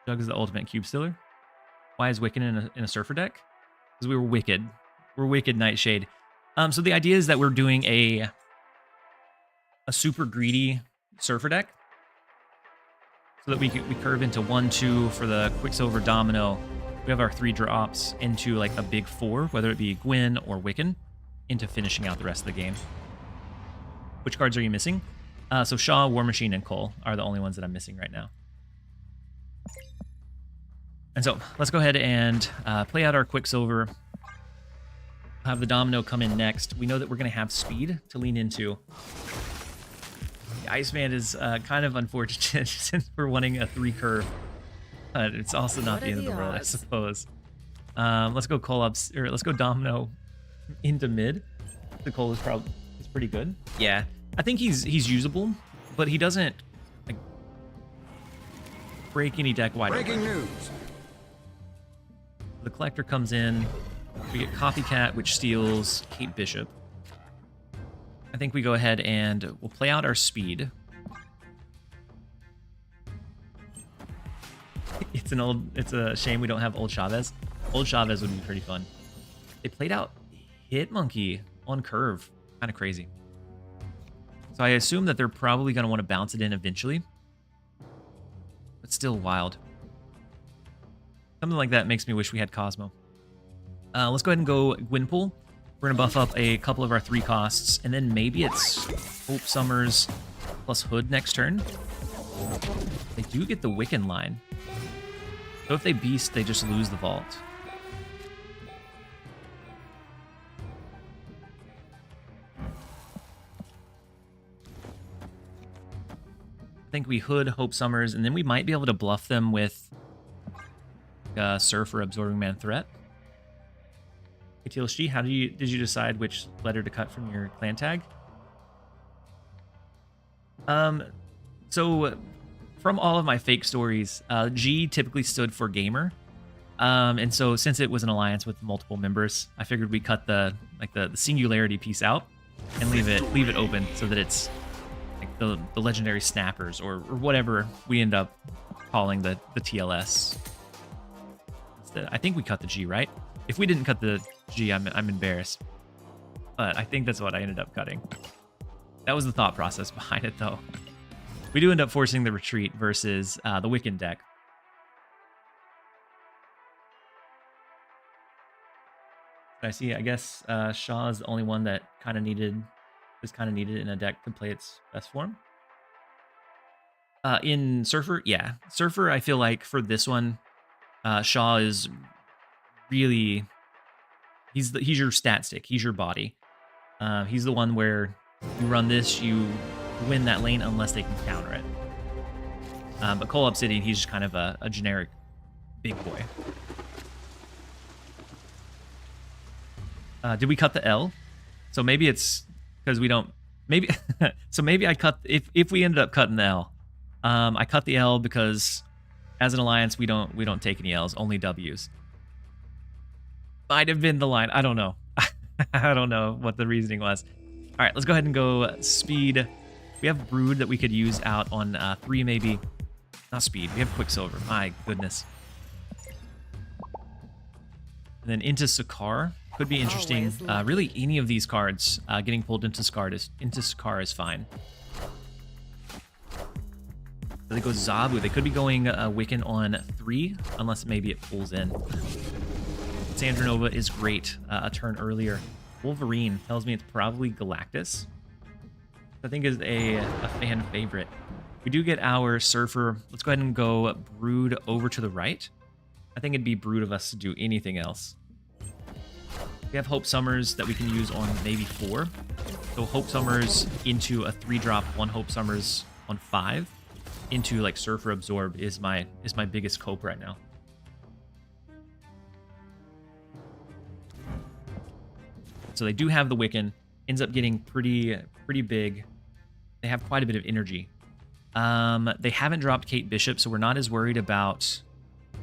Jug is the ultimate cube stealer. Why is Wiccan in a Surfer deck? Because we were wicked. We're wicked Nightshade. So the idea is that we're doing a super greedy Surfer deck, so that we curve into 1-2 for the Quicksilver Domino. We have our 3 drops into like a big 4, whether it be Gwyn or Wiccan, into finishing out the rest of the game. Which cards are you missing? So Shaw, War Machine, and Cole are the only ones that I'm missing right now. And so let's go ahead and play out our Quicksilver. Have the Domino come in next. We know that we're going to have speed to lean into. The Iceman is kind of unfortunate since we're wanting a 3 curve. It's also not the end of the world, I suppose. Let's go Cole up, or let's go Domino into mid. The Cole is pretty good. Yeah, I think he's usable, but he doesn't like break any deck wide. Breaking news. The Collector comes in. We get Copycat, which steals Kate Bishop. I think we go ahead and we'll play out our speed. It's a shame we don't have Old Chavez. Old Chavez would be pretty fun. They played out Hit Monkey on curve. Kind of crazy. So I assume that they're probably going to want to bounce it in eventually. But still wild. Something like that makes me wish we had Cosmo. Let's go ahead and go Gwynpool. We're going to buff up a couple of our 3 costs, and then maybe it's Hope Summers plus Hood next turn. They do get the Wiccan line. So if they beast, they just lose the vault. I think we Hood, Hope Summers, and then we might be able to bluff them with Surfer Absorbing Man threat. TLSG, how did you decide which letter to cut from your clan tag? So from all of my fake stories, G typically stood for gamer. And so since it was an alliance with multiple members, I figured we cut the singularity piece out and leave it open so that it's like the legendary snappers or whatever we end up calling the TLS. I think we cut the G, right? If we didn't cut the G, I'm embarrassed. But I think that's what I ended up cutting. That was the thought process behind it, though. We do end up forcing the retreat versus the Wiccan deck. I guess Shaw is the only one that was kind of needed in a deck to play its best form. In Surfer, yeah. Surfer, I feel like for this one, Shaw is really... He's your stat stick. He's your body. He's the one where you run this, you win that lane unless they can counter it. But Cole Obsidian, he's just kind of a generic big boy. Did we cut the L? So maybe it's because we don't. Maybe so. Maybe I cut if we ended up cutting the L. I cut the L because as an alliance we don't take any L's, only W's. Might have been the line. I don't know. I don't know what the reasoning was. All right, let's go ahead and go speed. We have Brood that we could use out on 3 maybe. Not speed. We have Quicksilver. My goodness. And then into Sakaar could be interesting. Really, any of these cards getting pulled into Sakaar is fine. So they go Zabu. They could be going Wiccan on 3, unless maybe it pulls in. Cassandra Nova is great a turn earlier. Wolverine tells me it's probably Galactus. I think is a fan favorite. We do get our Surfer. Let's go ahead and go Brood over to the right. I think it'd be Brood of us to do anything else. We have Hope Summers that we can use on maybe 4. So Hope Summers into a 3-drop, 1 Hope Summers on 5 into like Surfer Absorb is my biggest cope right now. So they do have the Wiccan. Ends up getting pretty big. They have quite a bit of energy. They haven't dropped Kate Bishop, so we're not as worried about... I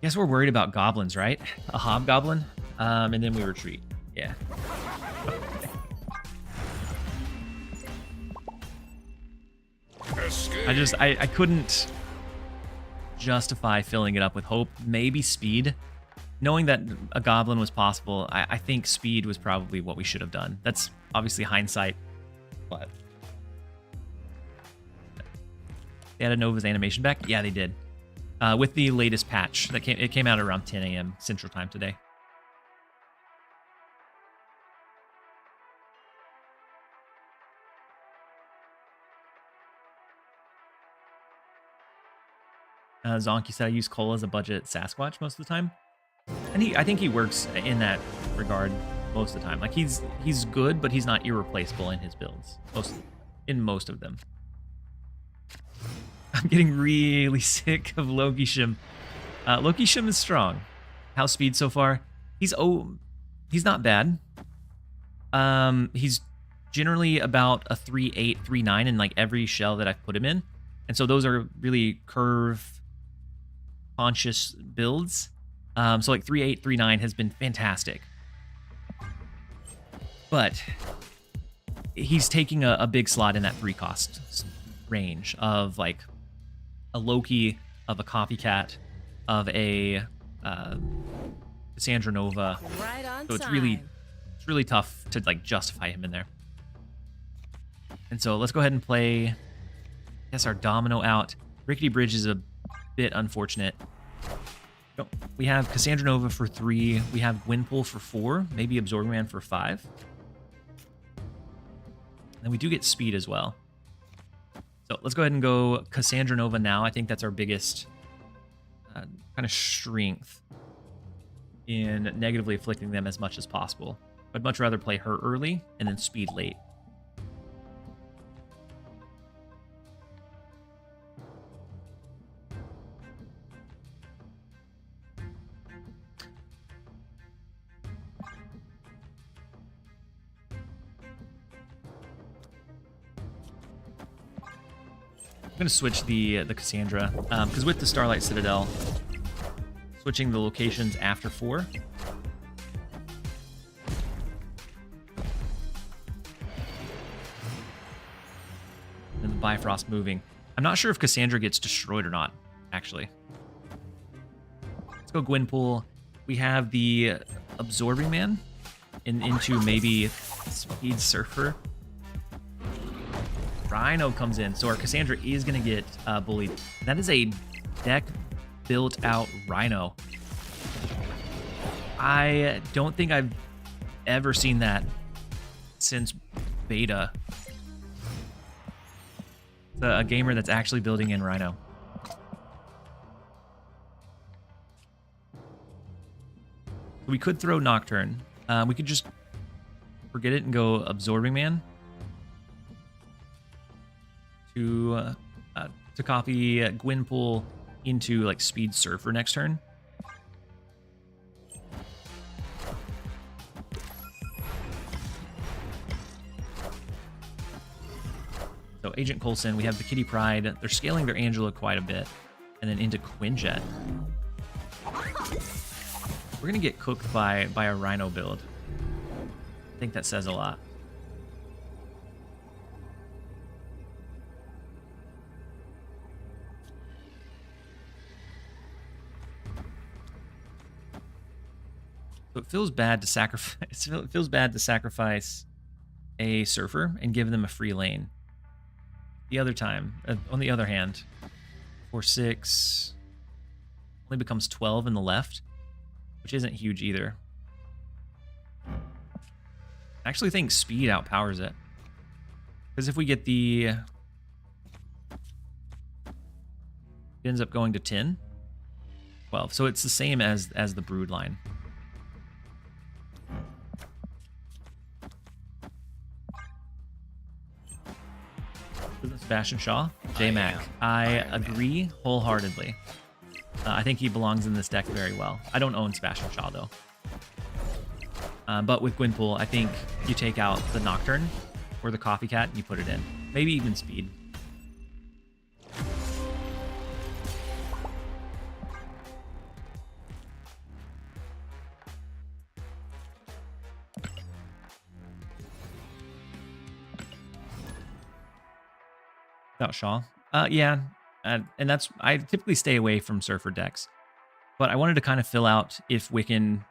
guess we're worried about goblins, right? A hobgoblin, and then we retreat. Yeah. I couldn't justify filling it up with hope. Maybe speed. Knowing that a goblin was possible, I think speed was probably what we should have done. That's obviously hindsight, but they had a Nova's animation back. Yeah, they did. With the latest patch that came out around 10 a.m. Central Time today. Zonky said I use Cole as a budget Sasquatch most of the time. And I think he works in that regard most of the time. Like he's good, but he's not irreplaceable in his builds. In most of them. I'm getting really sick of Loki Shim. Loki Shim is strong. How's speed so far? He's not bad. He's generally about a 3.8, 3.9 in like every shell that I've put him in. And so those are really curve conscious builds. So like 3.8, 3.9 has been fantastic. But he's taking a big slot in that 3-cost range of like a Loki, of a Copycat, of a Cassandra Nova. Right on so it's really tough to like justify him in there. And so let's go ahead and play, I guess, our Domino out. Rickety Bridge is a bit unfortunate. We have Cassandra Nova for 3. We have Gwynpool for 4. Maybe Absorbing Man for 5. And we do get speed as well. So let's go ahead and go Cassandra Nova now. I think that's our biggest kind of strength in negatively afflicting them as much as possible. I'd much rather play her early and then speed late. I'm going to switch the Cassandra, because with the Starlight Citadel, switching the locations after 4. And the Bifrost moving. I'm not sure if Cassandra gets destroyed or not, actually. Let's go Gwynpool. We have the Absorbing Man into maybe Speed Surfer. Rhino comes in, so our Cassandra is going to get bullied. That is a deck built out Rhino. I don't think I've ever seen that since beta. It's a gamer that's actually building in Rhino. We could throw Nocturne. We could just forget it and go Absorbing Man. to copy Gwynpool into like Speed Surfer next turn. So Agent Coulson, we have the Kitty Pride. They're scaling their Angela quite a bit. And then into Quinjet. We're going to get cooked by a Rhino build. I think that says a lot. So it feels bad to sacrifice. It feels bad to sacrifice a Surfer and give them a free lane. The other time, on the other hand, 4/6 only becomes 12 in the left, which isn't huge either. I actually think speed outpowers it, because if we get the, it ends up going to 10, 12. So it's the same as the Brood line. Sebastian Shaw, J-Mac. I agree wholeheartedly. I think he belongs in this deck very well. I don't own Sebastian Shaw, though. But with Gwynpool, I think you take out the Nocturne or the Copycat and you put it in. Maybe even Speed. Without Shaw. Yeah. And that's, I typically stay away from Surfer decks. But I wanted to kind of fill out if Wiccan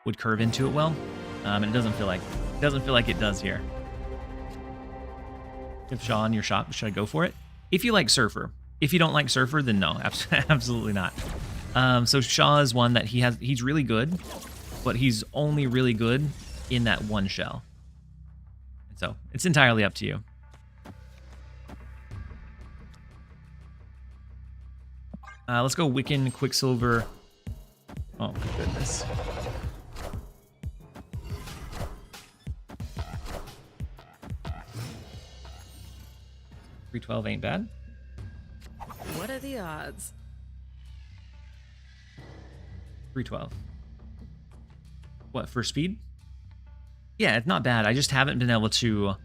would curve into it well. And it doesn't feel like it does here. If Shaw in your shop, should I go for it? If you like Surfer. If you don't like Surfer, then no, absolutely not. So Shaw is one that he's really good, but he's only really good in that one shell. And so it's entirely up to you. Let's go Wiccan, Quicksilver. Oh my goodness. $312 ain't bad. What are the odds? $312. What, for speed? Yeah, it's not bad. I just haven't been able to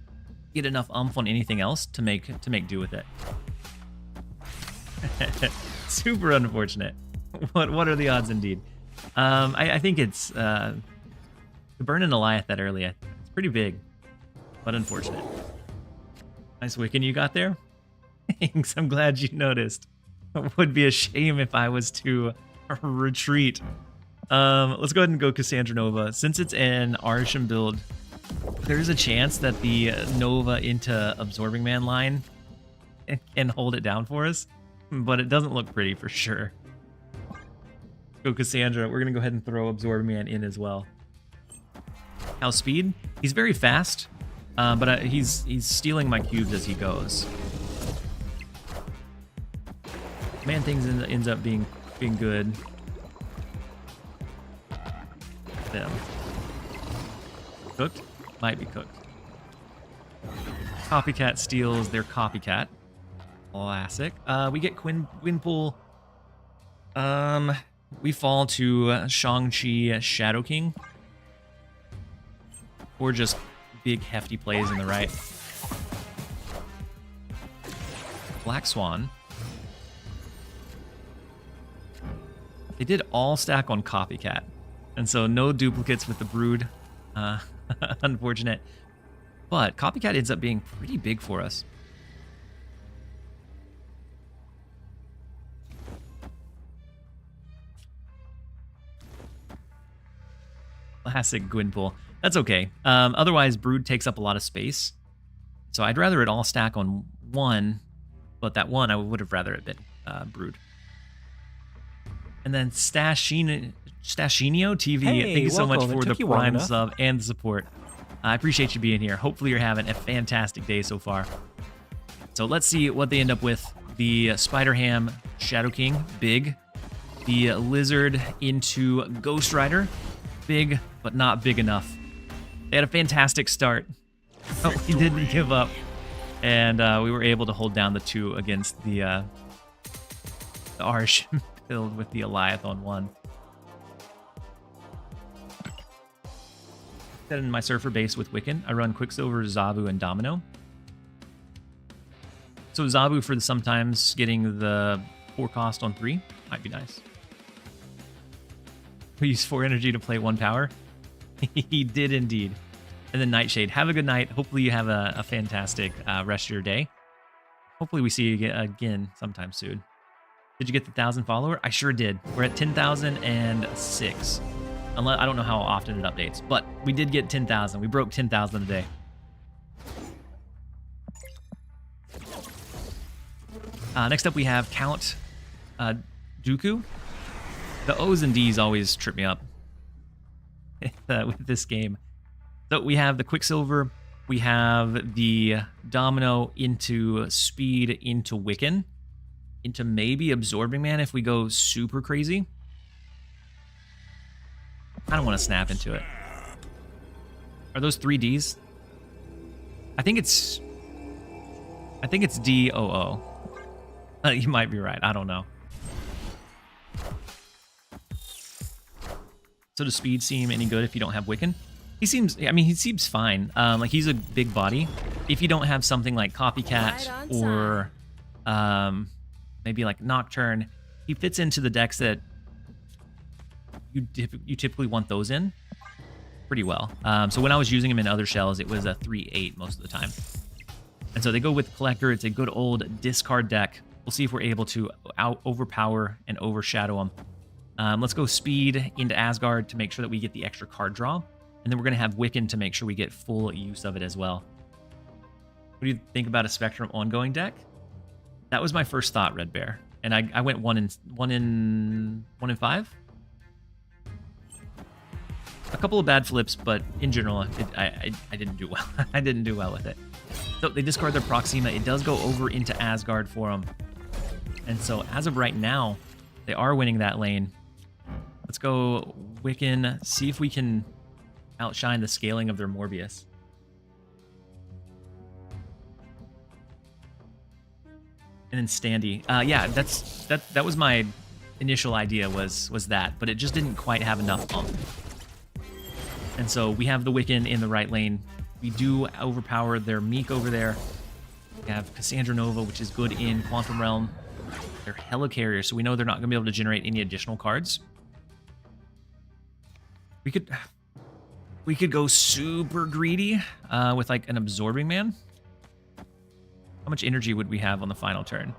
get enough umph on anything else to make do with it. Super unfortunate. What are the odds indeed? I think it's to burn an Goliath that early. It's pretty big, but unfortunate. Nice Wiccan you got there. Thanks. I'm glad you noticed. It would be a shame if I was to retreat. Let's go ahead and go Cassandra Nova. Since it's an Arishem build, there's a chance that the Nova into Absorbing Man line can hold it down for us. But it doesn't look pretty for sure. Go Cassandra. We're going to go ahead and throw Absorbing Man in as well. How's speed? He's very fast, but he's stealing my cubes as he goes. Man things ends up being good. Them. Cooked? Might be cooked. Copycat steals their Copycat. Classic. We get Gwynpool. We fall to Shang-Chi Shadow King. Or just big hefty plays in the right. Black Swan. They did all stack on Copycat. And so no duplicates with the Brood. Unfortunate. But Copycat ends up being pretty big for us. Classic Gwynpool. That's okay. Otherwise, Brood takes up a lot of space. So I'd rather it all stack on one, but that one I would have rather it been Brood. And then Stashinio TV, Hey, thank you so much welcome. for It the took you long Prime enough. sub and the support. I appreciate you being here. Hopefully you're having a fantastic day so far. So let's see what they end up with. The Spider-Ham Shadow King, big. The Lizard into Ghost Rider, big, but not big enough. They had a fantastic start. Oh, he didn't give up. And we were able to hold down the 2 against the Arsh filled with the Eliath on 1. Set in my Surfer base with Wiccan. I run Quicksilver, Zabu, and Domino. So Zabu for the sometimes getting the 4 cost on 3 might be nice. We use 4 energy to play 1 power. He did indeed. And then Nightshade. Have a good night. Hopefully you have a fantastic rest of your day. Hopefully we see you again sometime soon. Did you get the 1,000 follower? I sure did. We're at 10,006. I don't know how often it updates, but we did get 10,000. We broke 10,000 a day. Next up we have Count Dooku. The O's and D's always trip me up with this game. So we have the Quicksilver, we have the Domino into Speed, into Wiccan, into maybe Absorbing Man if we go super crazy. I don't want to snap into it. Are those 3 Ds? I think it's DOO. You might be right. I don't know. So does Speed seem any good if you don't have Wiccan? He seems fine. Like he's a big body. If you don't have something like Copycat or maybe like Nocturne, he fits into the decks that you typically want those in pretty well. So when I was using him in other shells, it was a 3/8 most of the time. And so they go with Collector. It's a good old discard deck. We'll see if we're able to overpower and overshadow him. Let's go Speed into Asgard to make sure that we get the extra card draw. And then we're going to have Wiccan to make sure we get full use of it as well. What do you think about a Spectrum ongoing deck? That was my first thought, Red Bear. And I went 1 in 5. A couple of bad flips, but in general, I didn't do well. I didn't do well with it. So they discard their Proxima. It does go over into Asgard for them. And so as of right now, they are winning that lane. Let's go Wiccan, see if we can outshine the scaling of their Morbius. And then Standy. Yeah, that was my initial idea was that, but it just didn't quite have enough bump. And so we have the Wiccan in the right lane. We do overpower their Meek over there. We have Cassandra Nova, which is good in Quantum Realm. They're Helicarrier, so we know they're not going to be able to generate any additional cards. We could go super greedy with like an Absorbing Man. How much energy would we have on the final turn?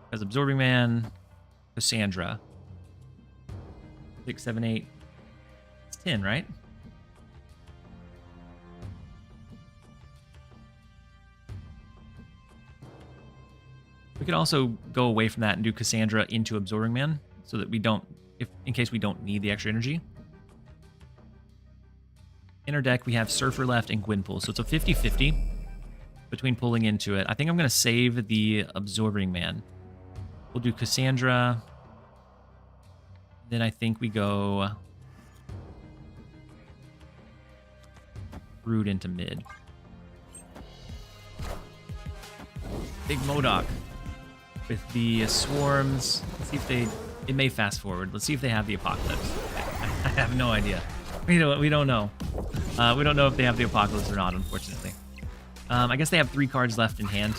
Because Absorbing Man, Cassandra. 6, 7, 8. It's 10, right? We could also go away from that and do Cassandra into Absorbing Man so that we don't, in case we don't need the extra energy. In our deck, we have Surfer left and Gwynpool, so it's a 50-50 between pulling into it. I think I'm going to save the Absorbing Man. We'll do Cassandra. Then I think we go Brood into mid. Big MODOK with the swarms. Let's see if it may fast forward. Let's see if they have the Apocalypse. I have no idea. We don't know. We don't know if they have the Apocalypse or not, unfortunately. I guess they have 3 cards left in hand,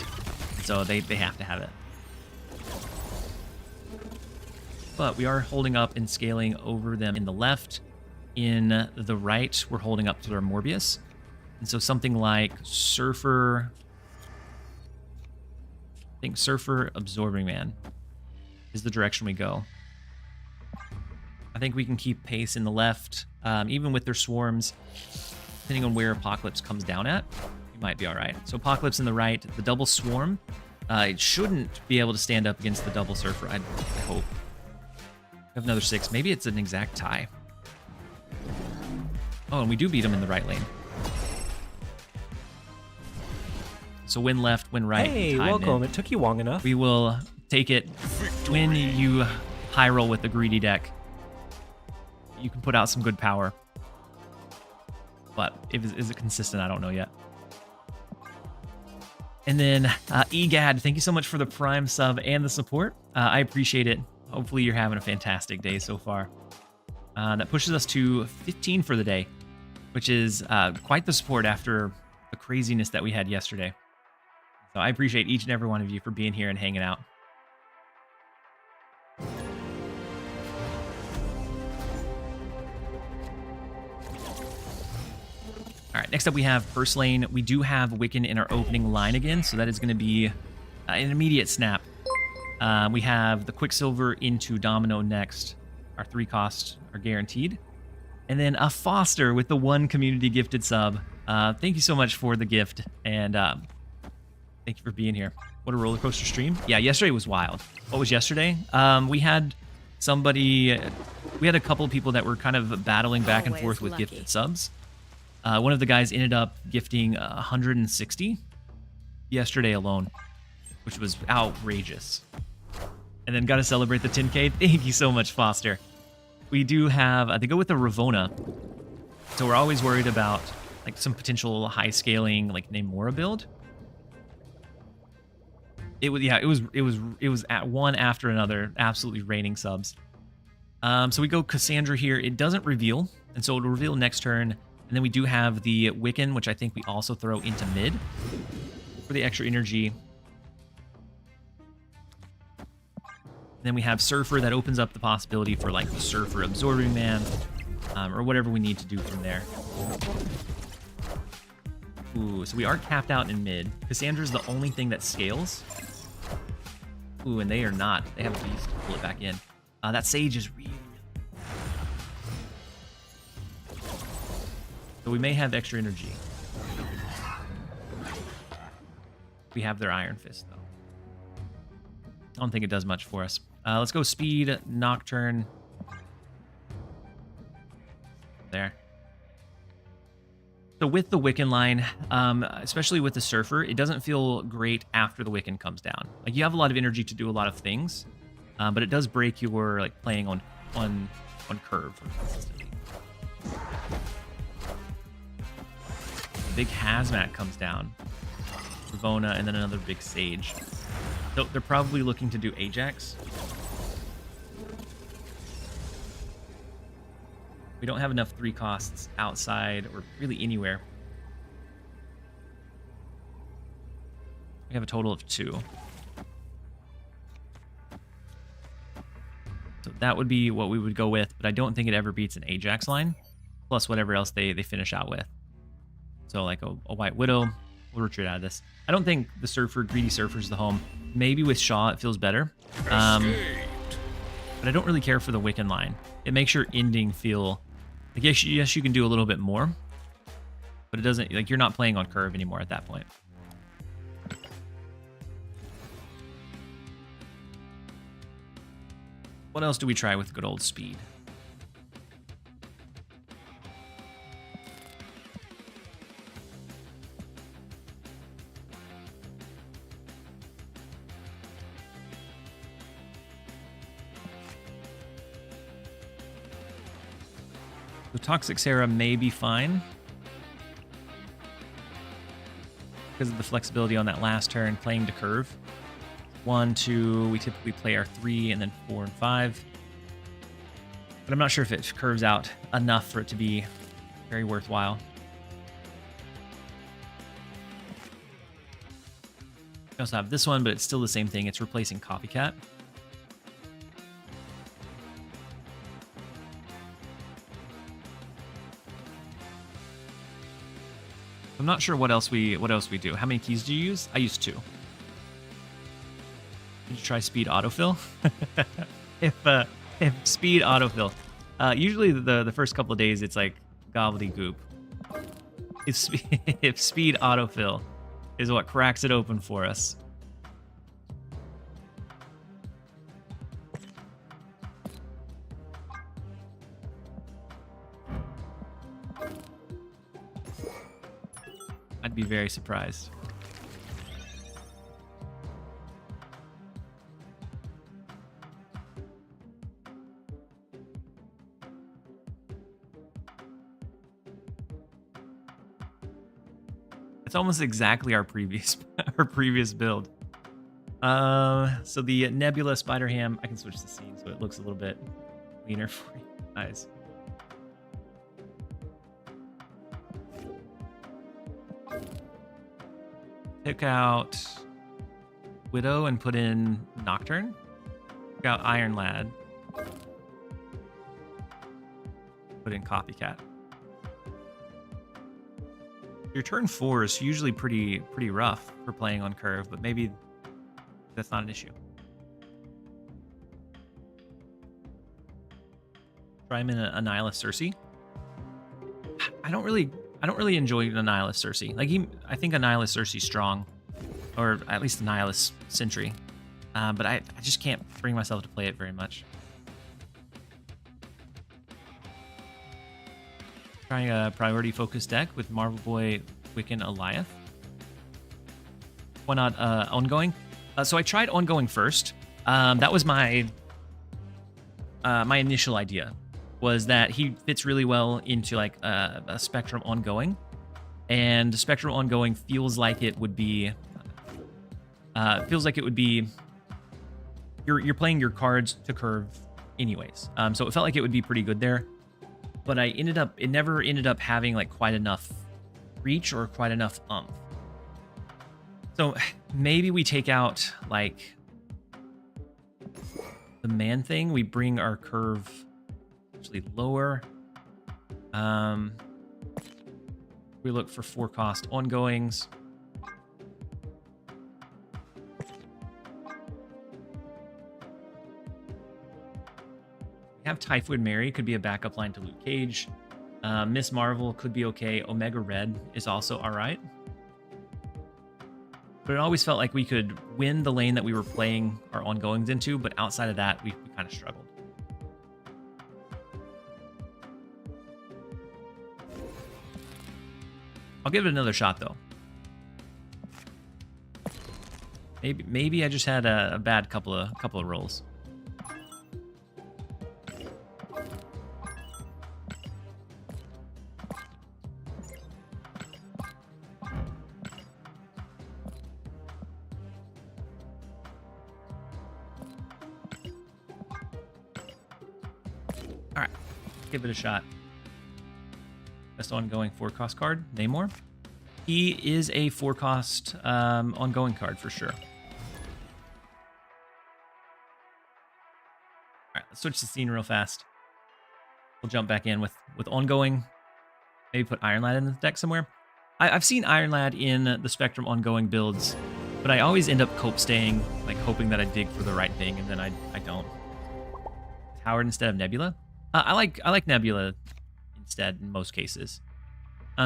so they have to have it. But we are holding up and scaling over them in the left. In the right, we're holding up to their Morbius. And so something like Surfer... I think Surfer, Absorbing Man is the direction we go. I think we can keep pace in the left, even with their swarms. Depending on where Apocalypse comes down at, we might be all right. So Apocalypse in the right, the double swarm. It shouldn't be able to stand up against the double Surfer, I hope. We have another 6. Maybe it's an exact tie. Oh, and we do beat him in the right lane. So win left, win right. Hey, welcome. It took you long enough. We will take it. When you high roll with the greedy deck, you can put out some good power. But is it consistent? I don't know yet. And then EGAD, thank you so much for the Prime sub and the support. I appreciate it. Hopefully you're having a fantastic day so far. That pushes us to 15 for the day, which is quite the support after the craziness that we had yesterday. So I appreciate each and every one of you for being here and hanging out. All right, next up we have First Lane. We do have Wiccan in our opening line again, so that is going to be an immediate snap. We have the Quicksilver into Domino next. Our 3 costs are guaranteed. And then a Foster with the 1 community gifted sub. Thank you so much for the gift, and thank you for being here. What a roller coaster stream. Yeah, yesterday was wild. What was yesterday? We had a couple of people that were kind of battling back and forth with gifted subs. One of the guys ended up gifting 160 yesterday alone, which was outrageous. And then got to celebrate the 10K. Thank you so much, Foster. We do have, they go with the Ravona. So we're always worried about like some potential high scaling, like Namora build. It was at one after another, absolutely raining subs. So we go Cassandra here. It doesn't reveal, and so it'll reveal next turn. And then we do have the Wiccan, which I think we also throw into mid for the extra energy. And then we have Surfer that opens up the possibility for like the Surfer Absorbing Man, or whatever we need to do from there. Ooh, so we are capped out in mid. Cassandra's the only thing that scales. Ooh, and they are not. They have a beast to pull it back in. That Sage is really... So we may have extra energy. We have their Iron Fist, though. I don't think it does much for us. Let's go Speed, Nocturne. There. So with the Wiccan line, especially with the Surfer, it doesn't feel great after the Wiccan comes down. Like, you have a lot of energy to do a lot of things, but it does break your like playing on curve consistently. Big Hazmat comes down, Ravona, and then another big Sage. So they're probably looking to do Ajax. We don't have enough 3 costs outside or really anywhere. We have a total of 2. So that would be what we would go with, but I don't think it ever beats an Ajax line, plus whatever else they finish out with. So like a White Widow, we'll retreat out of this. I don't think the Surfer, Greedy Surfer's the home. Maybe with Shaw it feels better. But I don't really care for the Wiccan line. It makes your ending feel... Like, yes, you can do a little bit more, but it doesn't... Like, you're not playing on curve anymore at that point. What else do we try with good old Speed? The Toxic Sarah may be fine because of the flexibility on that last turn, playing to curve. 1, 2, we typically play our 3, and then 4 and 5. But I'm not sure if it curves out enough for it to be very worthwhile. We also have this one, but it's still the same thing. It's replacing Copycat. I'm not sure what else we do. How many keys do you use? I use 2. Did you try speed autofill? if speed autofill, usually the first couple of days it's like gobbledygook. If speed autofill is what cracks it open for us. I'd be very surprised. It's almost exactly our previous our previous build. So the Nebula Spider Ham, I can switch the scene so it looks a little bit cleaner for you guys. Pick out Widow and put in Nocturne. Pick out Iron Lad. Put in Copycat. Your turn 4 is usually pretty rough for playing on curve, but maybe that's not an issue. Try him in a Nihilus Cersei. I don't really enjoy a Nihilus Cersei. Like I think a Nihilus Cersei's strong, or at least a Nihilus Sentry, but I just can't bring myself to play it very much. Trying a priority focus deck with Marvel Boy, Wiccan, Eliath. Why not ongoing? So I tried ongoing first. That was my my initial idea, was that he fits really well into like a Spectrum ongoing, and Spectrum ongoing feels like it would be you're playing your cards to curve anyways. So it felt like it would be pretty good there. But it never ended up having like quite enough reach or quite enough umph. So maybe we take out like the man thing. We bring our curve actually lower. We look for 4-cost ongoings. We have Typhoid Mary, could be a backup line to Luke Cage. Miss Marvel could be okay. Omega Red is also all right. But it always felt like we could win the lane that we were playing our ongoings into, but outside of that, we kind of struggled. I'll give it another shot though. Maybe I just had a bad couple of rolls. All right, give it a shot. Best ongoing 4-cost card, Namor. He is a 4-cost ongoing card for sure. All right, let's switch the scene real fast. We'll jump back in with ongoing. Maybe put Iron Lad in the deck somewhere. I've seen Iron Lad in the Spectrum ongoing builds, but I always end up cope staying, like hoping that I dig for the right thing, and then I don't. Howard instead of Nebula. I like Nebula instead in most cases.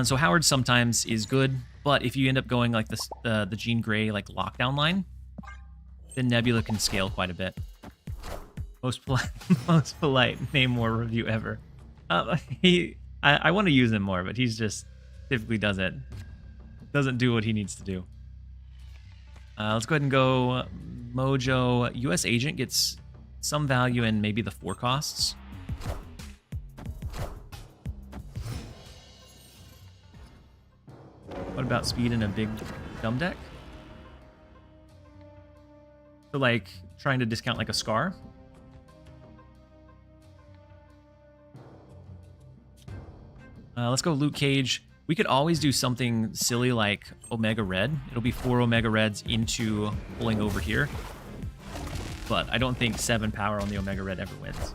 So Howard sometimes is good, but if you end up going like the Jean Grey like lockdown line, then Nebula can scale quite a bit. Most polite Namor review ever. I want to use him more, but he's just typically doesn't do what he needs to do. Let's go ahead and go Mojo. US Agent gets some value in maybe the 4 costs. What about speed in a big dumb deck? So like trying to discount like a Scar. Let's go Luke Cage. We could always do something silly like Omega Red. It'll be 4 Omega Reds into pulling over here. But I don't think 7 power on the Omega Red ever wins.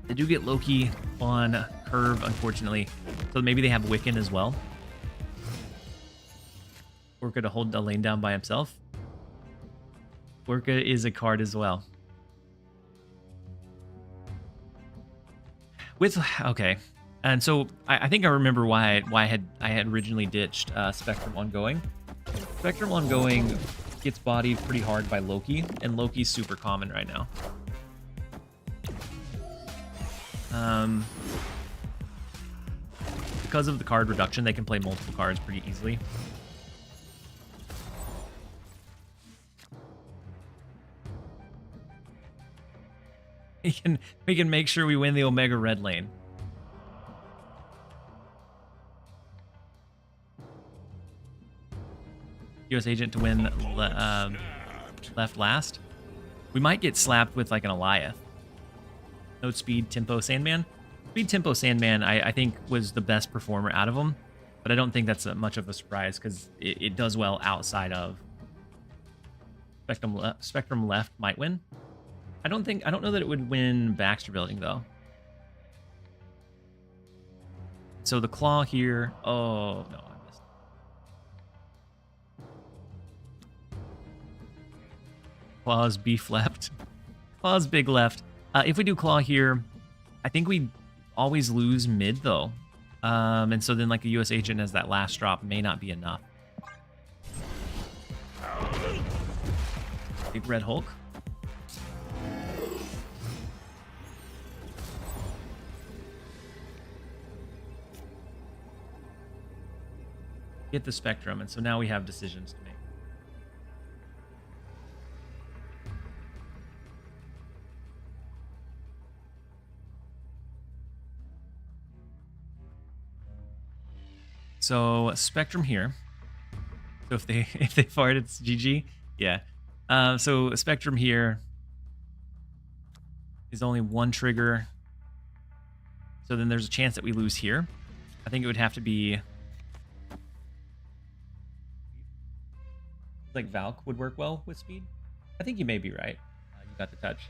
They do get Loki on curve, unfortunately. So maybe they have Wiccan as well. Orca to hold the lane down by himself. Orca is a card as well. Okay. And so I think I remember why I had originally ditched Spectrum ongoing. Spectrum ongoing gets bodied pretty hard by Loki, and Loki's super common right now. Because of the card reduction, they can play multiple cards pretty easily. We can make sure we win the Omega Red lane. US agent to win left last. We might get slapped with like an Eliath. Note speed, tempo, Sandman. Speed, tempo, Sandman, I think was the best performer out of them. But I don't think that's much of a surprise because it does well outside of Spectrum left might win. I don't know that it would win Baxter Building though. So the claw here. Oh no, I missed. Claw's beef left. Claw's big left. If we do claw here, I think we always lose mid though. And so then like a US agent as that last drop may not be enough. Big Red Hulk. Get the Spectrum, and so now we have decisions to make. So Spectrum here. So if they fart, it's GG. Yeah. So Spectrum here is only one trigger. So then there's a chance that we lose here. I think it would have to be like Valk would work well with speed. I think you may be right. You got the touch.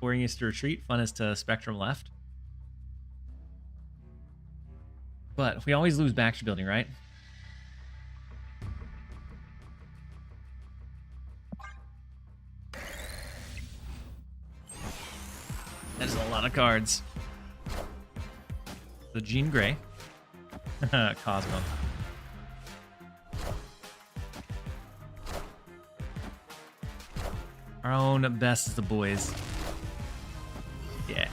Boring is to retreat. Fun is to Spectrum left. But we always lose Baxter Building, right? That is a lot of cards. The Jean Grey. Cosmo. Our own bestest of boys. Yeah.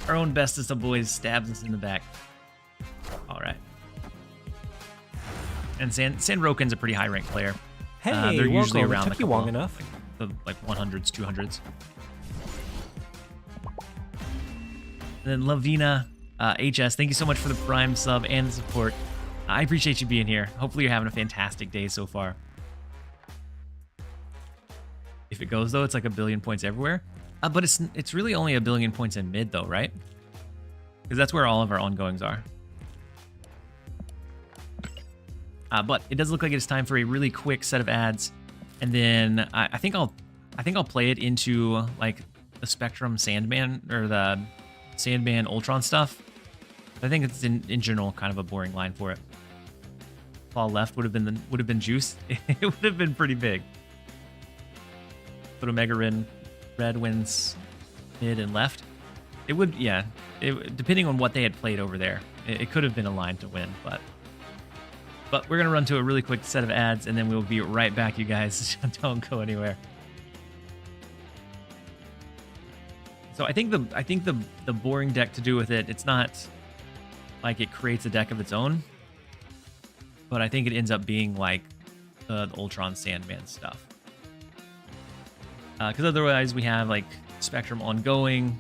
Our own bestest of boys stabs us in the back. Alright. And Sandroken's a pretty high ranked player. Hey, they're usually welcome. around It took you long enough. Like 100s, 200s. And then Lavina, HS, thank you so much for the Prime sub and the support. I appreciate you being here. Hopefully you're having a fantastic day so far. If it goes though, it's like 1 billion points everywhere. But it's really only 1 billion points in mid though, right? Because that's where all of our ongoings are. But it does look like it's time for a really quick set of ads, and then I think I'll play it into like the Spectrum Sandman or the Sandman Ultron stuff. I think it's in general kind of a boring line for it. Fall left would have been juice. It would have been pretty big. Put Omega Red wins mid and left. It would, yeah. Depending on what they had played over there, it could have been a line to win, but we're gonna run to a really quick set of ads, and then we'll be right back, you guys. Don't go anywhere. So I think the boring deck to do with it, it's not like it creates a deck of its own, but I think it ends up being like the Ultron Sandman stuff. Because otherwise we have like Spectrum ongoing.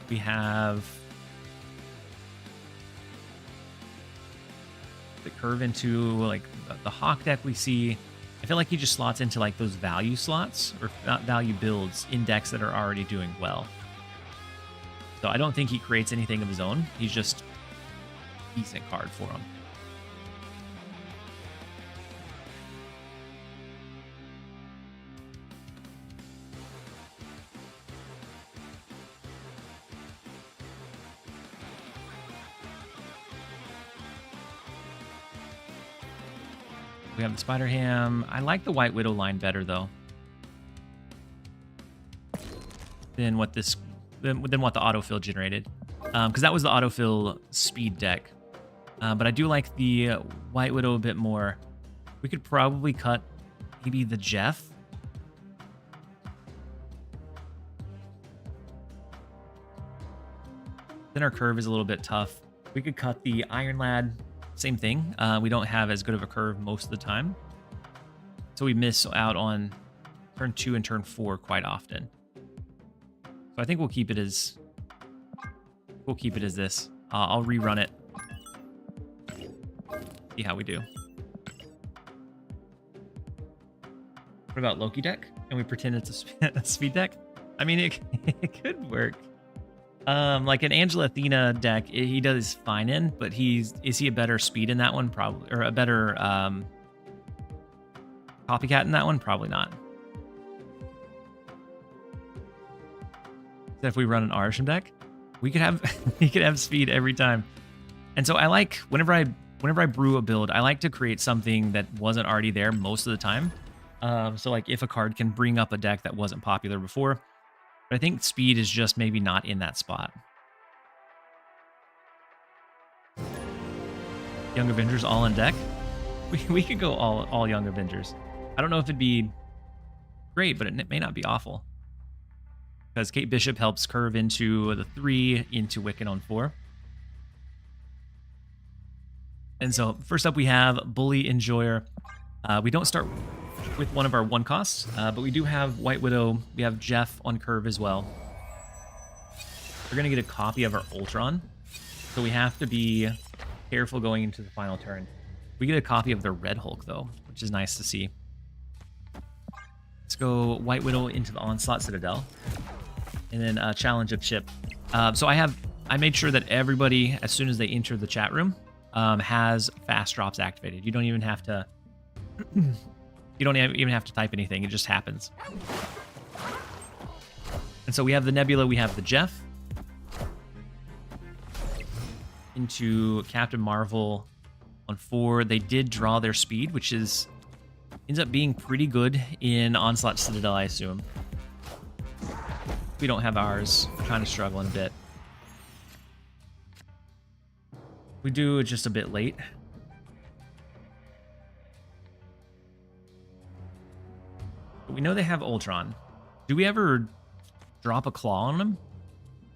We have the curve into like the Hawk deck we see. I feel like he just slots into like those value slots, or not value builds, in decks that are already doing well. So I don't think he creates anything of his own. He's just a decent card for him. We have the Spider Ham. I like the White Widow line better though than what the autofill generated, because that was the autofill speed deck. But I do like the White Widow a bit more. We could probably cut maybe the Jeff. Then our curve is a little bit tough. We could cut the Iron Lad. Same thing. We don't have as good of a curve most of the time, so we miss out on turn 2 and turn 4 quite often. So I think we'll keep it as this. I'll rerun it. See how we do. What about Loki deck? And we pretend it's a speed deck? I mean, it could work. Like an Angela Athena deck, he does fine in, but is he a better speed in that one? Probably, or a better copycat in that one? Probably not. If we run an Arsham deck, we could have he could have speed every time. And so I like whenever I brew a build, I like to create something that wasn't already there most of the time. So like if a card can bring up a deck that wasn't popular before, but I think speed is just maybe not in that spot. Young Avengers all in deck. We could go all Young Avengers. I don't know if it'd be great, but it may not be awful. Because Kate Bishop helps curve into the 3 into Wiccan on 4. And so first up we have Bully Enjoyer. We don't start with one of our 1 costs, but we do have White Widow. We have Jeff on curve as well. We're going to get a copy of our Ultron. So we have to be careful going into the final turn. We get a copy of their Red Hulk though, which is nice to see. Let's go White Widow into the Onslaught Citadel. And then challenge of Chip. So I made sure that everybody, as soon as they enter the chat room, has fast drops activated. You don't even have to type anything. It just happens. And so we have the Nebula, we have the Jeff. Into Captain Marvel on 4. They did draw their speed, which ends up being pretty good in Onslaught Citadel, I assume. We don't have ours. We're kind of struggling a bit. We do just a bit late. But we know they have Ultron. Do we ever drop a claw on them?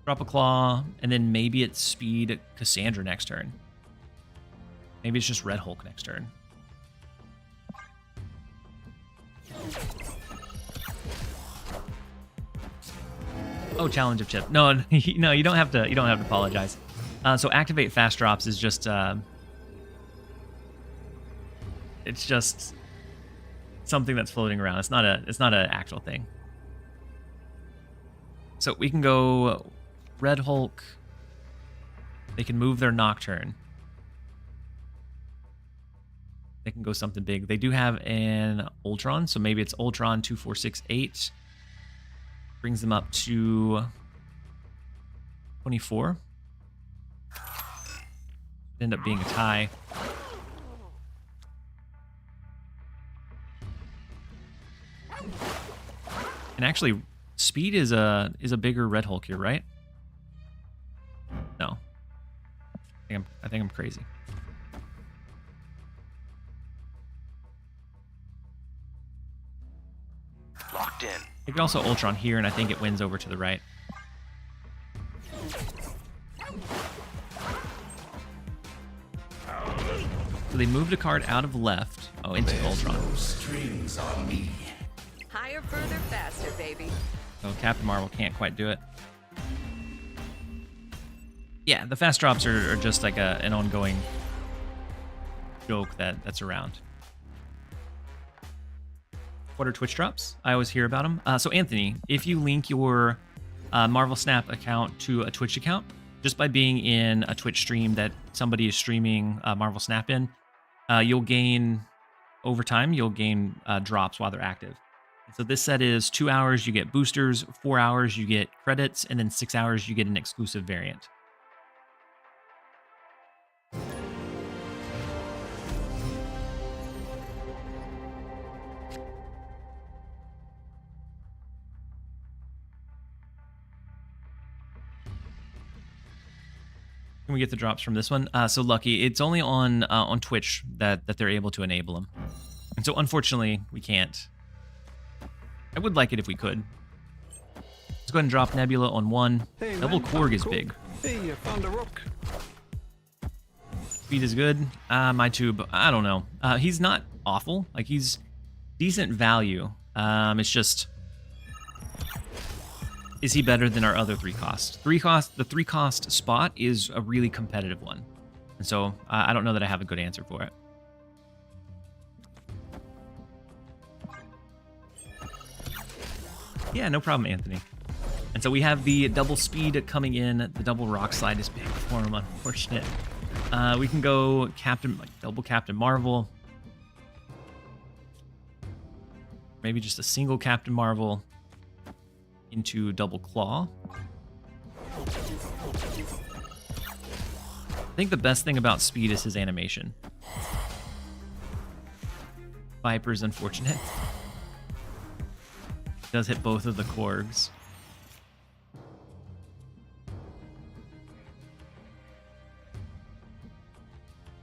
Drop a claw, and then maybe it's speed Cassandra next turn. Maybe it's just Red Hulk next turn. Oh, challenge of Chip. No, no, you don't have to. You don't have to apologize. So activate fast drops is just. It's just something that's floating around. It's not an actual thing. So we can go Red Hulk. They can move their Nocturne. They can go something big. They do have an Ultron, so maybe it's Ultron 2, 4, 6, 8. Brings them up to 24. End up being a tie. And actually, speed is a bigger Red Hulk here, right? No. I think I'm crazy. Locked in. You can also Ultron here, and I think it wins over to the right. So they moved a card out of left. Oh, into Ultron. Strings on me. Higher, further, faster, baby. So Captain Marvel can't quite do it. Yeah, the fast drops are just like an ongoing joke that's around. What are Twitch drops? I always hear about them. So Anthony, if you link your Marvel Snap account to a Twitch account, just by being in a Twitch stream that somebody is streaming Marvel Snap in, you'll gain, over time, you'll gain drops while they're active. So this set is 2 hours, you get boosters, 4 hours, you get credits, and then 6 hours, you get an exclusive variant. Can we get the drops from this one? So Lucky, it's only on Twitch that they're able to enable them. And so unfortunately, we can't. I would like it if we could. Let's go ahead and drop Nebula on 1. Hey, Double man, Korg is cool. big. Hey, you found a rook. Speed is good. My tube, I don't know. He's not awful. Like, he's decent value. It's just, is he better than our other 3 costs? The 3 cost spot is a really competitive one. And so I don't know that I have a good answer for it. Yeah, no problem, Anthony. And so we have the double speed coming in. The double rock slide is big for him, unfortunate. We can go double Captain Marvel. Maybe just a single Captain Marvel into double claw. I think the best thing about speed is his animation. Viper's unfortunate. Does hit both of the Korgs.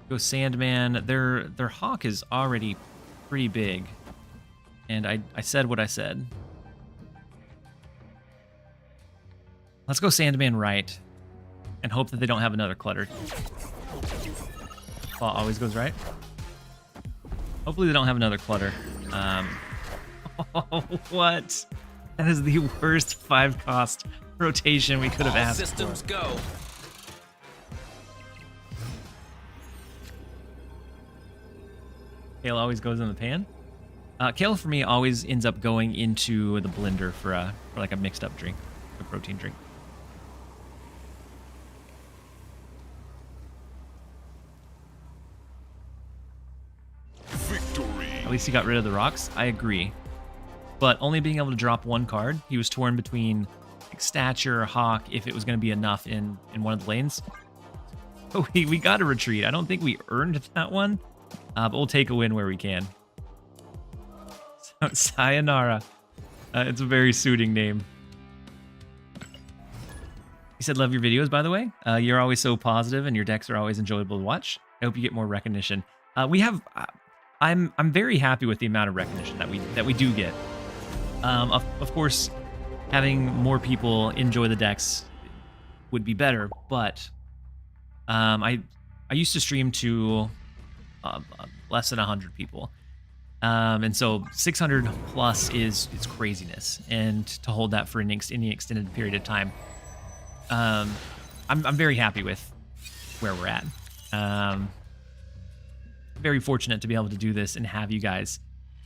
Go Sandman. Their Hawk is already pretty big. And I said what I said. Let's go Sandman right. And hope that they don't have another Clutter. Claw always goes right. Hopefully they don't have another Clutter. Oh, what? That is the worst 5-cost rotation we could have asked Systems for. go. Kale always goes in the pan. Kale for me always ends up going into the blender for like a mixed up drink, a protein drink. Victory. At least he got rid of the rocks. I agree. But only being able to drop one card, he was torn between like, Stature, Hawk, if it was going to be enough in one of the lanes. Oh, we got a retreat. I don't think we earned that one, but we'll take a win where we can. So, Sayonara. It's a very suiting name. He said, love your videos, by the way. You're always so positive and your decks are always enjoyable to watch. I hope you get more recognition. We have... I'm very happy with the amount of recognition that we do get. Of course, having more people enjoy the decks would be better, but I used to stream to less than 100 people, and so 600 plus is craziness, and to hold that for any extended period of time, I'm very happy with where we're at. Very fortunate to be able to do this and have you guys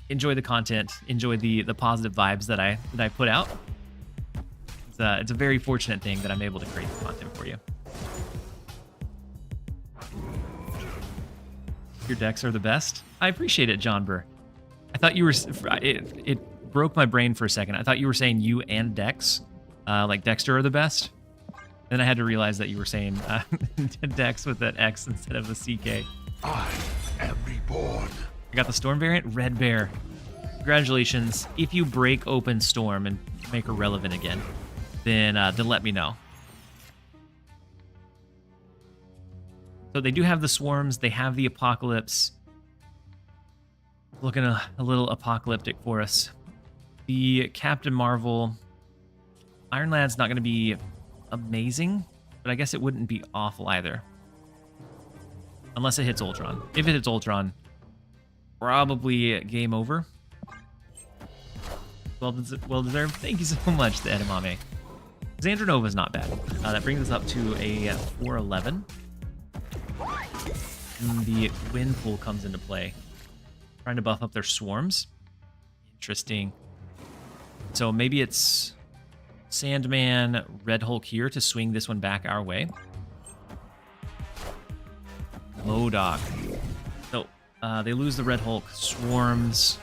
enjoy the content, enjoy the positive vibes that I put out. It's a very fortunate thing that I'm able to create the content for you. Your decks are the best. I appreciate it, John Burr. I thought you were... It broke my brain for a second. I thought you were saying you and Dex, like Dexter, are the best. Then I had to realize that you were saying Dex with that X instead of the CK. I am reborn. I got the Storm variant, Red Bear. Congratulations. If you break open Storm and make her relevant again, then let me know. So they do have the Swarms. They have the Apocalypse. Looking a little apocalyptic for us. The Captain Marvel. Iron Lad's not going to be amazing, but I guess it wouldn't be awful either. Unless it hits Ultron. If it hits Ultron, probably game over. Well deserved. Thank you so much, the Edamame. Xandra Nova's not bad. That brings us up to a 411. And the Wind Pool comes into play. Trying to buff up their Swarms. Interesting. So maybe it's Sandman, Red Hulk here to swing this one back our way. MODOK. So they lose the Red Hulk. Swarms.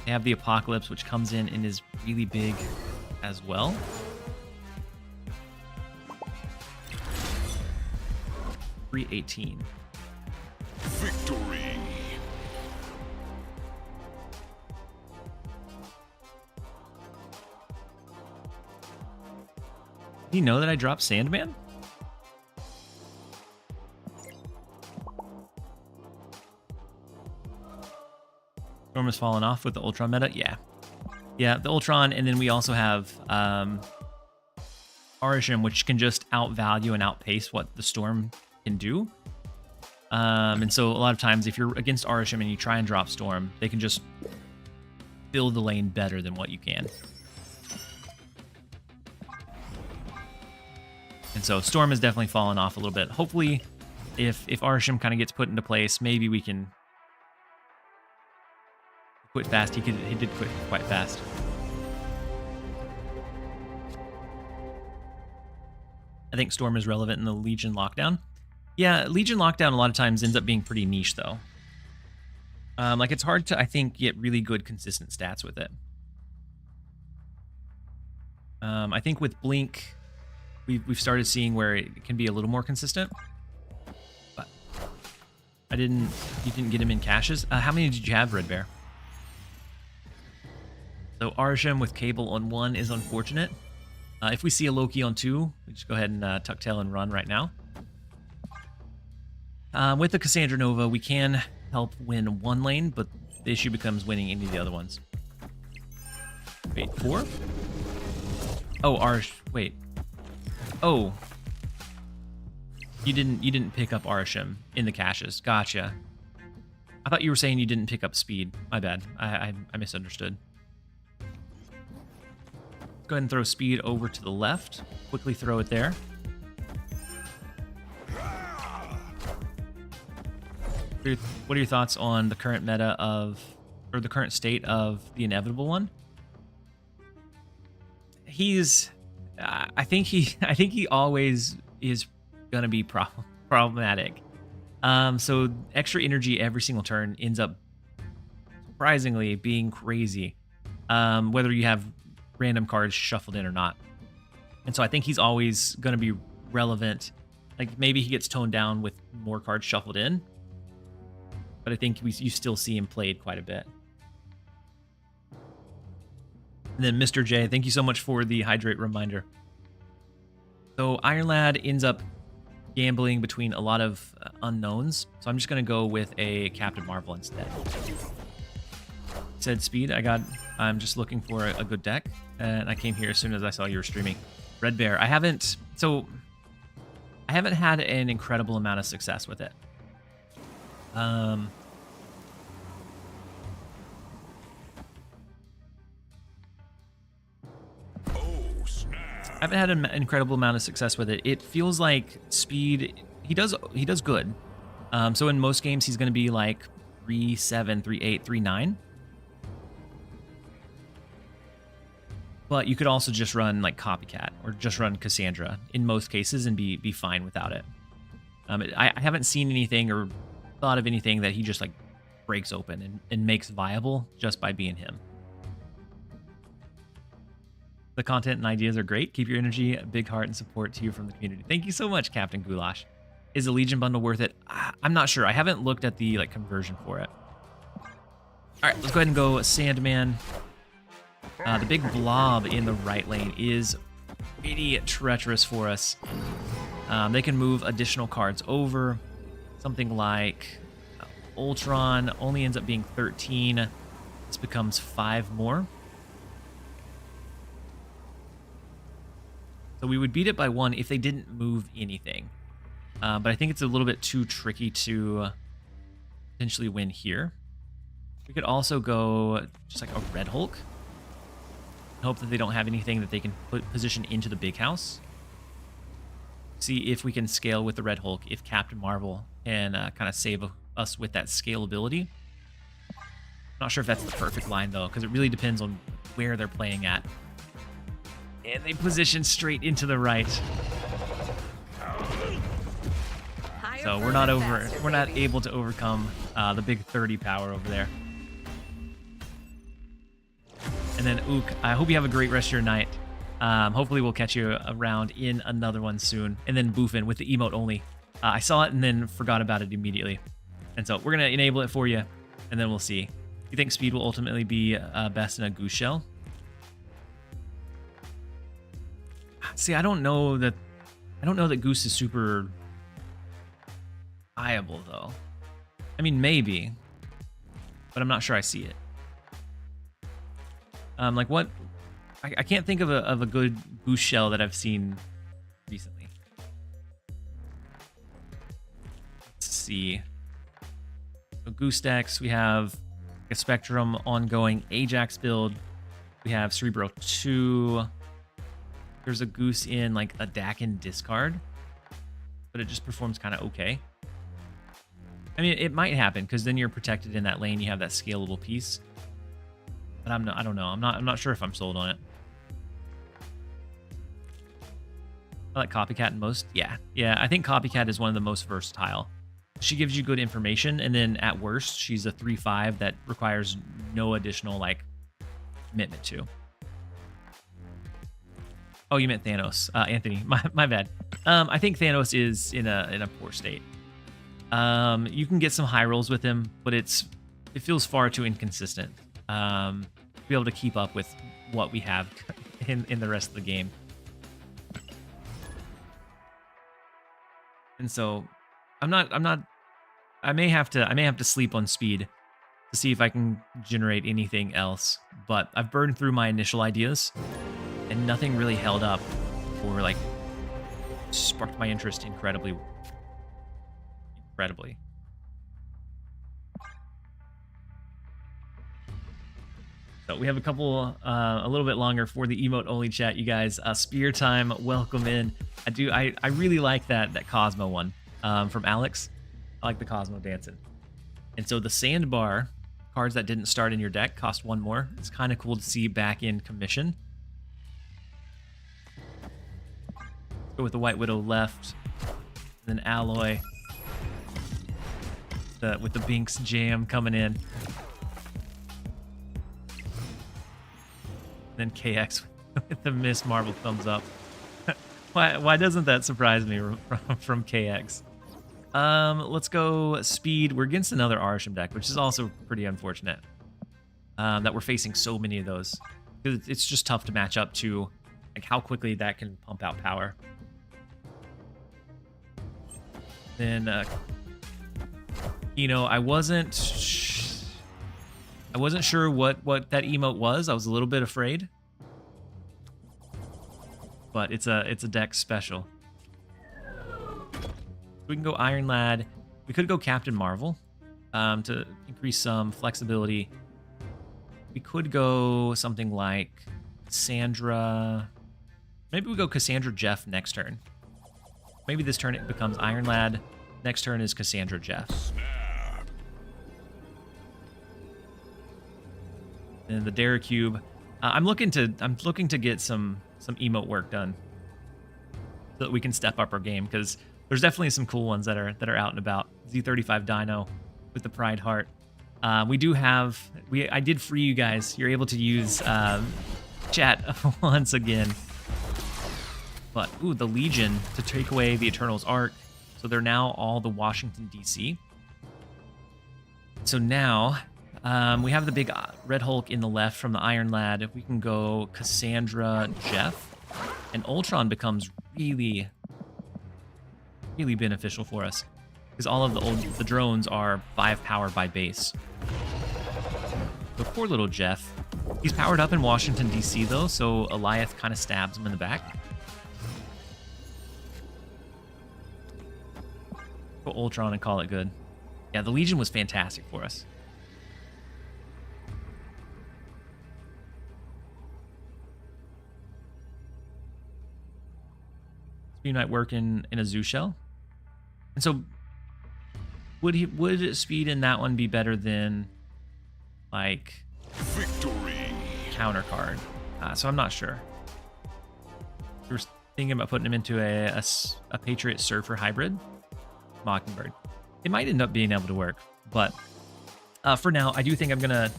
They have the Apocalypse, which comes in and is really big as well. $318. Victory. Did he know that I dropped Sandman? Storm has fallen off with the Ultron meta? Yeah. Yeah, the Ultron, and then we also have Arisham, which can just outvalue and outpace what the Storm can do. And so a lot of times, if you're against Arisham and you try and drop Storm, they can just build the lane better than what you can. And so Storm has definitely fallen off a little bit. Hopefully, if Arisham kind of gets put into place, maybe we can quit fast. He did quit quite fast. I think Storm is relevant in the Legion lockdown. Yeah, Legion lockdown a lot of times ends up being pretty niche though. Like it's hard to, I think, get really good consistent stats with it. I think with Blink, we've started seeing where it can be a little more consistent. But you didn't get him in caches. How many did you have, Red Bear? So Arsham with Cable on 1 is unfortunate. If we see a Loki on 2, we just go ahead and tuck tail and run right now. With the Cassandra Nova, we can help win one lane, but the issue becomes winning any of the other ones. Wait, 4? Oh, wait. Oh. You didn't pick up Arsham in the caches. Gotcha. I thought you were saying you didn't pick up speed. My bad. I misunderstood. Go ahead and throw speed over to the left. Quickly throw it there. What are your thoughts on the current meta of, or the current state of the Inevitable one? I think he always is gonna be problematic. So extra energy every single turn ends up surprisingly being crazy. Whether you have random cards shuffled in or not. And so I think he's always going to be relevant. Like maybe he gets toned down with more cards shuffled in, but I think you still see him played quite a bit. And then Mr. J, thank you so much for the hydrate reminder. So Iron Lad ends up gambling between a lot of unknowns. So I'm just going to go with a Captain Marvel instead. Said speed. I'm just looking for a good deck, and I came here as soon as I saw you were streaming. Red Bear, I haven't had an incredible amount of success with it. I haven't had an incredible amount of success with it. It feels like speed, he does good. So in most games he's going to be like 3-7, 3-8, 3-9. But you could also just run like Copycat or just run Cassandra in most cases and be fine without it. I haven't seen anything or thought of anything that he just like breaks open and makes viable just by being him. The content and ideas are great. Keep your energy, big heart, and support to you from the community. Thank you so much, Captain Goulash. Is the Legion bundle worth it? I'm not sure. I haven't looked at the like conversion for it. All right, let's go ahead and go Sandman. The big blob in the right lane is pretty treacherous for us. They can move additional cards over. Something like Ultron only ends up being 13. This becomes 5 more. So we would beat it by 1 if they didn't move anything. But I think it's a little bit too tricky to potentially win here. We could also go just like a Red Hulk. Hope that they don't have anything that they can position into the big house. See if we can scale with the Red Hulk, if Captain Marvel can kind of save us with that scalability. Not sure if that's the perfect line, though, because it really depends on where they're playing at. And they position straight into the right. So we're not able to overcome the big 30 power over there. And then Ook, I hope you have a great rest of your night. Hopefully we'll catch you around in another one soon. And then Boofin with the emote only. I saw it and then forgot about it immediately. And so we're going to enable it for you, and then we'll see. You think speed will ultimately be best in a goose shell? See, I don't know that goose is super viable though. I mean, maybe, but I'm not sure I see it. Like what? I can't think of a good goose shell that I've seen recently. Let's see. So goose decks, we have a Spectrum ongoing Ajax build. We have Cerebro 2. There's a goose in like a Dakin discard, but it just performs kind of okay. I mean, it might happen because then you're protected in that lane. You have that scalable piece. But I don't know. I'm not sure if I'm sold on it. I like Copycat most. Yeah. I think Copycat is one of the most versatile. She gives you good information, and then at worst, she's a 3/5 that requires no additional like commitment to. Oh, you meant Thanos, Anthony. My bad. I think Thanos is in a poor state. You can get some high rolls with him, but it feels far too inconsistent to be able to keep up with what we have in the rest of the game. And so I may have to sleep on speed to see if I can generate anything else, but I've burned through my initial ideas and nothing really held up or like sparked my interest incredibly. So we have a couple, a little bit longer for the emote only chat, you guys. Spear time, welcome in. I really like that Cosmo one from Alex. I like the Cosmo dancing. And so the sandbar cards that didn't start in your deck cost 1 more. It's kind of cool to see back in commission. Let's go with the White Widow left, then Alloy. With the Binks jam coming in. Then KX with the Miss Marvel thumbs up. Why doesn't that surprise me from KX? Let's go speed. We're against another Arsham deck, which is also pretty unfortunate. That we're facing so many of those. It's just tough to match up to like how quickly that can pump out power. Then I wasn't sure what that emote was. I was a little bit afraid, but it's a deck special. We can go Iron Lad. We could go Captain Marvel to increase some flexibility. We could go something like Cassandra. Maybe we go Cassandra Jeff next turn. Maybe this turn it becomes Iron Lad. Next turn is Cassandra Jeff. And the Dare Cube. I'm looking to get some emote work done so that we can step up our game, because there's definitely some cool ones that are out and about. Z35 Dino with the Pride Heart. I did free you guys. You're able to use chat once again. But ooh, the Legion to take away the Eternals arc. So they're now all the Washington DC. So now we have the big Red Hulk in the left from the Iron Lad. If we can go Cassandra Jeff, and Ultron becomes really beneficial for us, because all of the drones are 5 power by base. The poor little Jeff. He's powered up in Washington DC though, so Eliath kind of stabs him in the back. Go Ultron and call it good. Yeah, the Legion was fantastic for us. Speed might work in a Zoo Shell. And so would speed in that one be better than like Victory. counter card? So I'm not sure. We were thinking about putting him into a Patriot Surfer hybrid Mockingbird. It might end up being able to work, but for now, I do think I'm gonna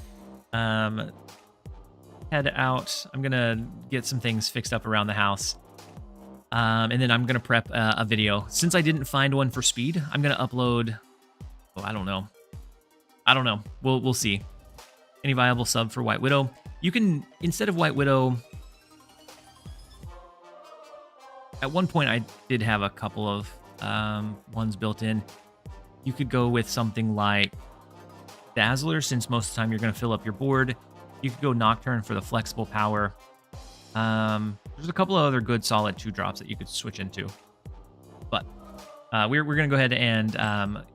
head out. I'm gonna get some things fixed up around the house. And then I'm going to prep a video. Since I didn't find one for speed, I'm going to upload... Oh, I don't know. We'll see. Any viable sub for White Widow? You can, instead of White Widow... At one point, I did have a couple of ones built in. You could go with something like Dazzler, since most of the time you're going to fill up your board. You could go Nocturne for the flexible power. There's a couple of other good solid 2-drops that you could switch into. But we're going to go ahead and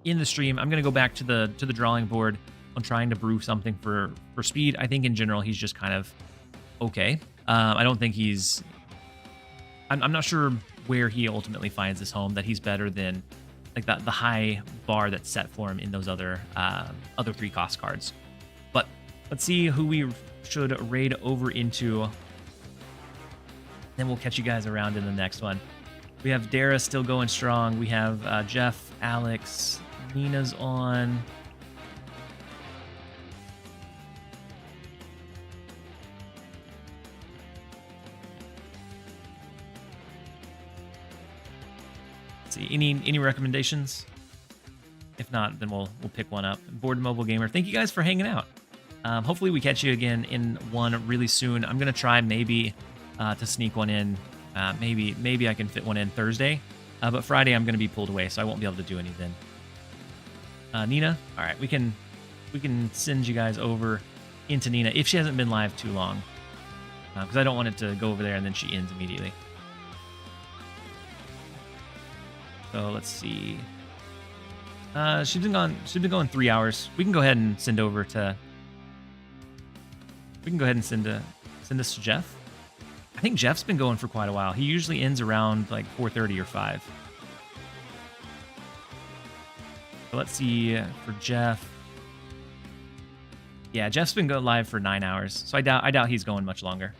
in the stream, I'm going to go back to the drawing board on trying to brew something for speed. I think in general he's just kind of okay. I don't think he's... I'm not sure where he ultimately finds his home, that he's better than like the high bar that's set for him in those other 3-cost cards. But let's see who we should raid over into. Then we'll catch you guys around in the next one. We have Dara still going strong. We have Jeff, Alex, Nina's on. Let's see, any recommendations? If not, then we'll pick one up. Board Mobile Gamer, thank you guys for hanging out. Hopefully we catch you again in one really soon. I'm gonna try maybe to sneak one in. Maybe I can fit one in Thursday, but Friday I'm gonna be pulled away, so I won't be able to do anything. Nina, all right, we can send you guys over into Nina if she hasn't been live too long, because I don't want it to go over there and then she ends immediately. So let's see. She's been going 3 hours. We can go ahead and send over to. We can go ahead and send this to Jeff. I think Jeff's been going for quite a while. He usually ends around like 4:30 or 5. So let's see for Jeff. Yeah, Jeff's been going live for 9 hours, so I doubt he's going much longer.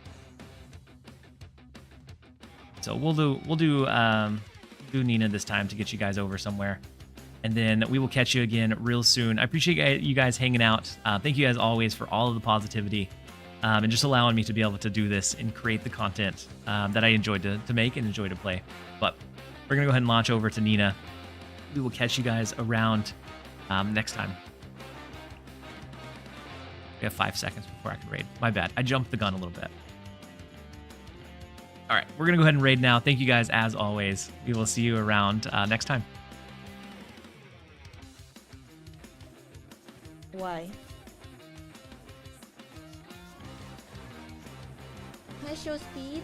So we'll do Nina this time to get you guys over somewhere. And then we will catch you again real soon. I appreciate you guys hanging out. Thank you guys always for all of the positivity and just allowing me to be able to do this and create the content that I enjoyed to make and enjoy to play. But we're going to go ahead and launch over to Nina. We will catch you guys around next time. We have 5 seconds before I can raid. My bad. I jumped the gun a little bit. All right, we're going to go ahead and raid now. Thank you guys as always. We will see you around next time. Why? Can I show speed?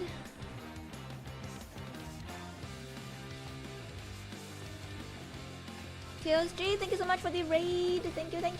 TLSG, thank you so much for the raid. Thank you, thank you.